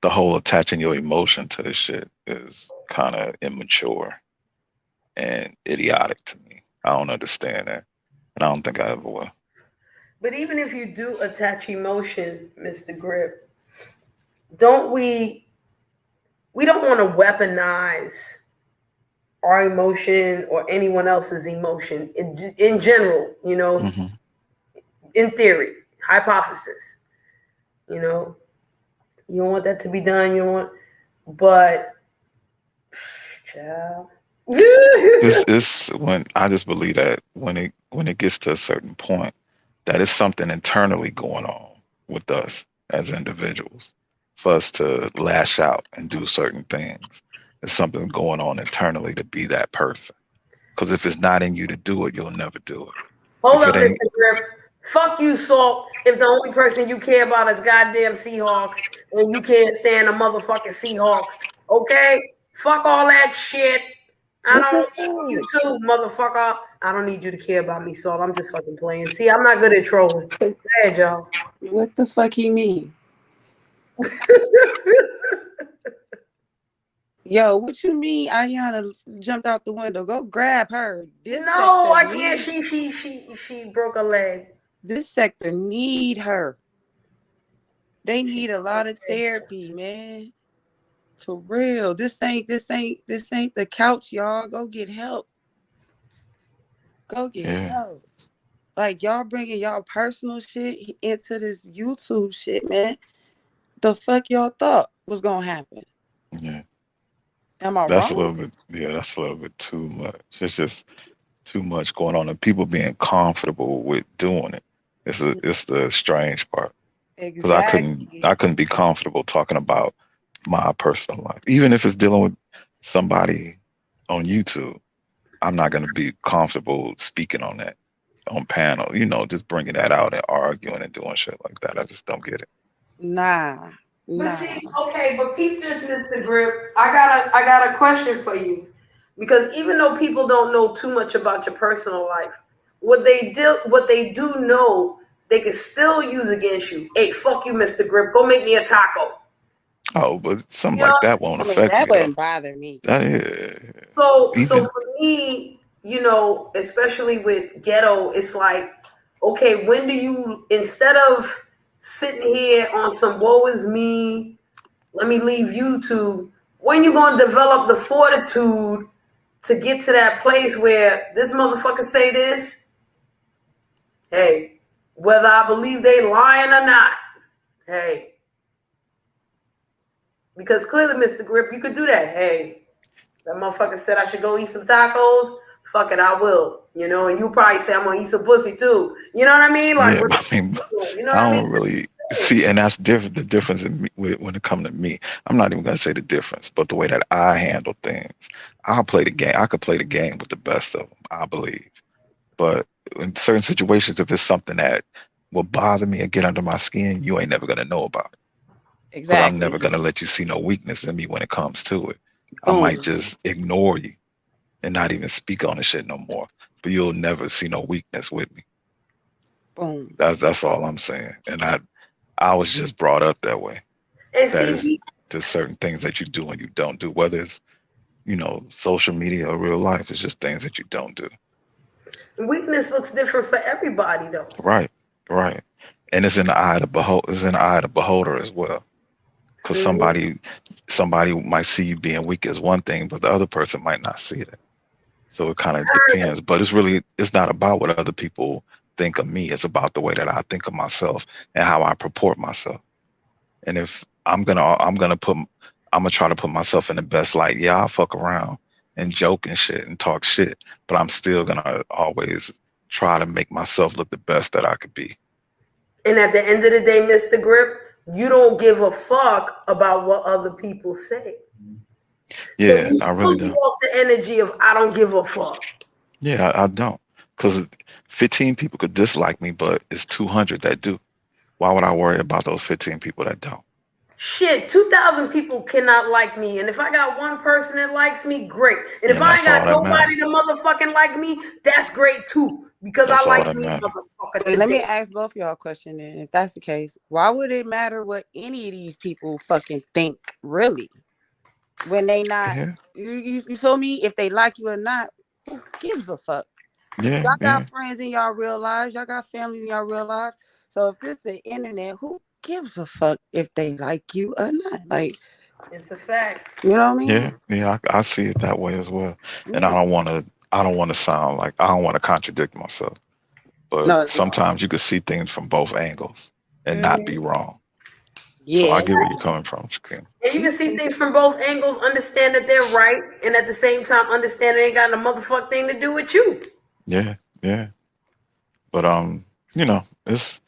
M: the whole attaching your emotion to this shit is kind of immature and idiotic to me. I don't understand that, and I don't think I ever will.
A: But even if you do attach emotion, Mr. Grip, we don't want to weaponize our emotion or anyone else's emotion in general, in theory, hypothesis, you don't want that to be done, but child.
M: It's when I just believe that when it gets to a certain point, that is something internally going on with us as individuals for us to lash out and do certain things. There's something going on internally to be that person. Because if it's not in you to do it, you'll never do it.
A: Hold up, Mr. Grip. Fuck you, Salt, if the only person you care about is goddamn Seahawks and you can't stand the motherfucking Seahawks. Okay? Fuck all that shit. I don't need you too, motherfucker. I don't need you to care about me, Salt. I'm just fucking playing. See, I'm not good at trolling. Go ahead, y'all.
F: What the fuck he mean? Yo, what you mean Ayana jumped out the window? Go grab her.
A: No, I can't. She broke a leg.
F: This sector need her. They need a lot of therapy, man. For real. This ain't the couch, y'all. Go get help. Go get help. Like, y'all bringing y'all personal shit into this YouTube shit, man. The fuck y'all thought was gonna happen?
M: Yeah.
F: Am I
M: That's
F: wrong?
M: That's a little bit too much. It's just too much going on, and people being comfortable with doing it. It's the strange part. Because I couldn't be comfortable talking about my personal life, even if it's dealing with somebody on YouTube. I'm not going to be comfortable speaking on that on panel. Just bringing that out and arguing and doing shit like that. I just don't get it.
F: Nah.
A: But see, okay, but peep this, Mr. Grip. I got a question for you, because even though people don't know too much about your personal life, what they do know, they can still use against you. Hey, fuck you, Mr. Grip. Go make me a taco.
M: Oh, but something like that won't affect
F: that
M: me. That
F: wouldn't bother me.
M: That is.
A: So for me, especially with Ghetto, it's like, okay, when do you, instead of sitting here on some woe is me, let me leave YouTube, when you gonna develop the fortitude to get to that place where this motherfucker say this? Hey, whether I believe they lying or not, Hey. Because clearly, Mr. Grip, you could do that. Hey, that motherfucker said I should go eat some tacos. Fuck it, I will. You know, and you probably say I'm gonna eat some pussy too. You know what I mean? Like,
M: Yeah, I mean,
A: you know what
M: I
A: I mean?
M: don't really see, and that's different. The difference in me, when it comes to me, I'm not even gonna say the difference, but the way that I handle things, I'll play the game. I could play the game with the best of them, I believe. But in certain situations, if it's something that will bother me and get under my skin, you ain't never gonna know about it. Because I'm
F: Exactly.
M: never gonna let you see no weakness in me when it comes to it. I
F: Boom.
M: might just ignore you and not even speak on the shit no more. But you'll never see no weakness with me.
F: Boom.
M: That's all I'm saying. And I was just brought up that way.
A: And
M: That
A: see,
M: is just certain things that you do and you don't do. Whether it's, social media or real life, it's just things that you don't do.
A: weakness looks different for everybody, though.
M: Right, right. And it's in the eye of the beholder as well. Because somebody might see you being weak as one thing, but the other person might not see it. So it kind of depends. But it's not about what other people think of me. It's about the way that I think of myself and how I purport myself. And if I'm gonna try to put myself in the best light. Yeah, I'll fuck around and joke and shit and talk shit, but I'm still gonna always try to make myself look the best that I could be.
A: And at the end of the day, Mr. Grip, you don't give a fuck about what other people say. So
M: Yeah,
A: you
M: I really
A: still give
M: don't.
A: off the energy of I don't give a fuck.
M: Yeah, I don't. Because 15 people could dislike me, but it's 200 that do. Why would I worry about those 15 people that don't?
A: Shit, 2,000 people cannot like me. And if I got one person that likes me, great. And if
M: And
A: I ain't
M: that's
A: got
M: all that
A: nobody
M: matters.
A: to motherfucking like me, that's great too. Because I
M: That's all
A: like
M: that
A: me,
M: matters.
A: motherfucker,
F: Wait, let me
A: today.
F: ask both y'all a question then. If that's the case, why would it matter what any of these people fucking think, really? When they not,
M: Yeah,
F: you feel me? If they like you or not, who gives a fuck?
M: yeah,
F: Y'all
M: yeah.
F: got friends in y'all real lives. Y'all got family in y'all real lives. So if this the internet, who gives a fuck if they like you or not? Like,
A: It's a fact.
F: you know what I
M: Yeah,
F: mean?
M: yeah, I see it that way as well. And
F: Yeah.
M: I don't want to sound like I don't want to contradict myself. But
F: No, no.
M: sometimes you can see things from both angles and not be
A: Mm-hmm.
M: wrong. So I
F: Yeah.
M: get where you're coming from, Shakim.
A: And you can see things from both angles, understand that they're right, and at the same time understand it ain't got a motherfucking thing to do with you.
M: Yeah, yeah. But it's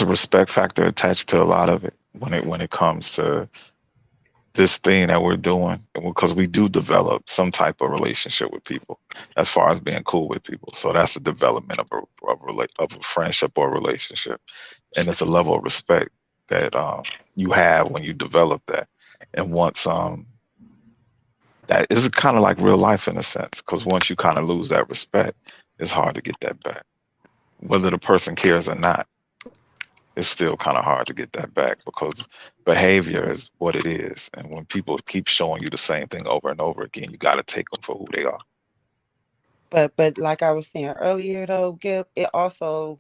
M: a respect factor attached to a lot of it when it comes to this thing that we're doing, because we do develop some type of relationship with people as far as being cool with people. So that's a development of a friendship or relationship, and it's a level of respect that you have when you develop that. And once that is kind of like real life in a sense, because once you kind of lose that respect, it's hard to get that back, whether the person cares or not. It's still kind of hard to get that back because behavior is what it is. And when people keep showing you the same thing over and over again, you got to take them for who they are.
F: But like I was saying earlier though, Gib, it also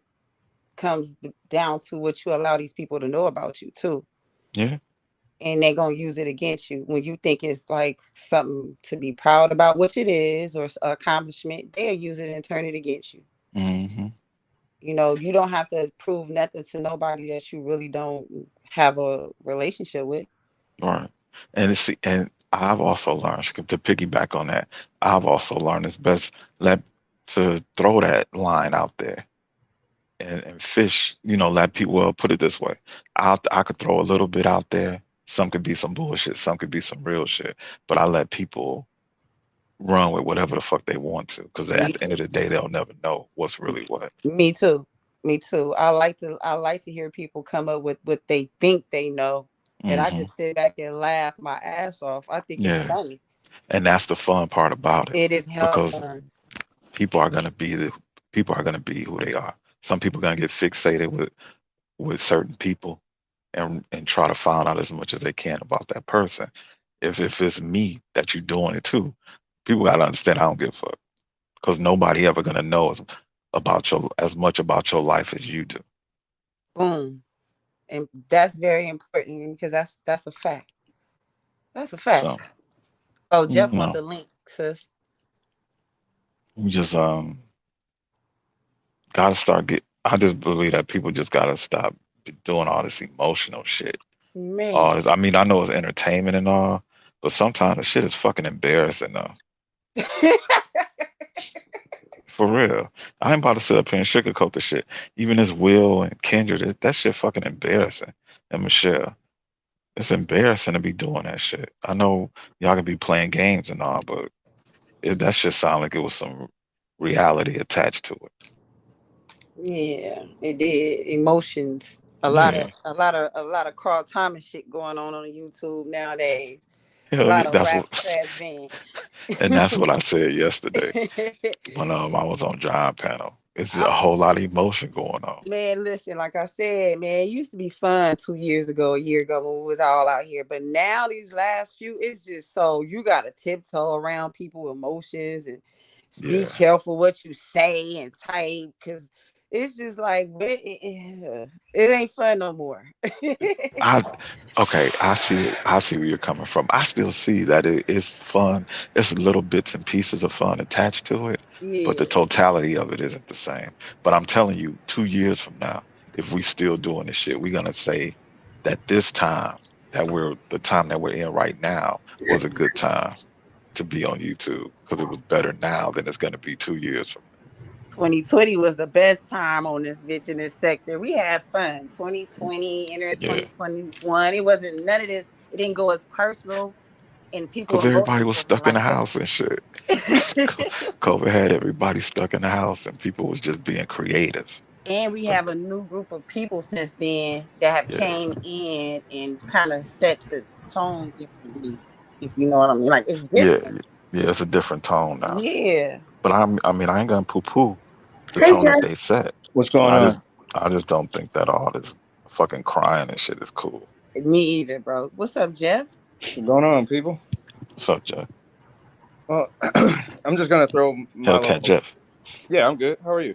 F: comes down to what you allow these people to know about you too.
M: Yeah.
F: And they're gonna use it against you when you think it's like something to be proud about, which it is, or an accomplishment. They'll use it and turn it against you.
M: Hmm.
F: You know, you don't have to prove nothing to nobody that you really don't have a relationship with.
M: Right. And I've also learned to piggyback on that. I've also learned it's best let to throw that line out there and fish. Let people. Well, put it this way: I could throw a little bit out there. Some could be some bullshit. Some could be some real shit. But I let people run with whatever the fuck they want to, because
F: Me
M: at the end
F: too.
M: of the day, they'll never know what's really what.
F: Me too. Me too. I like to hear people come up with what they think they know. And I
M: Hmm.
F: just sit back and laugh my ass off. I think it's
M: Yeah,
F: funny.
M: and that's the fun part about it,
F: It is hell
M: because
F: fun.
M: people are gonna be people are gonna be who they are. Some people are gonna get fixated with certain people and try to find out as much as they can about that person. If it's me that you're doing it to, people gotta understand I don't give a fuck, because nobody ever gonna know as much about your life as you do.
F: Boom. And that's very important because that's a fact. That's a fact.
M: So
F: Oh,
M: you
F: Jeff want
M: know,
F: the link, sis.
M: you just gotta start get. I just believe that people just gotta stop doing all this emotional shit.
F: Man.
M: All this, I mean, I know it's entertainment and all, but sometimes the shit is fucking embarrassing though. For real. I ain't about to sit up here and sugarcoat the shit. Even this Will and Kendra, that shit fucking embarrassing. And Michelle, it's embarrassing to be doing that shit. I know y'all can be playing games and all, but that shit sound like it was some reality attached to it.
F: Yeah, it did. Emotions. A
M: Yeah.
F: lot of Carl Thomas shit going on YouTube nowadays. A
M: Hell yeah,
F: lot of
M: that's
F: rap
M: what
F: trash band.
M: and that's what I said yesterday when I was on John panel. It's a whole lot of emotion going on.
F: Man, listen, like I said, man, it used to be fun 2 years ago, a year ago when we was all out here. But now these last few, it's just so you gotta tiptoe around people's emotions and be careful what you say and type, because it's just like it ain't fun no more.
M: I see where you're coming from. I still see that it's fun. It's little bits and pieces of fun attached to it, but the totality of it isn't the same. But I'm telling you, 2 years from now, if we still doing this shit, we're gonna say that the time that we're in right now was a good time to be on YouTube because it was better now than it's gonna be 2 years from now.
F: 2020 was the best time on this bitch in this sector. We had fun. 2020, enter 2021. It wasn't none of this. It didn't go as personal, and people
M: Because everybody
F: emotions
M: was
F: wasn't
M: stuck in the
F: like that.
M: house and shit. COVID had everybody stuck in the house and people was just being creative.
F: And we have a new group of people since then that have came in and kind of set the tone differently, if you know what I mean. Like, it's different.
M: Yeah, it's a different tone now.
F: Yeah.
M: But I mean, I ain't gonna poo-poo the
A: Hey,
M: tone that
A: Jeff.
M: they set.
L: What's going on?
M: I just don't think that all this fucking crying and shit is cool.
F: Me either, bro. What's up, Jeff?
L: What's going on, people?
M: What's up, Jeff?
L: Well, I'm just gonna throw my
M: Hellcat Jeff.
L: Yeah, I'm good. How are you?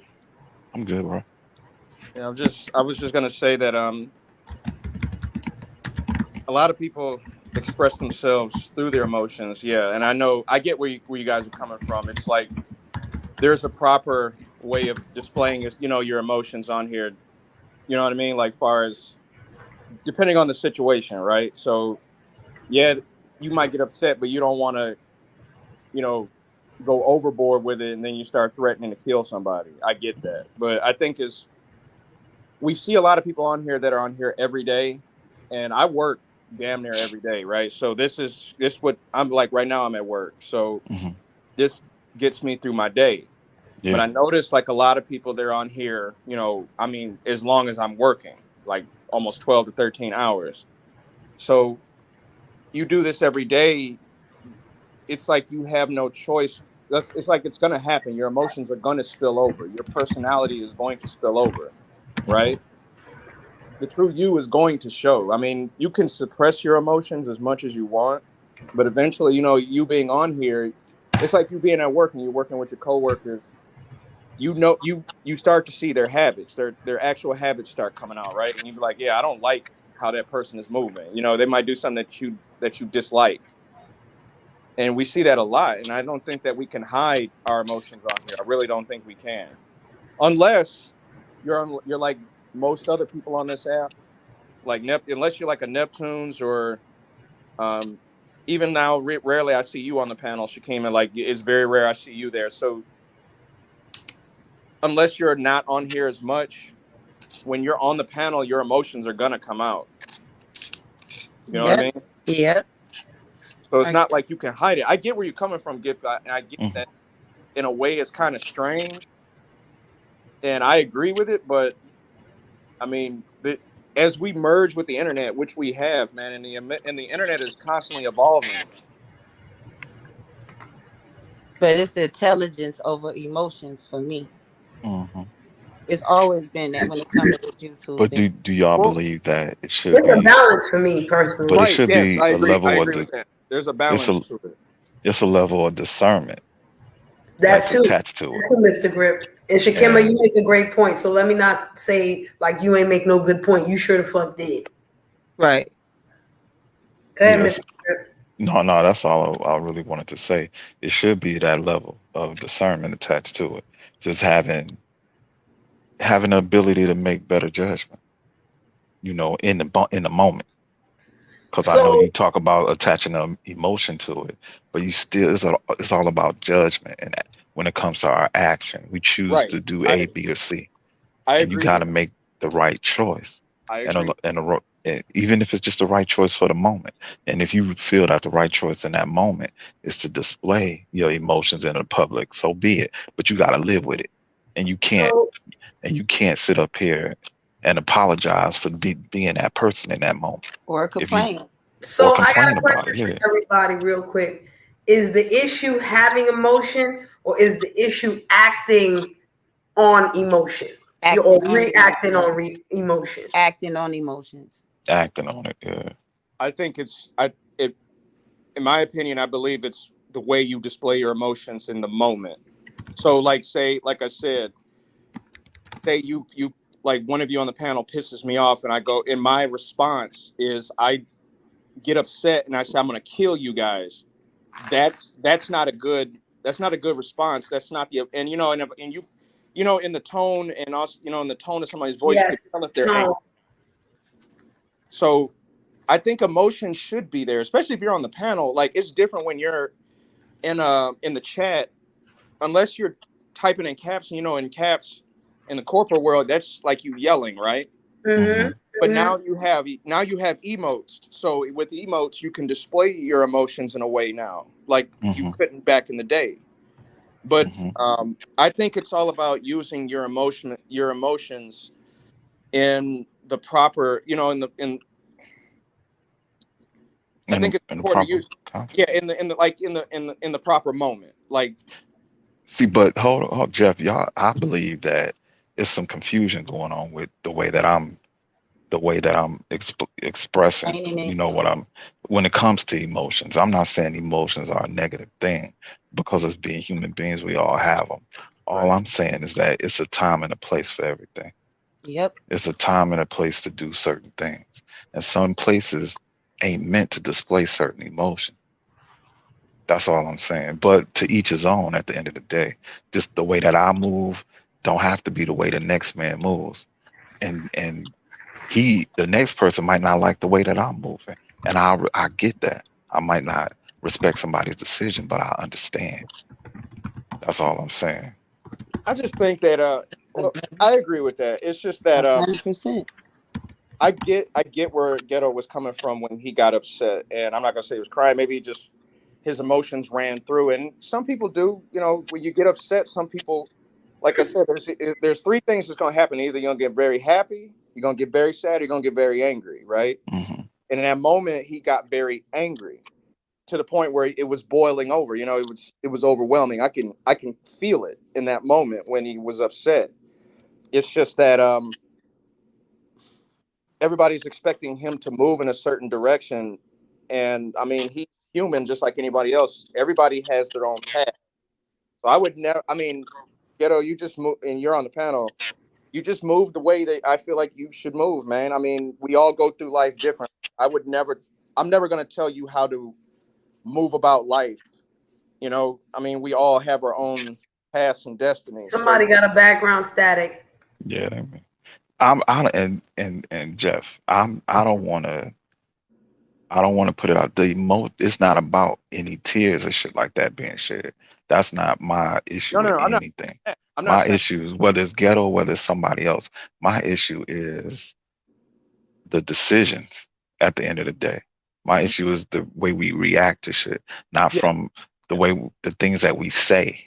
M: I'm good, bro.
L: Yeah, I was just gonna say that a lot of people express themselves through their emotions. Yeah, and I get where you guys are coming from. It's like there's a proper way of displaying your emotions on here. You know what I mean? Like, far as depending on the situation, right? So, yeah, you might get upset, but you don't want to, go overboard with it, and then you start threatening to kill somebody. I get that, but I think we see a lot of people on here that are on here every day, and I work damn near every day, right? So this what I'm like right now. I'm at work, so this gets me through my day. Yeah. But I noticed like a lot of people they're on here, I mean, as long as I'm working, like almost 12 to 13 hours. So you do this every day. It's like you have no choice. It's like it's going to happen. Your emotions are going to spill over. Your personality is going to spill over, right? The true you is going to show. I mean, you can suppress your emotions as much as you want, but eventually, you being on here, it's like you being at work and you're working with your coworkers. You start to see their habits, their actual habits start coming out, right? And you be like, yeah, I don't like how that person is moving. They might do something that you dislike. And we see that a lot. And I don't think that we can hide our emotions on here. I really don't think we can. Unless you're like most other people on this app, like unless you're like a Neptunes or even now, rarely I see you on the panel. She came in, like, it's very rare I see you there. So unless you're not on here as much, when you're on the panel, your emotions are going to come out. You know what I mean?
F: Yeah.
L: So it's not like you can hide it. I get where you're coming from, Gip. And I get that in a way it's kind of strange. And I agree with it. But, I mean, as we merge with the internet, which we have, man, and the internet is constantly evolving.
F: But it's intelligence over emotions for me.
M: Mm-hmm.
F: It's always been that when it comes to YouTube.
M: But do y'all believe that it should
A: It's
M: be
A: a balance for me personally.
M: But it should be
L: I
M: a
L: agree,
M: level of
L: with that. There's a balance to it.
M: It's a level of discernment
A: That's
M: attached to it.
A: Mr. Grip. And Shakima, you make a great point. So let me not say like you ain't make no good point. You sure the fuck did.
F: Right.
A: Go ahead, Mr. Grip.
M: No, that's all I really wanted to say. It should be that level of discernment attached to it. Just having the ability to make better judgment. in the moment. Because I know
A: So
M: you talk about attaching an emotion to it, but you still it's all about judgment. And when it comes to our action, we choose
L: Right.
M: to do A, B, or C,
L: I
M: and you
L: agree
M: got
L: with
M: to make the right choice.
L: I
M: And
L: agree.
M: even if it's just the right choice for the moment, and if you feel that the right choice in that moment is to display your emotions in the public, so be it. But you got to live with it, and you can't
A: so
M: sit up here and apologize for being that person in that moment.
F: Or
M: If you
F: complain.
M: or
A: so I got
M: complain
A: a
M: about
A: question
M: it,
A: for
M: yeah.
A: everybody real quick. Is the issue having emotion or is the issue acting on emotion? Or
F: Acting on
A: reacting
F: emotions.
A: on emotion?
F: Acting on emotions.
M: Acting on it, yeah.
L: I think it in my opinion, I believe it's the way you display your emotions in the moment. So like I said, say you like one of you on the panel pisses me off and I go, and my response is I get upset and I say I'm gonna kill you guys. That's not a good response. That's not the and in the tone and also in the tone of somebody's voice you can
A: Yes,
L: tell if they're angry.
A: tone.
L: So I think emotion should be there, especially if you're on the panel. Like it's different when you're in the chat, unless you're typing in caps. In caps in the corporate world, that's like you yelling, right?
A: Mm-hmm.
L: But
A: Mm-hmm.
L: now you have emotes. So with emotes, you can display your emotions in a way now, like you couldn't back in the day. But I think it's all about using your emotions in the proper, I think it's
M: In the
L: important to
M: proper
L: use,
M: context.
L: yeah, in the proper moment, like.
M: See, but hold, Jeff, y'all. I believe that it's some confusion going on with the way that I'm expressing.
F: Explaining it.
M: What I'm when it comes to emotions. I'm not saying emotions are a negative thing, because as being human beings, we all have them. All
L: Right.
M: I'm saying is that it's a time and a place for everything.
F: Yep.
M: It's a time and a place to do certain things, and some places ain't meant to display certain emotion. That's all I'm saying. But to each his own at the end of the day. Just the way that I move don't have to be the way the next man moves. And the next person might not like the way that I'm moving. And I get that. I might not respect somebody's decision, but I understand. That's all I'm saying.
L: I just think that well, I agree with that. It's just that
F: 100%.
L: I get where Ghetto was coming from when he got upset, and I'm not gonna say he was crying. Maybe just his emotions ran through, and some people do. When you get upset, some people, like I said, there's three things that's gonna happen. Either you're gonna get very happy, you're gonna get very sad, you're gonna get very angry, right?
M: Hmm.
L: And in that moment, he got very angry to the point where it was boiling over. It was overwhelming. I can feel it in that moment when he was upset. It's just that everybody's expecting him to move in a certain direction, and I mean he's human just like anybody else. Everybody has their own path. So I would never. I mean, Ghetto, you just move, and you're on the panel. You just move the way that I feel like you should move, man. I mean, we all go through life different. I would never. I'm never going to tell you how to move about life. I mean, we all have our own paths and destinies. So
A: Somebody got a background static.
M: Yeah, I mean, I and Jeff, I don't want to put it out. It's not about any tears or shit like that being shared. That's not my issue
L: no,
M: with
L: I'm not.
M: anything.
L: I'm not
M: My
L: saying.
M: issue is whether it's Ghetto, whether it's somebody else. My issue is the decisions at the end of the day. My issue is the way we react to shit, not
L: Yeah,
M: from the things that we say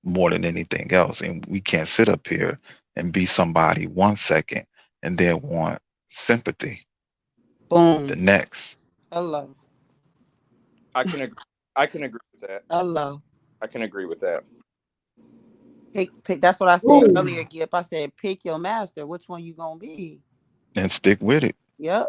M: more than anything else. And we can't sit up here and be somebody 1 second and then want sympathy the
F: Boom.
M: next.
F: Hello.
L: I can agree. I can agree with that.
F: Hello.
L: I can agree with that.
F: Pick. That's what I said
A: Ooh.
F: earlier, Gip. I said, pick your master. Which one you gonna be?
M: And stick with it.
F: Yep.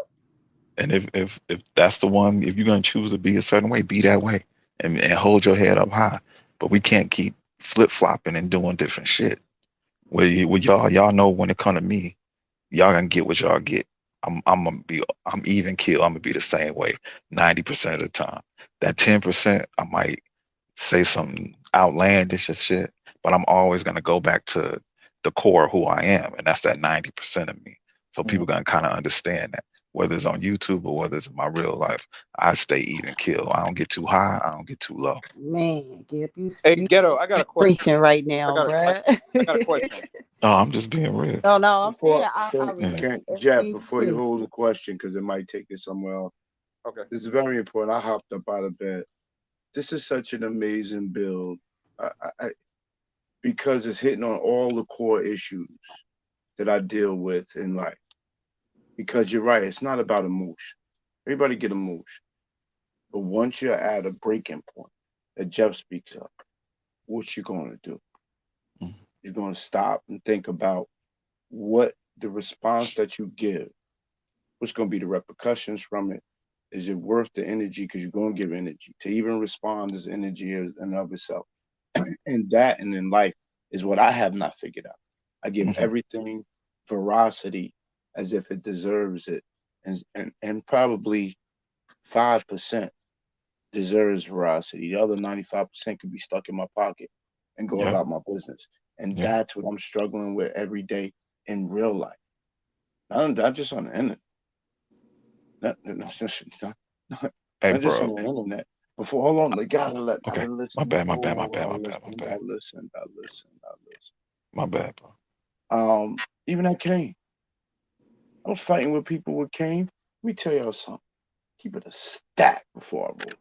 M: And if that's the one, if you're gonna choose to be a certain way, be that way, and hold your head up high. But we can't keep flip flopping and doing different shit. With y'all know when it come to me, y'all gonna get what y'all get. I'm even kill. I'm gonna be the same way 90% of the time. That 10%, I might say something outlandish as shit, but I'm always gonna go back to the core of who I am, and that's that 90% of me. So people gonna kind of understand that, whether it's on YouTube or whether it's in my real life, I stay even kill. I don't get too high, I don't get too low.
F: Man, Gip,
L: Hey,
F: you
L: Ghetto, I got a question.
F: preaching right
L: I
F: now,
L: got
F: bruh.
L: I got a question.
M: No, I'm just being real.
F: No, I'm saying
J: Before,
F: I
J: so
F: relate
J: can
F: to
J: Jeff,
F: everything you
J: before you
F: said.
J: hold the question, because it might take it somewhere else.
L: Okay.
J: This is very important. I hopped up out of bed. This is such an amazing build. Because it's hitting on all the core issues that I deal with in life. Because you're right, it's not about emotion. Everybody get emotion. But once you're at a breaking point that Jeff speaks of, what you going to do?
M: Mhm.
J: You're going to stop and think about what the response that you give, what's going to be the repercussions from it. Is it worth the energy? Because you're going to give energy. To even respond is energy in and of itself. And that and in life is what I have not figured out. I give
M: Mhm.
J: everything veracity as if it deserves it. And probably 5% deserves veracity. The other 95% could be stuck in my pocket and go
M: Yeah,
J: about my business. And
M: yeah.
J: that's what I'm struggling with every day in real life. Not just on the internet. Not
M: Hey,
J: just
M: bro.
J: on the internet. Before, hold on, they gotta
M: Okay.
J: listen.
M: My bad,
J: Oh, I
M: my bad.
J: listen.
M: My bad, bro.
J: Even at Kane, I was fighting with people with Kane. Let me tell y'all something. Keep it a stack before I roll.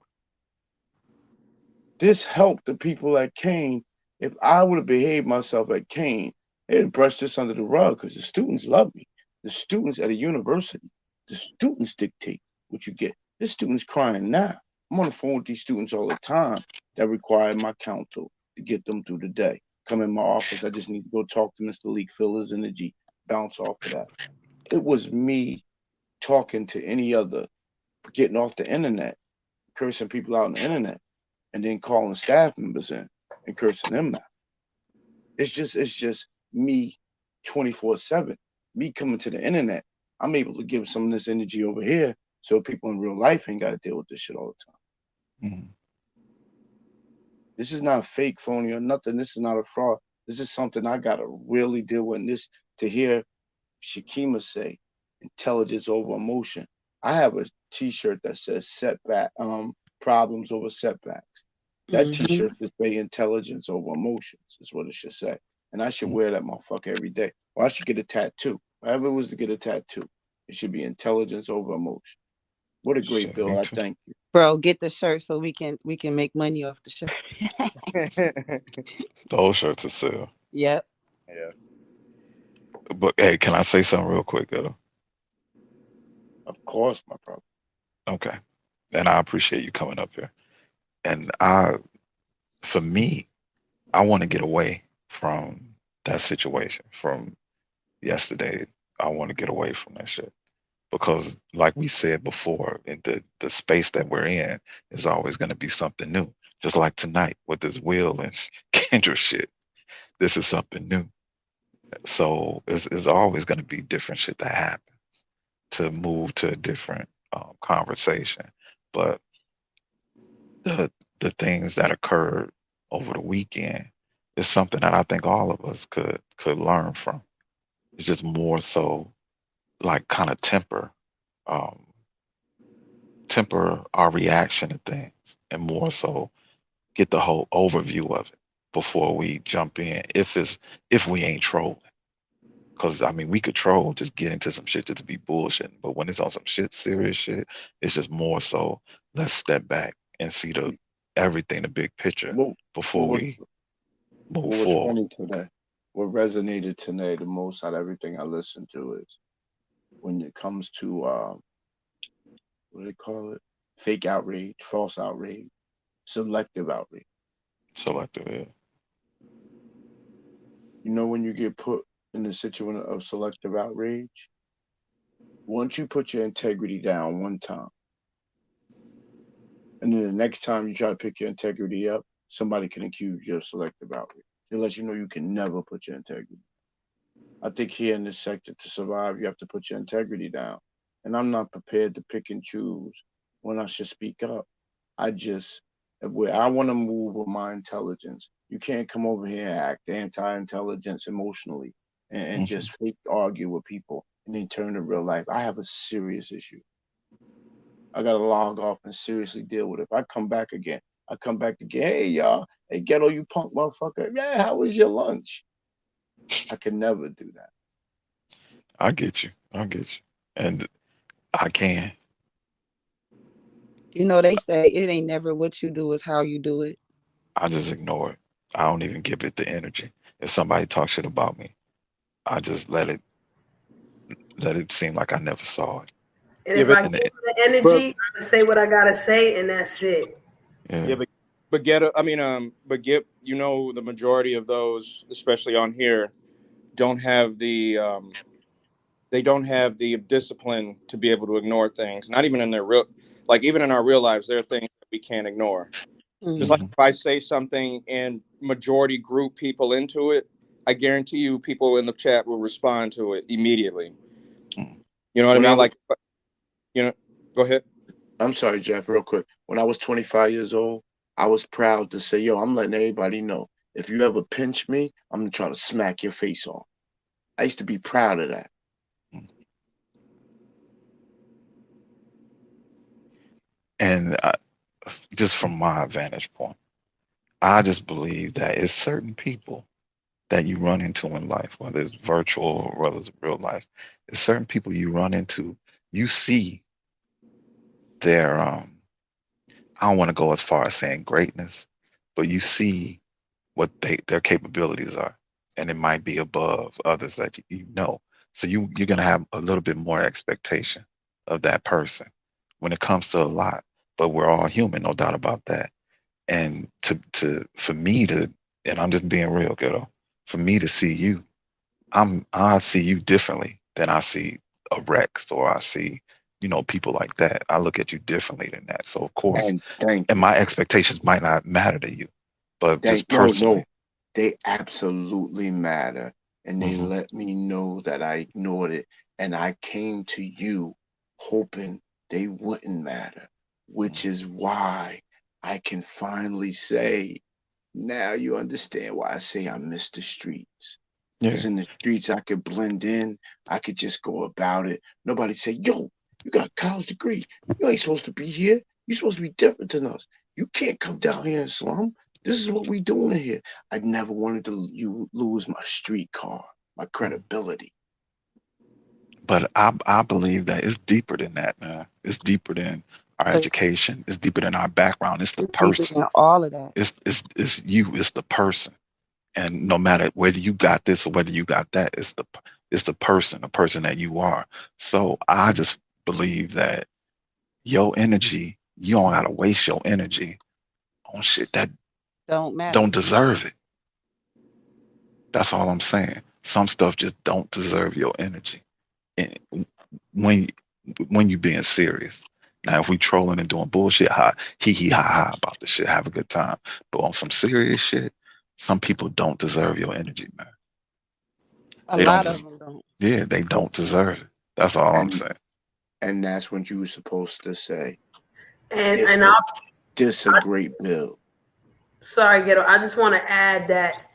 J: This helped the people at Kane. If I would have behaved myself at Kane, they'd brush this under the rug because the students love me. The students at a university, the students dictate what you get. This student's crying now. I'm on the phone with these students all the time that require my counsel to get them through the day. Come in my office. I just need to go talk to Mr. Leak, feel his energy, bounce off of that. It was me talking to any other, getting off the internet, cursing people out on the internet, and then calling staff members in and cursing them out. It's just me 24/7. Me coming to the internet. I'm able to give some of this energy over here so people in real life ain't got to deal with this shit all the time.
M: Mhm.
J: This is not fake, phony, or nothing. This is not a fraud. This is something I got to really deal with. And this, to hear Shakima say, intelligence over emotion. I have a T-shirt that says setback, problems over setbacks. That T-shirt should say intelligence over emotions, is what it should say. And I should wear that motherfucker every day. Or I should get a tattoo. If I ever was to get a tattoo, it should be intelligence over emotion. What a great
M: Shit,
J: bill.
M: me
J: I
M: too.
J: thank you.
F: Bro, get the shirt so we can make money off the shirt.
M: Those shirts are sell.
F: Yep.
L: Yeah.
M: But hey, can I say something real quick, though?
J: Of course, my brother.
M: Okay. And I appreciate you coming up here. And for me, I want to get away from that situation from yesterday. I want to get away from that shit because, like we said before, in the space that we're in is always going to be something new. Just like tonight with this Will and Kendra shit, this is something new. So it's always going to be different shit that happens to move to a different conversation. But the the things that occurred over the weekend is something that I think all of us could learn from. It's just more so like kind of um, temper our reaction to things, and more so get the whole overview of it before we jump in. If we ain't trolling, because I mean we could troll, just get into some shit just to be bullshitting. But when it's on some shit, serious shit, it's just more so let's step back and see the everything, the big picture
J: What,
M: before
J: what,
M: we move
J: what was
M: forward.
J: funny today? What resonated today the most out of everything I listened to is when it comes to what do they call it? Fake outrage, false outrage, selective outrage.
M: Selective, yeah.
J: You know, when you get put in the situation of selective outrage, once you put your integrity down one time, and then the next time you try to pick your integrity up, somebody can accuse you of selective outrage. It lets you know you can never put your integrity. I think here in this sector, to survive, you have to put your integrity down. And I'm not prepared to pick and choose when I should speak up. I just, where I want to move with my intelligence, you can't come over here and act anti-intelligence emotionally and
M: Hmm.
J: just fake argue with people and then turn to real life. I have a serious issue. I gotta log off and seriously deal with it. If I come back again, hey y'all, hey ghetto, you punk motherfucker. Yeah, how was your lunch? I can never do that.
M: I get you. I get you. And I can.
F: You know, they say it ain't never what you do, it's how you do it.
M: I just ignore it. I don't even give it the energy. If somebody talks shit about me, I just let it seem like I never saw it.
A: And
L: Yeah,
A: if
L: but
A: I give them the energy, I'm gonna say what I gotta say, and that's it.
M: Yeah.
L: yeah, but get you know the majority of those, especially on here, don't have the they don't have the discipline to be able to ignore things. Not even in their real, like even in our real lives, there are things that we can't ignore. Just like
F: Mm-hmm.
L: if I say something and majority group people into it, I guarantee you people in the chat will respond to it immediately.
M: Mm.
L: You know what I
J: When I
L: mean?
J: was,
L: Like, you know, go ahead.
J: I'm sorry, Jeff, real quick. When I was 25 years old, I was proud to say, yo, I'm letting everybody know. If you ever pinch me, I'm gonna try to smack your face off. I used to be proud of that.
M: Mm. And just from my vantage point, I just believe that it's certain people that you run into in life, whether it's virtual or whether it's real life. It's certain people you run into, you see their I don't want to go as far as saying greatness, but you see what their capabilities are, and it might be above others that you know. So you're gonna have a little bit more expectation of that person when it comes to a lot. But we're all human, no doubt about that. And to for me to, and I'm just being real, kiddo, for me to see you, I see you differently than I see a Rex or I see, people like that. I look at you differently than that. So of course,
J: And thank
M: and
J: you.
M: my expectations might not matter to you, but just
J: No,
M: personally,
J: they absolutely matter. And they
M: hmm
J: let me know that I ignored it. And I came to you hoping they wouldn't matter, which is why I can finally say, now you understand why I say I miss the streets.
M: yeah.
J: Because in the streets, I could blend in. I could just go about it. Nobody say, yo, you got a college degree. You ain't supposed to be here. You're supposed to be different than us. You can't come down here and slum. This is what we doing here. I never wanted to lose my street card, my credibility.
M: But I believe that it's deeper than that, man. It's deeper than our education. It's deeper than our background. It's the
F: It's deeper
M: person.
F: than all of that.
M: It's you. It's the person. And no matter whether you got this or whether you got that, it's the person that you are. So I just believe that your energy, you don't gotta waste your energy on shit that
F: Don't matter.
M: don't deserve it. That's all I'm saying. Some stuff just don't deserve your energy. And when when you being serious. Now, if we trolling and doing bullshit, hee hee ha ha about the shit, have a good time. But on some serious shit, some people don't deserve your energy, man.
F: A
M: They don't.
F: lot of them don't.
M: Yeah, they don't deserve it. That's all I'm
J: And
M: saying.
J: and that's when you were supposed to say,
A: And
J: this
A: and
J: a,
A: I
J: this a great bill.
A: sorry, Ghetto. I just want to add that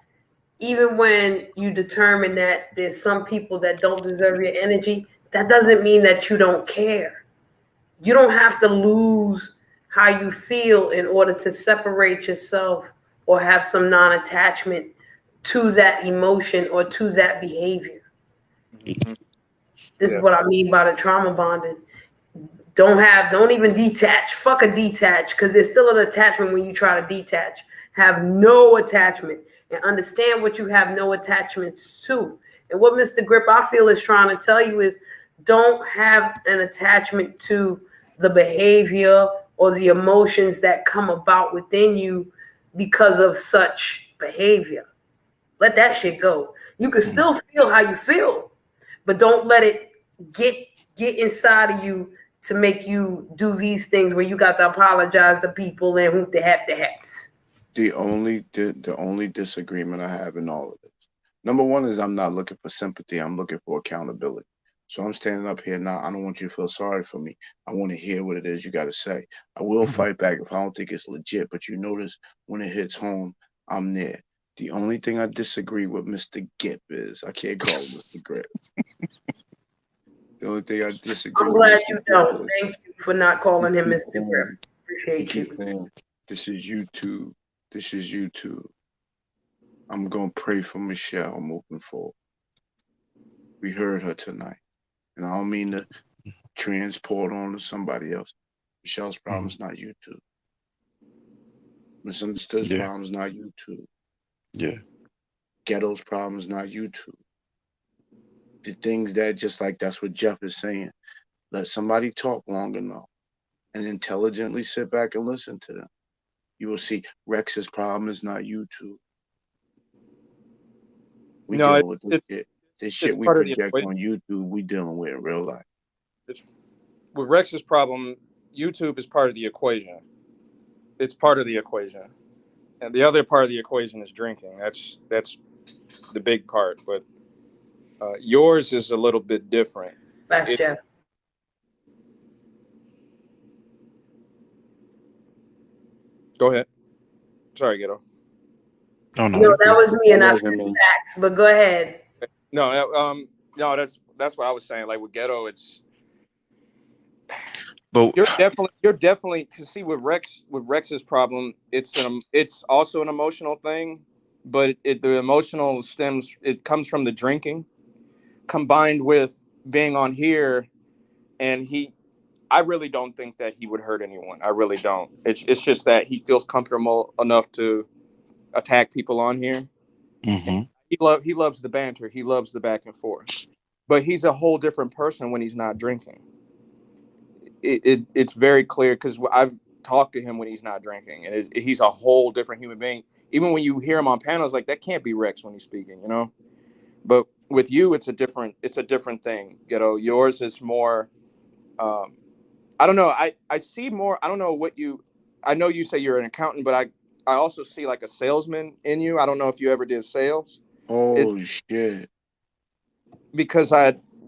A: even when you determine that there's some people that don't deserve your energy, that doesn't mean that you don't care. You don't have to lose how you feel in order to separate yourself or have some non-attachment to that emotion or to that behavior.
L: Mhm.
A: This is
J: Yeah.
A: what I mean by the trauma bonding. Don't even detach. Fuck a detach, because there's still an attachment when you try to detach. Have no attachment and understand what you have no attachments to. And what Mr. Grip, I feel, is trying to tell you is don't have an attachment to the behavior or the emotions that come about within you because of such behavior. Let that shit go. You can
M: Mm.
A: still feel how you feel, but don't let it get get inside of you to make you do these things where you got to apologize to people and who they have to haps.
J: The only disagreement I have in all of this. Number one is I'm not looking for sympathy. I'm looking for accountability. So I'm standing up here now. I don't want you to feel sorry for me. I want to hear what it is you got to say. I will
M: Mhm.
J: fight back if I don't think it's legit. But you notice when it hits home, I'm there. The only thing I disagree with Mr. Gip is I can't call him Mr. Grip. The only thing I disagree
A: I'm
J: with
A: glad
J: Mr.
A: you
J: Grip
A: don't.
J: is
A: Thank you for not calling him
J: he
A: Mr.
J: keep
A: Grip.
J: saying,
A: Appreciate you.
J: saying, this is YouTube. This is YouTube. I'm going to pray for Michelle moving forward. We heard her tonight. And I don't mean to transport on to somebody else. Michelle's problem is not YouTube. Misunderstood's problem is not YouTube.
M: Yeah.
J: Ghetto's problem is not YouTube. The things that just like that's what Jeff is saying. Let somebody talk long enough and intelligently sit back and listen to them. You will see Rex's problem is not YouTube. We
L: No,
J: dealing with this shit. This shit
L: it's
J: we
L: part of the
J: project
L: equation.
J: on YouTube, we dealing with in real life.
L: It's with Rex's problem. YouTube is part of the equation. It's part of the equation, and the other part of the equation is drinking. That's the big part. But yours is a little bit different.
A: Thanks, Jeff.
L: Go ahead. Sorry, Ghetto.
M: Oh
A: No, that was me, and I said facts. But go ahead.
L: No, no, that's what I was saying. Like with Ghetto, it's.
M: But
L: you're definitely to see with Rex's problem. It's also an emotional thing, but the emotional it comes from the drinking, combined with being on here, and I really don't think that he would hurt anyone. I really don't. It's just that he feels comfortable enough to attack people on here.
M: Mm-hmm.
L: He loves the banter. He loves the back and forth, but he's a whole different person when he's not drinking. It's very clear because I've talked to him when he's not drinking, and he's a whole different human being. Even when you hear him on panels, like that can't be Rex when he's speaking, you know. But with you, it's a different thing. Ghetto. Yours is more. I don't know. I see more. I don't know what you. I know you say you're an accountant, but I also see like a salesman in you. I don't know if you ever did sales.
J: Oh shit!
L: Because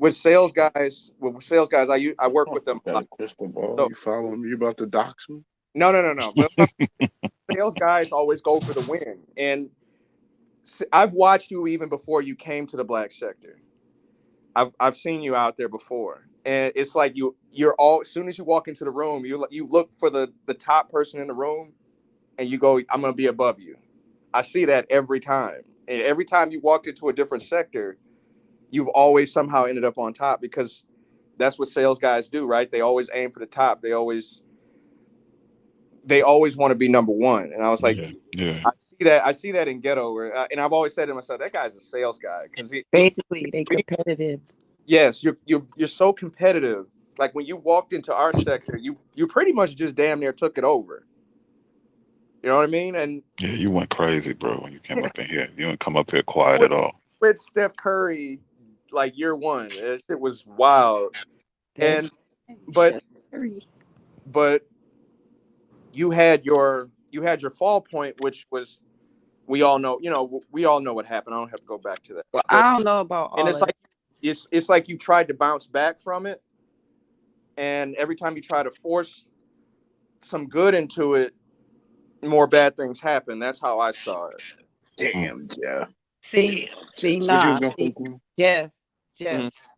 L: with sales guys, I work with them.
J: Got a crystal ball.
L: So,
J: you following me? You about to dox me?
L: No. But sales guys always go for the win, and I've watched you even before you came to the black sector. I've seen you out there before, and it's like you're all. As soon as you walk into the room, you look for the top person in the room, and you go, "I'm gonna be above you." I see that every time, and every time you walk into a different sector, you've always somehow ended up on top because that's what sales guys do, right? They always aim for the top. They always want to be number one. And I was like,
M: yeah.
L: I see that in Ghetto, and I've always said to myself, that guy's a sales guy because
F: basically they competitive.
L: Yes, you're so competitive. Like when you walked into our sector, you pretty much just damn near took it over. You know what I mean? And
M: yeah, you went crazy, bro, when you came up in here. You didn't come up here quiet at all.
L: With Steph Curry, like year one, it was wild. But you had your fall point, which was we all know what happened. I don't have to go back to that.
F: Well, I don't know about all.
L: And it's
F: that.
L: like it's like you tried to bounce back from it, and every time you try to force some good into it, more bad things happen. That's how I saw it.
J: Damn, Jeff.
F: See, Jeff,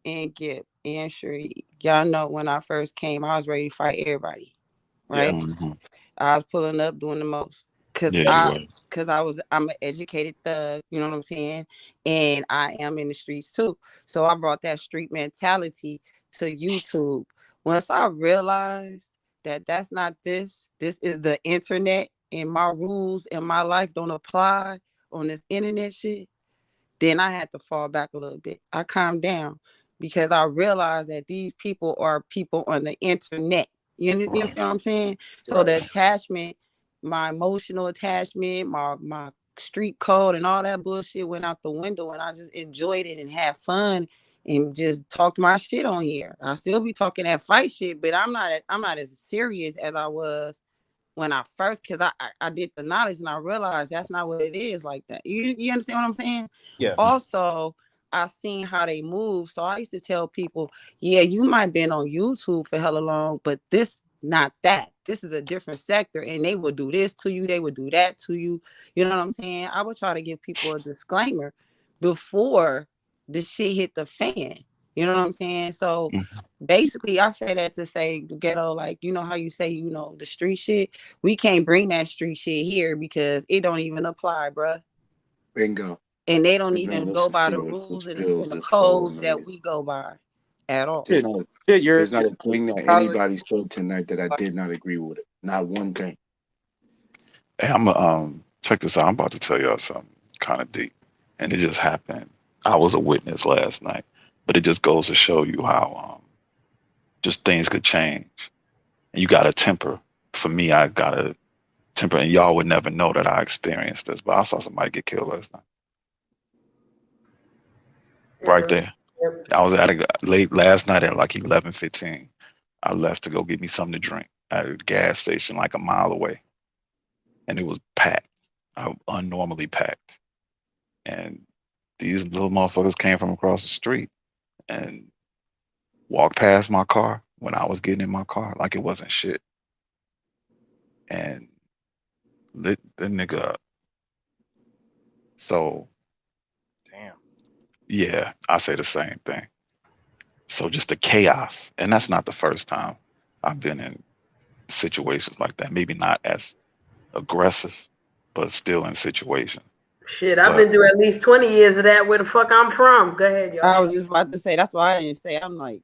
F: and Gip, and Sheree. Y'all know when I first came, I was ready to fight everybody, right?
M: Yeah. Mm-hmm.
F: I was pulling up, doing the most, I'm an educated thug. You know what I'm saying? And I am in the streets too. So I brought that street mentality to YouTube. Once I realized that that's not this is the internet, and my rules and my life don't apply on this internet shit, then I had to fall back a little bit. I calmed down because I realized that these people are people on the internet. You understand what I'm saying? So the attachment, my emotional attachment, my street code and all that bullshit went out the window, and I just enjoyed it and had fun and just talked my shit on here. I still be talking that fight shit, but I'm not as serious as I was when I first, because I did the knowledge and I realized that's not what it is like that. You understand what I'm saying?
L: Yeah.
F: Also, I seen how they move. So I used to tell people, yeah, you might have been on YouTube for hella long, but this not that. This is a different sector, and they would do this to you. They would do that to you. You know what I'm saying? I would try to give people a disclaimer before the shit hit the fan. You You know what I'm saying? So basically, I say that to say, Ghetto, like, you know how you say, you know, the street shit? We can't bring that street shit here because it don't even apply, bruh.
J: Bingo.
F: And they don't
J: And then
F: even go
J: listen
F: by
J: to
F: the
J: what
F: rules
J: this
F: and
J: bill
F: the
J: just told
F: codes
J: me.
F: that we go by at all.
J: There's not a thing that anybody said tonight that I did not agree with it. Not one thing.
M: Hey, I'm check this out. I'm about to tell y'all something kind of deep, and it just happened. I was a witness last night, but it just goes to show you how just things could change, and you got to temper. For me, I got to temper, and y'all would never know that I experienced this, but I saw somebody get killed last night, right there. I was at a late last night at like 11:15. I left to go get me something to drink at a gas station like a mile away, and it was packed, unnormally packed. And these little motherfuckers came from across the street and walked past my car when I was getting in my car like it wasn't shit, and lit the nigga up. So,
L: damn.
M: Yeah, I say the same thing. So just the chaos, and that's not the first time I've been in situations like that. Maybe not as aggressive, but still in situations.
A: Shit, I've been through at least 20 years of that where the fuck I'm from. Go ahead, y'all.
F: I was just about to say, that's why I didn't say. I'm like,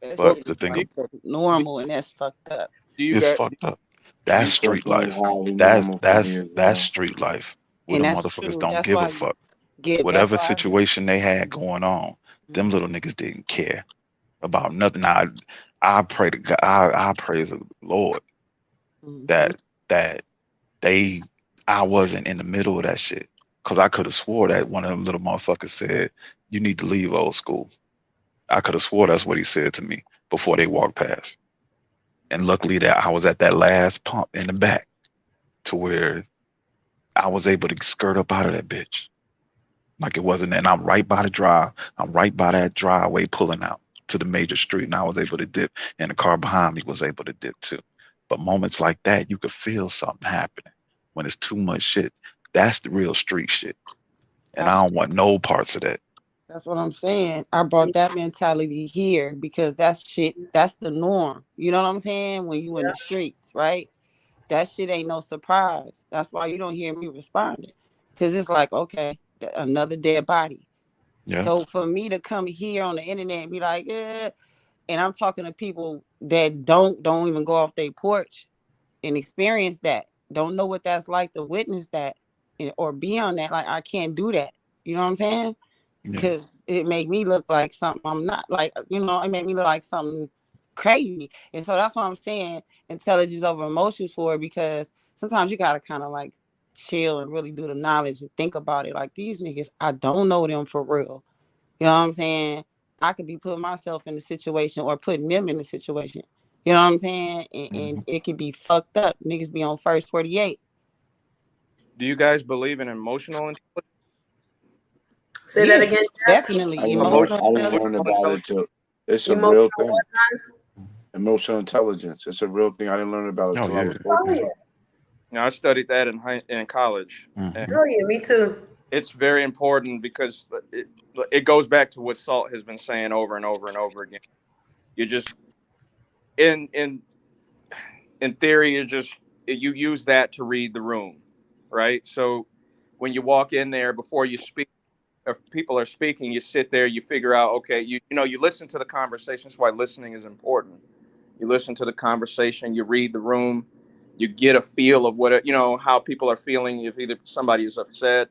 F: that
M: But
F: shit's
M: the thing
F: like normal, and that's fucked up.
M: it's fucked up. That's street life. That's street life. Where
F: And
M: the
F: that's
M: motherfuckers
F: true.
M: don't
F: That's
M: give a
F: why
M: fuck.
F: that's
M: Whatever
F: why
M: situation they had going on, them little niggas didn't care about nothing. I pray to God, I praise the Lord that I wasn't in the middle of that shit. Cause I could have swore that one of them little motherfuckers said, "You need to leave old school." I could have swore that's what he said to me before they walked past. And luckily that I was at that last pump in the back to where I was able to skirt up out of that bitch. Like it wasn't, and I'm right by the drive. I'm right by that driveway pulling out to the major street, and I was able to dip, and the car behind me was able to dip too. But moments like that, you could feel something happening when it's too much shit. That's the real street shit. And I don't want no parts of that.
F: That's what I'm saying. I brought that mentality here because that's shit. That's the norm. You know what I'm saying? When you in the streets, right? That shit ain't no surprise. That's why you don't hear me responding, because it's like, okay, another dead body.
M: Yeah.
F: So for me to come here on the internet and be like, and I'm talking to people that don't even go off their porch and experience that, don't know what that's like to witness that or be on that. Like, I can't do that. You know what I'm saying? Because it made me look like something I'm not. Like, you know, it made me look like something crazy. And so that's why I'm saying intelligence over emotions for it, because sometimes you gotta kind of like chill and really do the knowledge and think about it. Like, these niggas, I don't know them for real. You know what I'm saying? I could be putting myself in a situation or putting them in a situation. You know what I'm saying? And it could be fucked up. Niggas be on first 48.
L: Do you guys believe in emotional intelligence?
A: Say that again.
F: Definitely.
J: I didn't learn about it too. It's a real thing. Emotional intelligence. It's a real thing. I didn't learn about it until I was 14.
L: I studied that in college.
A: Oh yeah, me too.
L: It's very important because it goes back to what Salt has been saying over and over and over again. You just in theory, you use that to read the room, right? So when you walk in there, before you speak, if people are speaking, you sit there, you figure out, okay, you listen to the conversation. That's why listening is important. You listen to the conversation, you read the room, you get a feel of what how people are feeling. If either somebody is upset,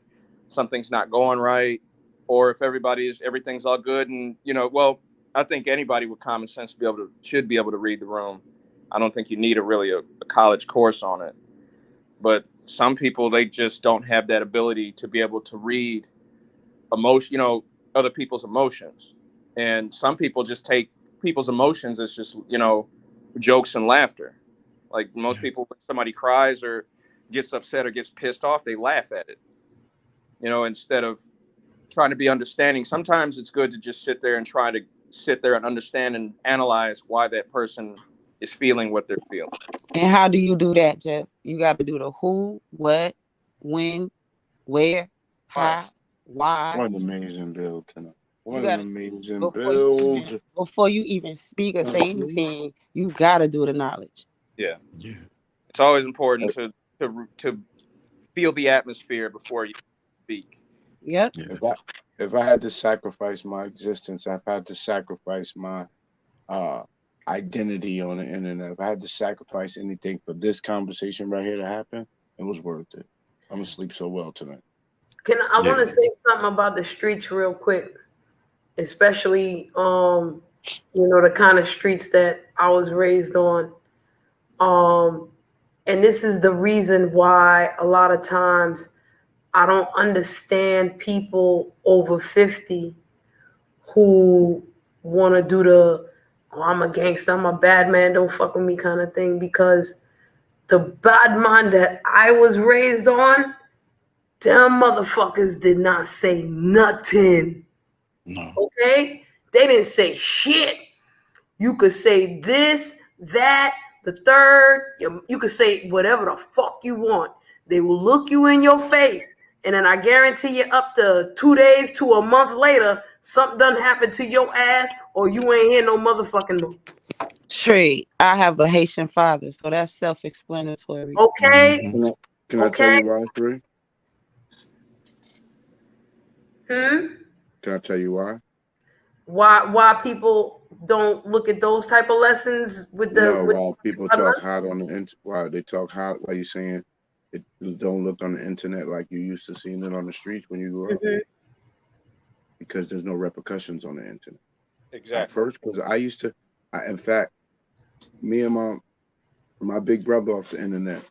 L: something's not going right, or if everything's all good, and I think anybody with common sense should be able to read the room. I don't think you need a college course on it, but some people, they just don't have that ability to be able to read other people's emotions, and some people just take people's emotions as just jokes and laughter. Like most people, when somebody cries or gets upset or gets pissed off, they laugh at it, instead of trying to be understanding. Sometimes it's good to just sit there and understand and analyze why that person is feeling what they're feeling.
F: And how do you do that, Jeff? You got to do the who, what, when, where, how, why.
J: What an amazing bill tonight. What
F: gotta
J: an amazing
F: before
J: build.
F: you even speak or say anything, you gotta do the knowledge.
L: Yeah.
K: Yeah.
L: It's always important to feel the atmosphere before you speak.
F: Yep.
K: Yeah.
J: If I had to sacrifice my existence, I've had to sacrifice my uh identity on the internet. If I had to sacrifice anything for this conversation right here to happen, it was worth it. I'm gonna sleep so well tonight.
A: I want
K: Yeah.
A: to say something about the streets real quick, especially the kind of streets that I was raised on. And this is the reason why a lot of times I don't understand people over 50 who want to do the I'm a gangster, I'm a bad man, don't fuck with me kind of thing, because the bad man that I was raised on, them motherfuckers did not say nothing.
K: No.
A: Okay? They didn't say shit. You could say this, that, the third. You could say whatever the fuck you want. They will look you in your face. And then I guarantee you up to 2 days to a month later, something done happened to your ass or you ain't hear no motherfucking more.
F: Straight. I have a Haitian father, so that's self-explanatory.
A: Okay?
K: Mm-hmm.
J: Can I tell you why, Free? Can I tell you why?
A: Why people don't look at those type of lessons with
J: while people talk hot on the while they talk hot, why you saying it don't look on the internet like you used to seeing it on the streets when you grew up? Because there's no repercussions on the internet.
L: Exactly.
J: At first, because I used to, in fact, me and my big brother off the internet,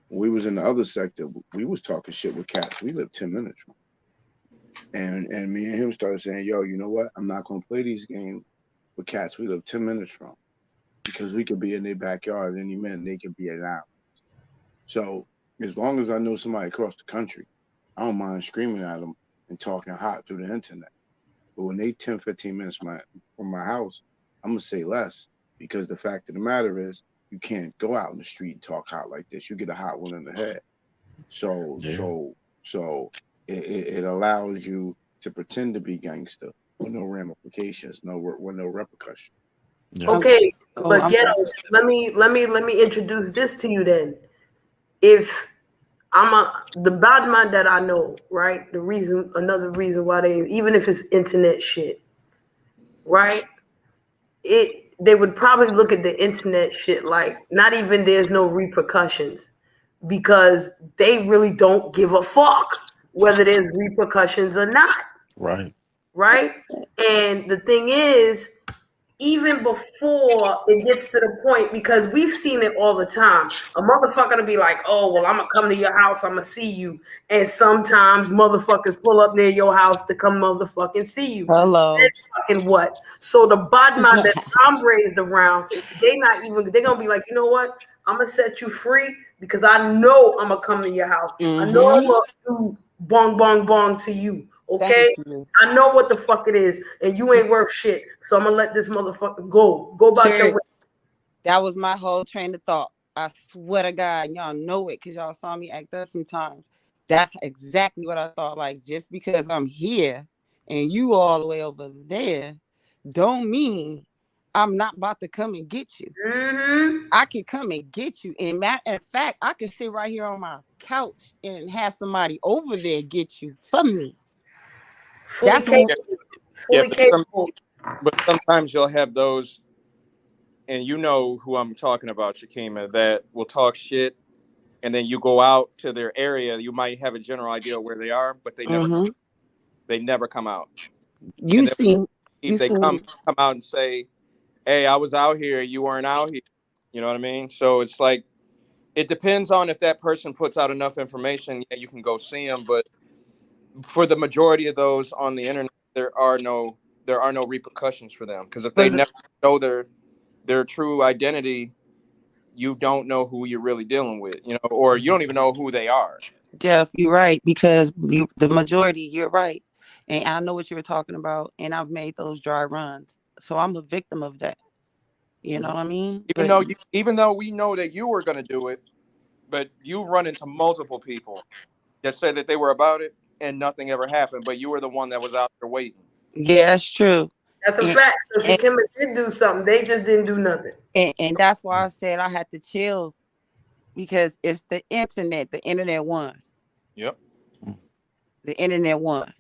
J: when we was in the other sector, we was talking shit with cats. We lived 10 minutes from. And me and him started saying, yo, you know what? I'm not gonna play these games with cats we live 10 minutes from, because we could be in their backyard any minute, they could be at ours. So as long as I know somebody across the country, I don't mind screaming at them and talking hot through the internet. But when they 10, 15 minutes from my house, I'm gonna say less, because the fact of the matter is you can't go out in the street and talk hot like this. You get a hot one in the head. So it allows you to pretend to be gangster with no ramifications, with no repercussion.
K: Yeah.
A: Okay, but Ghetto, let me introduce this to you then. If the bad man that I know, right? Another reason why even if it's internet shit, right? They would probably look at the internet shit like not even there's no repercussions, because they really don't give a fuck whether there's repercussions or not.
K: Right.
A: Right? And the thing is, even before it gets to the point, because we've seen it all the time, a motherfucker to be like, oh, well, I'm going to come to your house, I'm going to see you. And sometimes motherfuckers pull up near your house to come motherfucking see you.
F: Hello.
A: That's fucking what? So the bad man that I'm raised around, they're going to be like, you know what? I'm going to set you free because I know I'm going to come to your house. I know I'm going to do bong, bong, bong to you. Okay, I know what the fuck it is, and you ain't worth shit. So I'm gonna let this motherfucker go about your way.
F: That was my whole train of thought. I swear to God, y'all know it because y'all saw me act up sometimes. That's exactly what I thought. Like, just because I'm here and you all the way over there, don't mean I'm not about to come and get you. I can come and get you. And in fact, I can sit right here on my couch and have somebody over there get you for me.
A: Fully capable.
L: But sometimes you'll have those, and you know who I'm talking about, Shakima, that will talk shit, and then you go out to their area. You might have a general idea of where they are, but they never come out.
F: They
L: come out and say, "Hey, I was out here. You weren't out here." You know what I mean? So it's like it depends on if that person puts out enough information. Yeah, you can go see them, but for the majority of those on the internet, there are no repercussions for them, because if they never know their true identity, you don't know who you're really dealing with, or you don't even know who they are.
F: Jeff, you're right, because the majority, you're right, and I know what you were talking about, and I've made those dry runs, so I'm a victim of that. You know what I mean?
L: Even though we know that you were going to do it, but you run into multiple people that said that they were about it and nothing ever happened, but you were the one that was out there waiting.
F: Yeah, that's true.
A: That's a
F: And,
A: fact. So
F: and,
A: Shakima did do something. They just didn't do nothing.
F: and that's why I said I had to chill because it's the internet. The internet won.
L: Yep.
F: The internet won.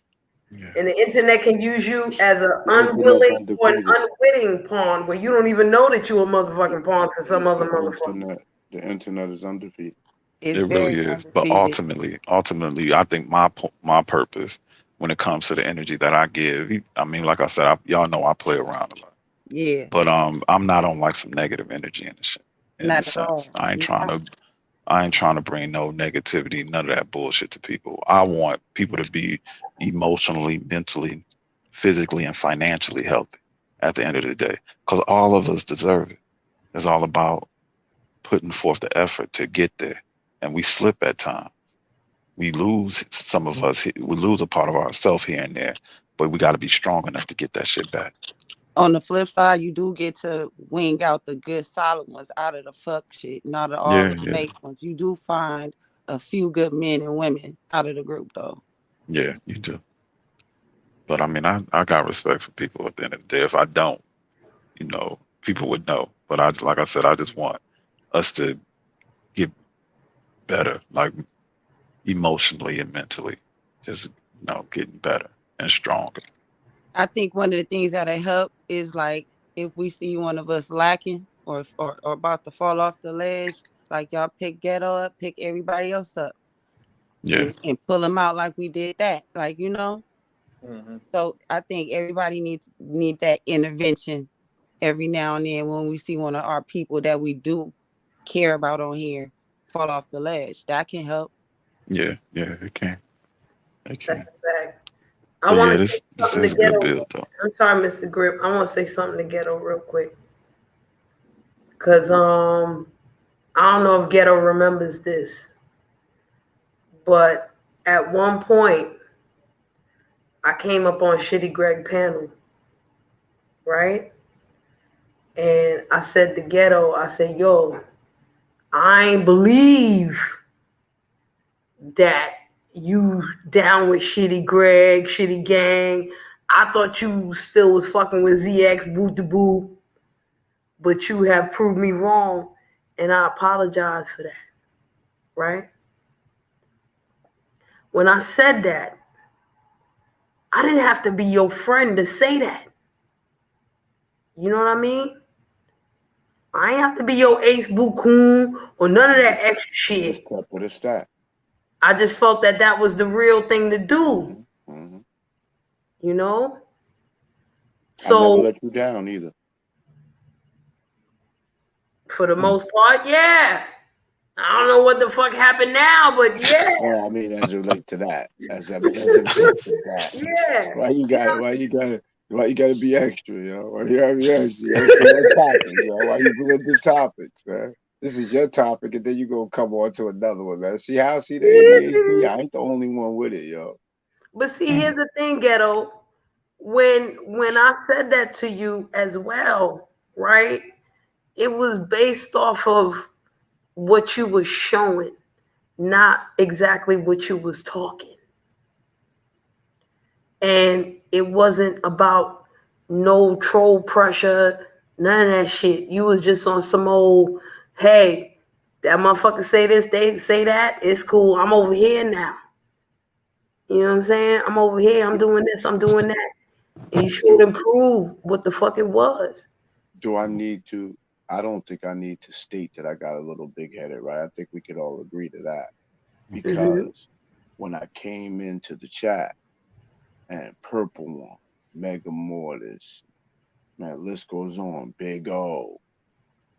K: Yeah.
A: And the internet can use you as an
J: The internet's
A: unwilling or an
J: undefeated.
A: unwitting pawn where you don't even know that you're a motherfucking pawn to some other motherfucker.
J: The internet is undefeated.
F: It's
M: It really
F: very
M: is. But
F: undefeated.
M: ultimately, I think my purpose when it comes to the energy that I give, I mean, like I said, y'all know I play around a lot.
F: Yeah.
M: But I'm not on like some negative energy in the shit. In
F: Not
M: a
F: at
M: sense,
F: all.
M: I ain't trying to bring no negativity, none of that bullshit to people. I want people to be emotionally, mentally, physically, and financially healthy at the end of the day, because all of us deserve it. It's all about putting forth the effort to get there, and we slip at times. We lose some of us. We lose a part of ourselves here and there, but we got to be strong enough to get that shit back.
F: On the flip side, you do get to wing out the good solid ones out of the fuck shit, not all
M: Yeah,
F: the
M: yeah,
F: fake ones. You do find a few good men and women out of the group though.
M: yeah, you do. But I mean, I got respect for people at the end of the day. If I don't, people would know. But like I said, I just want us to get better, like emotionally and mentally, just getting better and stronger.
F: I think one of the things that'll help is like if we see one of us lacking or about to fall off the ledge, like y'all pick Ghetto up, pick everybody else up,
M: Yeah,
F: and pull them out like we did that, like
L: Mm-hmm.
F: So I think everybody need that intervention every now and then when we see one of our people that we do care about on here fall off the ledge. That can help.
M: yeah, it can. It
A: That's
M: can.
A: a fact. I
M: But
A: want
M: yeah,
A: to say
M: this
A: something
M: is
A: to
M: a good
A: Ghetto.
M: build though.
A: I'm sorry, Mr. Grip. I want to say something to Ghetto real quick. Because I don't know if Ghetto remembers this, but at one point, I came up on Shitty Greg panel, right? And I said to Ghetto, I said, yo, I ain't believe that you down with Shitty Greg, Shitty Gang. I thought you still was fucking with ZX, boo to boo, but you have proved me wrong, and I apologize for that, right? When I said that, I didn't have to be your friend to say that. You know what I mean? I ain't have to be your ace boo coon or none of that extra shit.
J: Just kept with a stat.
A: I just felt that was the real thing to do.
J: Mm-hmm.
A: You know?
J: I never
A: So
J: let you down either.
A: for the most part, yeah. I don't know what the fuck happened now, but yeah.
J: Well, I mean, as it relates to that, as it relates to that.
A: Yeah.
J: Why you gotta be extra, yo? Why you gotta be extra? Let's stay on topic, yo. Why you put into topics, man? This is your topic, and then you gonna come on to another one, man. See the ADHD? I ain't the only one with it, yo.
A: But see, here's the thing, Ghetto. When I said that to you as well, right? It was based off of what you was showing, not exactly what you was talking. And it wasn't about no troll pressure, none of that shit. You was just on some old, hey, that motherfucker say this, they say that, it's cool. I'm over here now. You know what I'm saying? I'm over here, I'm doing this, I'm doing that. And you should improve what the fuck it was.
J: Do I need to? I don't think I need to state that I got a little big headed, right? I think we could all agree to that. Because when I came into the chat and Purple One, Mega Mortis, man, list goes on, Big O,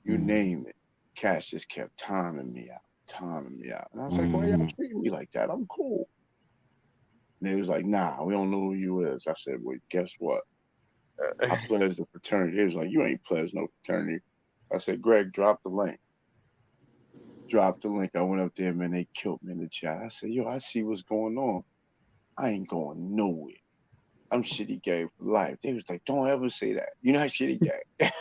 J: you name it. Cash just kept timing me out. And I was like, why y'all treating me like that? I'm cool. And they was like, nah, we don't know who you is. I said, well, guess what? I pledged the fraternity. He was like, you ain't pledged no fraternity. I said, Greg, drop the link. Dropped the link. I went up there, man, they killed me in the chat. I said, yo, I see what's going on. I ain't going nowhere. I'm Shitty Gang for life. They was like, don't ever say that. You're not Shitty Gang.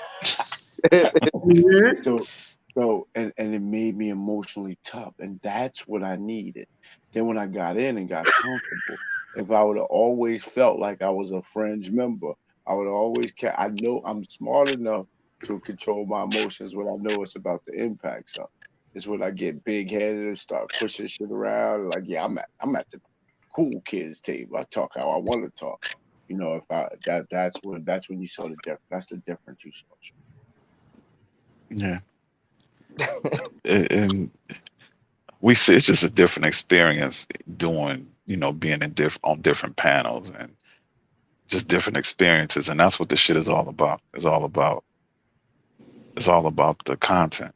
J: So and it made me emotionally tough. And that's what I needed. Then when I got in and got comfortable, if I would have always felt like I was a fringe member, I would always I know I'm smart enough to control my emotions when I know it's about to impact something. It's when I get big headed and start pushing shit around. And like, yeah, I'm at the cool kids table. I talk how I want to talk. You know, if I that's when you saw the difference. That's the difference you saw.
M: Yeah. And we see it's just a different experience doing, being in on different panels and just different experiences. And that's what the shit is all about. It's all about the content.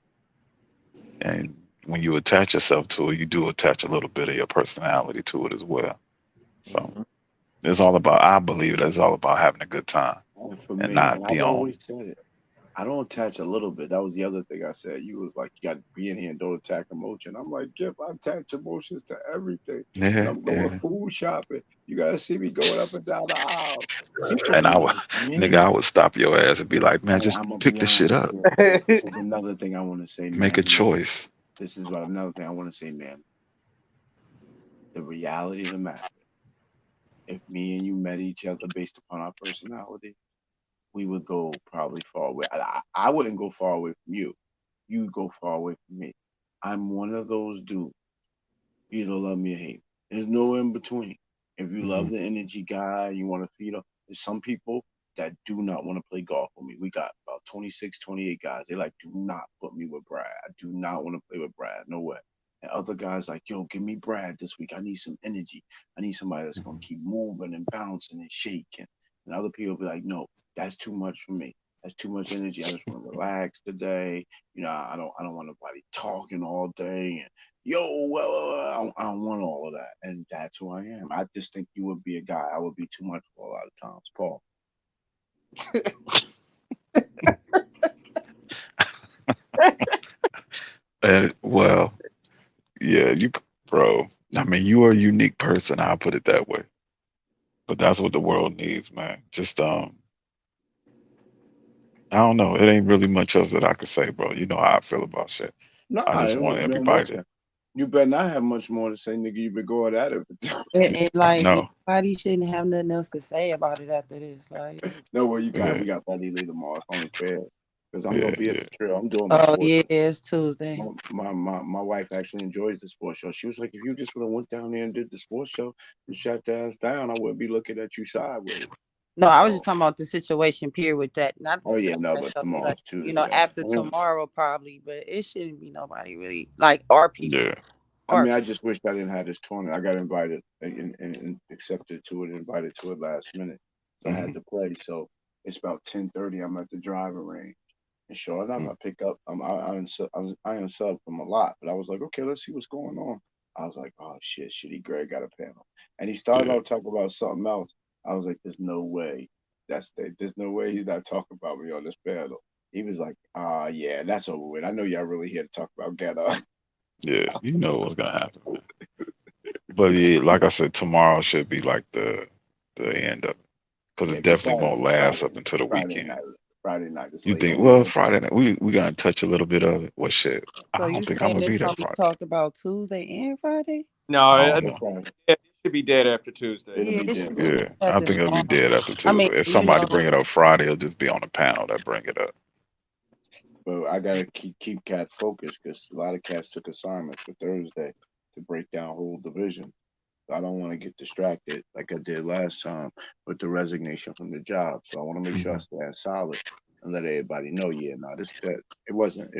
M: And when you attach yourself to it, you do attach a little bit of your personality to it as well. So it's all about, I believe it's all about having a good time
J: For
M: and
J: me,
M: not
J: and
M: be
J: I've
M: on.
J: always said it. I don't attach a little bit. That was the other thing I said. You was like, you got to be in here and don't attack emotion. I'm like, Gip, I attach emotions to everything. When
M: Yeah,
J: I'm going
M: yeah.
J: food shopping, you got to see me going up and down the aisle.
M: And I would, nigga,
J: Me,
M: I would stop your ass and be like, man, just
J: I'm going to
M: pick
J: be
M: the shit
J: honest.
M: up.
J: This is another thing I want to say,
M: Make a
J: man.
M: choice.
J: This is what another thing I want to say, man. The reality of the matter. If me and you met each other based upon our personality, we would go probably far away. I wouldn't go far away from you. You go far away from me. I'm one of those dudes. You either love me or hate me. There's no in between. If you love the energy guy, you want to feed up. There's some people that do not want to play golf with me. We got about 26, 28 guys. They like, do not put me with Brad. I do not want to play with Brad. No way. And other guys like, yo, give me Brad this week. I need some energy. I need somebody that's going to keep moving and bouncing and shaking. And other people be like, no, that's too much for me. That's too much energy. I just want to relax today. You know, I don't want nobody talking all day. And yo, well, I don't want all of that. And that's who I am. I just think you would be a guy. I would be too much for a lot of times. Paul.
M: Well, yeah, bro. I mean, you are a unique person. I'll put it that way. But that's what the world needs, man. Just I don't know. It ain't really much else that I could say, bro. You know how I feel about shit.
J: No,
M: I just want everybody to
J: you better not have much more to say, nigga. You've been going at it.
F: And like
M: no.
F: nobody shouldn't have nothing else to say about it after this. Like,
J: No, well, we
M: Yeah,
J: got Buddy Lee tomorrow. It's only fair because I'm
M: yeah,
J: gonna be at
M: yeah.
J: the trail. I'm doing my
F: oh
J: sports.
F: yeah, it's Tuesday.
J: My wife actually enjoys the sports show. She was like, if you just would have went down there and did the sports show and shut the ass down, I wouldn't be looking at you sideways.
F: No, I was just talking about the situation period with that. Not
J: Oh yeah, no,
F: that
J: but
F: show,
J: tomorrow's
F: like,
J: Tuesday.
F: after tomorrow probably, but it shouldn't be nobody really like our people.
M: Yeah.
J: I mean, I just wish I didn't have this tournament. I got invited and accepted to it, invited to it last minute. So I had to play. So it's about 10:30. I'm at the driving range. And sure enough, I pick up. I unsub from a lot, but I was like, okay, let's see what's going on. I was like, oh shit, Shitty Greg got a panel, and he started out talking about something else. I was like, there's no way. There's no way he's not talking about me on this panel. He was like, yeah, that's over with. I know y'all really here to talk about ghetto.
M: Yeah, you know what's gonna happen, man. But yeah, like I said, tomorrow should be like the end of it. Because it definitely won't last up until the weekend.
J: Friday night is
M: You
J: late.
M: think, well, Friday night, we gonna touch a little bit of it. Well, shit,
F: So
M: I
F: you
M: don't think I'm
F: saying
M: gonna
F: it's
M: be there
F: gonna be
M: Friday.
F: talked about Tuesday and Friday?
L: No,
M: I
L: I
M: don't know.
L: it should be dead after Tuesday.
J: It'll be
F: it
J: dead.
F: should be
M: Yeah, I
F: after
M: think it'll be
F: tomorrow.
M: dead after Tuesday.
F: I mean,
M: If
F: you
M: somebody
F: know,
M: bring it up Friday, it'll just be on the panel that bring it up.
J: But I gotta keep cats focused because a lot of cats took assignments for Thursday to break down whole division. So I don't want to get distracted like I did last time with the resignation from the job. So I want to make sure I stand solid and let everybody know, yeah, no, it wasn't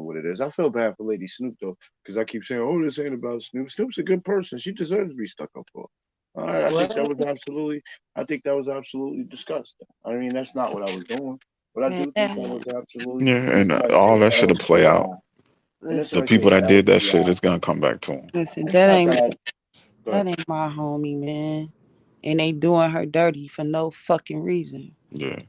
J: what it is. I feel bad for Lady Snoop though, because I keep saying, oh, this ain't about Snoop. Snoop's a good person. She deserves to be stuck up for. All right, I think that was absolutely disgusting. I mean, that's not what I was doing, but I do think that was absolutely.
M: Yeah, and all that should have play out.
J: And that's
M: The
J: why I
M: people
J: say
M: that did that
J: LGI.
M: shit is gonna come back to them.
F: listen,
J: It's
F: that
J: not
F: ain't
J: that
F: that ain't my homie, man. And they doing her dirty for no fucking reason.
M: Yeah.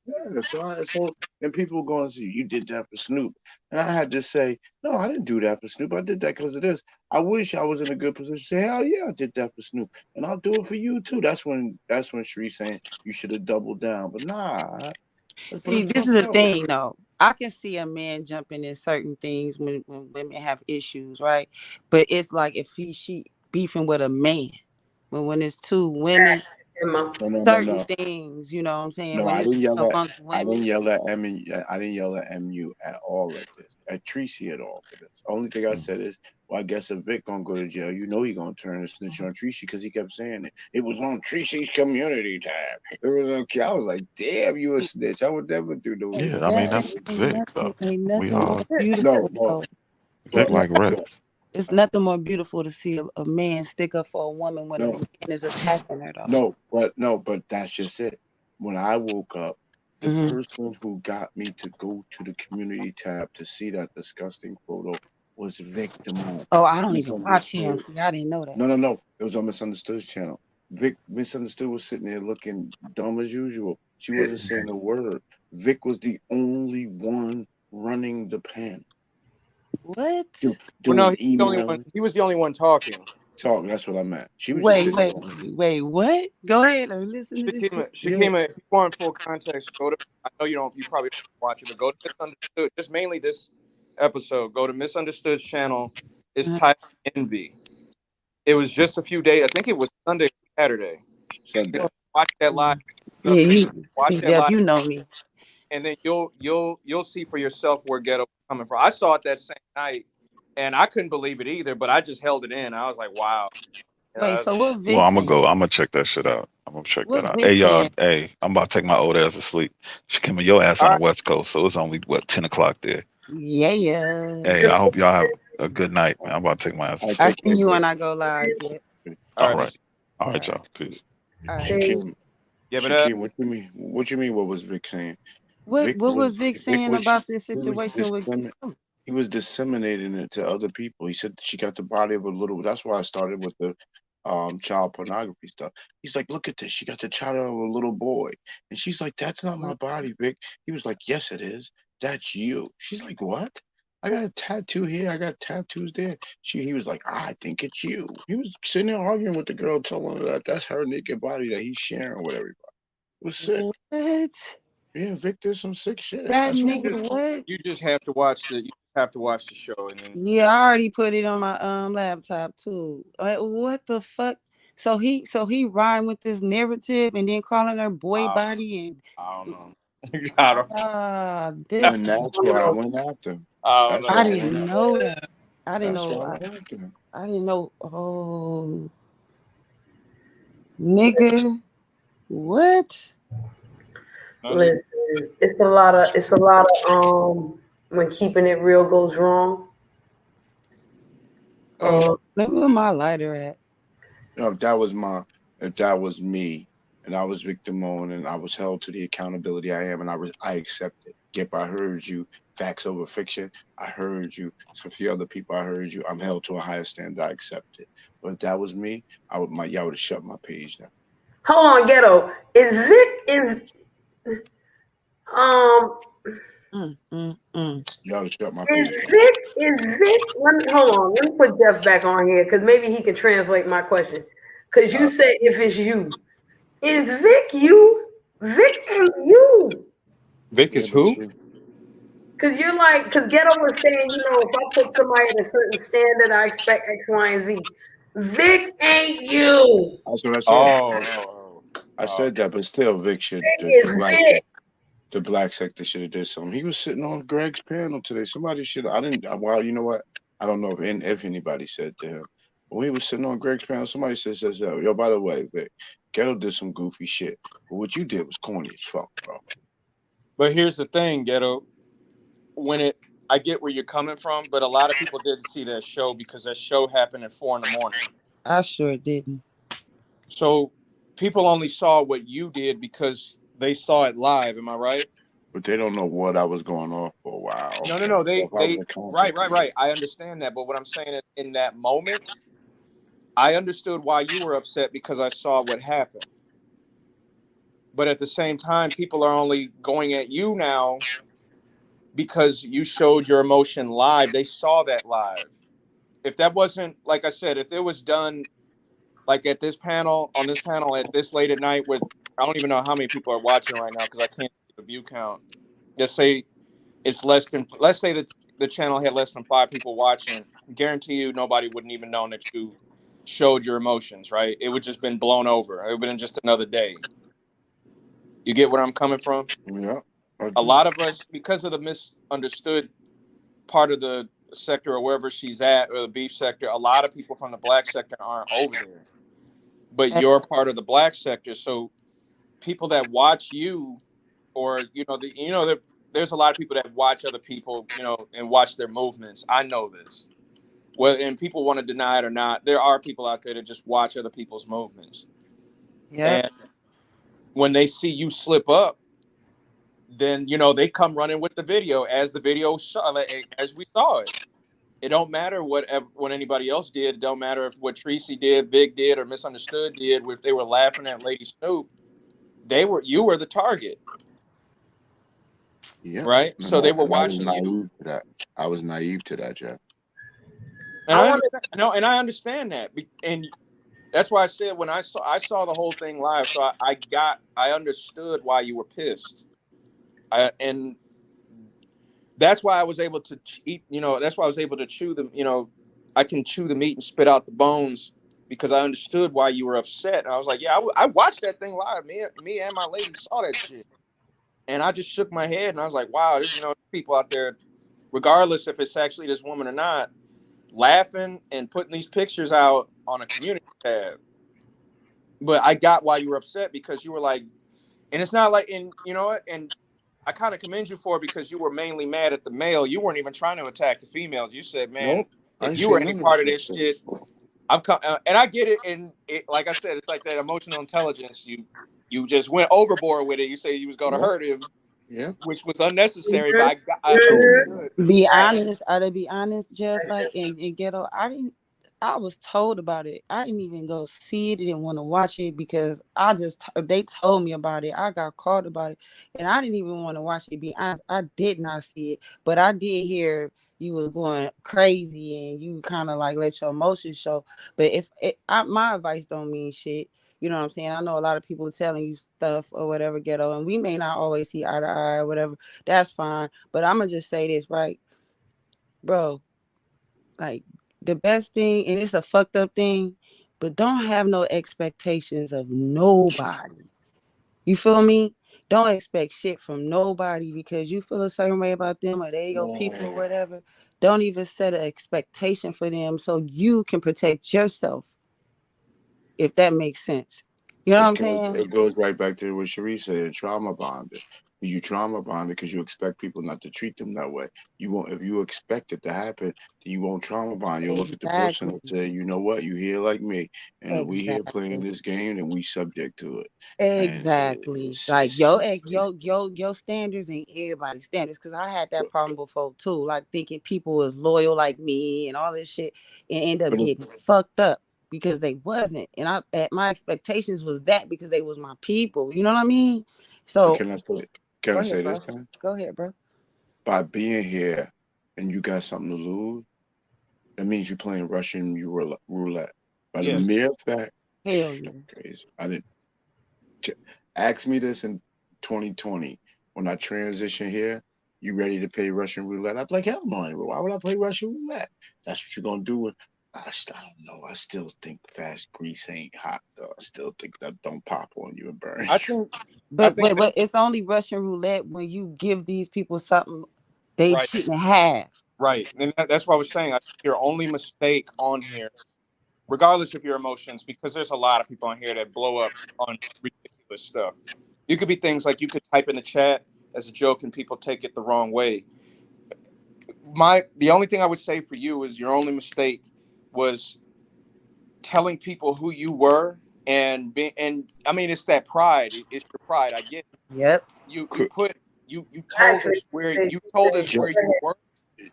J: Yeah, so and people were going to see you did that for Snoop, and I had to say, no, I didn't do that for Snoop. I did that because of this. I wish I was in a good position to say, hell yeah, I did that for Snoop, and I'll do it for you too. That's when Shree's saying you should have doubled down, but nah.
F: See, this is the thing, though. I can see a man jumping in certain things when women have issues, right? But it's like if she beefing with a man, But when it's two women,
A: Emma.
F: certain things, you know what I'm saying?
J: No,
F: When
J: I
F: it's
J: didn't yell at.
F: amongst
J: I didn't
F: women.
J: yell at Emmy. I didn't yell at MU at all at this. At Tracy at all for this. Only thing I said is, well, I guess if Vic gonna go to jail, you know he gonna turn and snitch on Tracy because he kept saying it. It was on Tracy's community tab. It was okay. I was like, damn, you a snitch. I would never do no.
M: Yeah, I mean that's Vic though.
F: Ain't
M: We
F: nothing more
M: all
F: beautiful though.
M: Vic like Rex.
F: It's nothing more beautiful to see a man stick up for a woman when a man is attacking her though.
J: No, but that's just it. When I woke up, the person who got me to go to the community tab to see that disgusting photo was Vic Damone.
F: Oh, I don't even watch him. See, I didn't know that.
J: No. It was on Misunderstood's channel. Vic Misunderstood was sitting there looking dumb as usual. She wasn't saying a word. Vic was the only one running the pen.
F: What?
L: Well, no, he was the only one talking.
J: That's what I meant. She was
F: wait, what? Go ahead and listen to this.
L: Shakima, if you want full context, go to. I know you probably don't watch it, but go to Misunderstood. Just mainly this episode. Go to Misunderstood's channel. It's titled Envy. It was just a few days. I think it was Sunday, Saturday. Watch that live.
F: Watch that live. You know me.
L: And then you'll see for yourself where Ghetto is coming from. I saw it that same night, and I couldn't believe it either. But I just held it in. I was like, "Wow."
F: Wait, so what?
M: Well, I'm gonna check that shit out. I'm gonna check that out. Hey y'all, I'm about to take my old ass to sleep. She came with your ass on the West Coast, so it's only 10 o'clock there.
F: Yeah.
M: Hey, I hope y'all have a good night, man. I'm about to take my ass to sleep.
F: I see you when I go live. Yeah.
M: All right, y'all. Peace.
J: Shaquem, what you mean? What was Vic saying?
F: What was Vic saying about this situation with?
J: He was disseminating it to other people. He said she got the body of a little. That's why I started with the child pornography stuff. He's like, look at this. She got the child of a little boy, and she's like, that's not my body, Vic. He was like, yes, it is. That's you. She's like, what? I got a tattoo here. I got tattoos there. He was like, I think it's you. He was sitting there arguing with the girl, telling her that that's her naked body that he's sharing with everybody. It was sick.
F: What?
J: Yeah, Vic did some sick shit.
F: That nigga, what?
L: You just have to watch the. Have to watch the show and then.
F: Yeah, I already put it on my laptop too. What the fuck? So he rhymed with this narrative and then calling her boy body and
L: I don't know. I don't
F: know.
J: And that's why I went after.
F: I didn't know that. I didn't know. Oh, nigga, what?
A: Listen, it's a lot of when keeping it real goes wrong.
F: Let me where my lighter at.
J: No, if that was me, and I was Vic Damone, and I was held to the accountability I am, and I accept it. Yep, I heard you. Facts over fiction. I heard you. So a few other people, I heard you. I'm held to a higher standard. I accept it. But if that was me, y'all would have shut my page down.
A: Hold on, Ghetto. Is Vic
J: Y'all shut my page.
A: Is Vic? Hold on. Let me put Jeff back on here because maybe he can translate my question. Because you say if it's you, is Vic you? Vic ain't you.
L: Vic is who?
A: Because because Ghetto was saying, if I put somebody at a certain standard, I expect X, Y, and Z. Vic ain't you.
J: That's what I said. I said that, but still, Vic should. The black sector should have did something. He was sitting on Greg's panel today. Somebody should. Well, you know what? I don't know if anybody said to him. But when he was sitting on Greg's panel, somebody says, yo, by the way, Vic, Ghetto did some goofy shit. But what you did was corny as fuck, bro.
L: But here's the thing, Ghetto. I get where you're coming from, but a lot of people didn't see that show because that show happened at 4 a.m.
F: I sure didn't.
L: So people only saw what you did because they saw it live. Am I right?
J: But they don't know what I was going off for a while.
L: No. They right. I understand that. But what I'm saying is in that moment, I understood why you were upset because I saw what happened. But at the same time, people are only going at you now because you showed your emotion live. They saw that live. If that wasn't, like I said, if it was done like on this panel at this late at night with, I don't even know how many people are watching right now because I can't see the view count. Just say it's let's say that the channel had less than 5 people watching. Guarantee you nobody wouldn't even know that you showed your emotions, right? It would just been blown over. It would have been just another day. You get where I'm coming from?
J: Yeah.
L: A lot of us, because of the misunderstood part of the sector or wherever she's at, or the beef sector, a lot of people from the black sector aren't over there. But you're part of the black sector. So people that watch you, or there's a lot of people that watch other people, and watch their movements. I know this. Well, and people want to deny it or not, there are people out there that just watch other people's movements.
F: Yeah.
L: And when they see you slip up, then they come running with the video, as the video saw, as we saw it. It don't matter what anybody else did. It don't matter if what Tracy did, Big did, or Misunderstood did. If they were laughing at Lady Snoop, you were the target.
J: Yeah.
L: Right. So they were watching
J: I was
L: you.
J: naive to that. I was naive to that, Jeff.
L: And I understand that, and that's why I said when I saw the whole thing live, so I understood why you were pissed, and that's why I was able to eat. That's why I was able to chew them. I can chew the meat and spit out the bones, because I understood why you were upset. And I was like, yeah, I watched that thing live. Me and my lady saw that shit, and I just shook my head and I was like, wow, there's people out there, regardless if it's actually this woman or not, laughing and putting these pictures out on a community tab. But I got why you were upset, because you were like, and it's not like, and and I kind of commend you for it, because you were mainly mad at the male. You weren't even trying to attack the females. You said, man,
J: Nope.
L: if you were any part of this shit, and I get it. And like I said, it's like that emotional intelligence. You just went overboard with it. You say you was going to hurt him.
J: Yeah.
L: Which was unnecessary, but I totally
F: be honest. To be honest, Jeff, like in ghetto, I was told about it. I didn't even go see it. Didn't want to watch it, because they told me about it. I got called about it, and I didn't even want to watch it. Be honest, I did not see it, but I did hear you was going crazy and you kind of like let your emotions show. But my advice don't mean shit. You know what I'm saying? I know a lot of people telling you stuff or whatever, ghetto, and we may not always see eye to eye or whatever. That's fine. But I'm going to just say this, right? Bro, like the best thing, and it's a fucked up thing, but don't have no expectations of nobody. You feel me? Don't expect shit from nobody because you feel a certain way about them or they your people or whatever. Don't even set an expectation for them so you can protect yourself. If that makes sense. You know what I'm saying?
J: It goes right back to what Cherie said, trauma bonded. You trauma bonded because you expect people not to treat them that way. You won't, if you expect it to happen, then you won't trauma bond. You'll look at the person and say, you know what, you here like me. And if we here playing this game, then we subject to it.
F: Exactly. Like your standards and everybody's standards. Cause I had that problem before too. Like thinking people was loyal like me and all this shit and end up getting fucked up because they wasn't. And my expectations was that because they was my people. You know what I mean? So
J: can I say this then?
F: Go ahead, bro.
J: By being here and you got something to lose, that means you're playing Russian roulette. By the mere fact,
F: hell yeah.
J: Crazy. I didn't ask me this in 2020 when I transition here. You ready to play Russian roulette? I'm like, hell no. Why would I play Russian roulette? That's what you're gonna do. I don't know. I still think fast grease ain't hot though. I still think that don't pop on you and burn.
F: But it's only Russian roulette when you give these people something they shouldn't have.
L: Right. And that's what I was saying. I think your only mistake on here, regardless of your emotions, because there's a lot of people on here that blow up on ridiculous stuff. You could be things like you could type in the chat as a joke and people take it the wrong way. The only thing I would say for you is your only mistake was telling people who you were and I mean, it's that pride. It's your pride. I get it.
F: Yep.
L: You told us where you worked.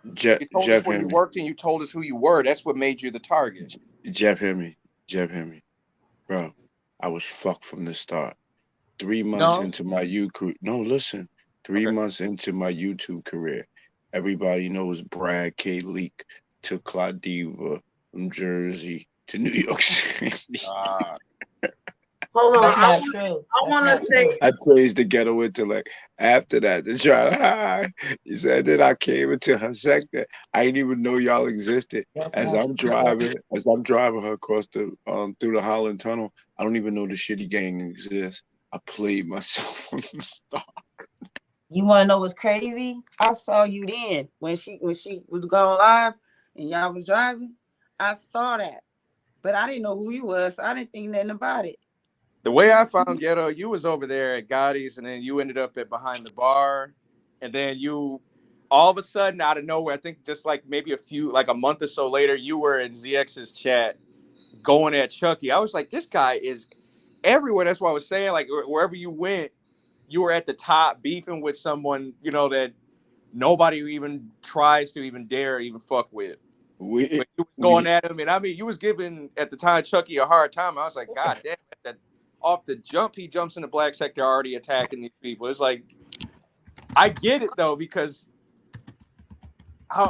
L: You told us where you worked and you told us who you were. That's what made you the target.
J: Jeff, hear me. Bro, I was fucked from the start. 3 months into my listen. 3 months into my YouTube career, everybody knows Brad K. Leak took Claudiva from Jersey to New York City.
A: Hold on.
F: That's
A: I
F: not
A: want,
F: true.
A: I want to say,
J: I praised the ghetto intellect. After that, to try to hide. He said that I came into her sector. I didn't even know y'all existed.
F: That's
J: As
F: not
J: I'm
F: true.
J: driving her across the through the Holland Tunnel, I don't even know the shitty gang exists. I played myself from the start.
F: You want to know what's crazy? I saw you then when she was going live and y'all was driving. I saw that, but I didn't know who you was. So I didn't think nothing about it.
L: The way I found Ghetto, you was over there at Gotti's, and then you ended up at behind the bar, and then you, all of a sudden, out of nowhere, I think just like maybe a month or so later, you were in ZX's chat going at Chucky. I was like, this guy is everywhere. That's what I was saying. Like wherever you went, you were at the top beefing with someone, that nobody even tries to even dare even fuck with. But you was going at him, and I mean, you was giving at the time Chucky a hard time. I was like, God damn, that off the jump, he jumps in the black sector already attacking these people. It's like, I get it though, because I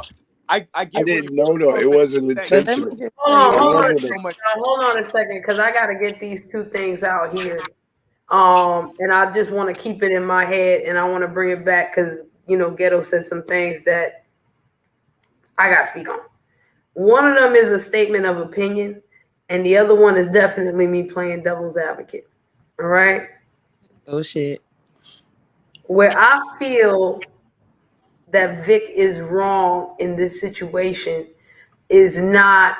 L: get
J: I
L: where
J: didn't
L: you're
J: know though. It wasn't intentional.
A: hold on a second, because I got to get these two things out here. And I just want to keep it in my head, and I want to bring it back because Ghetto said some things that I got to speak on. One of them is a statement of opinion, and the other one is definitely me playing devil's advocate. All right.
F: Oh shit.
A: Where I feel that Vic is wrong in this situation is not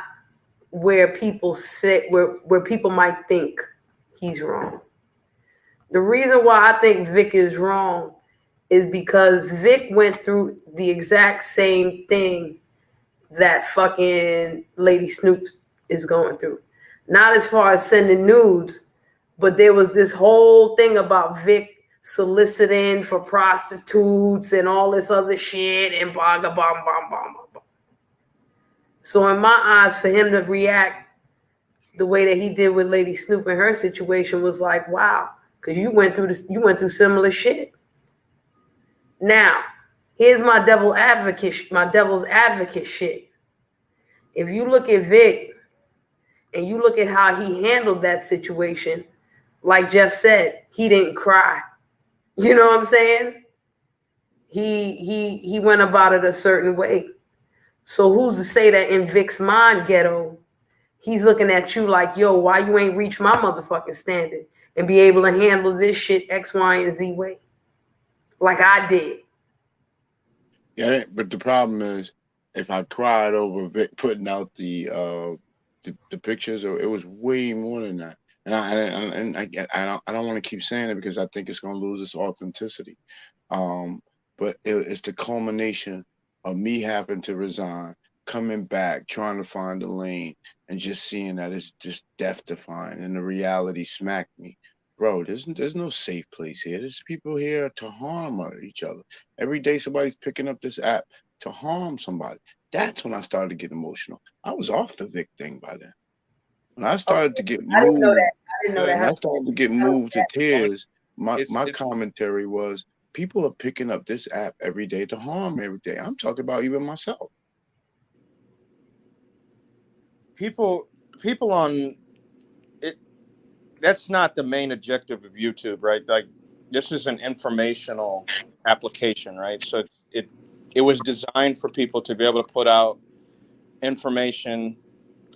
A: where people sit, where people might think he's wrong. The reason why I think Vic is wrong is because Vic went through the exact same thing that fucking Lady Snoop is going through. Not as far as sending nudes, but there was this whole thing about Vic soliciting for prostitutes and all this other shit and blah, blah, blah, blah, blah, blah. So in my eyes, for him to react the way that he did with Lady Snoop in her situation was like, wow, because you went through similar shit. Now, here's my devil's advocate shit. If you look at Vic and you look at how he handled that situation, like Jeff said, he didn't cry. You know what I'm saying? He went about it a certain way. So who's to say that in Vic's mind, Ghetto, he's looking at you like, yo, why you ain't reach my motherfucking standard and be able to handle this shit X, Y, and Z way like I did?
J: Yeah, but the problem is, if I cried over Vic putting out the pictures, it was way more than that. And I don't want to keep saying it because I think it's going to lose its authenticity. But it's the culmination of me having to resign, coming back, trying to find a lane, and just seeing that it's just death defying, and the reality smacked me. Bro, there's no safe place here. There's people here to harm each other. Every day somebody's picking up this app to harm somebody. That's when I started to get emotional. I was off the Vic thing by then. When I started to get moved,
A: I didn't know that.
J: when I started to get moved to tears, my commentary was, people are picking up this app every day to harm every day. I'm talking about even myself.
L: People on it. That's not the main objective of YouTube, right? Like, this is an informational application, right? So it was designed for people to be able to put out information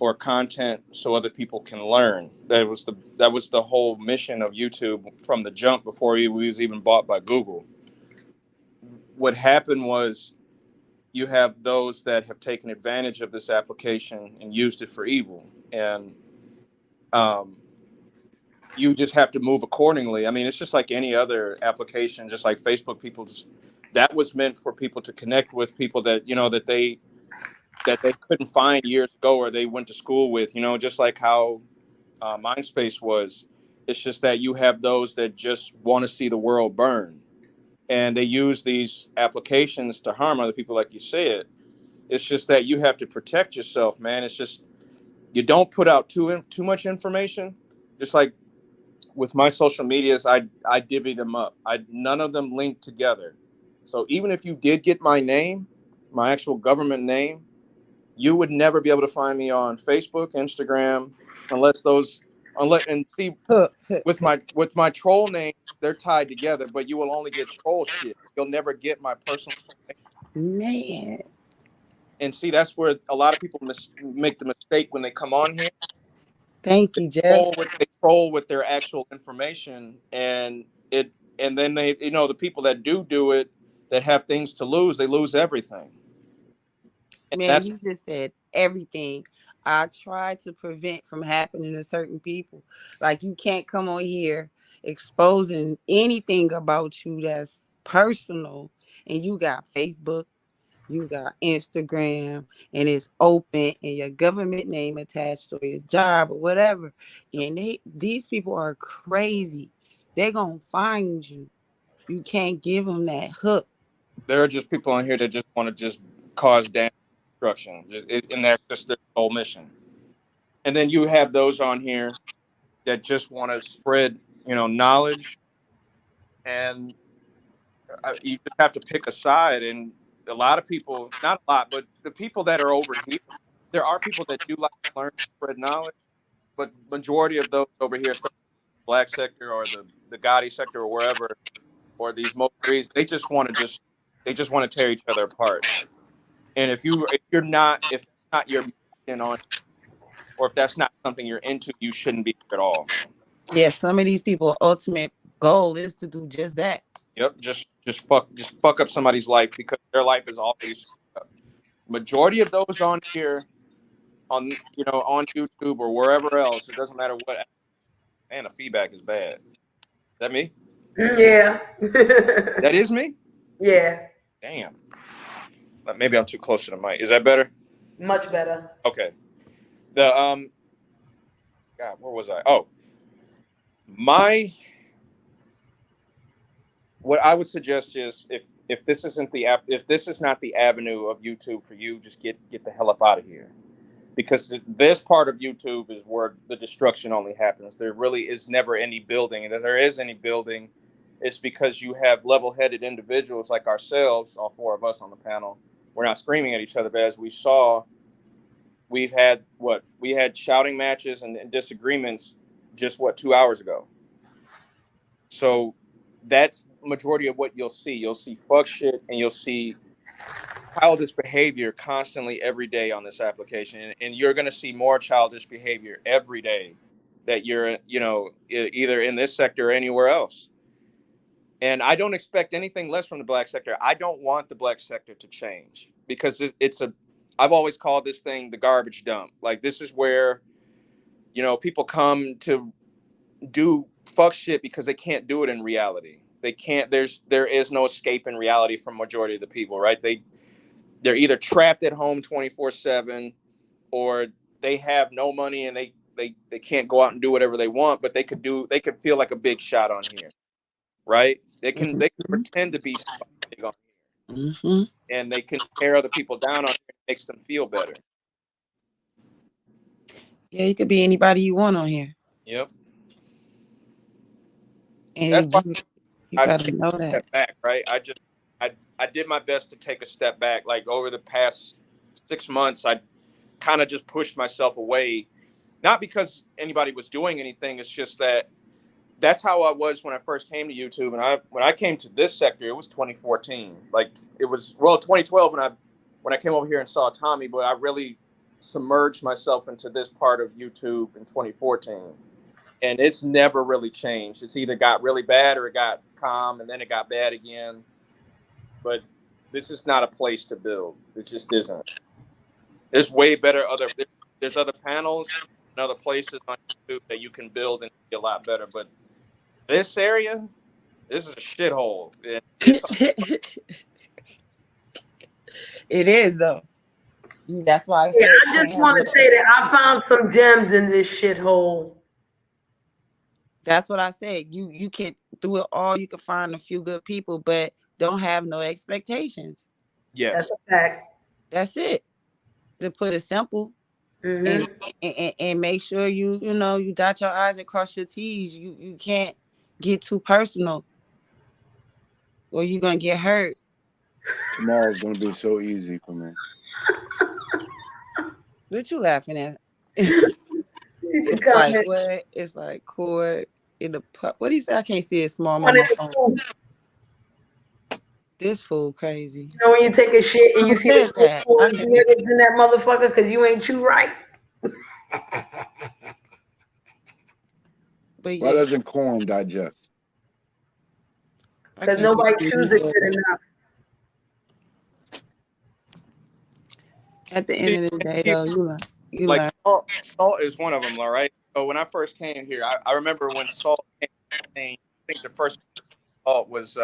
L: or content so other people can learn. That was the whole mission of YouTube from the jump before it was even bought by Google. What happened was, you have those that have taken advantage of this application and used it for evil, and you just have to move accordingly. I mean, it's just like any other application, just like Facebook. That was meant for people to connect with people that that they couldn't find years ago or they went to school with. Just like how MySpace was. It's just that you have those that just want to see the world burn, and they use these applications to harm other people, like you said. It's just that you have to protect yourself, man. It's just, you don't put out too much information. Just like with my social medias, I divvy them up. None of them link together. So even if you did get my name, my actual government name, you would never be able to find me on Facebook, Instagram, unless those unless and see with my troll name, they're tied together, but you will only get troll shit. You'll never get my personal name.
F: Man.
L: And see, that's where a lot of people make the mistake when they come on here.
F: Thank you, Jeff.
L: They troll with their actual information, and then they, the people that do it, that have things to lose, they lose everything. And
F: man, you just said everything I try to prevent from happening to certain people. Like, you can't come on here exposing anything about you that's personal, and you got Facebook, you got Instagram, and it's open, and your government name attached, or your job, or whatever. And these people are crazy. They're gonna find you. You can't give them that hook.
L: There are just people on here that just want to just cause damage, destruction, and that's just their whole mission. And then you have those on here that just want to spread, knowledge, and you just have to pick a side. And a lot of people, not a lot, but the people that are over here, there are people that do like to learn, spread knowledge, but majority of those over here, especially the black sector or the Gotti sector or wherever, or these Mokris, they just want to tear each other apart. And if that's not your mission on, or if that's not something you're into, you shouldn't be at all.
F: Yeah, some of these people' ultimate goal is to do just that.
L: Yep, just fuck up somebody's life, because their life is always up. Majority of those on here, on YouTube or wherever else, it doesn't matter what. Man, the feedback is bad. Is that me?
A: Yeah.
L: That is me?
A: Yeah.
L: Damn. Maybe I'm too close to the mic. Is that better?
A: Much better.
L: Okay. God, where was I? Oh, what I would suggest is, if this is not the avenue of YouTube for you, just get the hell up out of here, because this part of YouTube is where the destruction only happens. There really is never any building, and if there is any building, it's because you have level-headed individuals like ourselves, all four of us on the panel. We're not screaming at each other, but as we saw, we had shouting matches and disagreements just 2 hours ago. So that's majority of what you'll see. You'll see fuck shit, and you'll see childish behavior constantly every day on this application. And you're going to see more childish behavior every day that you're, either in this sector or anywhere else. And I don't expect anything less from the black sector. I don't want the black sector to change, because I've always called this thing the garbage dump. Like, this is where, people come to do fuck shit because they can't do it in reality. They can't. There is no escape in reality from majority of the people, right? They're either trapped at home 24/7, or they have no money and they can't go out and do whatever they want, but they could feel like a big shot on here, right? They can pretend to be big on here, and they can tear other people down on here. It makes them feel better.
F: Yeah, you could be anybody you want on here.
L: Yep.
F: And
L: that's why
F: you gotta know that.
L: Step back, right? I did my best to take a step back. Like, over the past 6 months, I kind of just pushed myself away, not because anybody was doing anything. It's just that's how I was when I first came to YouTube. And when I came to this sector, it was 2014. Like, it was 2012 when I came over here and saw Tommy, but I really submerged myself into this part of YouTube in 2014. And it's never really changed. It's either got really bad or it got calm, and then it got bad again. But this is not a place to build. It just isn't. There's way better there's other panels and other places on YouTube that you can build and be a lot better. But this area, this is a shithole.
F: It is, though. That's why I said.
A: Yeah, I just want to say that I found some gems in this shithole.
F: That's what I said. You can, through it all, you can find a few good people, but don't have no expectations.
L: Yes,
A: that's a fact.
F: That's it. To put it simple, and make sure you dot your I's and cross your T's. You can't get too personal, or you're gonna get hurt.
J: Tomorrow's gonna be so easy for me.
F: What you laughing at? It's like what? It's like cord in the pup. What do you say? I can't see it small. I'm on my phone. This fool crazy.
A: You know when you take a shit and you see the
F: that?
A: niggas in that motherfucker because you ain't chew right.
F: But
J: Why doesn't corn digest?
A: Because nobody chews it good enough.
F: At the end of the day, though, you
L: like
F: learn.
L: salt is one of them, all right. So when I first came here, I remember when salt came. I think the first salt was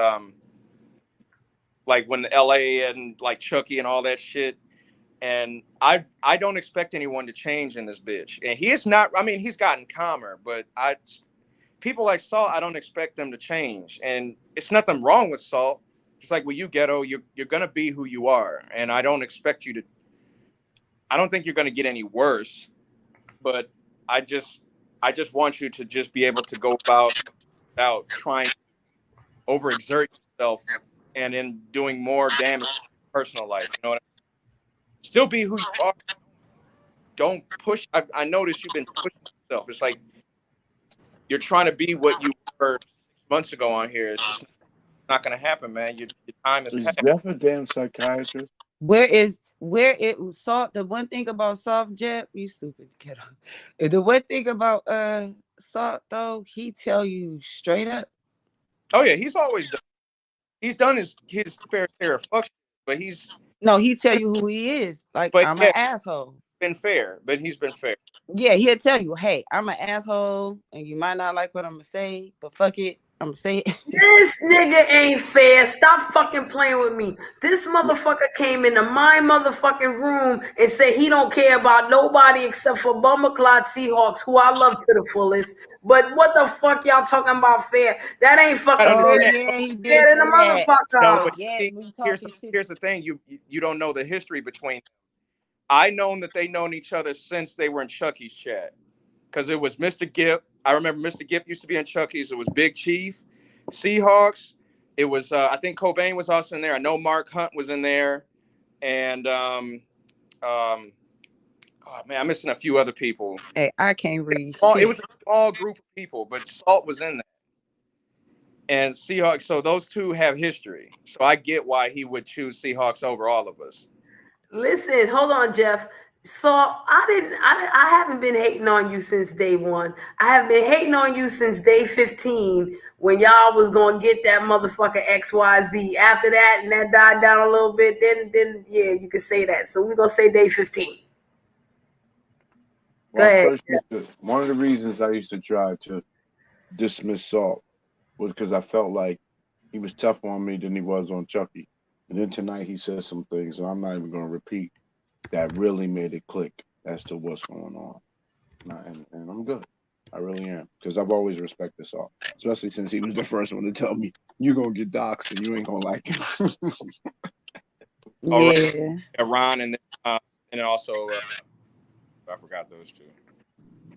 L: like when LA and like Chucky and all that shit. And I don't expect anyone to change in this bitch. And he is not. I mean, he's gotten calmer, but people like Salt, I don't expect them to change. And it's nothing wrong with Salt. It's like with you, Ghetto, you're gonna be who you are, and I don't expect you to. I don't think you're gonna get any worse, but I just want you to just be able to go about trying to overexert yourself and in doing more damage to your personal life. You know what I mean? Still be who you are. Don't push. I noticed you've been pushing yourself. It's like you're trying to be what you were 6 months ago on here. It's just not going to happen, man. Your time is passed.
J: Jeff a damn psychiatrist?
F: Where it was Salt? The one thing about Soft Jeff, you stupid kiddo. The one thing about Salt though, he tell you straight up.
L: Oh yeah, he's always done. He's done his fair share of fuck shit, but
F: he tell you who he is. Like, I'm an asshole.
L: Been fair, but he's been fair.
F: Yeah, he'll tell you, hey, I'm an asshole, and you might not like what I'm gonna say, but fuck it, I'm gonna say it.
A: This nigga ain't fair. Stop fucking playing with me. This motherfucker came into my motherfucking room and said he don't care about nobody except for Bummerclot Seahawks, who I love to the fullest. But what the fuck y'all talking about fair? That ain't fucking fair.
F: Yeah, he did
A: Fair than a
F: that.
A: motherfucker.
L: No, but here's the thing. You don't know the history between them. I known that they known each other since they were in Chucky's chat. Because it was Mr. Gipp. I remember Mr. Gipp used to be in Chucky's. It was Big Chief, Seahawks. It was I think Cobain was also in there. I know Mark Hunt was in there. And oh man, I'm missing a few other people.
F: Hey, I can't read.
L: It was a small group of people, but Salt was in there. And Seahawks, so those two have history. So I get why he would choose Seahawks over all of us.
A: Listen, hold on, Jeff. So I haven't been hating on you since day one. I have been hating on you since day 15 when y'all was gonna get that motherfucker XYZ. After that, and that died down a little bit, then yeah, you can say that. So we're gonna say day 15. Go ahead.
J: One of the reasons I used to try to dismiss Salt was because I felt like he was tougher on me than he was on Chucky. And then tonight he said some things, so I'm not even going to repeat, that really made it click as to what's going on. And I'm good. I really am. Because I've always respected Salt, especially since he was the first one to tell me, you're going to get doxxed and you ain't going to like it.
F: Yeah.
L: Ron and then also, I forgot those two.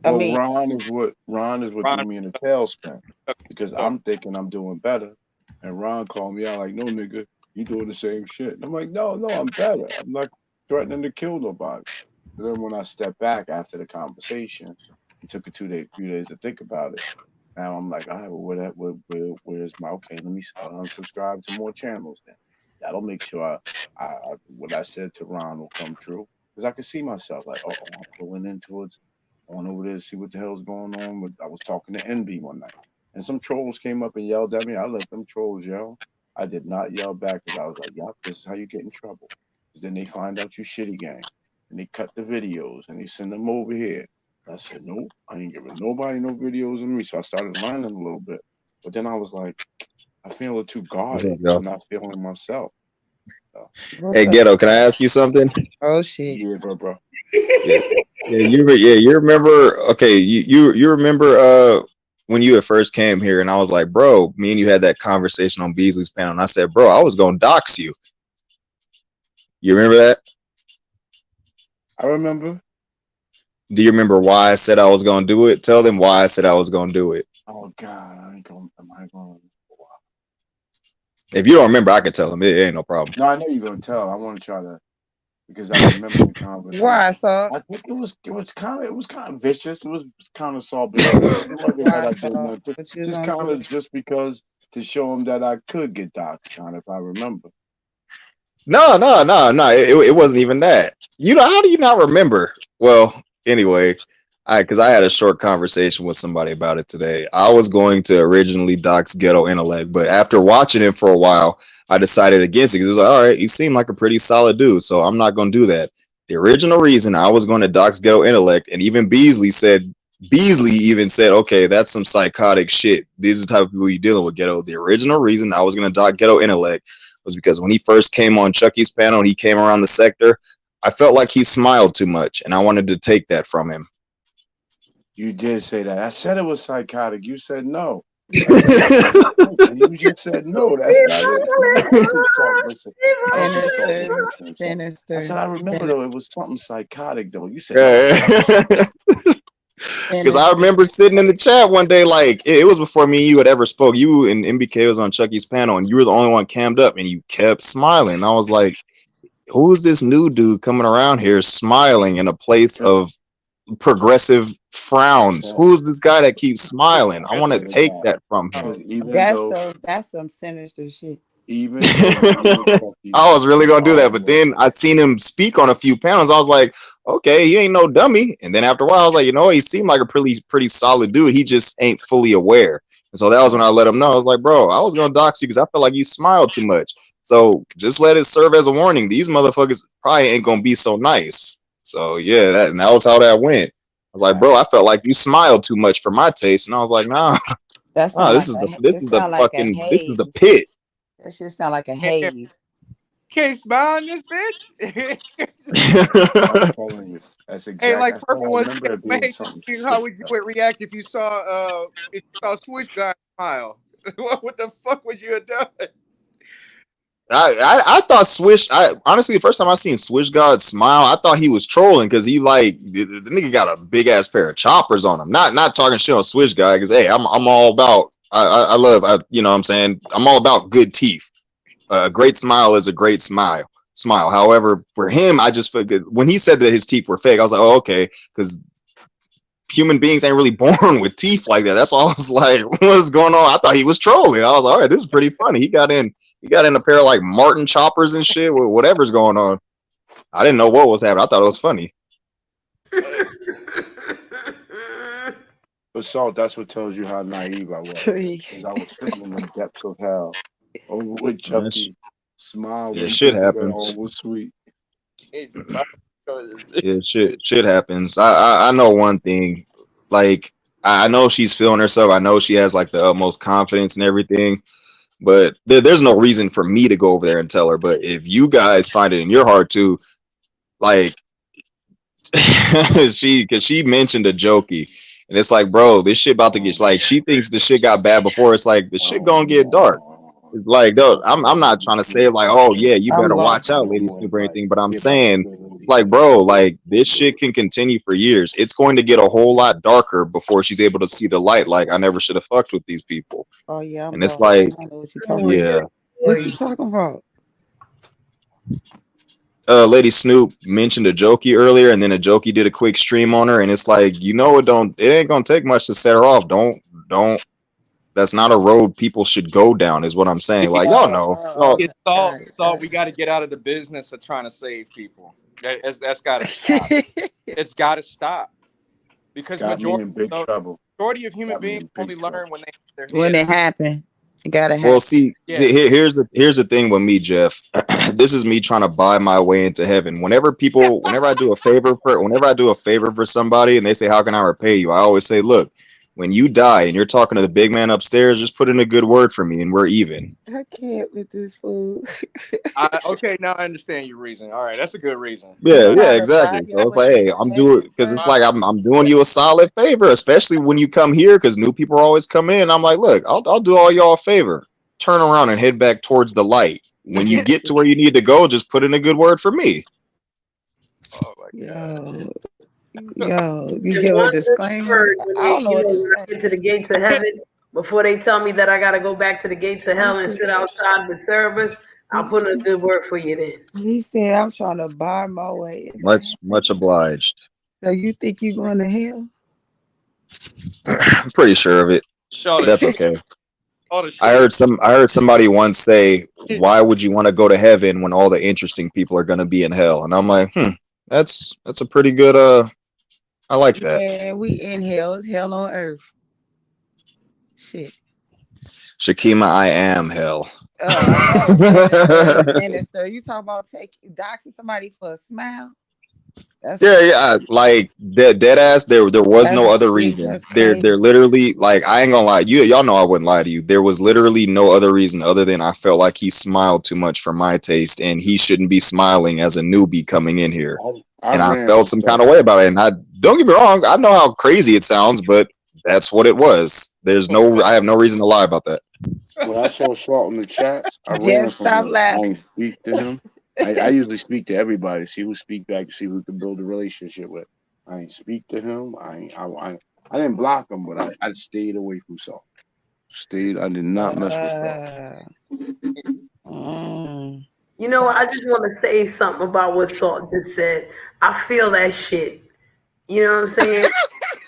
J: Well, Ron is what threw me in a tailspin. Because I'm thinking I'm doing better. And Ron called me out like, no, nigga. You doing the same shit. And I'm like, no, I'm better. I'm not threatening to kill nobody. And then when I stepped back after the conversation, it took a few days to think about it. Now I'm like, all right, well, where's my, okay, let me unsubscribe to more channels then. That'll make sure what I said to Ron will come true. Because I could see myself like, I'm pulling into it, going over there to see what the hell's going on. I was talking to NB one night. And some trolls came up and yelled at me. I let them trolls yell. I did not yell back because I was like, yep, this is how you get in trouble. Because then they find out you shitty gang. And they cut the videos and they send them over here. And I said, nope, I ain't giving nobody no videos of me. So I started learning a little bit. But then I was like, I feel too guarded. I'm not feeling myself. So.
B: Hey, Ghetto, can I ask you something?
F: Oh, shit.
J: Yeah, bro.
B: You remember, okay, you remember when you had first came here and I was like, bro, me and you had that conversation on Beasley's panel and I said, bro, I was going to dox you. You remember that?
J: I remember.
B: Do you remember why I said I was going to do it? Tell them why I said I was going to do it.
J: Oh, God, am I going to?
B: If you don't remember, I can tell them. It ain't no problem.
J: No, I know you're going to tell. I want to try to because I remember the conversation.
F: Why, so?
J: I think it was kind of vicious. It was kind of salty. It wasn't that
F: Why,
J: I did
F: so?
J: nothing.
F: What you was
J: Just
F: gonna
J: kind
F: do?
J: of just because to show him that I could get doxxed, kind of, if I remember.
B: No. It wasn't even that. You know, how do you not remember? Well, anyway, because I had a short conversation with somebody about it today. I was going to originally dox Ghetto Intellect, but after watching him for a while, I decided against it because it was like, all right, he seemed like a pretty solid dude, so I'm not going to do that. The original reason I was going to dox Ghetto Intellect, and even Beasley even said, okay, that's some psychotic shit. These are the type of people you're dealing with, Ghetto. The original reason I was going to dox Ghetto Intellect was because when he first came on Chucky's panel and he came around the sector, I felt like he smiled too much, and I wanted to take that from him.
J: You did say that. I said it was psychotic. You said no. And you just said no. That's not it. Listen.
F: Sinister.
J: I said I remember though. It was something psychotic though. You said.
B: Because I remember sitting in the chat one day, like it was before me and you had ever spoke. You and MBK was on Chucky's panel, and you were the only one cammed up, and you kept smiling. I was like, "Who is this new dude coming around here smiling in a place of progressive frowns? Who is this guy that keeps smiling? I want to take that from him."
F: That's some sinister shit.
J: Even
B: I was really gonna do that, but then I seen him speak on a few panels. I was like, okay, he ain't no dummy. And then after a while, I was like, you know, he seemed like a pretty solid dude. He just ain't fully aware. And so that was when I let him know. I was like, bro, I was gonna dox you because I felt like you smiled too much. So just let it serve as a warning. These motherfuckers probably ain't gonna be so nice. So yeah, that was how that went. I was like, bro, I felt like you smiled too much for my taste. And I was like, nah, this is the pit.
F: That shit sound like a haze.
L: Can't smile on this bitch.
J: I'm telling you, that's exactly.
L: Hey, like Purple was
J: saying,
L: how would you react if you saw Swish guy smile? What the fuck would you have done?
B: I thought Swish. Honestly, the first time I seen Swish God smile, I thought he was trolling because he like the nigga got a big ass pair of choppers on him. Not talking shit on Swish God because hey, I'm all about. I love. You know what I'm saying? I'm all about good teeth. A great smile is a great smile. However, for him, I just figured when he said that his teeth were fake, I was like, oh, okay, because human beings ain't really born with teeth like that. That's why I was like, what's going on? I thought he was trolling. I was like, all right, this is pretty funny. He got in a pair of like Martin choppers and shit with whatever's going on. I didn't know what was happening. I thought it was funny.
J: But Salt, that's what tells you how naive I was. Because I was sitting in the depths of hell over with Chucky. Smile.
B: Yeah, shit happens.
J: Was sweet.
B: Yeah, shit happens. I know one thing. Like, I know she's feeling herself. I know she has like the utmost confidence and everything. But there's no reason for me to go over there and tell her. But if you guys find it in your heart to, like, she mentioned a jokey. And it's like, bro, this shit about to get, like, she thinks the shit got bad before. It's like, the shit gonna get dark. It's like, no, I'm not trying to say like, oh yeah, you better watch out, Lady Snoop or anything. But I'm saying, it's like, bro, like this shit can continue for years. It's going to get a whole lot darker before she's able to see the light. Like, I never should have fucked with these people.
F: Oh yeah,
B: and it's like, yeah.
F: What you talking about?
B: Lady Snoop mentioned a jokey earlier, and then a jokey did a quick stream on her, and it's like, you know, it ain't gonna take much to set her off. Don't. That's not a road people should go down, is what I'm saying. Like, y'all know.
L: Salt, we got to get out of the business of trying to save people. That's got to stop. It's got to stop. Because majority of human beings only learn when
F: it happen. You gotta have.
B: Well, see, here's the thing with me, Jeff. This is me trying to buy my way into heaven. Whenever I do a favor for somebody and they say, how can I repay you? I always say, look, when you die and you're talking to the big man upstairs, just put in a good word for me and we're even.
F: I can't with this fool.
L: Okay, now I understand your reason. All right, that's a good reason.
B: Yeah, exactly. So it's like, hey, I'm doing, because it's like I'm doing you a solid favor, especially when you come here, because new people are always coming in. I'm like, look, I'll do all y'all a favor. Turn around and head back towards the light. When you get to where you need to go, just put in a good word for me.
L: Oh my God.
F: Yo, you give a disclaimer.
A: When I get to the gates of heaven, before they tell me that I got to go back to the gates of hell and sit outside the service, I'll put in a good word for you then.
F: He said, I'm trying to buy my way.
B: Much obliged.
F: So you think you going to hell?
B: I'm pretty sure of it.
L: Shut
B: That's
L: it.
B: okay.
L: All the
B: I
L: shit.
B: heard somebody once say, "Why would you want to go to heaven when all the interesting people are going to be in hell?" And I'm like, that's a pretty good. I like that.
F: Yeah, we in hell. It's hell on earth. Shit.
B: Shakima, I am hell.
F: I know. Sinister, sinister. You talk about doxing somebody for a smile? That's
B: Yeah, like dead ass. There was no other
F: you
B: reason.
F: just
B: They're
F: can't.
B: literally like, I ain't gonna lie. Y'all know I wouldn't lie to you. There was literally no other reason other than I felt like he smiled too much for my taste, and he shouldn't be smiling as a newbie coming in here. And I
J: ran
B: felt
J: with
B: some
J: that.
B: kind of way about it. And I don't get me wrong, I know how crazy it sounds, but that's what it was. I have no reason to lie about that.
J: When I saw Salt in the chats, I
F: Jeff,
J: ran from
F: stop
J: him. I
F: laughing.
J: ain't speak to him. I usually speak to everybody, see who speak back, to see who can build a relationship with. I ain't speak to him. I didn't block him, but I stayed away from Salt. I did not mess with Salt.
A: You know, I just want to say something about what Salt just said. I feel that shit. You know what I'm saying?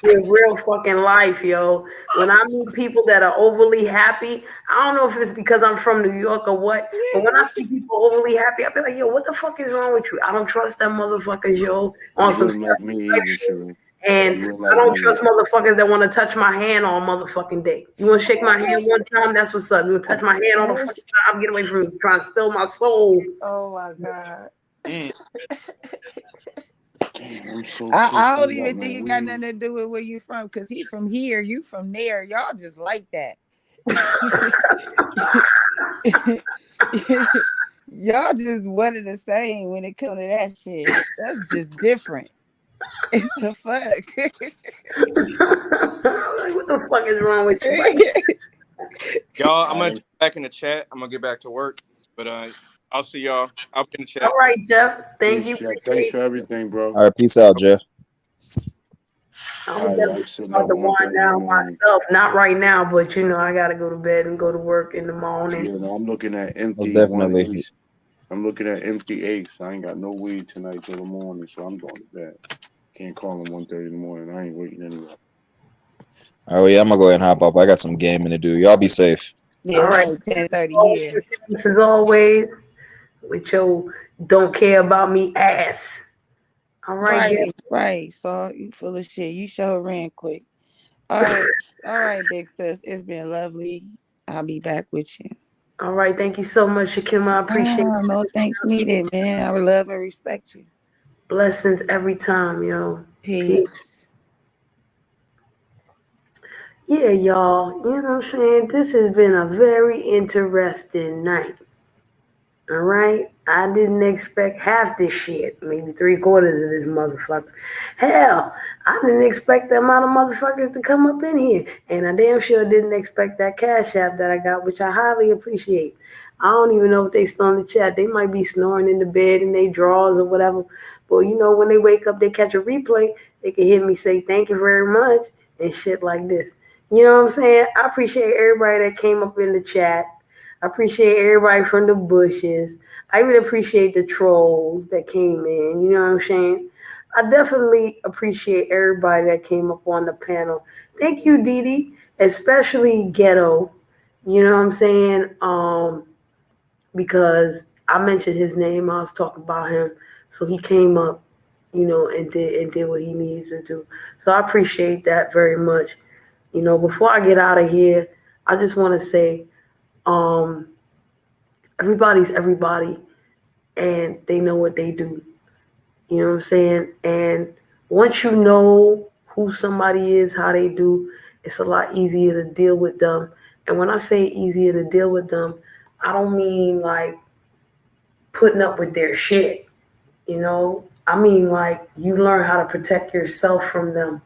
A: In real fucking life, yo. When I meet people that are overly happy, I don't know if it's because I'm from New York or what, but when I see people overly happy, I be like, yo, what the fuck is wrong with you? I don't trust them motherfuckers, yo, on some stuff.
J: Like me either, Sheree.
A: And I don't trust motherfuckers that want to touch my hand all motherfucking day. You want to shake my hand one time? That's what's up. You want to touch my hand on the fucking time? Get away from me. Trying to steal my soul.
F: Oh my God.
J: Damn,
F: I don't even think it got nothing to do with where you from, because he from here, you from there. Y'all just like that. Y'all just one and the same when it comes to that shit. That's just different. The fuck?
A: Like, what the fuck is wrong with you?
L: Y'all, I'm gonna get back in the chat. I'm gonna get back to work, but I'll see y'all. I'll be in the chat.
A: All right, Jeff. Thank you.
J: Thanks for everything, bro.
B: All right, peace out, Jeff.
A: I'm about to wind down myself. Not right now, but you know, I gotta go to bed and go to work in the morning.
J: Yeah, no, I'm looking at empty.
B: Most definitely.
J: I'm looking at empty eighths. I ain't got no weed tonight till the morning, so I'm going to bed. Can't call him 1:30 in the morning. I ain't waiting anyway.
B: Oh yeah, I'm gonna go ahead and hop up. I got some gaming to do. Y'all be safe.
F: Yeah, all right. 10:30 here.
A: As always, with your don't care about me ass. All right,
F: right. So you full of shit. You sure ran quick. All right, big sis. It's been lovely. I'll be back with you.
A: All right, thank you so much, Shakim. I appreciate it.
F: No thanks needed, man. I would love and respect you.
A: Blessings every time, yo.
F: Peace.
A: Yeah, y'all. You know what I'm saying? This has been a very interesting night. All right? I didn't expect half this shit. Maybe 3/4 of this motherfucker. Hell, I didn't expect the amount of motherfuckers to come up in here. And I damn sure didn't expect that Cash App that I got, which I highly appreciate. I don't even know if they still in the chat. They might be snoring in the bed in their drawers or whatever. But you know, when they wake up, they catch a replay. They can hear me say thank you very much and shit like this. You know what I'm saying? I appreciate everybody that came up in the chat. I appreciate everybody from the bushes. I even appreciate the trolls that came in. You know what I'm saying? I definitely appreciate everybody that came up on the panel. Thank you, Didi, especially Ghetto. You know what I'm saying? Because I mentioned his name. I was talking about him. So he came up, you know, and did what he needed to do. So I appreciate that very much. You know, before I get out of here, I just want to say, everybody's everybody, and they know what they do. You know what I'm saying? And once you know who somebody is, how they do, it's a lot easier to deal with them. And when I say easier to deal with them, I don't mean like putting up with their shit. You know, I mean like you learn how to protect yourself from them.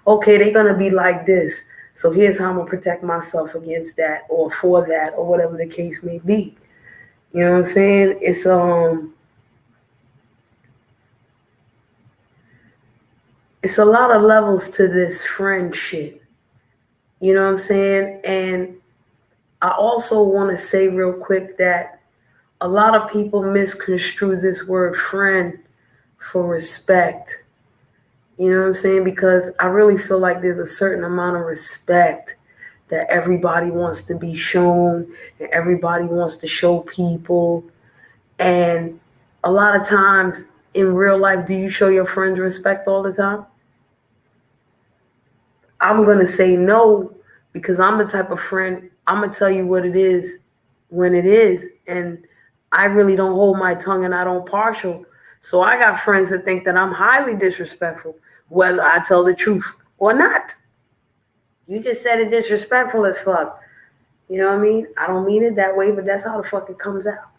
A: Okay, they're gonna be like this. So here's how I'm gonna protect myself against that or for that or whatever the case may be. You know what I'm saying? It's a lot of levels to this friendship. You know what I'm saying? And I also want to say real quick that a lot of people misconstrue this word friend for respect. You know what I'm saying? Because I really feel like there's a certain amount of respect that everybody wants to be shown and everybody wants to show people. And a lot of times in real life, do you show your friends respect all the time? I'm going to say no, because I'm the type of friend, I'm going to tell you what it is when it is. And I really don't hold my tongue and I don't partial. So I got friends that think that I'm highly disrespectful, whether I tell the truth or not. You just said it disrespectful as fuck. You know what I mean? I don't mean it that way, but that's how the fuck it comes out.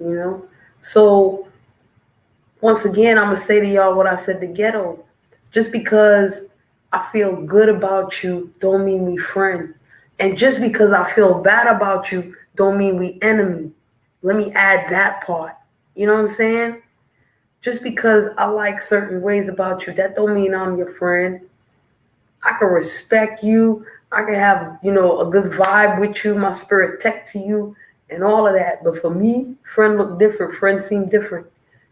A: You know? So once again, I'm going to say to y'all what I said to Ghetto. Just because I feel good about you don't mean we friend. And just because I feel bad about you don't mean we enemy. Let me add that part. You know what I'm saying? Just because I like certain ways about you, that don't mean I'm your friend. I can respect you. I can have, you know, a good vibe with you, my spirit tech to you, and all of that. But for me, friend look different. Friend seem different.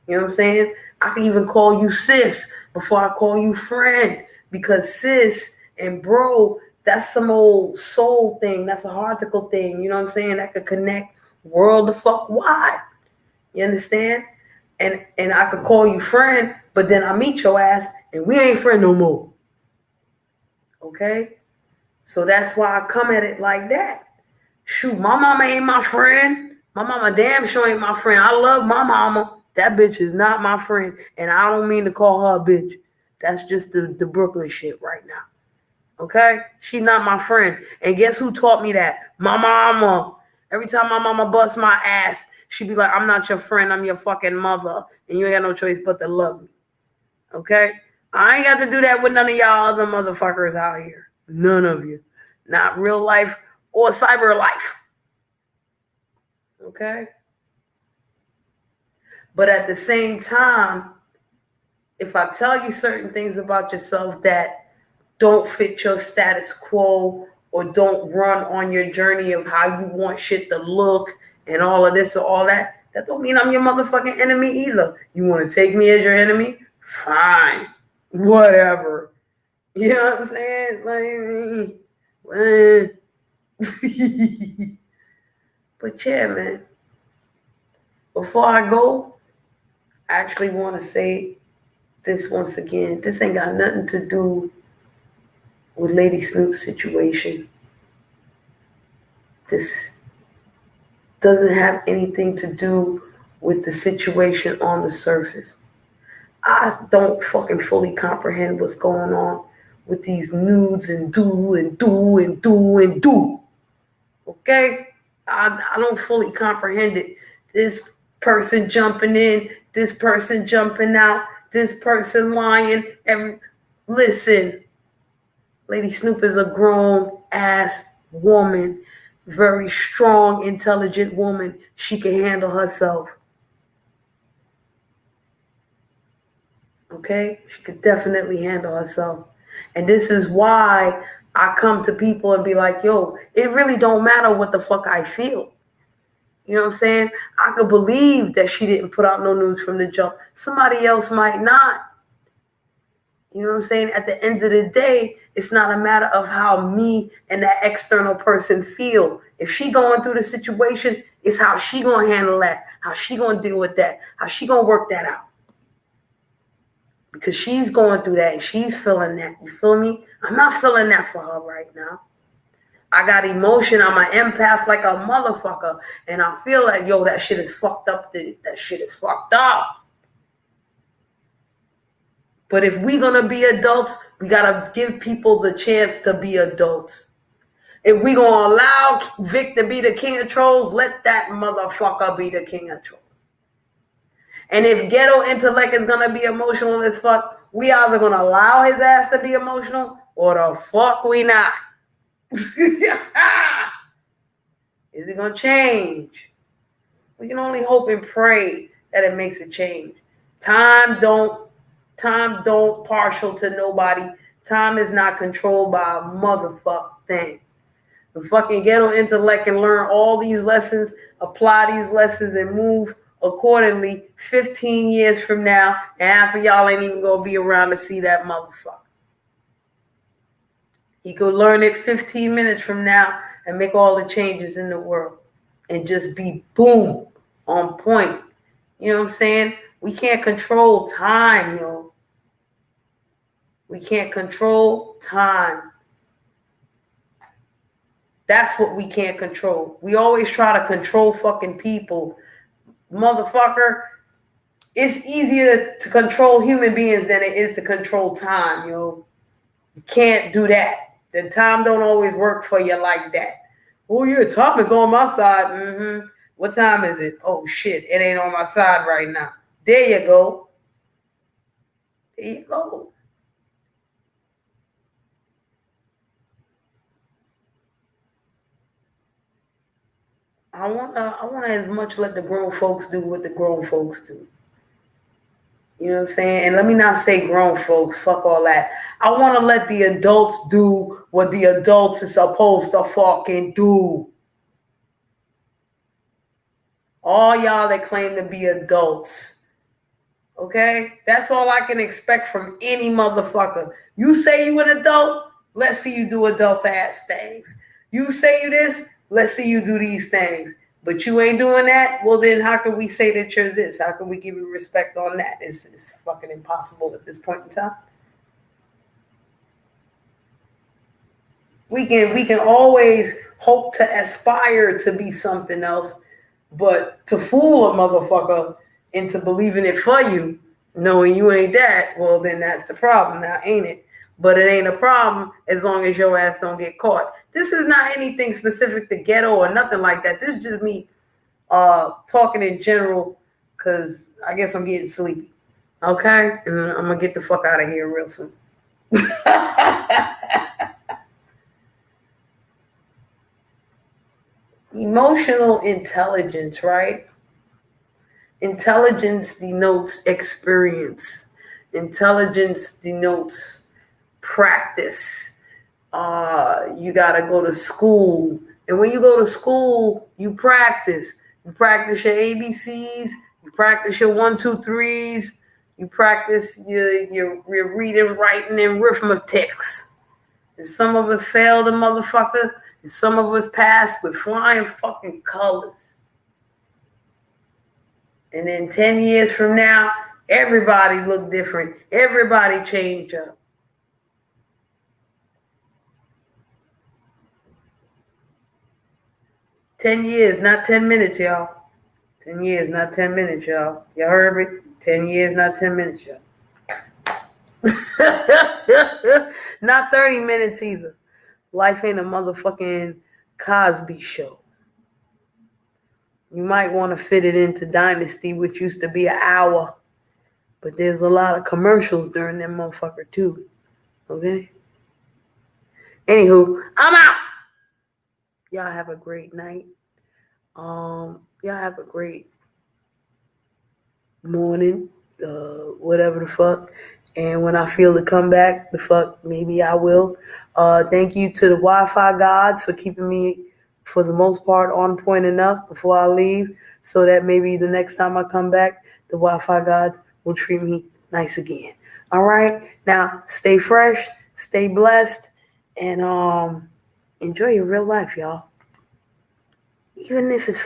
A: You know what I'm saying? I can even call you sis before I call you friend, because sis and bro, that's some old soul thing. That's a hearticle thing. You know what I'm saying? That could connect world the fuck wide. You understand? And I could call you friend, but then I meet your ass and we ain't friend no more. Okay? So that's why I come at it like that. Shoot, my mama ain't my friend. My mama damn sure ain't my friend. I love my mama. That bitch is not my friend. And I don't mean to call her a bitch. That's just the Brooklyn shit right now. Okay? She not my friend. And guess who taught me that? My mama. Every time my mama busts my ass, she be like, I'm not your friend. I'm your fucking mother. And you ain't got no choice but to love me. Okay? I ain't got to do that with none of y'all other motherfuckers out here. None of you. Not real life or cyber life. Okay? But at the same time, if I tell you certain things about yourself that don't fit your status quo or don't run on your journey of how you want shit to look and all of this or all that, that don't mean I'm your motherfucking enemy either. You want to take me as your enemy? Fine. Whatever. You know what I'm saying? But yeah, man. Before I go, I actually want to say this once again. This ain't got nothing to do with Lady Snoop's situation. This doesn't have anything to do with the situation on the surface. I don't fucking fully comprehend what's going on with these nudes and do and do and do and do. Okay? I don't fully comprehend it. This person jumping in, this person jumping out, this person lying. Listen, Lady Snoop is a grown ass woman, very strong, intelligent woman. She can handle herself. Okay? She could definitely handle herself. And this is why I come to people and be like, yo, it really don't matter what the fuck I feel. You know what I'm saying? I could believe that she didn't put out no news from the jump. Somebody else might not. You know what I'm saying? At the end of the day, it's not a matter of how me and that external person feel. If she going through the situation, it's how she going to handle that, how she going to deal with that, how she going to work that out. Because she's going through that and she's feeling that. You feel me? I'm not feeling that for her right now. I got emotion. I'm an empath like a motherfucker. And I feel like, yo, that shit is fucked up. That shit is fucked up. But if we're going to be adults, we got to give people the chance to be adults. If we're going to allow Vic to be the king of trolls, let that motherfucker be the king of trolls. And if ghetto intellect is going to be emotional as fuck, we either going to allow his ass to be emotional or the fuck we not. Is it going to change? We can only hope and pray that it makes a change. Time don't partial to nobody. Time is not controlled by a motherfucking thing. The fucking ghetto intellect can learn all these lessons apply these lessons and move accordingly 15 years from now, and half of y'all ain't even gonna be around to see that motherfucker. He could learn it 15 minutes from now and make all the changes in the world and just be boom, on point. You know what I'm saying? We can't control time, yo. We can't control time. That's what we can't control. We always try to control fucking people. Motherfucker, it's easier to control human beings than it is to control time, yo. You can't do that. The time don't always work for you like that. Oh yeah, time is on my side. Mm-hmm. What time is it? Oh shit, it ain't on my side right now. There you go. There you go. I wanna as much let the grown folks do what the grown folks do. You know what I'm saying? And let me not say grown folks, fuck all that. I want to let the adults do what the adults are supposed to fucking do. All y'all that claim to be adults. Okay? That's all I can expect from any motherfucker. You say you an adult, let's see you do adult ass things. You say you this, let's see you do these things. But you ain't doing that, well then how can we say that you're this? How can we give you respect on that? It's fucking impossible at this point in time. We can always hope to aspire to be something else, but to fool a motherfucker into believing it for you, knowing you ain't that, well then that's the problem now, ain't it? But it ain't a problem as long as your ass don't get caught. This is not anything specific to ghetto or nothing like that. This is just me talking in general because I guess I'm getting sleepy. Okay? And I'm going to get the fuck out of here real soon. Emotional intelligence, right? Intelligence denotes experience. Intelligence denotes practice. You got to go to school. And when you go to school, you practice. You practice your ABCs. You practice your 1, 2, 3s. You practice your reading, writing, and arithmetics. And some of us fail the motherfucker. And some of us pass with flying fucking colors. And then 10 years from now, everybody look different. Everybody change up. $10 years, not 10 minutes, y'all. 10 years, not 10 minutes, y'all. Y'all heard me? 10 years, not 10 minutes, y'all. Not 30 minutes either. Life ain't a motherfucking Cosby show. You might want to fit it into Dynasty, which used to be an hour. But there's a lot of commercials during that motherfucker too. Okay? Anywho, I'm out. Y'all have a great night. Y'all have a great morning, whatever the fuck. And when I feel to come back, the fuck, maybe I will. Thank you to the Wi-Fi gods for keeping me, for the most part, on point enough before I leave, so that maybe the next time I come back, the Wi-Fi gods will treat me nice again. All right? Now, stay fresh, stay blessed, and enjoy your real life, y'all. Even if it's